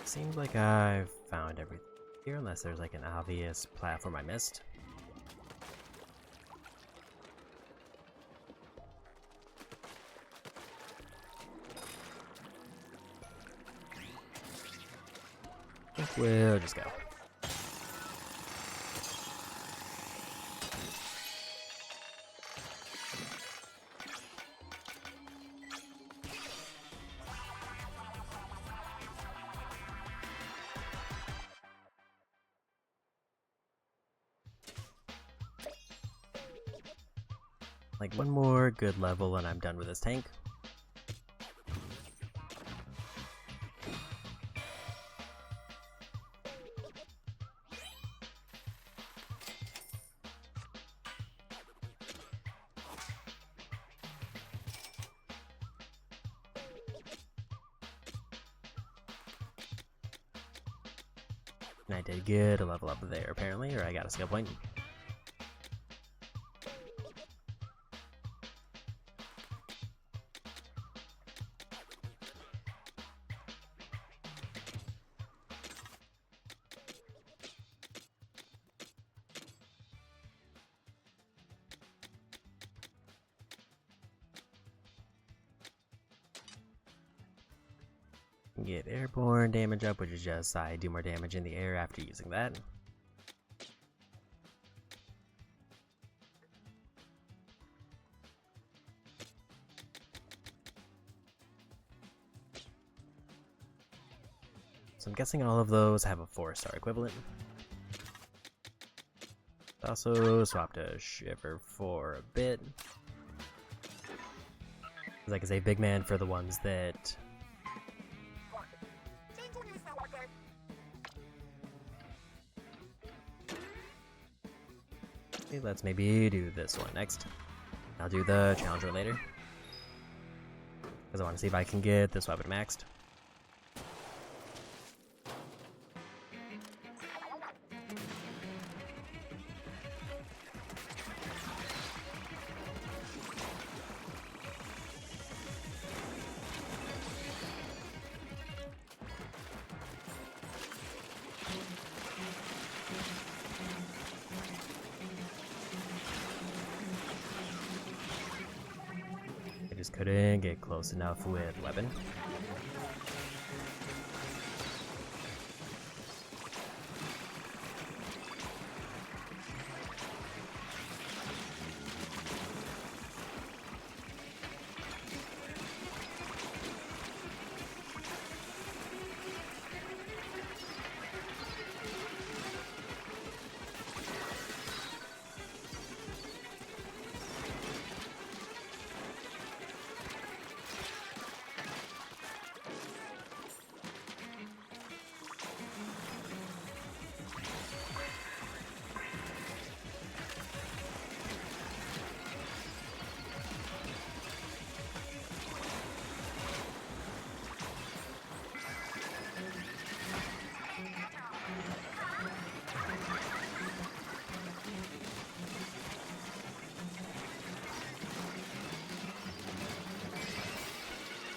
Seems like I've found everything here, unless there's like an obvious platform I missed. I think we'll just go. Like one more good level and I'm done with this tank. And I did get a level up there apparently, or I got a skill point. Get airborne damage up, which is just I do more damage in the air after using that. So I'm guessing all of those have a 4-star equivalent. Also swapped a shiver for a bit. Like I say, big man for the ones that okay, let's maybe do this one next. I'll do the challenger later, because I want to see if I can get this weapon maxed. Just couldn't get close enough with weapon.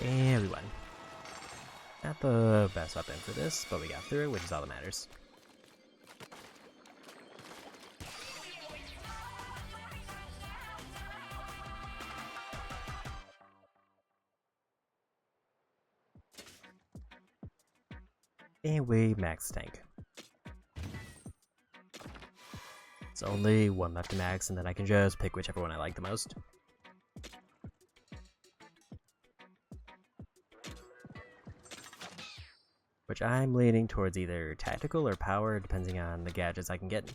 And we won. Not the best weapon for this, but we got through it, which is all that matters. And we max tank. It's only one left to max, and then I can just pick whichever one I like the most. Which I'm leaning towards either tactical or power, depending on the gadgets I can get.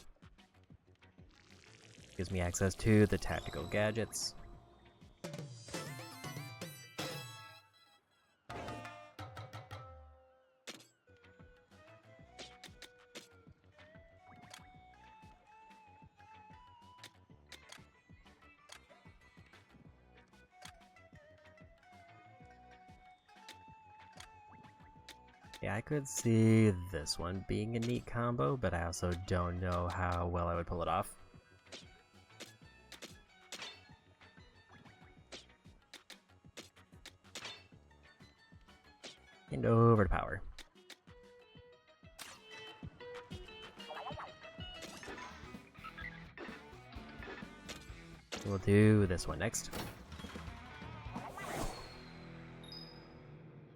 Gives me access to the tactical gadgets. Yeah, I could see this one being a neat combo, but I also don't know how well I would pull it off. And over to power. We'll do this one next.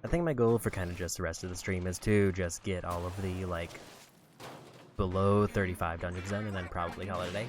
I think my goal for kind of just the rest of the stream is to just get all of the, like, below 35 dungeons done and then probably call it a day.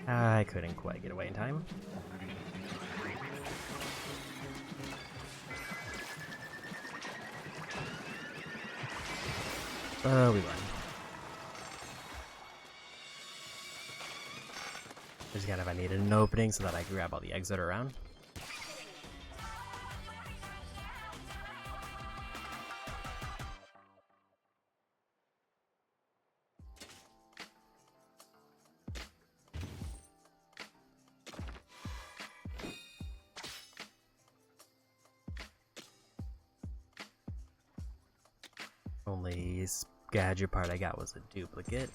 I couldn't quite get away in time. We won. Just kind of I needed an opening so that I could grab all the eggs that are around. Only gadget part I got was a duplicate.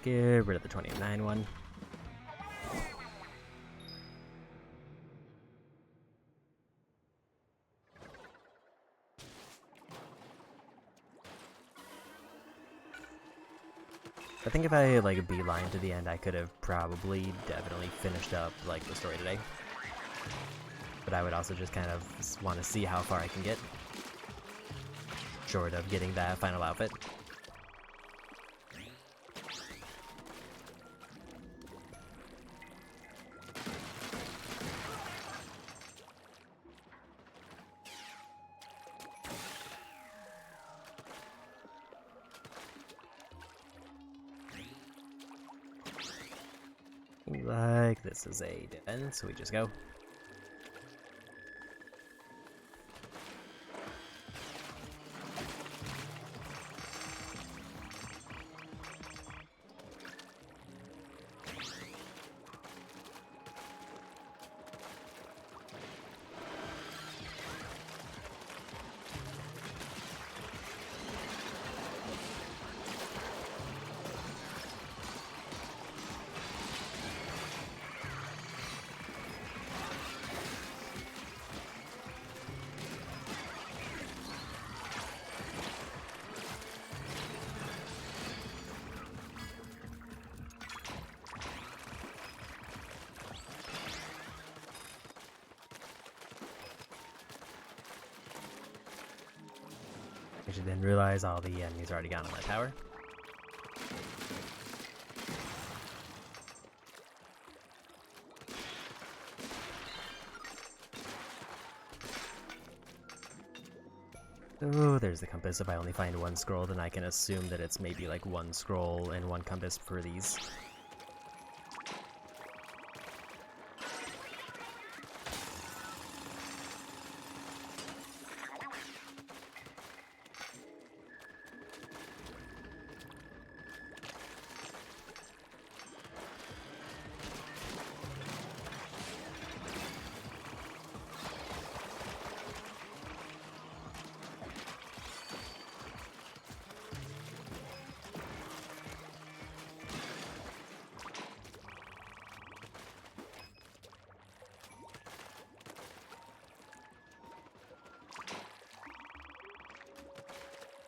Get rid of the 29 one. I think if I like a beeline to the end, I could have probably definitely finished up like the story today. But I would also just kind of want to see how far I can get, short of getting that final outfit. Like this is a defense, so we just go. I didn't realize all the enemies already gone on my tower. Oh, there's the compass. If I only find one scroll, then I can assume that it's maybe like one scroll and one compass for these.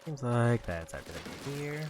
Seems like that's everything here.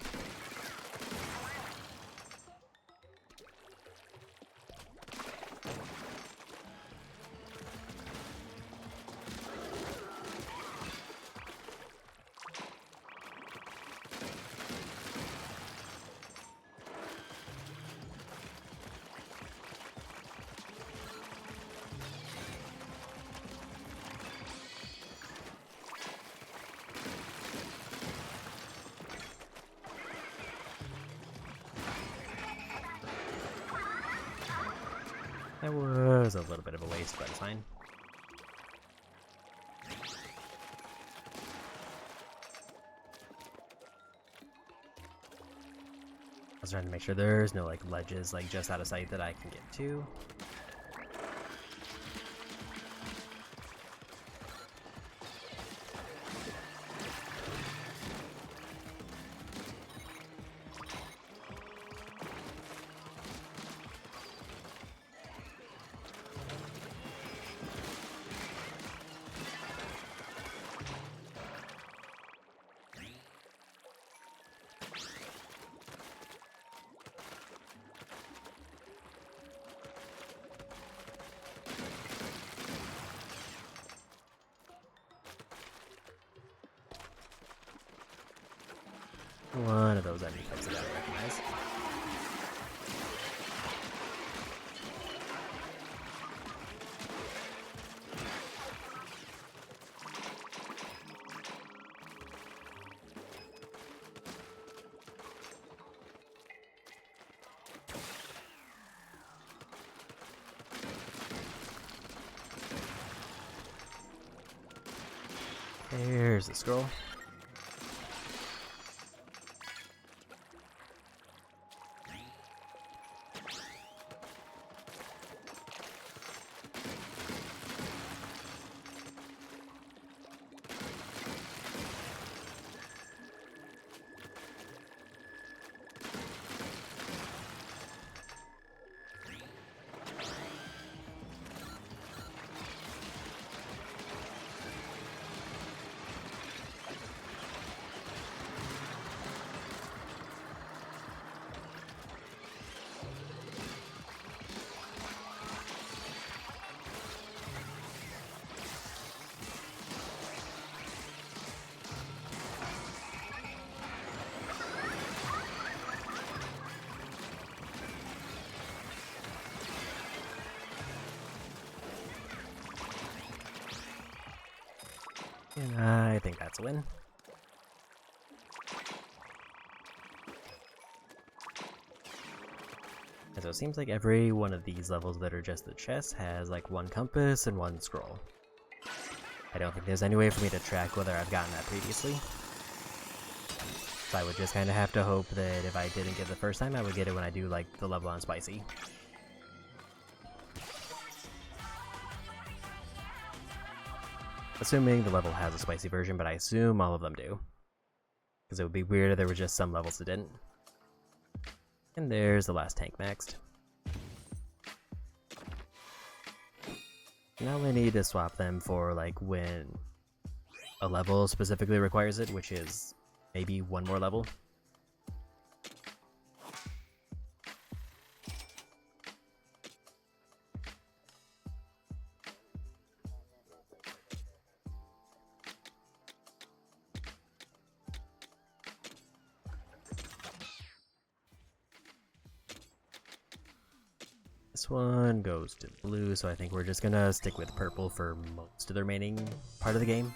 That was a little bit of a waste, but it's fine. I was trying to make sure there's no like ledges like just out of sight that I can get to. One of those enemy types I gotta recognize. There's the scroll. And I think that's a win. And so it seems like every one of these levels that are just the chests has like one compass and one scroll. I don't think there's any way for me to track whether I've gotten that previously. So I would just kind of have to hope that if I didn't get it the first time, I would get it when I do like the level on Spicy. Assuming the level has a spicy version, but I assume all of them do. Because it would be weird if there were just some levels that didn't. And there's the last tank maxed. Now I need to swap them for like when a level specifically requires it, which is maybe one more level. This one goes to blue, so I think we're just gonna stick with purple for most of the remaining part of the game.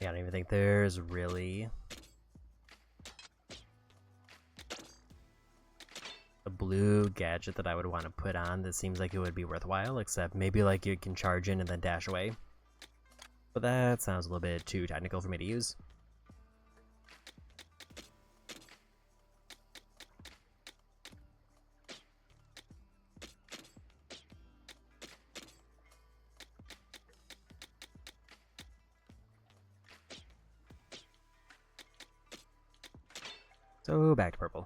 Yeah, I don't even think there's really a blue gadget that I would want to put on that seems like it would be worthwhile, except maybe like you can charge in and then dash away. But that sounds a little bit too technical for me to use. So back to purple.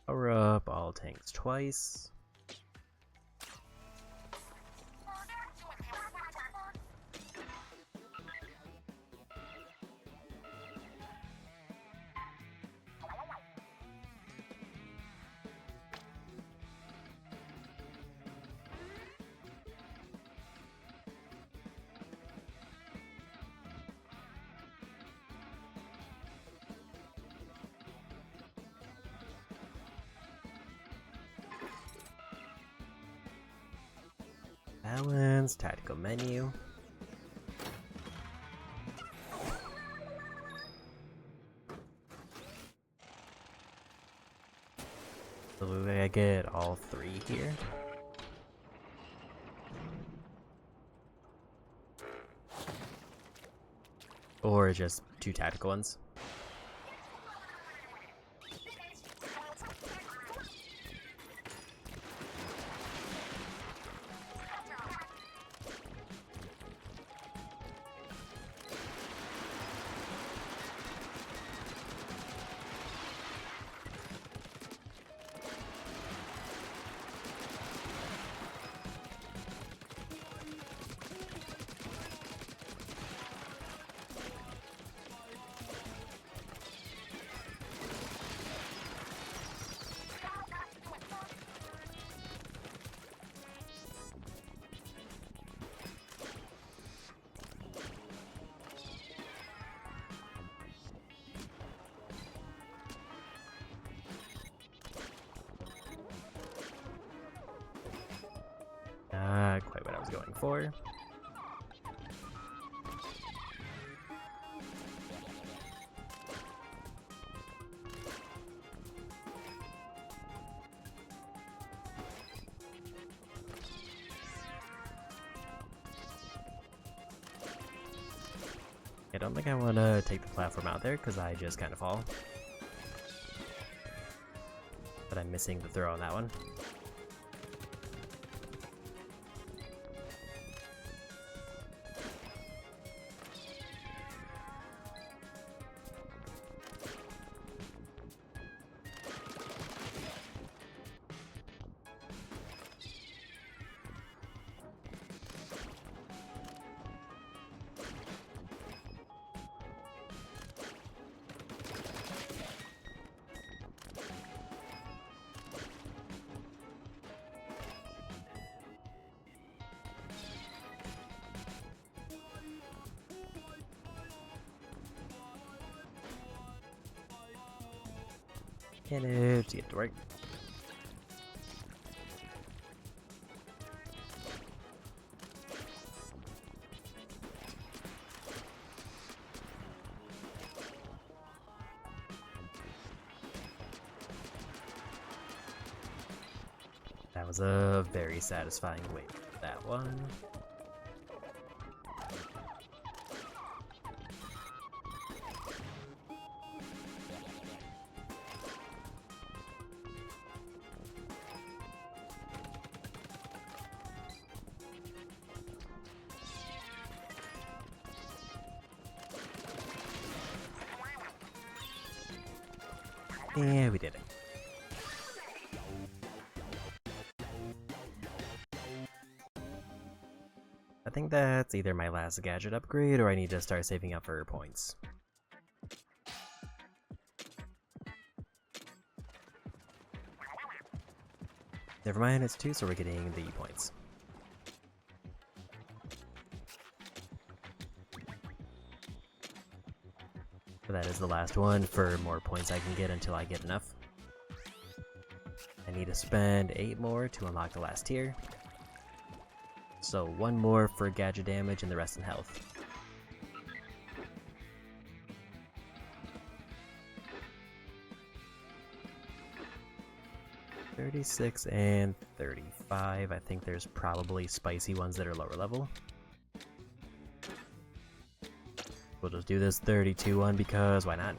Power up all tanks twice. Balance, tactical menu. So I get all three here. Or just two tactical ones. Not quite what I was going for. I don't think I want to take the platform out there because I just kind of fall. But I'm missing the throw on that one. Get it, get to work. That was a very satisfying wait for that one. Yeah, we did it. I think that's either my last gadget upgrade or I need to start saving up for points. Never mind, it's 2, so we're getting the points. So that is the last one for more points I can get until I get enough. I need to spend 8 more to unlock the last tier. So 1 more for gadget damage and the rest in health. $36 and $35. I think there's probably spicy ones that are lower level. We'll just do this 32 one because why not?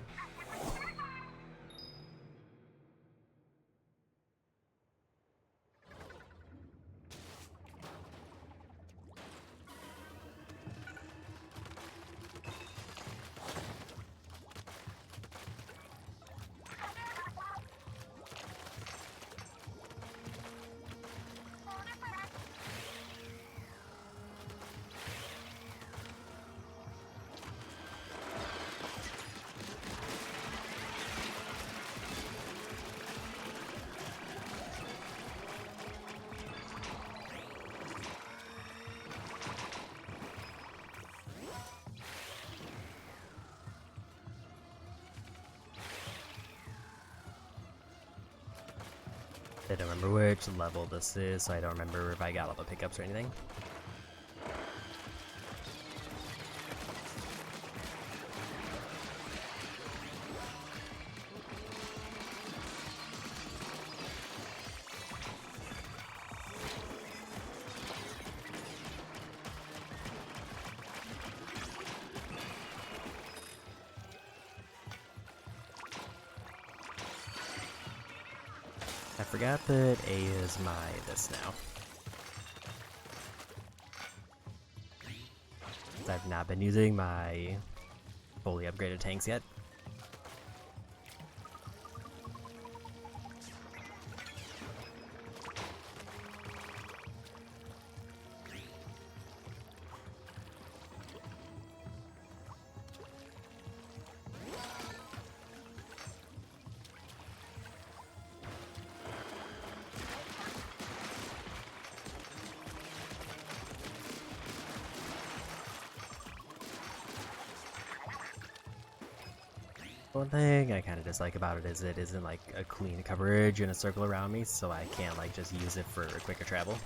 I don't remember which level this is, so I don't remember if I got all the pickups or anything. I forgot that A is my this now. I've not been using my fully upgraded tanks yet. One thing I kind of dislike about it is it isn't like a clean coverage in a circle around me, so I can't like just use it for quicker travel.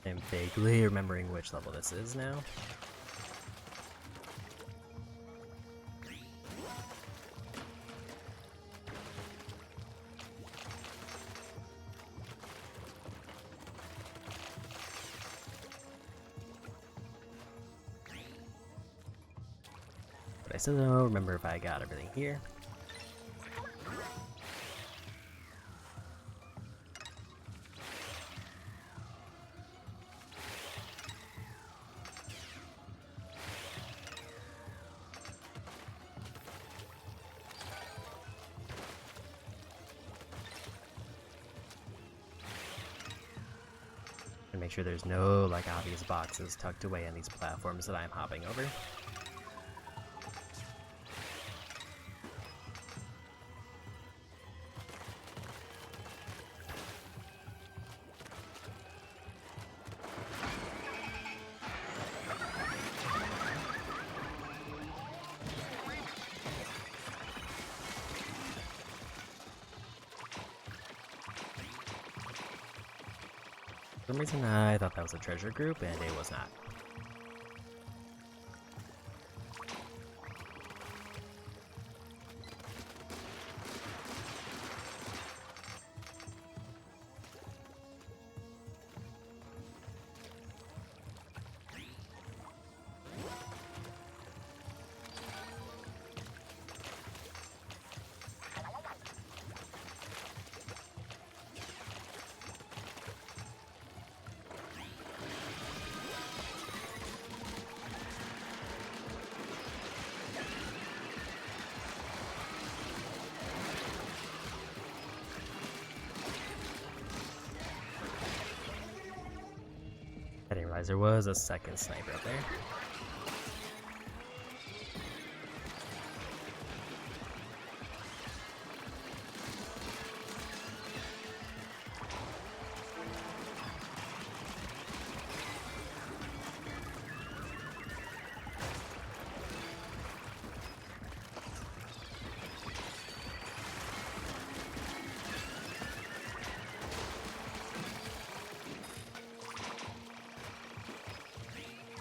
I'm vaguely remembering which level this is now. But I still don't remember if I got everything here. And make sure there's no like obvious boxes tucked away in these platforms that I'm hopping over. For some reason I thought that was a treasure group, and it was not. I didn't realize there was a second sniper up there.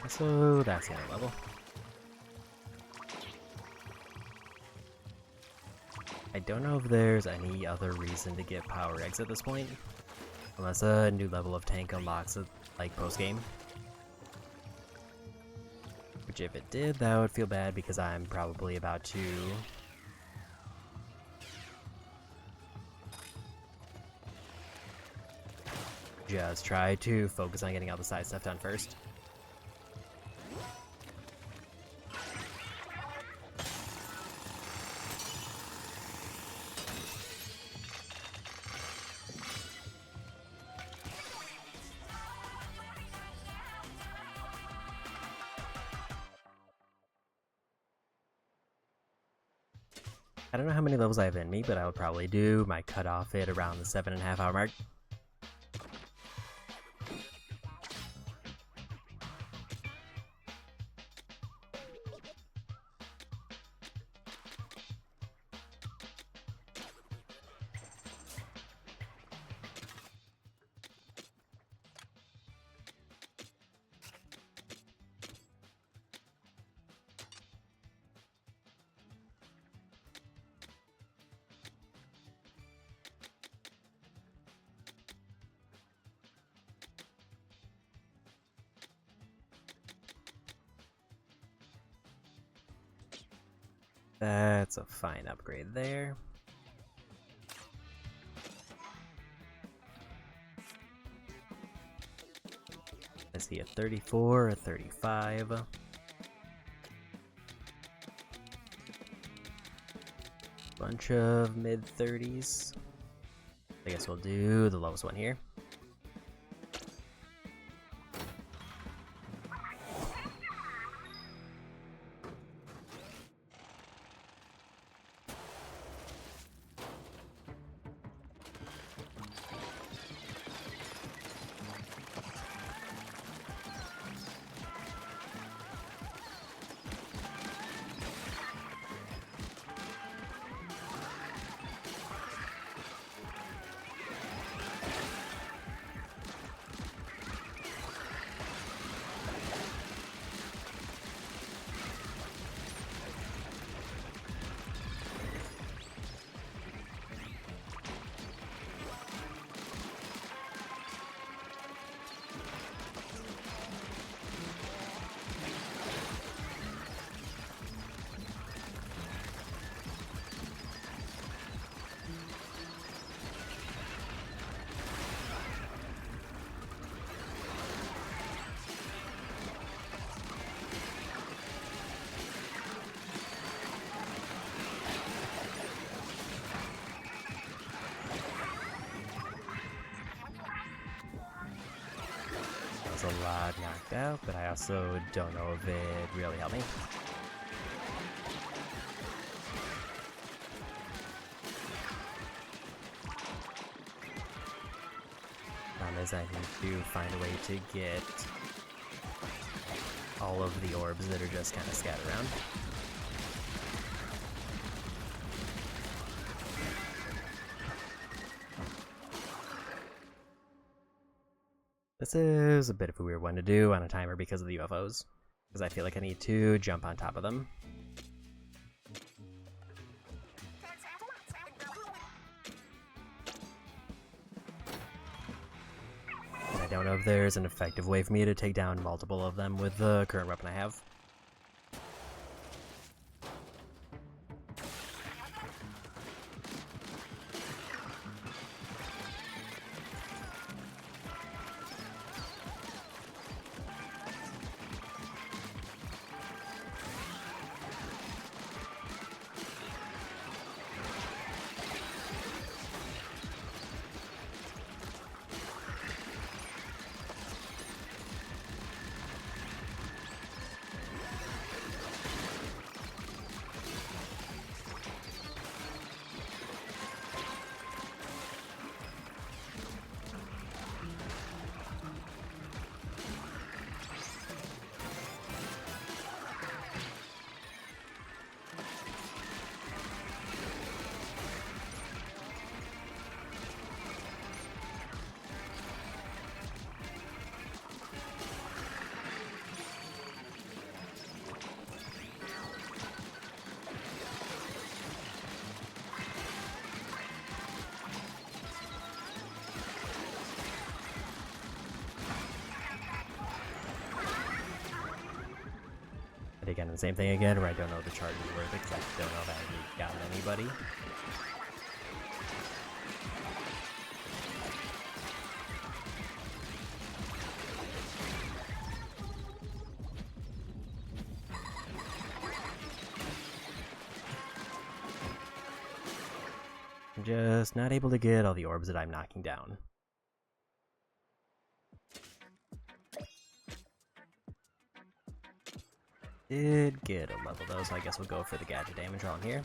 So that's the end level. I don't know if there's any other reason to get power eggs at this point, unless a new level of tank unlocks it, like post-game. Which if it did, that would feel bad because I'm probably about to just try to focus on getting all the side stuff done first. I don't know how many levels I have in me, but I would probably do my cutoff at around the 7.5 hour mark. That's a fine upgrade there. I see a 34, a 35. Bunch of mid-30s. I guess we'll do the lowest one here. A lot knocked out, but I also don't know if it really helped me. Problem is I need to find a way to get all of the orbs that are just kind of scattered around. This is a bit of a weird one to do on a timer because of the UFOs, because I feel like I need to jump on top of them. And I don't know if there's an effective way for me to take down multiple of them with the current weapon I have. Again, the same thing again, where I don't know if the charge is worth it, because I don't know if I actually got anybody. I'm just not able to get all the orbs that I'm knocking down. Did get a level though, so I guess we'll go for the gadget damage on here.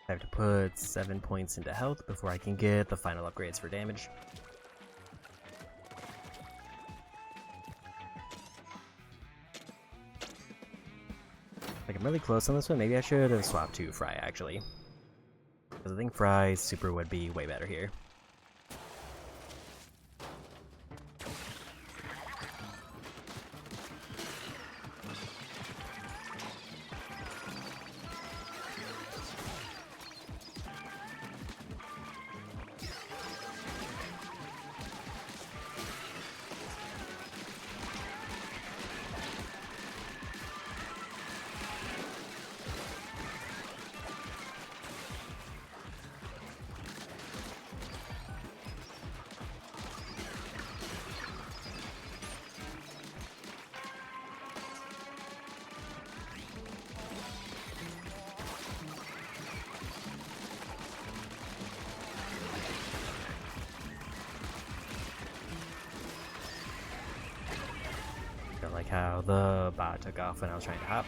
I have to put 7 points into health before I can get the final upgrades for damage. Like, I'm really close on this one. Maybe I should have swapped to Fry, actually. Because I think Fry's super would be way better here. Don't like how the bot took off when I was trying to hop.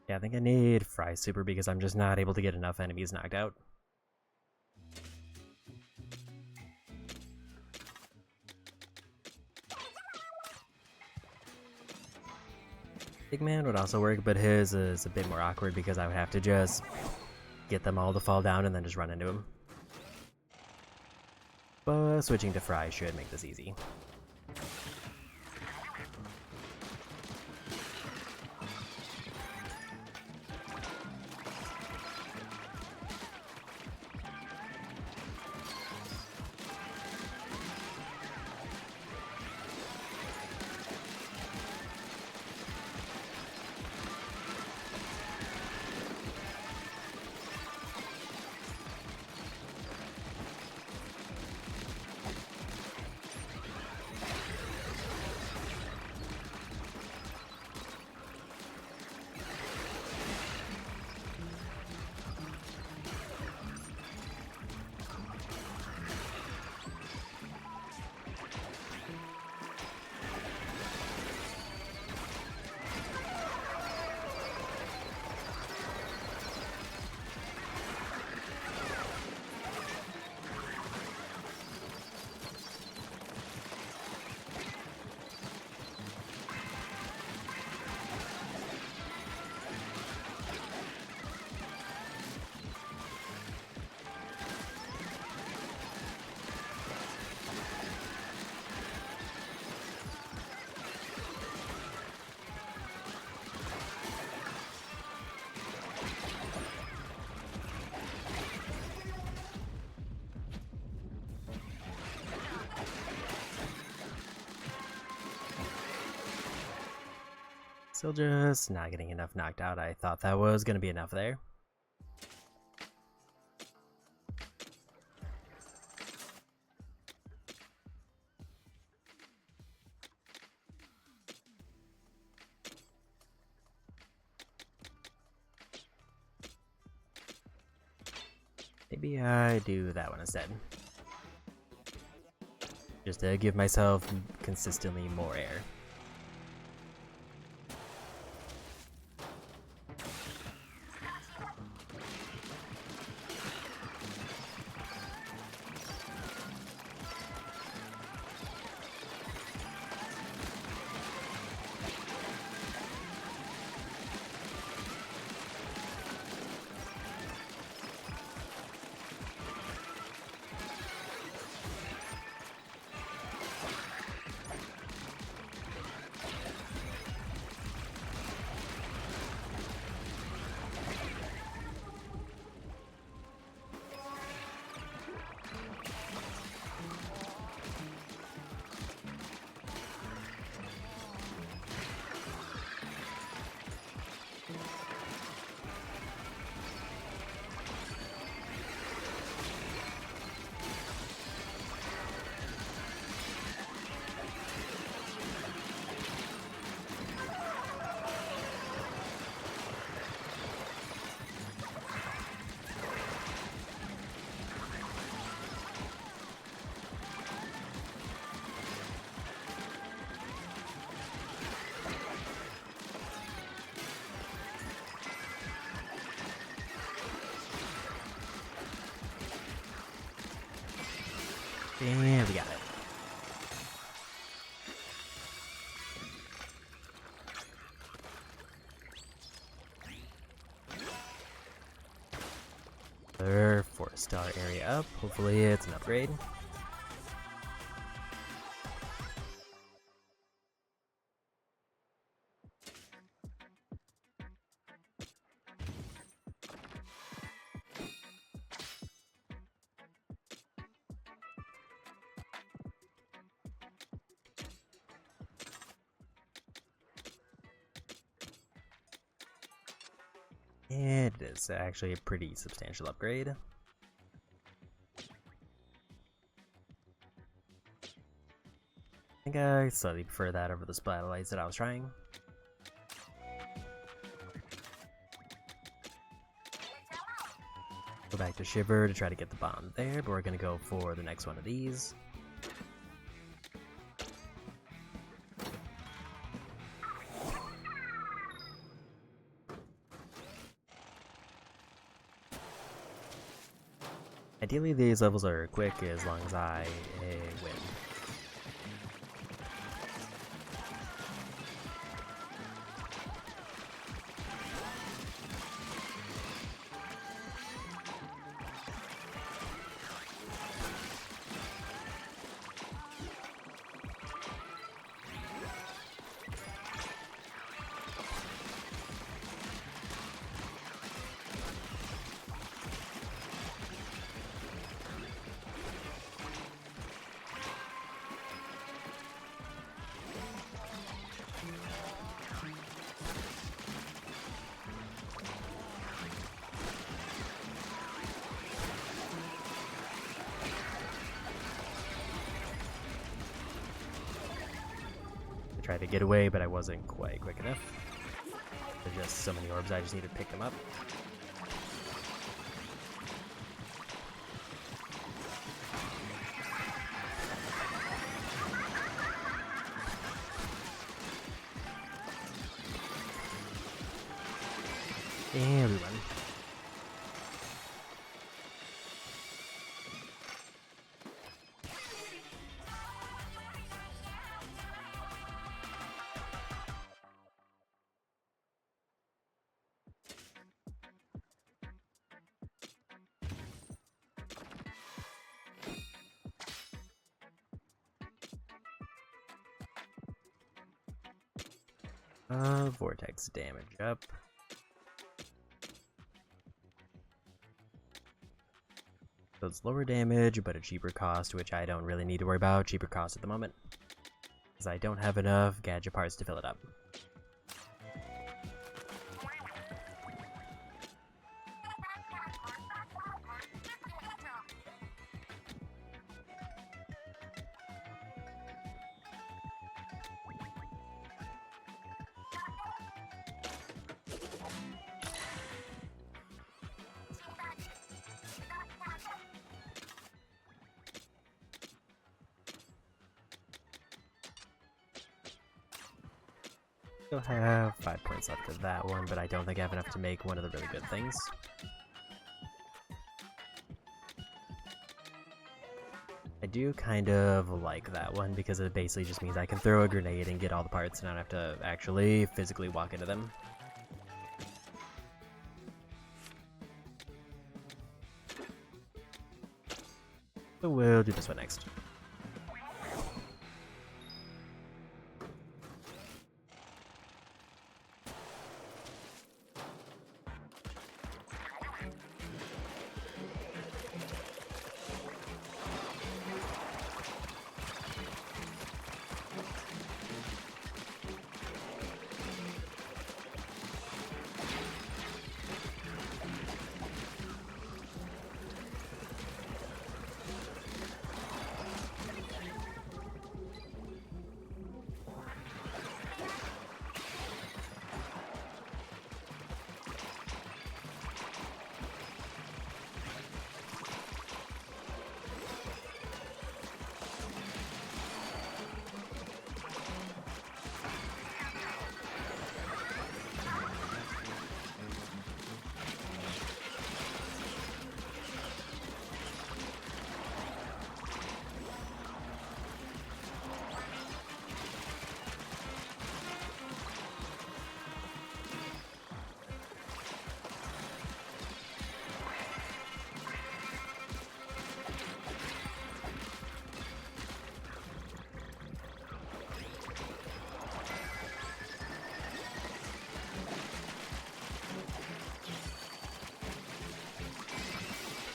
Yeah, I think I need Fry Super because I'm just not able to get enough enemies knocked out. Big Man would also work, but his is a bit more awkward because I would have to just get them all to fall down and then just run into him. But switching to Fry should make this easy. Still just not getting enough knocked out. I thought that was going to be enough there. Maybe I do that one instead. just to give myself consistently more air. And we got it. Another 4-star area up. Hopefully it's an upgrade. And it is actually a pretty substantial upgrade. I think I slightly prefer that over the splatterlights that I was trying. Go back to Shiver to try to get the bomb there, but we're gonna go for the next one of these. Ideally, these levels are quick as long as I win. Tried to get away, but I wasn't quite quick enough. There's just so many orbs, I just need to pick them up. And we won. Vortex damage up. So it's lower damage, but a cheaper cost, which I don't really need to worry about. Cheaper cost at the moment, because I don't have enough gadget parts to fill it up. Still have 5 points left of that one, but I don't think I have enough to make one of the really good things. I do kind of like that one because it basically just means I can throw a grenade and get all the parts and I don't have to actually physically walk into them. So we'll do this one next.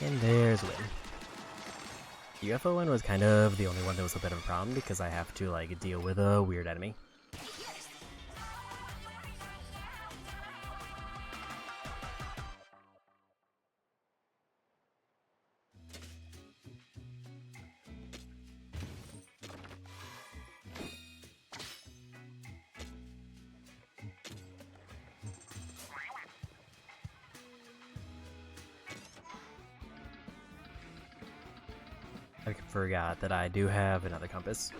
And there's a win. The UFO one was kind of the only one that was a bit of a problem because I have to like deal with a weird enemy. I forgot that I do have another compass.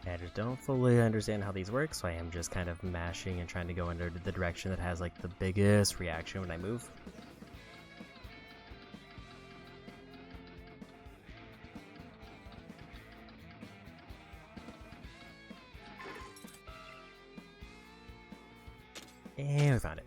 I just don't fully understand how these work, so I am just kind of mashing and trying to go into the direction that has like the biggest reaction when I move. And we found it.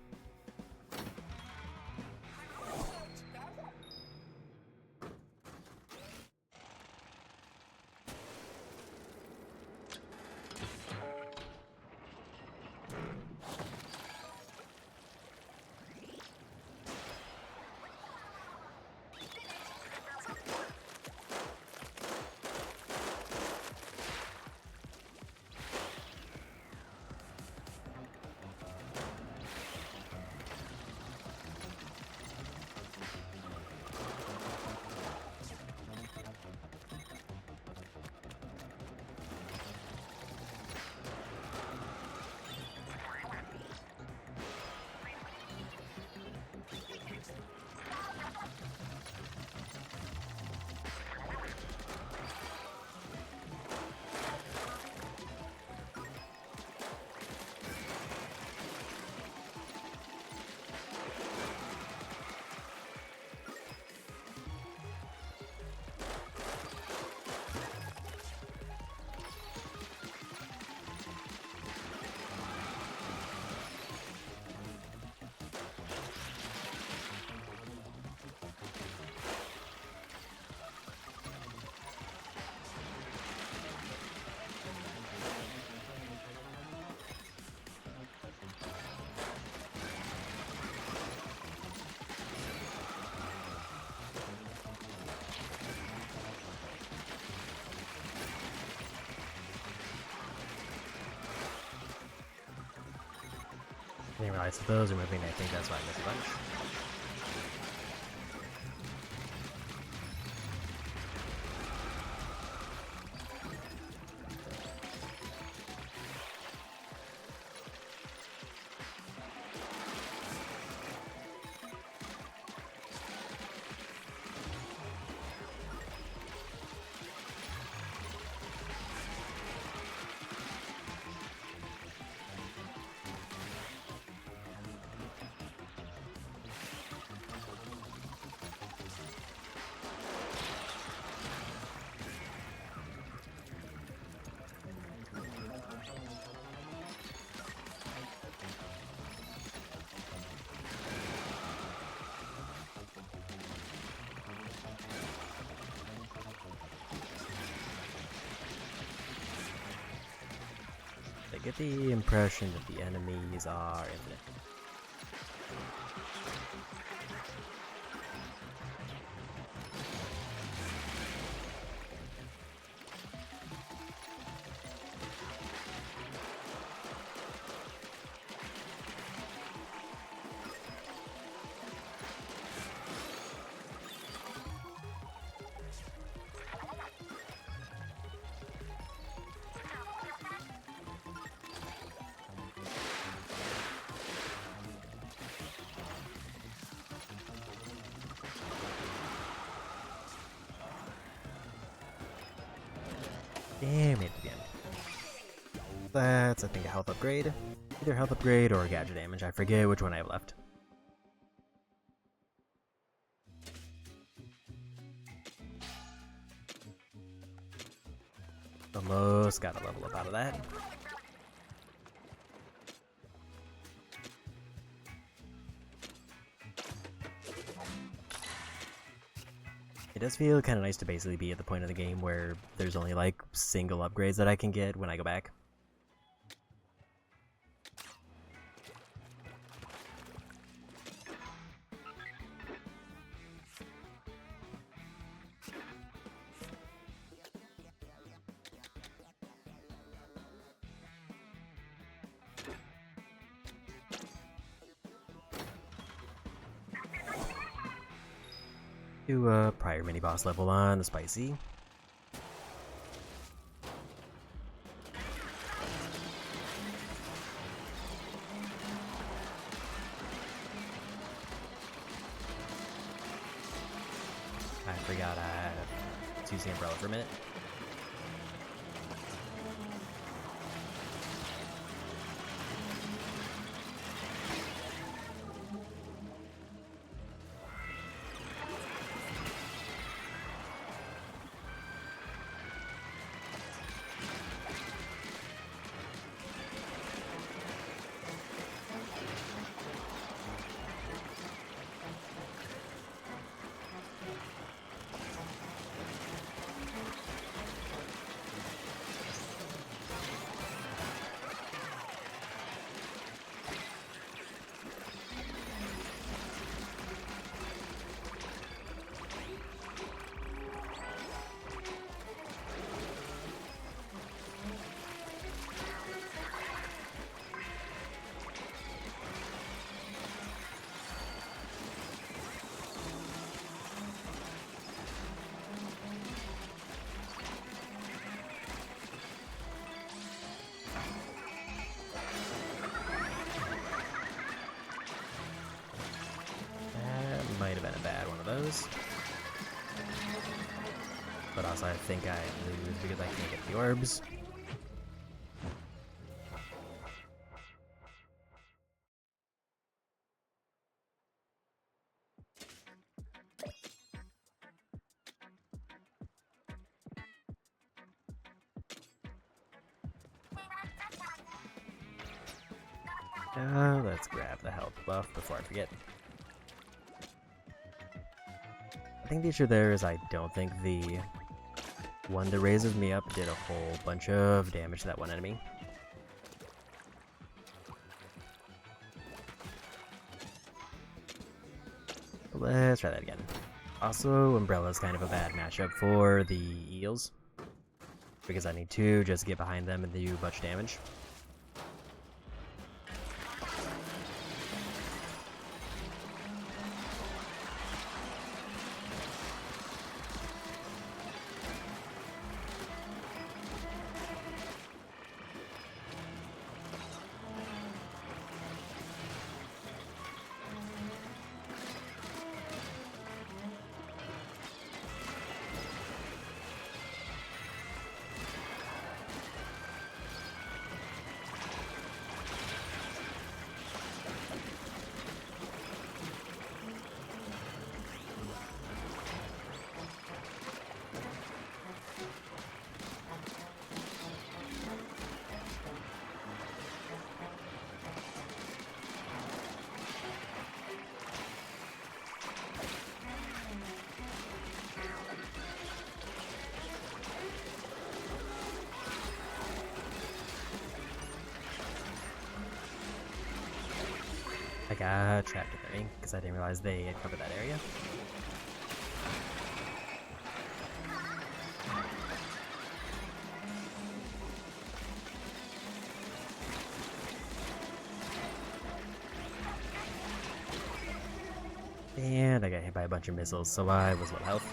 Didn't realize that those are moving, I think that's why I missed a bunch. I get the impression that the enemies are infinite. Damn it, again. That's, I think, a health upgrade. Either health upgrade or gadget damage. I forget which one I have left. Almost got a level up out of that. It does feel kind of nice to basically be at the point of the game where there's only like single upgrades that I can get when I go back. Do a prior mini boss level on the spicy. I forgot I was using the umbrella for a minute. Might have been a bad one of those. But also I think I lose because I can't get the orbs. Let's grab the health buff before I forget. I think the issue there is I don't think the one that raises me up did a whole bunch of damage to that one enemy. But let's try that again. Also, Umbrella's kind of a bad matchup for the eels, because I need to just get behind them and do a bunch of damage. I got trapped in the ring because I didn't realize they had covered that area. And I got hit by a bunch of missiles, so I was low health.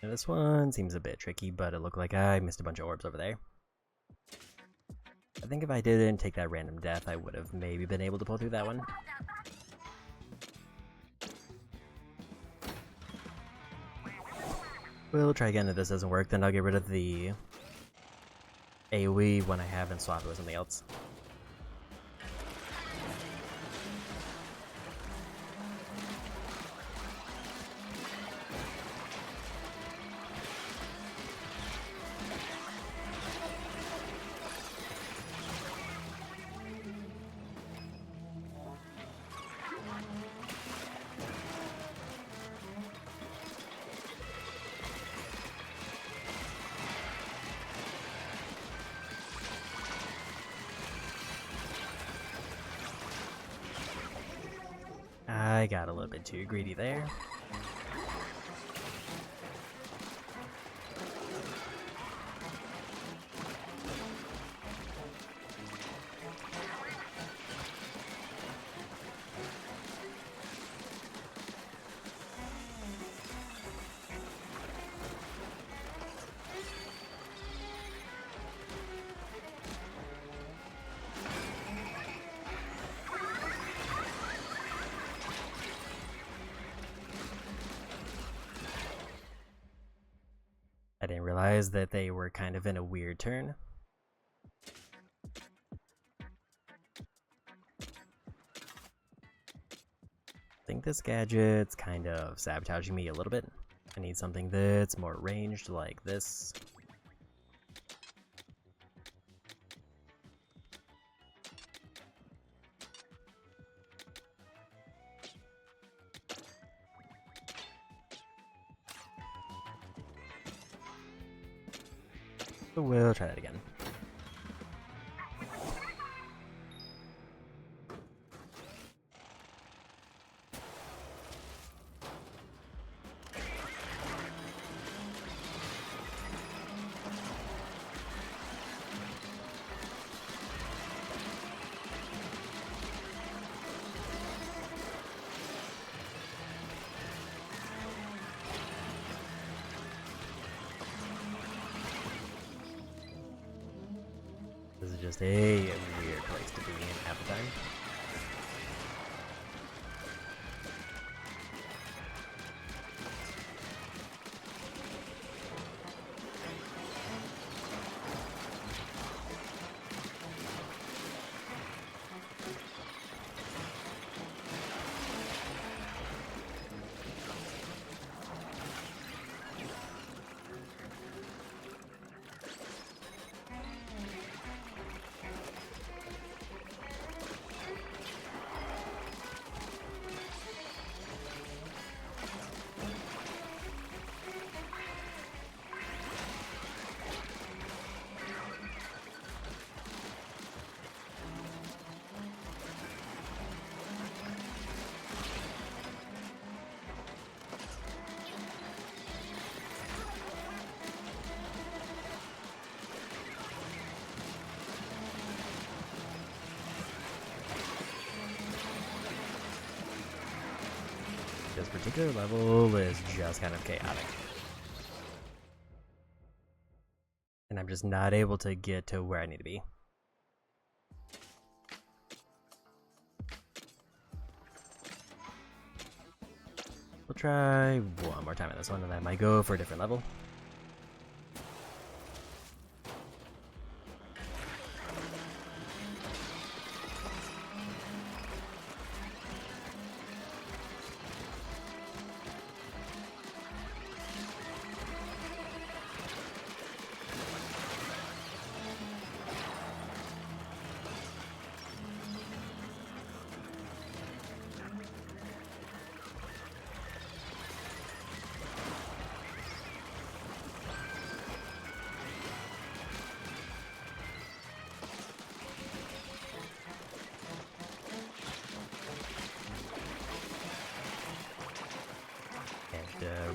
And this one seems a bit tricky, but it looked like I missed a bunch of orbs over there. I think if I didn't take that random death, I would have maybe been able to pull through that one. We'll try again. If this doesn't work, then I'll get rid of the AoE when I have and swap it with something else. I got a little bit too greedy there. I didn't realize that they were kind of in a weird turn. I think this gadget's kind of sabotaging me a little bit. I need something that's more ranged like this. So we'll try that again. This is just a weird place to be in half the time. This particular level is just kind of chaotic. And I'm just not able to get to where I need to be. We'll try one more time on this one and I might go for a different level.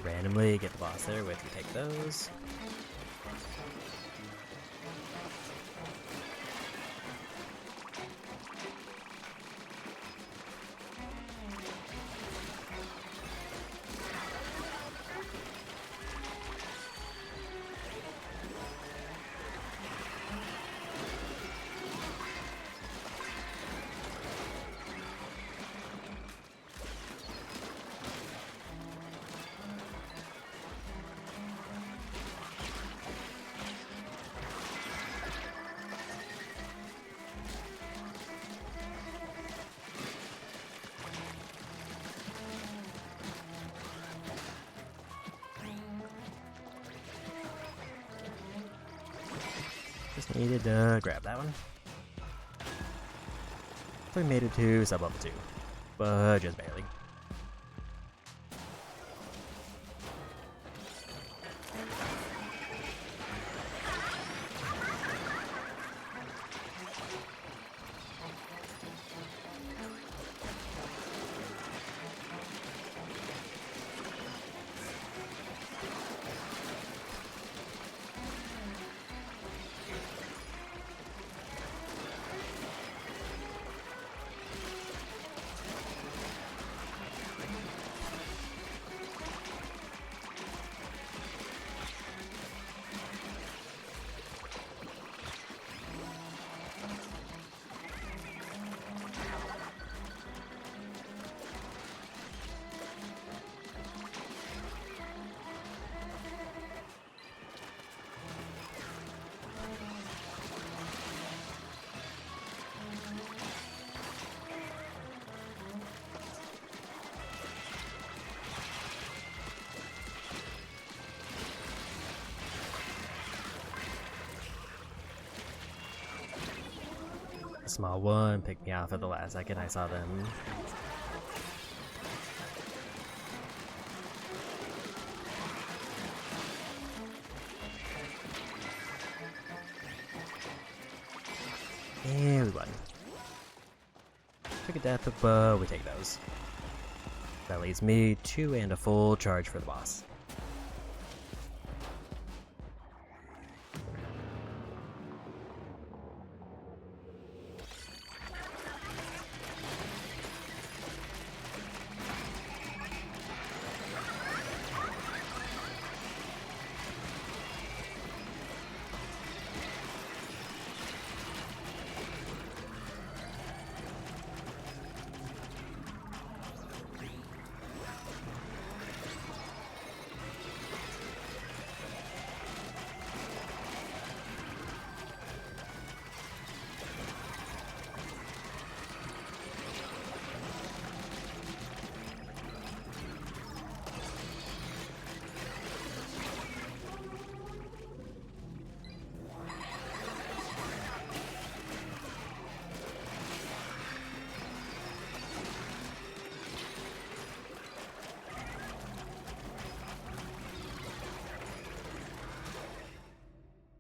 randomly get the boss there, which we take those. Just needed to grab that one. So we made it to sub-level 2, but just barely. A small one picked me off at the last second. I saw them. And we won. Took a death, but we take those. That leaves me 2 and a full charge for the boss.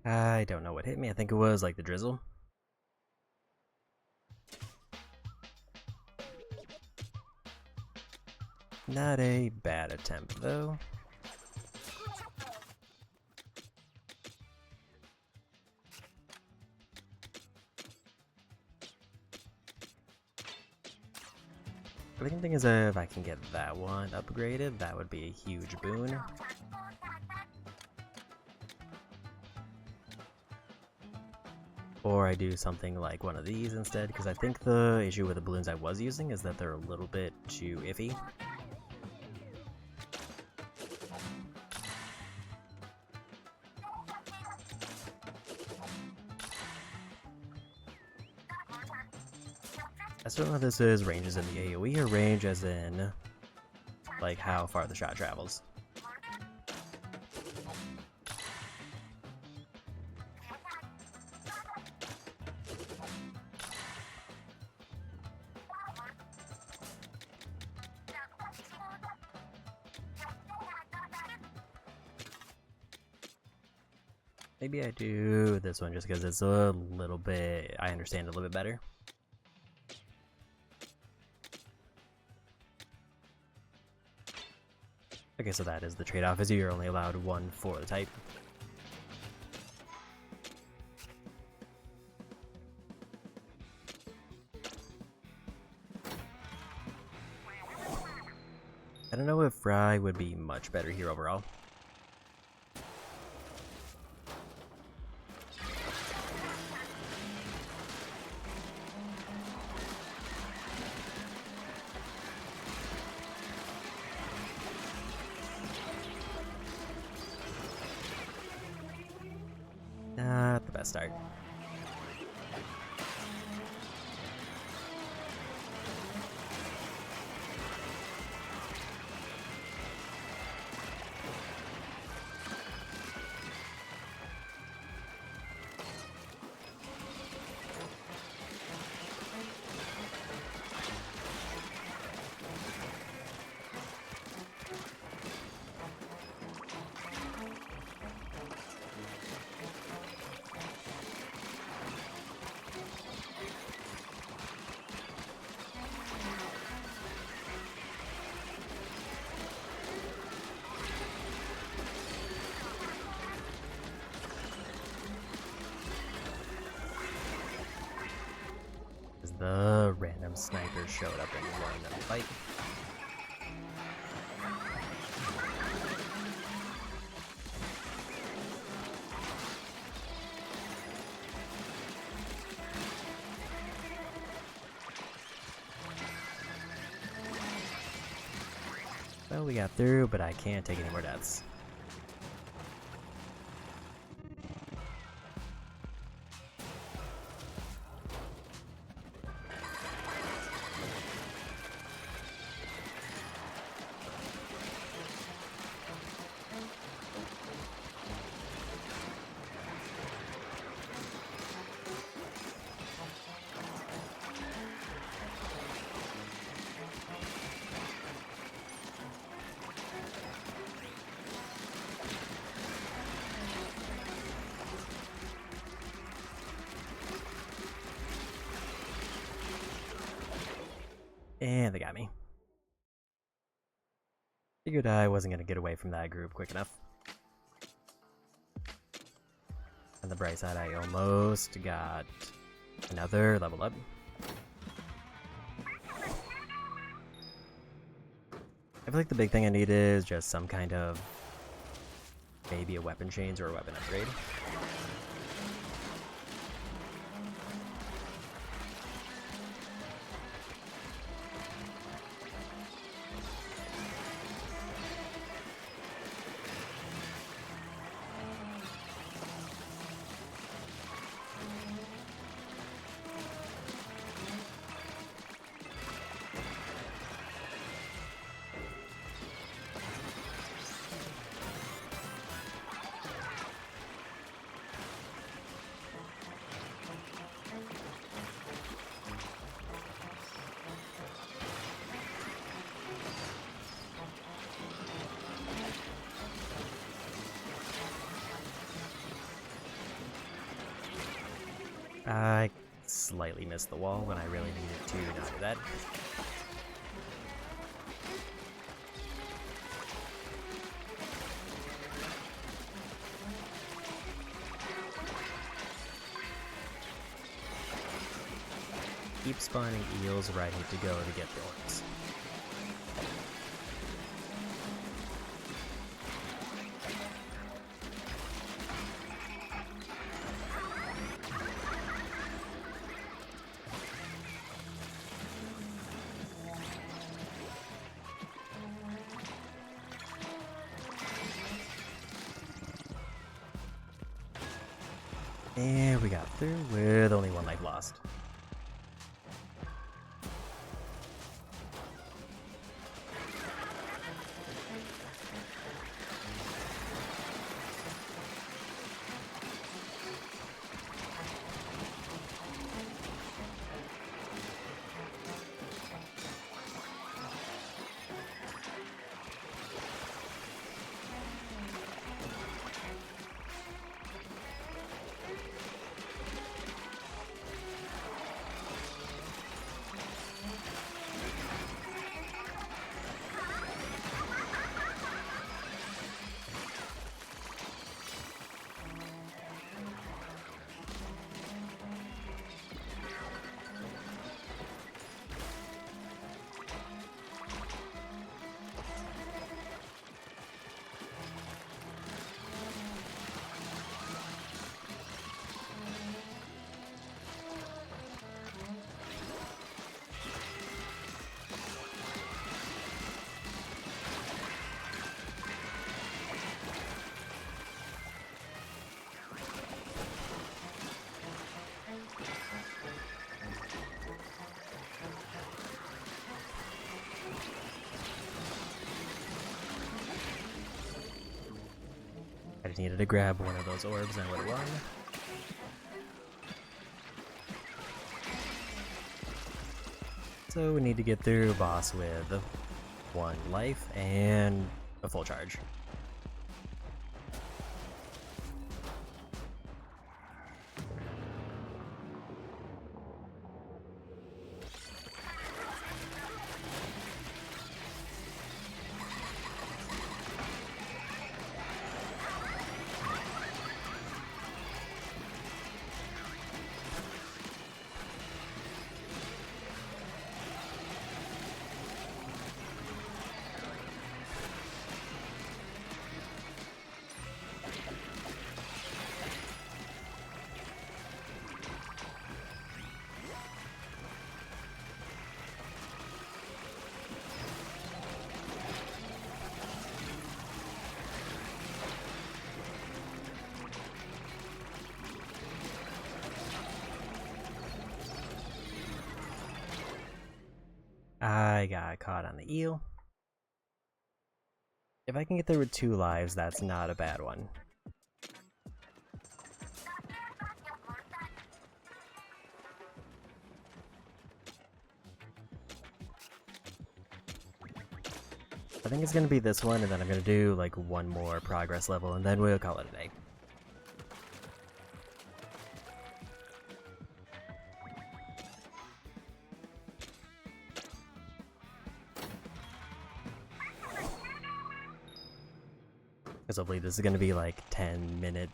I don't know what hit me. I think it was like the drizzle. Not a bad attempt though. The thing is, if I can get that one upgraded, that would be a huge boon. Or I do something like one of these instead, because I think the issue with the balloons I was using is that they're a little bit too iffy. I still don't know if this is ranges in the AoE or range as in like how far the shot travels. Maybe I do this one just because it's a little bit, I understand a little bit better. Okay, so that is the trade-off, is you're only allowed one for the type. I don't know if Fry would be much better here overall. Not the best start. The random sniper showed up and won the fight. Well, we got through, but I can't take any more deaths. And they got me. Figured I wasn't going to get away from that group quick enough. On the bright side, I almost got another level up. I feel like the big thing I need is just some kind of maybe a weapon change or a weapon upgrade. I slightly missed the wall when I really needed to not do that. Keep spawning eels where I need to go to get the orcs. And we got through with only one life lost. I just needed to grab one of those orbs and I would have won. So we need to get through boss with 1 life and a full charge. I got caught on the eel. If I can get there with 2 lives, that's not a bad one. I think it's gonna be this one, and then I'm gonna do like 1 more progress level, and then we'll call it a day. Because hopefully this is gonna be like 10 minutes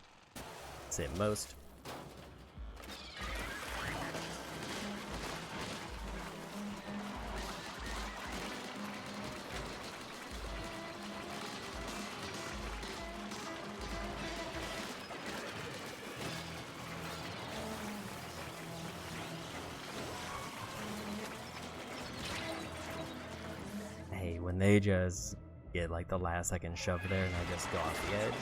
at most. Hey, when they just get like the last second shove there and I just go off the edge.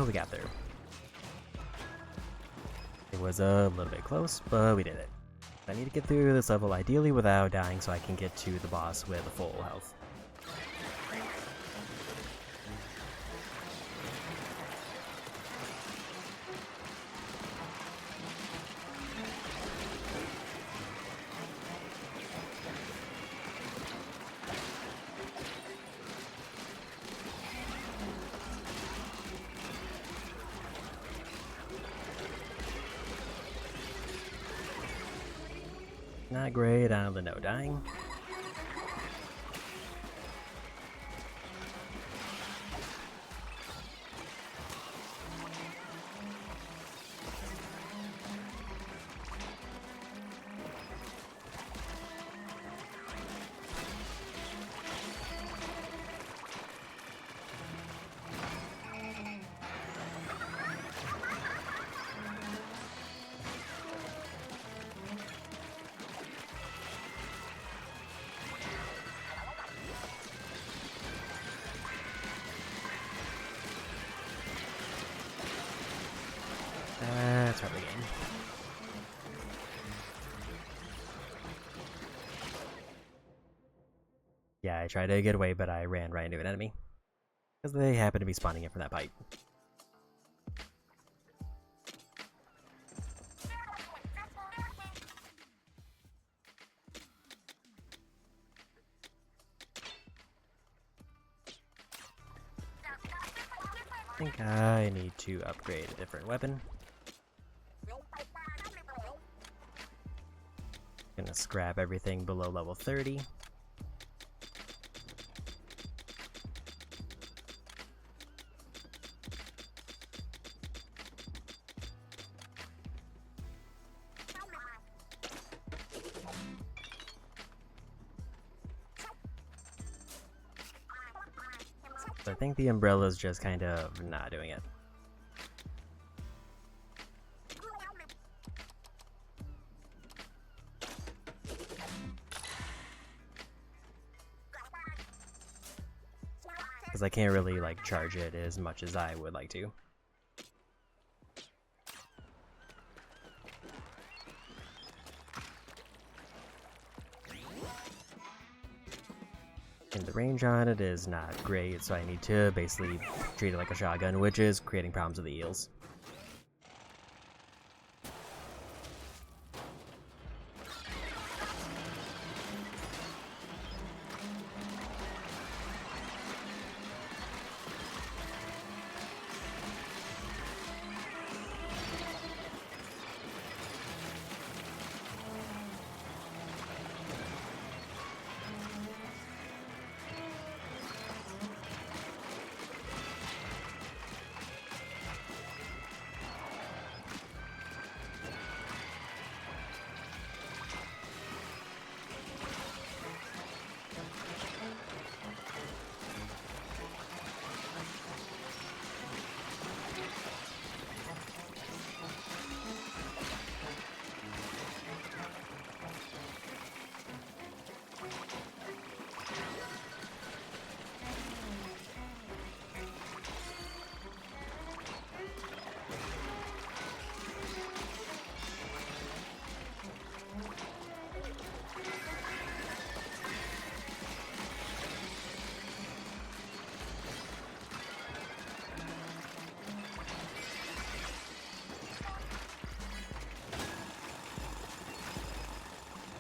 We got there. It was a little bit close, but we did it. I need to get through this level ideally without dying so I can get to the boss with full health. Not great on the no dying. That's probably the game. Yeah, I tried to get away, but I ran right into an enemy. Because they happen to be spawning in from that pipe. think I need to upgrade a different weapon. Gonna scrap everything below level 30. So I think the umbrella's just kind of not doing it. Because I can't really like charge it as much as I would like to. And the range on it is not great, so I need to basically treat it like a shotgun, which is creating problems with the eels.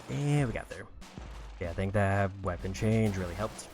And we got there. Yeah, I think that weapon change really helped.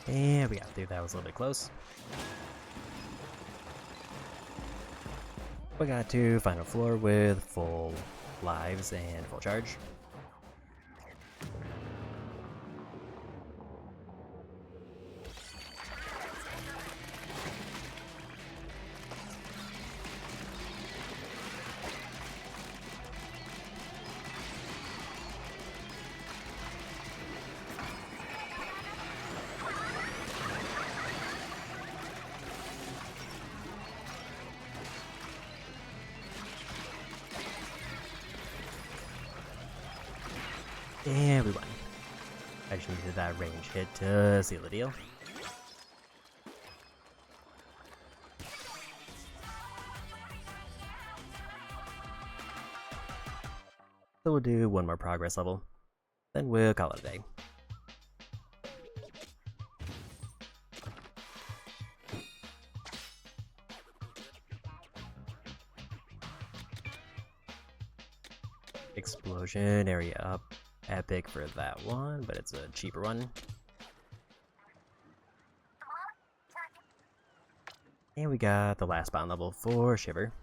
And we got through. That was a little bit close. We got to final floor with full lives and full charge. And we won. I just needed that range hit to seal the deal. So we'll do one more progress level, then we'll call it a day. explosion area up epic for that one, but it's a cheaper one. And we got the last bound level for Shiver.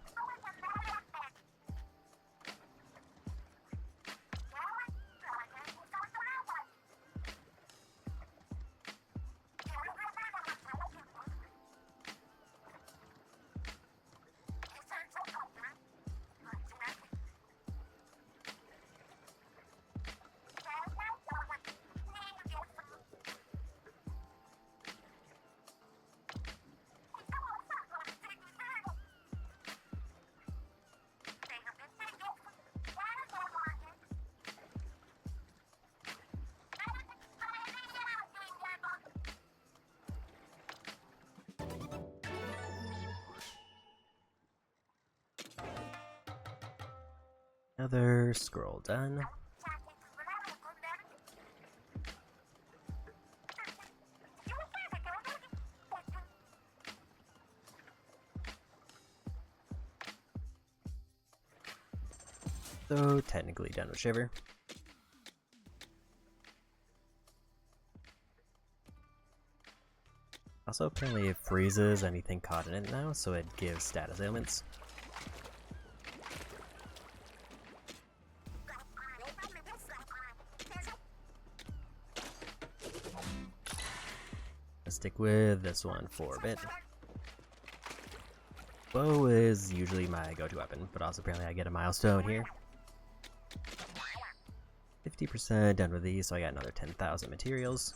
Another scroll done. So technically done with Shiver. Also, apparently it freezes anything caught in it now, so it gives status ailments. Stick with this one for a bit. Bow is usually my go-to weapon, but also apparently I get a milestone here. 50% done with these, so I got another 10,000 materials.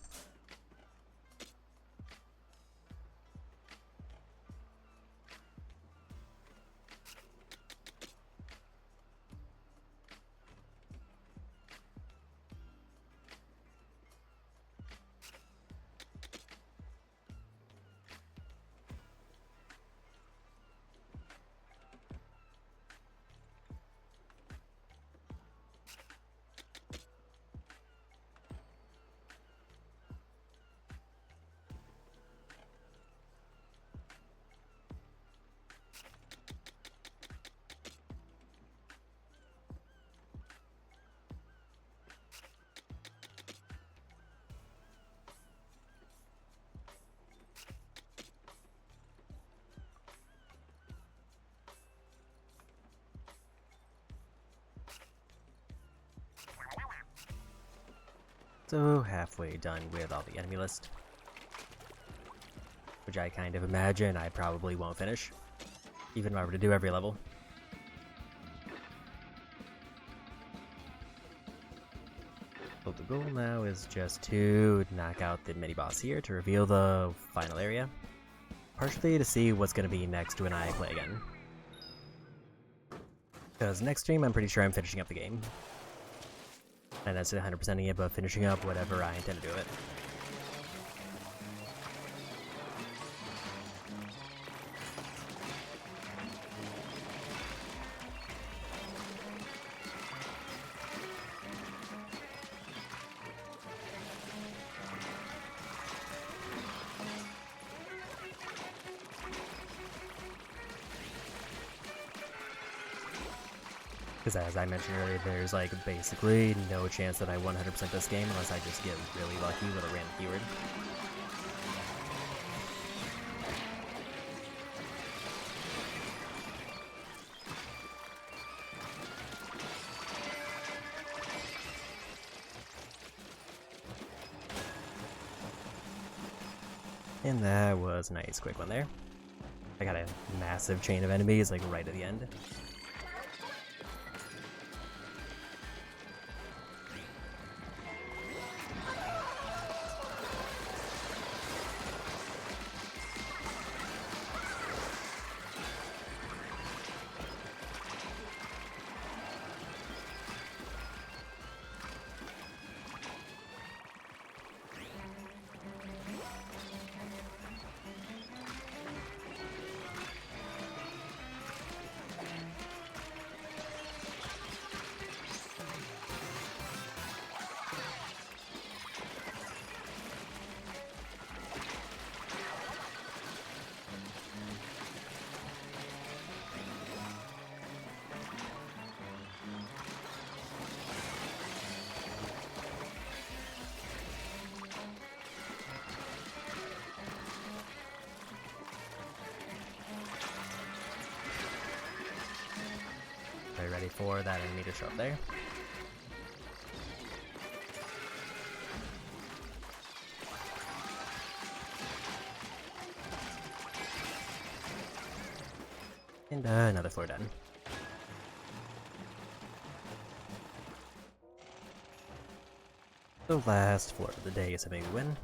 So halfway done with all the enemy list, which I kind of imagine I probably won't finish, even if I were to do every level. So the goal now is just to knock out the mini-boss here to reveal the final area, partially to see what's going to be next when I play again. Because next stream I'm pretty sure I'm finishing up the game. And that's 100%ing it, but finishing up whatever I intend to do with it. Because as I mentioned earlier, there's like basically no chance that I 100% this game unless I just get really lucky with a random keyword. And that was a nice quick one there. I got a massive chain of enemies like right at the end. wait for that enemy to show up there. And another floor done. The last floor of the day is a big win.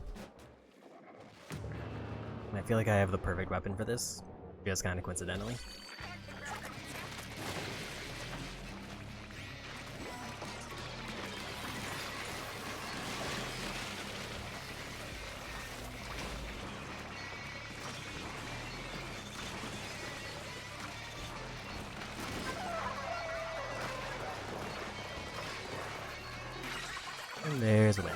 And I feel like I have the perfect weapon for this, just kind of coincidentally. And there's a win.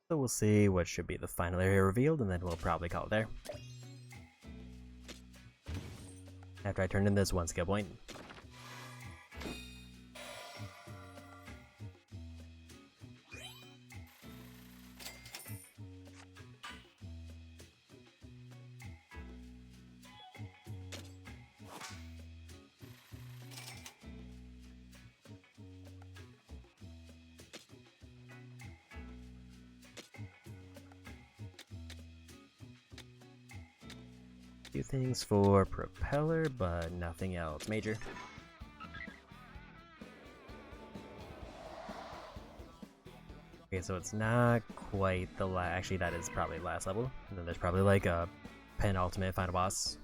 So we'll see what should be the final area revealed, and then we'll probably call it there. After I turn in this one skill point. Few things for propeller, but nothing else major. Okay, so it's not quite the actually that is probably last level. And then there's probably like a penultimate final boss.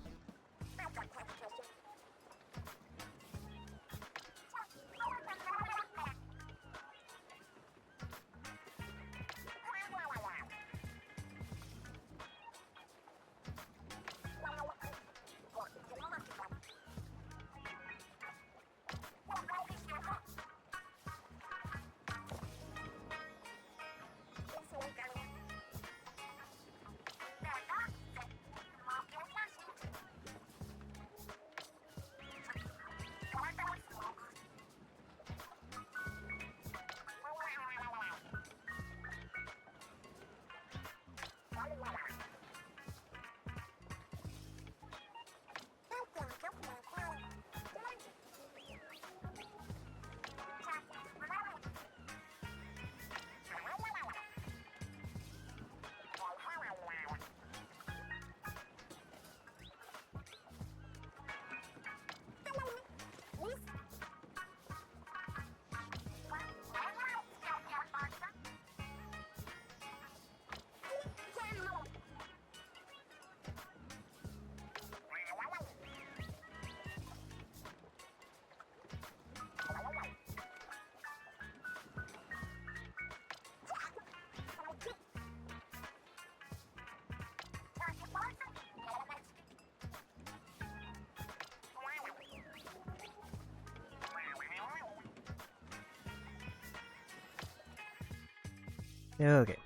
Okay.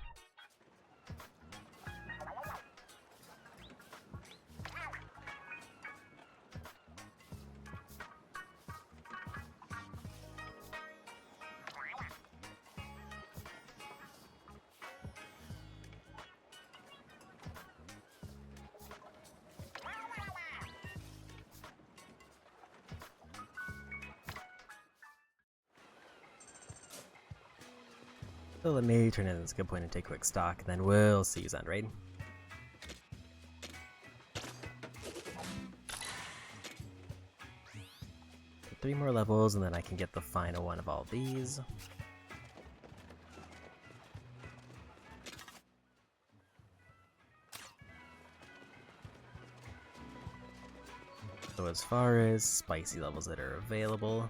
So let me turn in this good point and take a quick stock, then we'll see you on raid. 3 more levels, and then I can get the final one of all these. So as far as spicy levels that are available,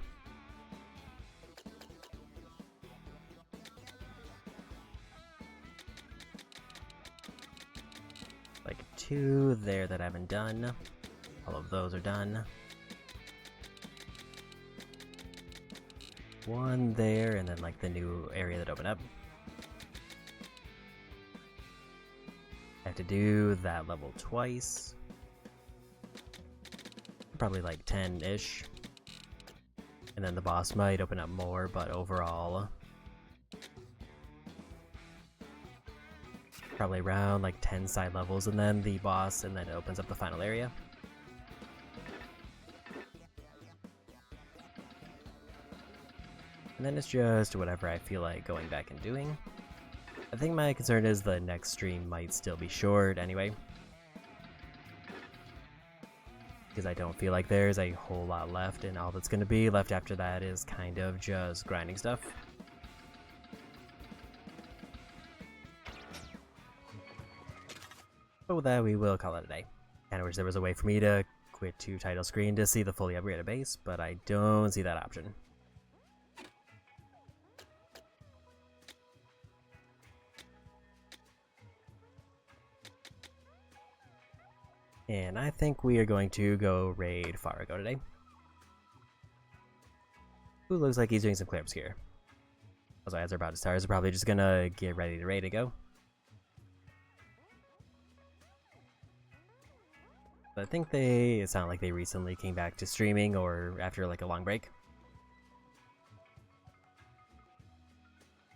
like 2 there that I haven't done. All of those are done. 1 there, and then like the new area that opened up. I have to do that level twice. Probably like 10-ish. And then the boss might open up more, but overall Probably around like 10 side levels, and then the boss, and then it opens up the final area. And then it's just whatever I feel like going back and doing. I think my concern is the next stream might still be short anyway, because I don't feel like there's a whole lot left, and all that's going to be left after that is kind of just grinding stuff. But with that, we will call it a day. Kinda wish there was a way for me to quit to title screen to see the fully upgraded base, but I don't see that option. And I think we are going to go raid Farago today. Who looks like he's doing some clear obscure. Also, as our about to start, we're probably just gonna get ready to raid to go. But I think it sounded like they recently came back to streaming or after like a long break.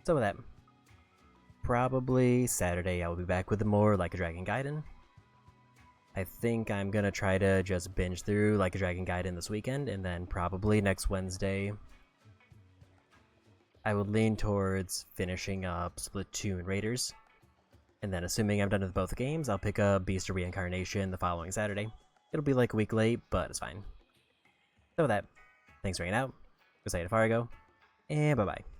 So with that, probably Saturday I will be back with more Like a Dragon Gaiden. I think I'm gonna try to just binge through Like a Dragon Gaiden this weekend, and then probably next Wednesday I would lean towards finishing up Splatoon Raiders. And then assuming I'm done with both games, I'll pick up Beast of Reincarnation the following Saturday. It'll be like a week late, but it's fine. So with that, thanks for hanging out. Go say to Fargo, and bye-bye.